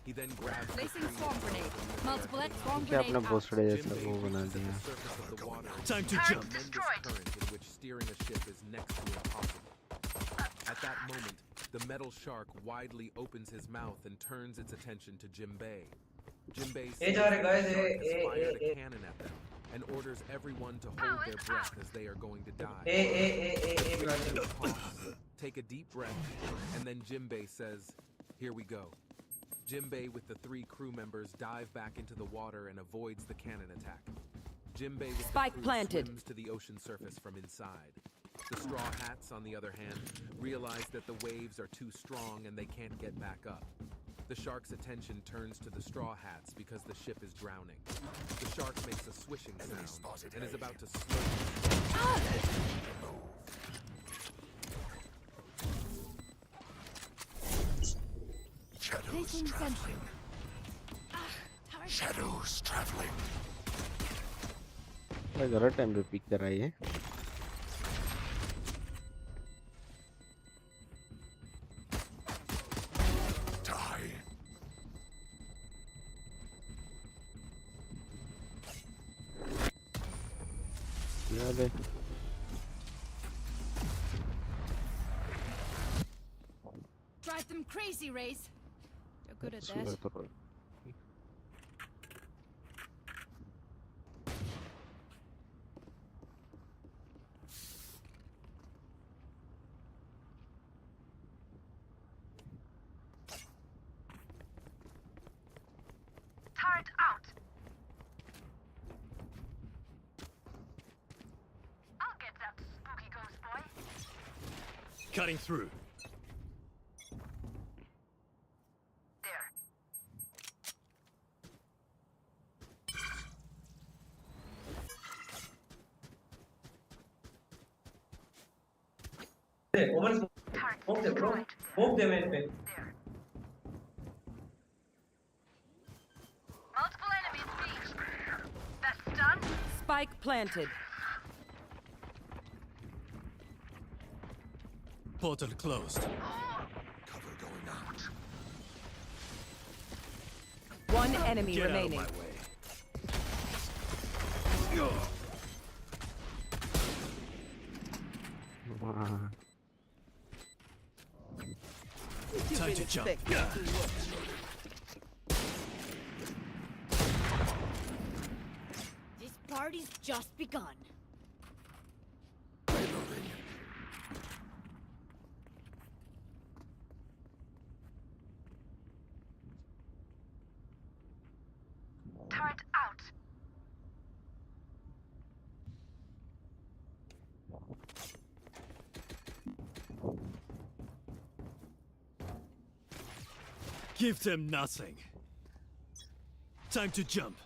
He then grabs the Placing tree swarm and grenade. throws them Multiple where they swarm came क्या out. अपना grenade poster out. जैसा Jinbei वो बना reaches दिया the surface of the water and Time to sees a jump. tremendous current in which steering a ship is next to impossible. At that moment, the metal shark widely opens his mouth and turns its attention to Jinbei. Jinbei sees that the guys, shark has fired a cannon at them and orders everyone to hold their breath as they are going to die. Jinbei coughs, take a deep breath, and then Jinbei says, "Here we go." Jinbei with the 3 crew members dive back into the water and avoids the cannon attack. Jinbei with Spike the crew planted. swims to the ocean surface from inside. The Straw Hats, on the other hand, realize that the waves are too strong and they can't get back up. The shark's attention turns to the Straw Hats because the ship is drowning. The shark makes a swishing sound and is about to slowly. Shadows traveling. Shadows traveling. भाई गलत time पे pick कराई है Die. याद है Drive them crazy, Raze. You're good at सुबह that. तो Cutting through. Oven smoke दे bro, smoke दे मेरे पे। Multiple enemies B. That's done. Spike planted. Portal closed. Cover going out. One enemy Get remaining. out of my way. Time to jump. This party's just begun. Turret out. Give them nothing. Time to jump.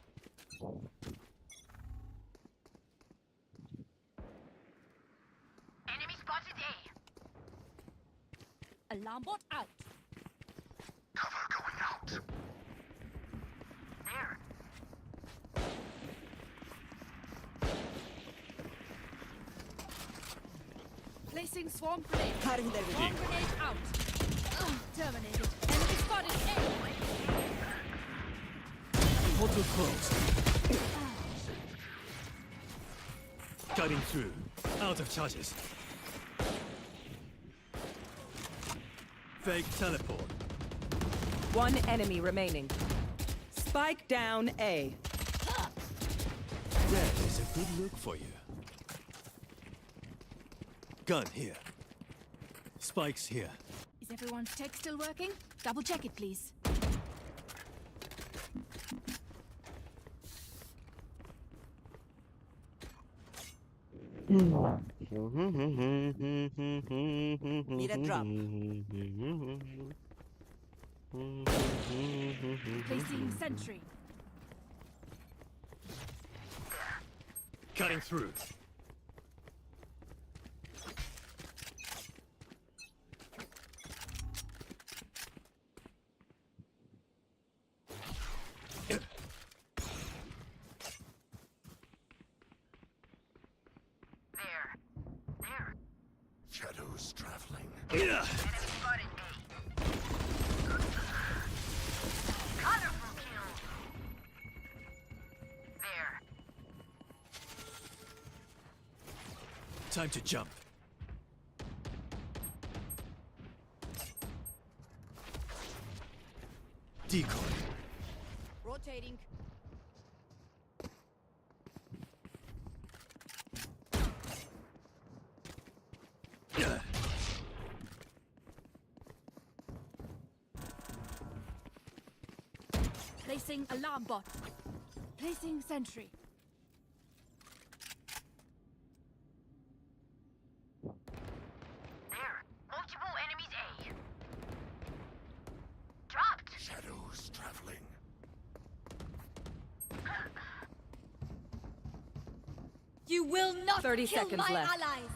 Enemy spotted A. Alarm bot out. Cover going out. There. Placing swarm grenade. Cutting their Swarm grenade out. Terminated. Enemy spotted A. Portal closed. Cutting through. Out of charges. Fake teleport. One enemy remaining. Spike down A. That is a good look for you. Gun here. Spikes here. Is everyone's tech still working? Double check it, please. Need a drop. Placing sentry. Cutting through. Shadows traveling. Yeah. Colorful kill. There. Time to jump. Decoy. Rotating. Placing alarm bot. Placing sentry. There. Multiple enemies A. Dropped. Shadows traveling. You will not 30 kill seconds my left. allies.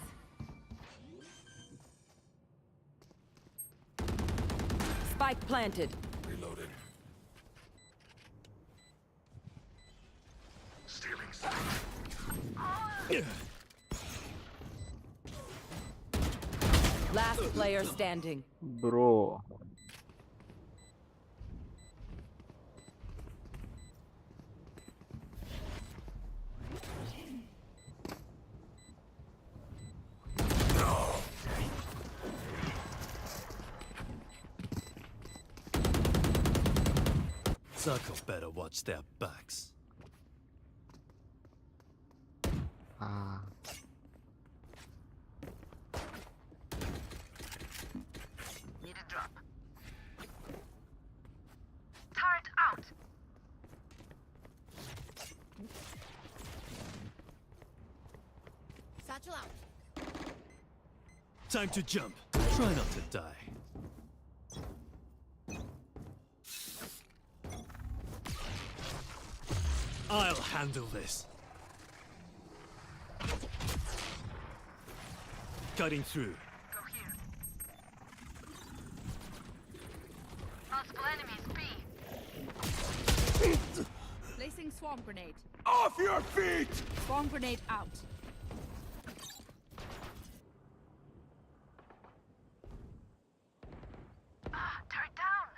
Spike planted. Reloading. Stealing sight. Last player standing. Bro. Circle better watch their backs. Ah. Need a drop. Turret out. Satchel out. Time to jump. Try not to die. I'll handle this. Cutting through. Multiple enemies B. Placing swarm grenade. Off your feet! Swarm grenade out. Turret down.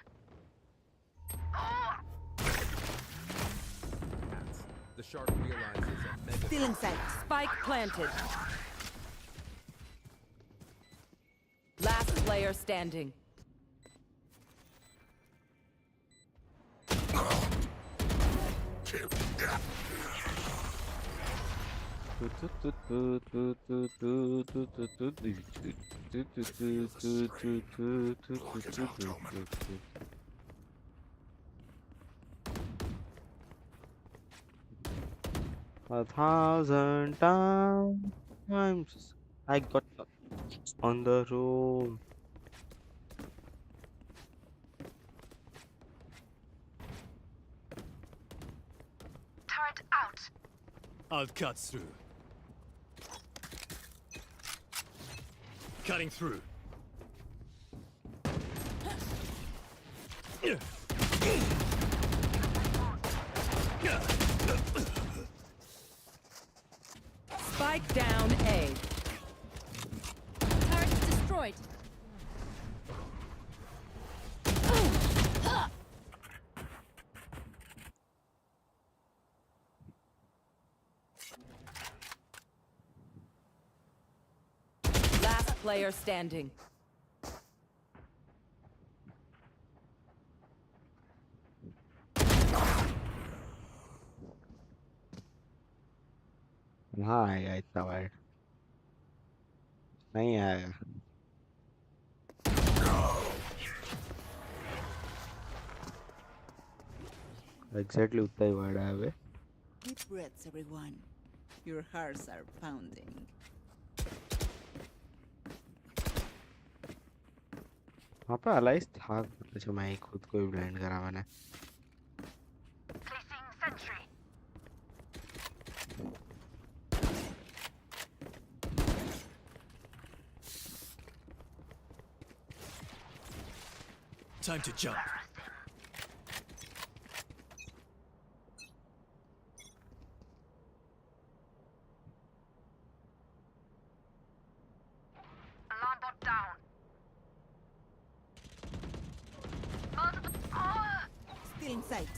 The shark realizes a mega. Still inside. Spike planted. Last player standing. A thousand times I got on the road. Turret out. I'll cut through. Cutting through. Spike down A. Turret is destroyed. Last player standing. हाँ आएगा इतना बार नहीं आएगा exactly उतना ही word है बे Deep breaths, everyone. Your hearts are pounding. वहाँ पे Alice था अच्छा मैं ही खुद को ही ब्लाइंड करा मैंने Placing sentry. Time to jump. Alarm bot down. Multiple. Oh! Still in sight.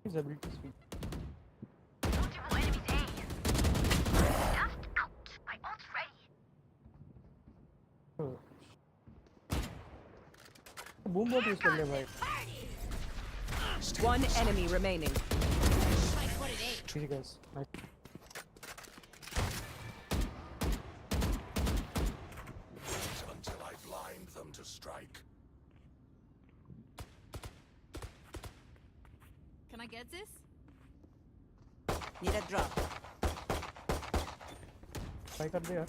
His ability speed. Multiple enemies A. Just out. My ult's ready. Boom bot use कर ले भाई. One enemy remaining. Easy guys. Until I blind them to strike. Can I get this? Need a drop. Try कर दे यार.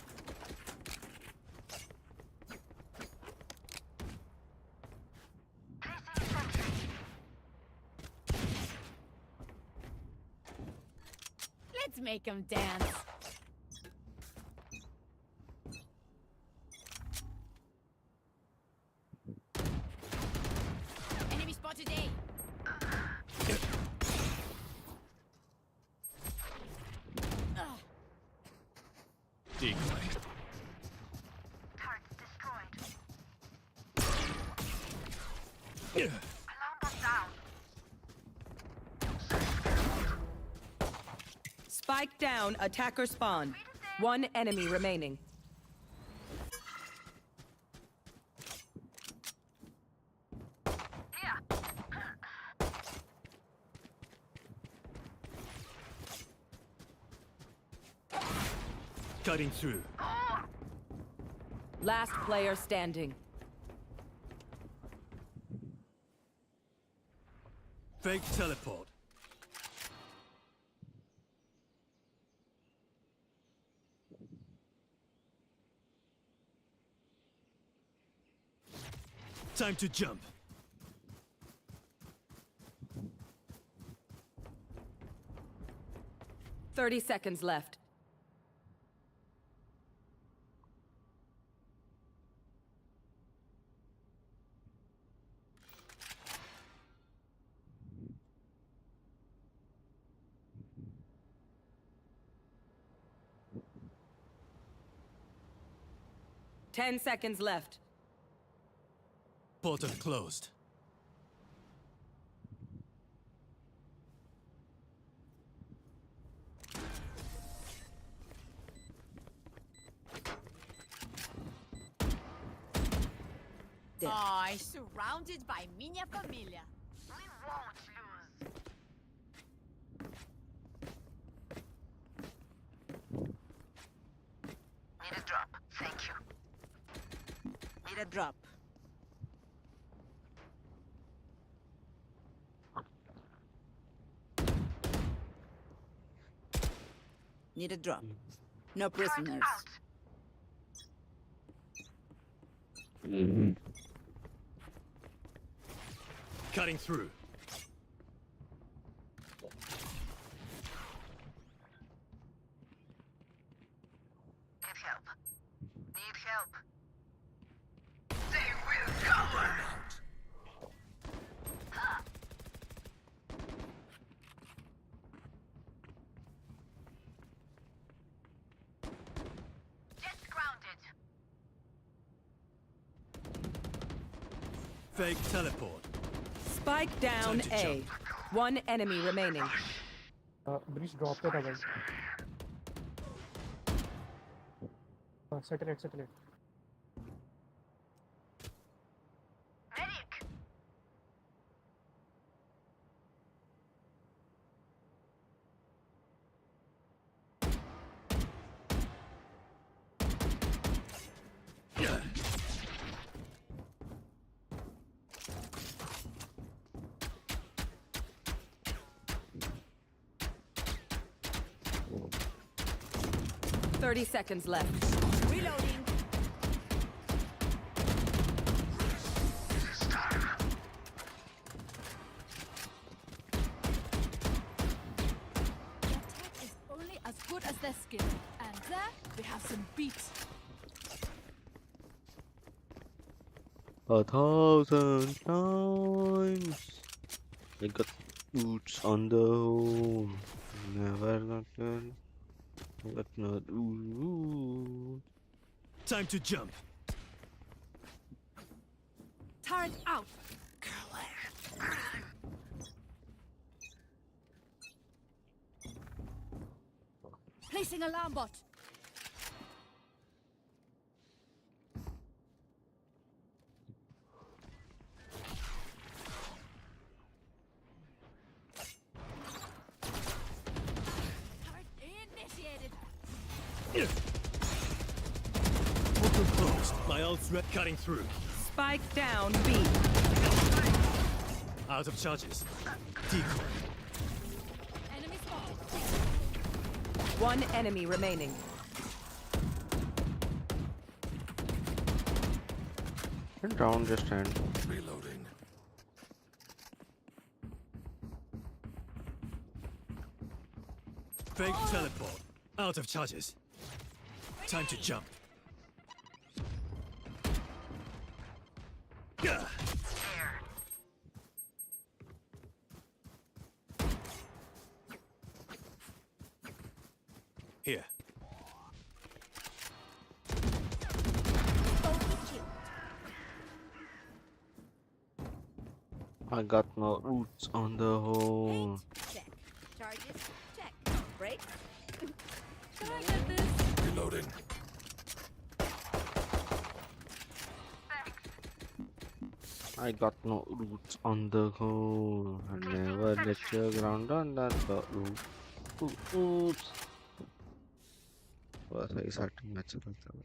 Let's make him dance. Enemy spotted A. Decoy. Turret destroyed. Alarm bot down. Spike down, attacker spawn. One enemy remaining. Cutting through. Last player standing. Fake teleport. Time to jump. Thirty seconds left. Ten seconds left. Portal closed. Oh, surrounded by minha família. We won't lose. Need a drop. Thank you. Need a drop. Need a drop. No prisoners. Cutting through. Need help. Need help. They will cover. Get grounded. Fake teleport. Spike down Time to A. One enemy remaining. Breach drop it away. Settle it. Medic. 30 seconds left. Reloading. Their tech is only as good as their skill. And there, we have some beats. 1,000 times I got boots on the hole. Never got done. But not ooh. Time to jump. Turret out. Placing alarm bot. Portal closed. My ult's cutting through. Spike down B. Out of charges. Decoy. Enemy spotted. One enemy remaining. And down just stand. Reloading. Fake teleport. Out of charges. Time to jump. Gah! Here. I got no roots on the hole. Check. Charges. Check. Break. Can I get this? Reloading. I got no roots on the hole. I never let your ground on that root. Oops. थोड़ा सा ही starting में अच्छा लगता है।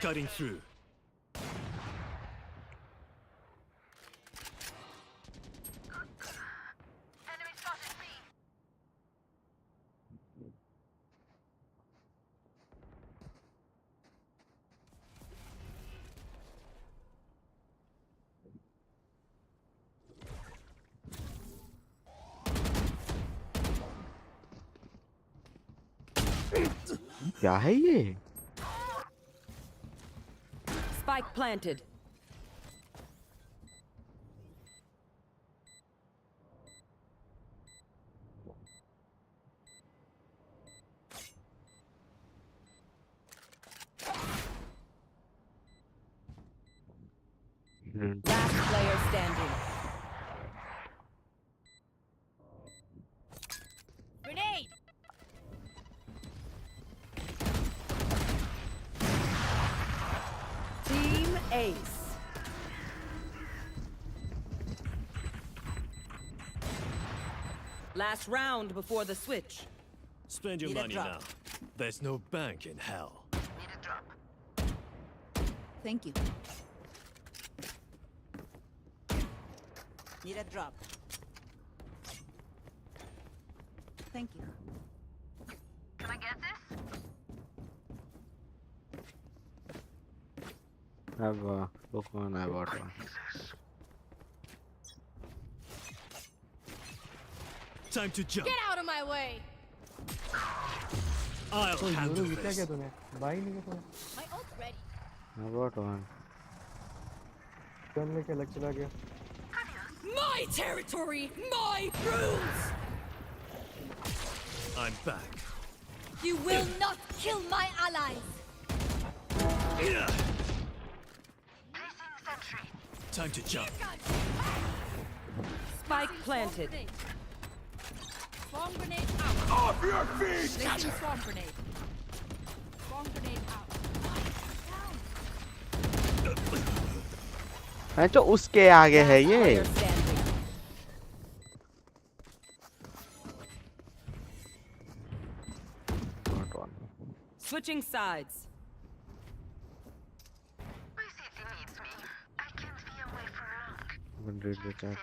Cutting through. क्या है ये? Spike planted. Last player standing. Grenade! Team Ace. Last round before the switch. Spend your Need a money drop. now. There's no bank in hell. Thank you. Need a drop. Thank you. Can I get this? Have book one, I bought one. Time to jump. Get out of my way! I'll handle Yoru, क्या this. किया तूने? Buy नहीं किया तूने? My ult's ready. I bought one. Gun लेके अलग चला गया. My territory! My rules! I'm back. You will not kill my allies! Time to jump. Spike planted. Swarm grenade out. Off your feet! Placing swarm grenade. Swarm grenade out. मैं तो उसके आगे है ये. Player standing. Bought one. Switching sides. My city needs me. I can't be away for long. Even read the chat.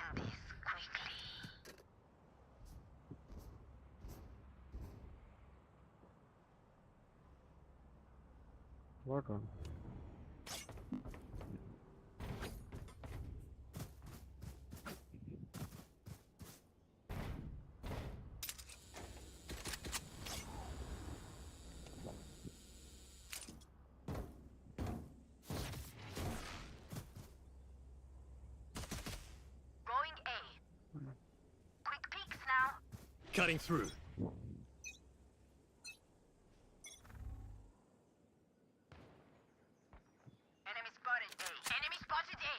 What one? Going A. Quick peeks now. Cutting through. Enemy spotted A. Enemy spotted A.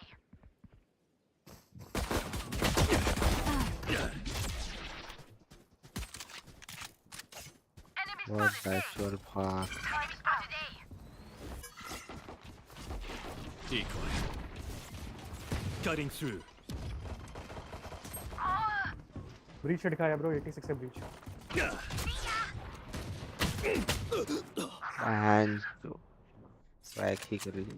What actual fuck? Enemy spotted A. Decoy. Cutting through. Breach दिखाया bro 86 है breach. And back ही करेगी.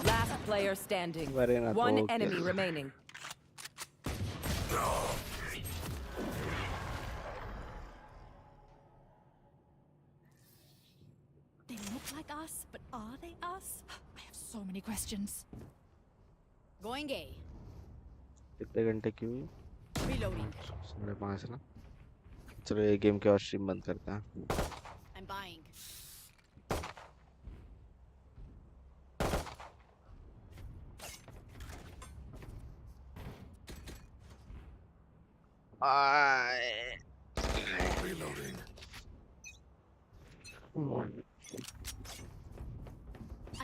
Last player standing. Very not One okay. enemy remaining. They look like us, but are they us? I have so many questions. Going A. कितने घंटे की हुई? Reloading. 5:30 ना. चलो ये गेम के और स्ट्रीम बंद करते हैं. I'm buying. Reloading.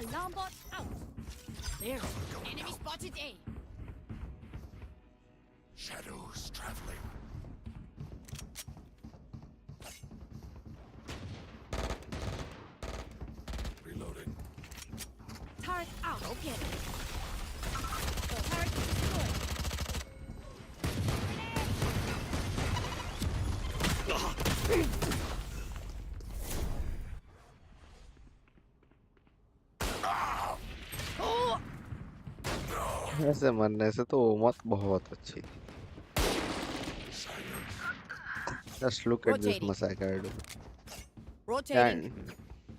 Alarm bot out. There. Enemy spotted A. Shadows traveling. out. Go get it. ऐसे मरने से तो मत बहुत अच्छी। Just look at this Rotating. massacre, dude. Rotating. And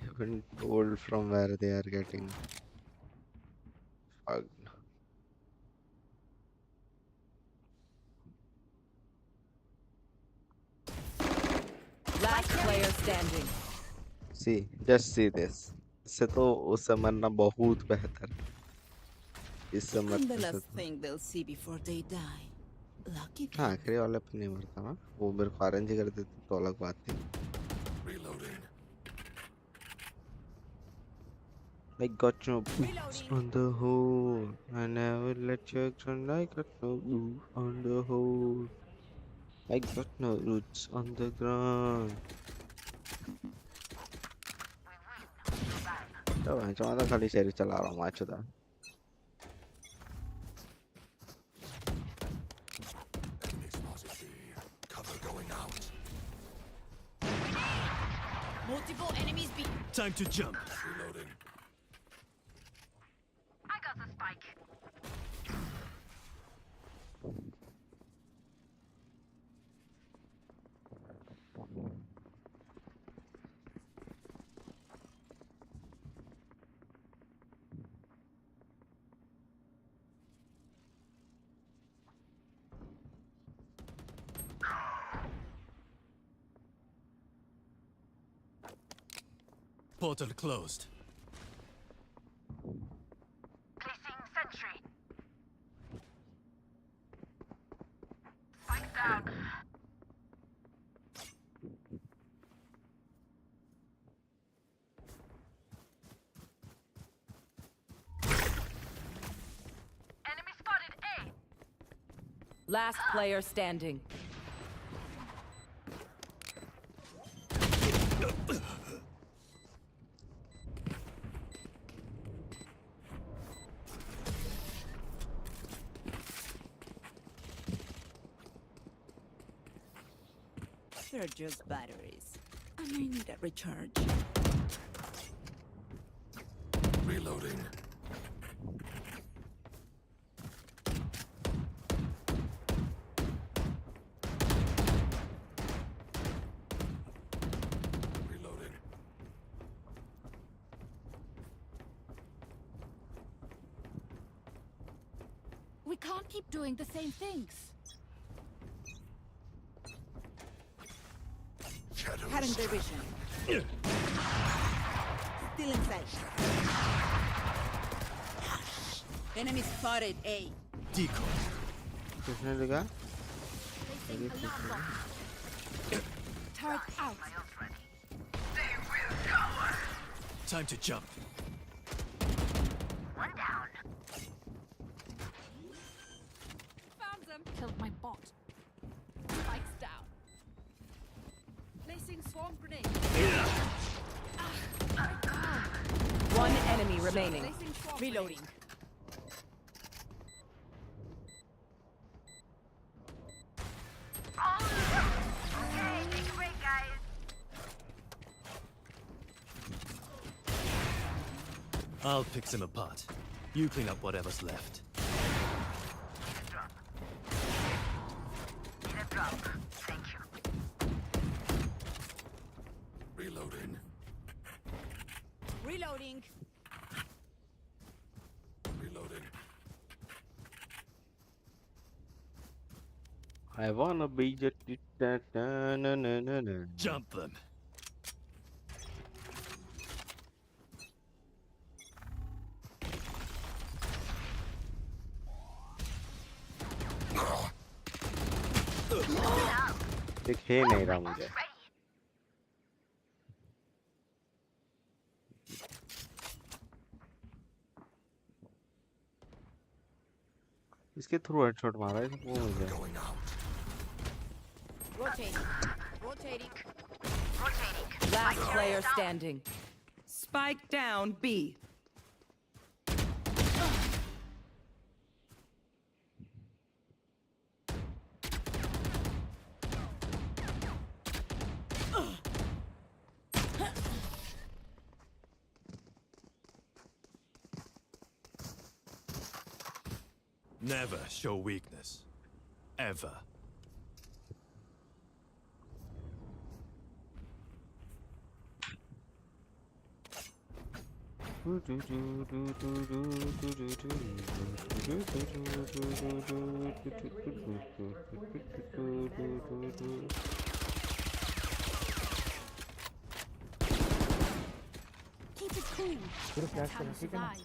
haven't told from where they are getting fucked. Last player standing. See, just see this. इससे तो उससे मरना बहुत बेहतर है। इससे I'm the मरने से last तो thing they'll see before they die. Lucky हाँ आखिरी वाले पे नहीं मरता मैं, वो मेरे को आरएनजी कर देते तो अलग बात थी। Reloading. I got no boots on the hole. I never let you turn. I got no boots on the hole. I got no roots on the ground. तो मैं तो खाली शेर चला रहा हूँ मैच उधर। Enemy spotted B. Cover going out. Multiple enemies B. Time to jump. Reloading. I got the spike. Portal closed. Placing sentry. Spike down. Enemy spotted A. Last player standing. They're just batteries. I may need a recharge. Reloading. Reloading. We can't keep doing the same things. Cutting their vision. Still inside. Enemy spotted A. Decoy. किसने लगा? Placing alarm bomb. Turret out. Time to jump. One down. Found them. Killed my bot. Spikes down. Placing swarm grenade. One enemy remaining. Placing swarm Reloading. Okay, take a break, guys. I'll pick them apart. You clean up whatever's left. Need a drop. Thank you. Reloading. Reloading. Reloading. I wanna be your na. Jump them. दिख ही नहीं रहा मुझे। इसके through headshot मारा है वो मुझे। Rotating. Rotating. Rotating. Last player standing. Spike down B. Never show weakness. Ever. Keep it cool. That's how you survive.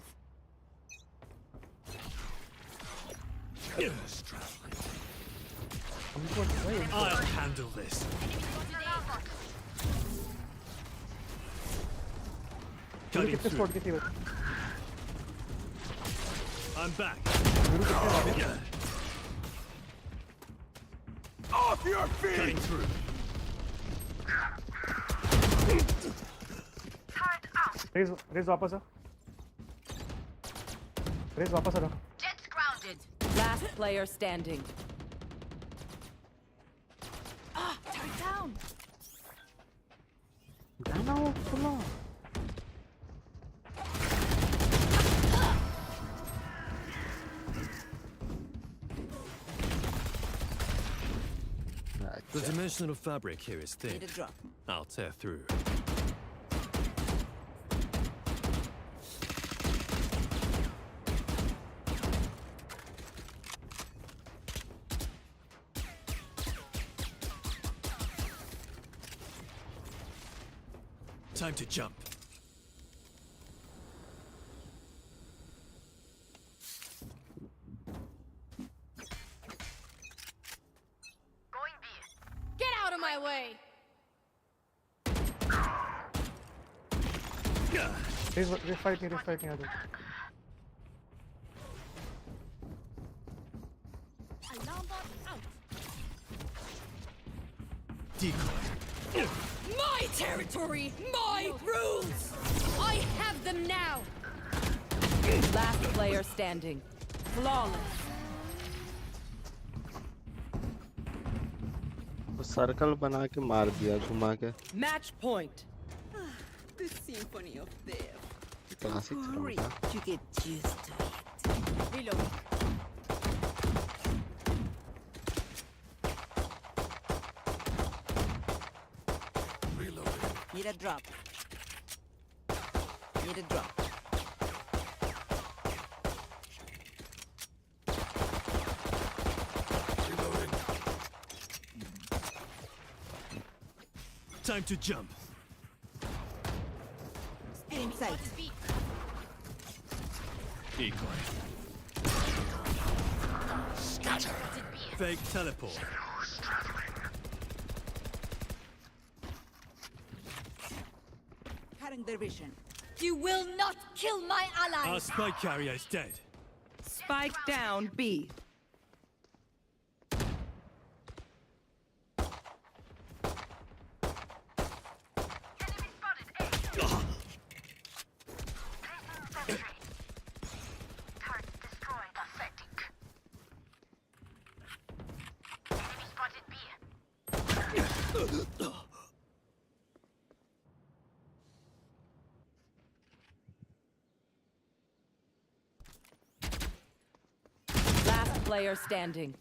I'll handle this. Cutting through. I'm back. Off your feet! Cutting through. रेस वापस आ रेस वापस आ Jet's grounded. Last player standing. Ah, turret down. The dimensional fabric here is thin. Need a drop. I'll tear through. Time to jump. Going B. Get out of my way. रेस fight नहीं आ जाओ Alarm bot out. Decoy. My territory, my rules. I have them now. Last player standing. Flawless. Circle बना के मार दिया घुमा के Match point. The symphony of death. Classic Hurry, चला you get used to it. Reload. Need a drop. Need a drop. Time to jump. Enemy sight. Decoy. Scatter. Fake teleport. Cutting their vision. You will not kill my Our allies. spike carrier is dead. Spike down B. Enemy spotted A. Placing sentry. Turret destroyed. Pathetic. Enemy spotted B. Last player standing.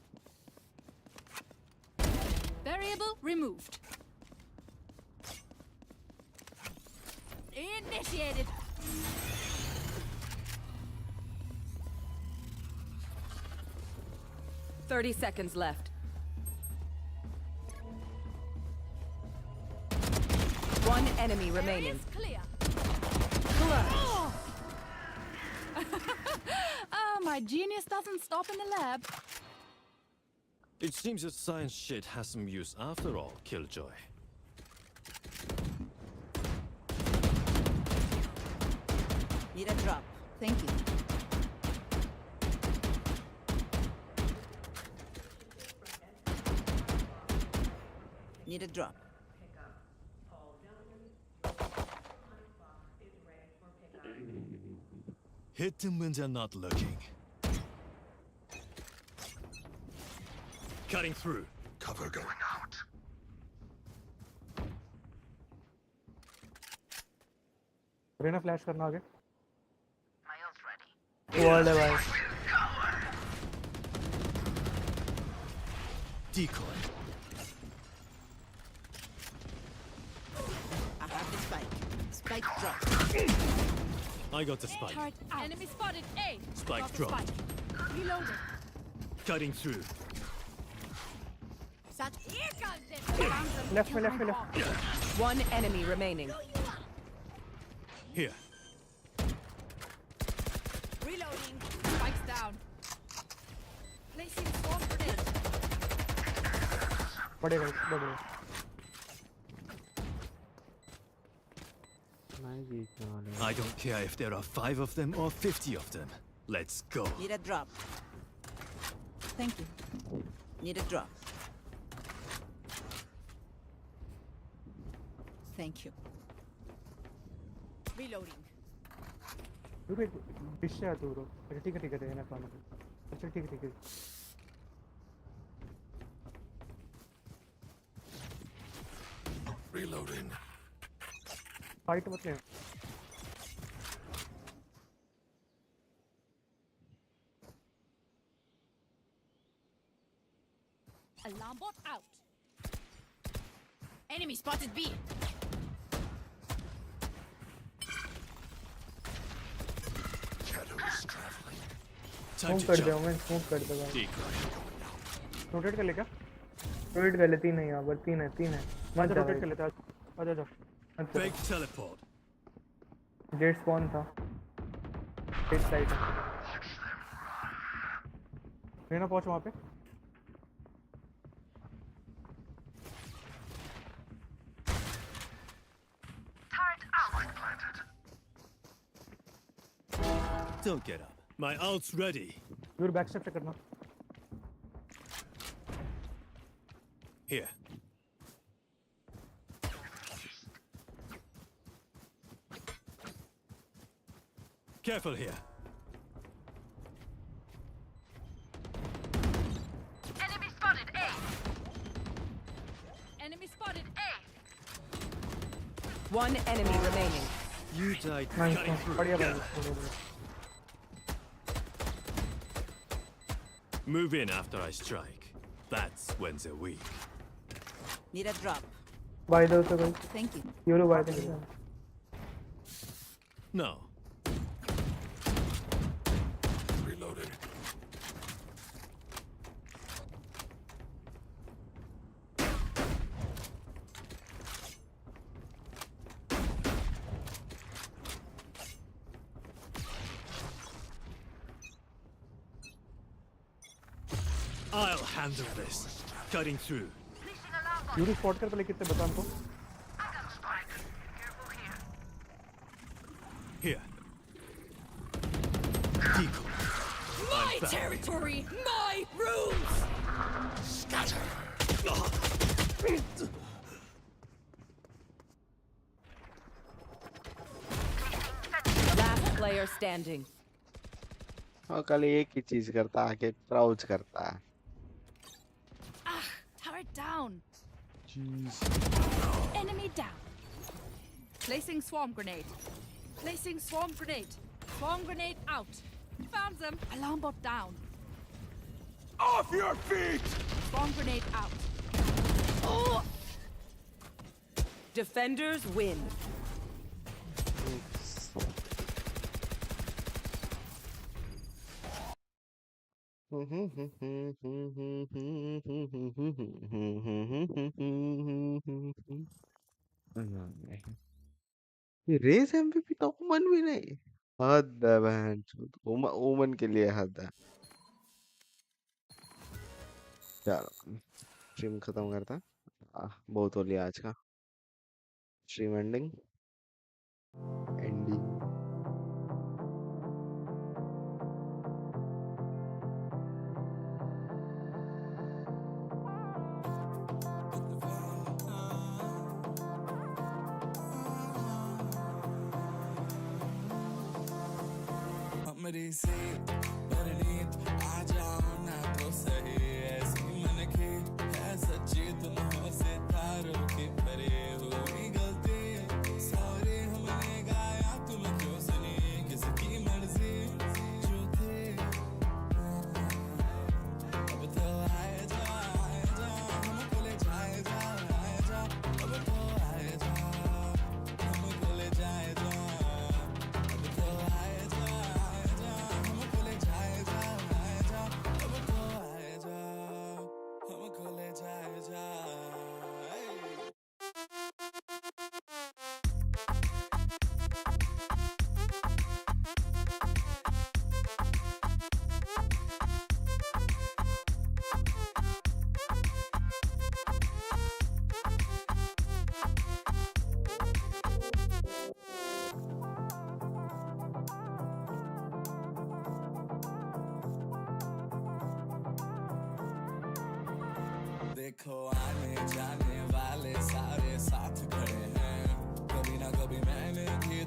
Variable removed. Initiated. Thirty seconds left. One enemy remaining. Is clear. Clutch. Oh, my genius doesn't stop in the lab. It seems that science shit has some use after all, Killjoy. Need a drop. Thank you. Need a drop. Hit them when they're not looking. Cutting through. Cover going out. रेना flash करना आगे world है भाई Decoy. I have the spike. Spike drop. I got the spike. Turret out. Enemy spotted. A. Spike Got the drop. spike. Reloading. Cutting through. Such. Here comes it. Left में left One enemy remaining. Here. Reloading. Spikes down. Placing swarm grenade. पड़ेगा बड़े I don't care if there are 5 of them or 50 of them. Let's go. Need a drop. Thank you. Need a drop. Thank you. Reloading. रुक एक dish है तो bro अच्छा ठीक है देना खाना अच्छा ठीक है Reloading. फाइट मत ले Alarm bot out. Enemy spotted B. Shadows traveling. Time smoke to कर दे jump. मैं स्मोक कर दूंगा Decoy. रोटेट कर ले क्या रोटेट कर ले 3 है यहां पर 3 है मत रोटेट कर लेते आ जा Fake teleport. जेट स्पॉन था एक साइड रेना पहुंच वहां पे Don't get up. My ult's ready. दूर बैक स्टेप करना Here. Careful here. Enemy spotted A. Enemy spotted A. One enemy remaining. You died nice cutting through. बढ़िया बढ़िया Move in after I strike. That's when they're weak. Need a drop. बाय दो तो भाई Thank you. यूरो बाय दे No. Reloading. I'll handle this. Cutting through. यूरो स्पॉट कर पहले कितने बता हमको Here. Decoy. My back. territory. My rules. Scatter. Last player standing. और कल एक ही चीज करता आके क्राउच करता है Ah, turret down. Enemy down. Placing swarm grenade. Placing swarm grenade. Swarm grenade out. Found them. Alarm bot down. Off your feet! Swarm grenade out. Oh! Defenders win. ये race MVP तो ओमन भी नहीं हद है बहन ओमन के लिए हद है चलो स्ट्रीम खत्म करता बहुत हो लिया आज का स्ट्रीम एंडिंग मेरी सी परनीत आ जाओ ना तो सही ऐसी मन की है सच्ची तुम हो सितारों की परे हुई गलती सॉरी हमने गाया तू जाने वाले सारे साथ खड़े हैं, कभी ना कभी मैंने भी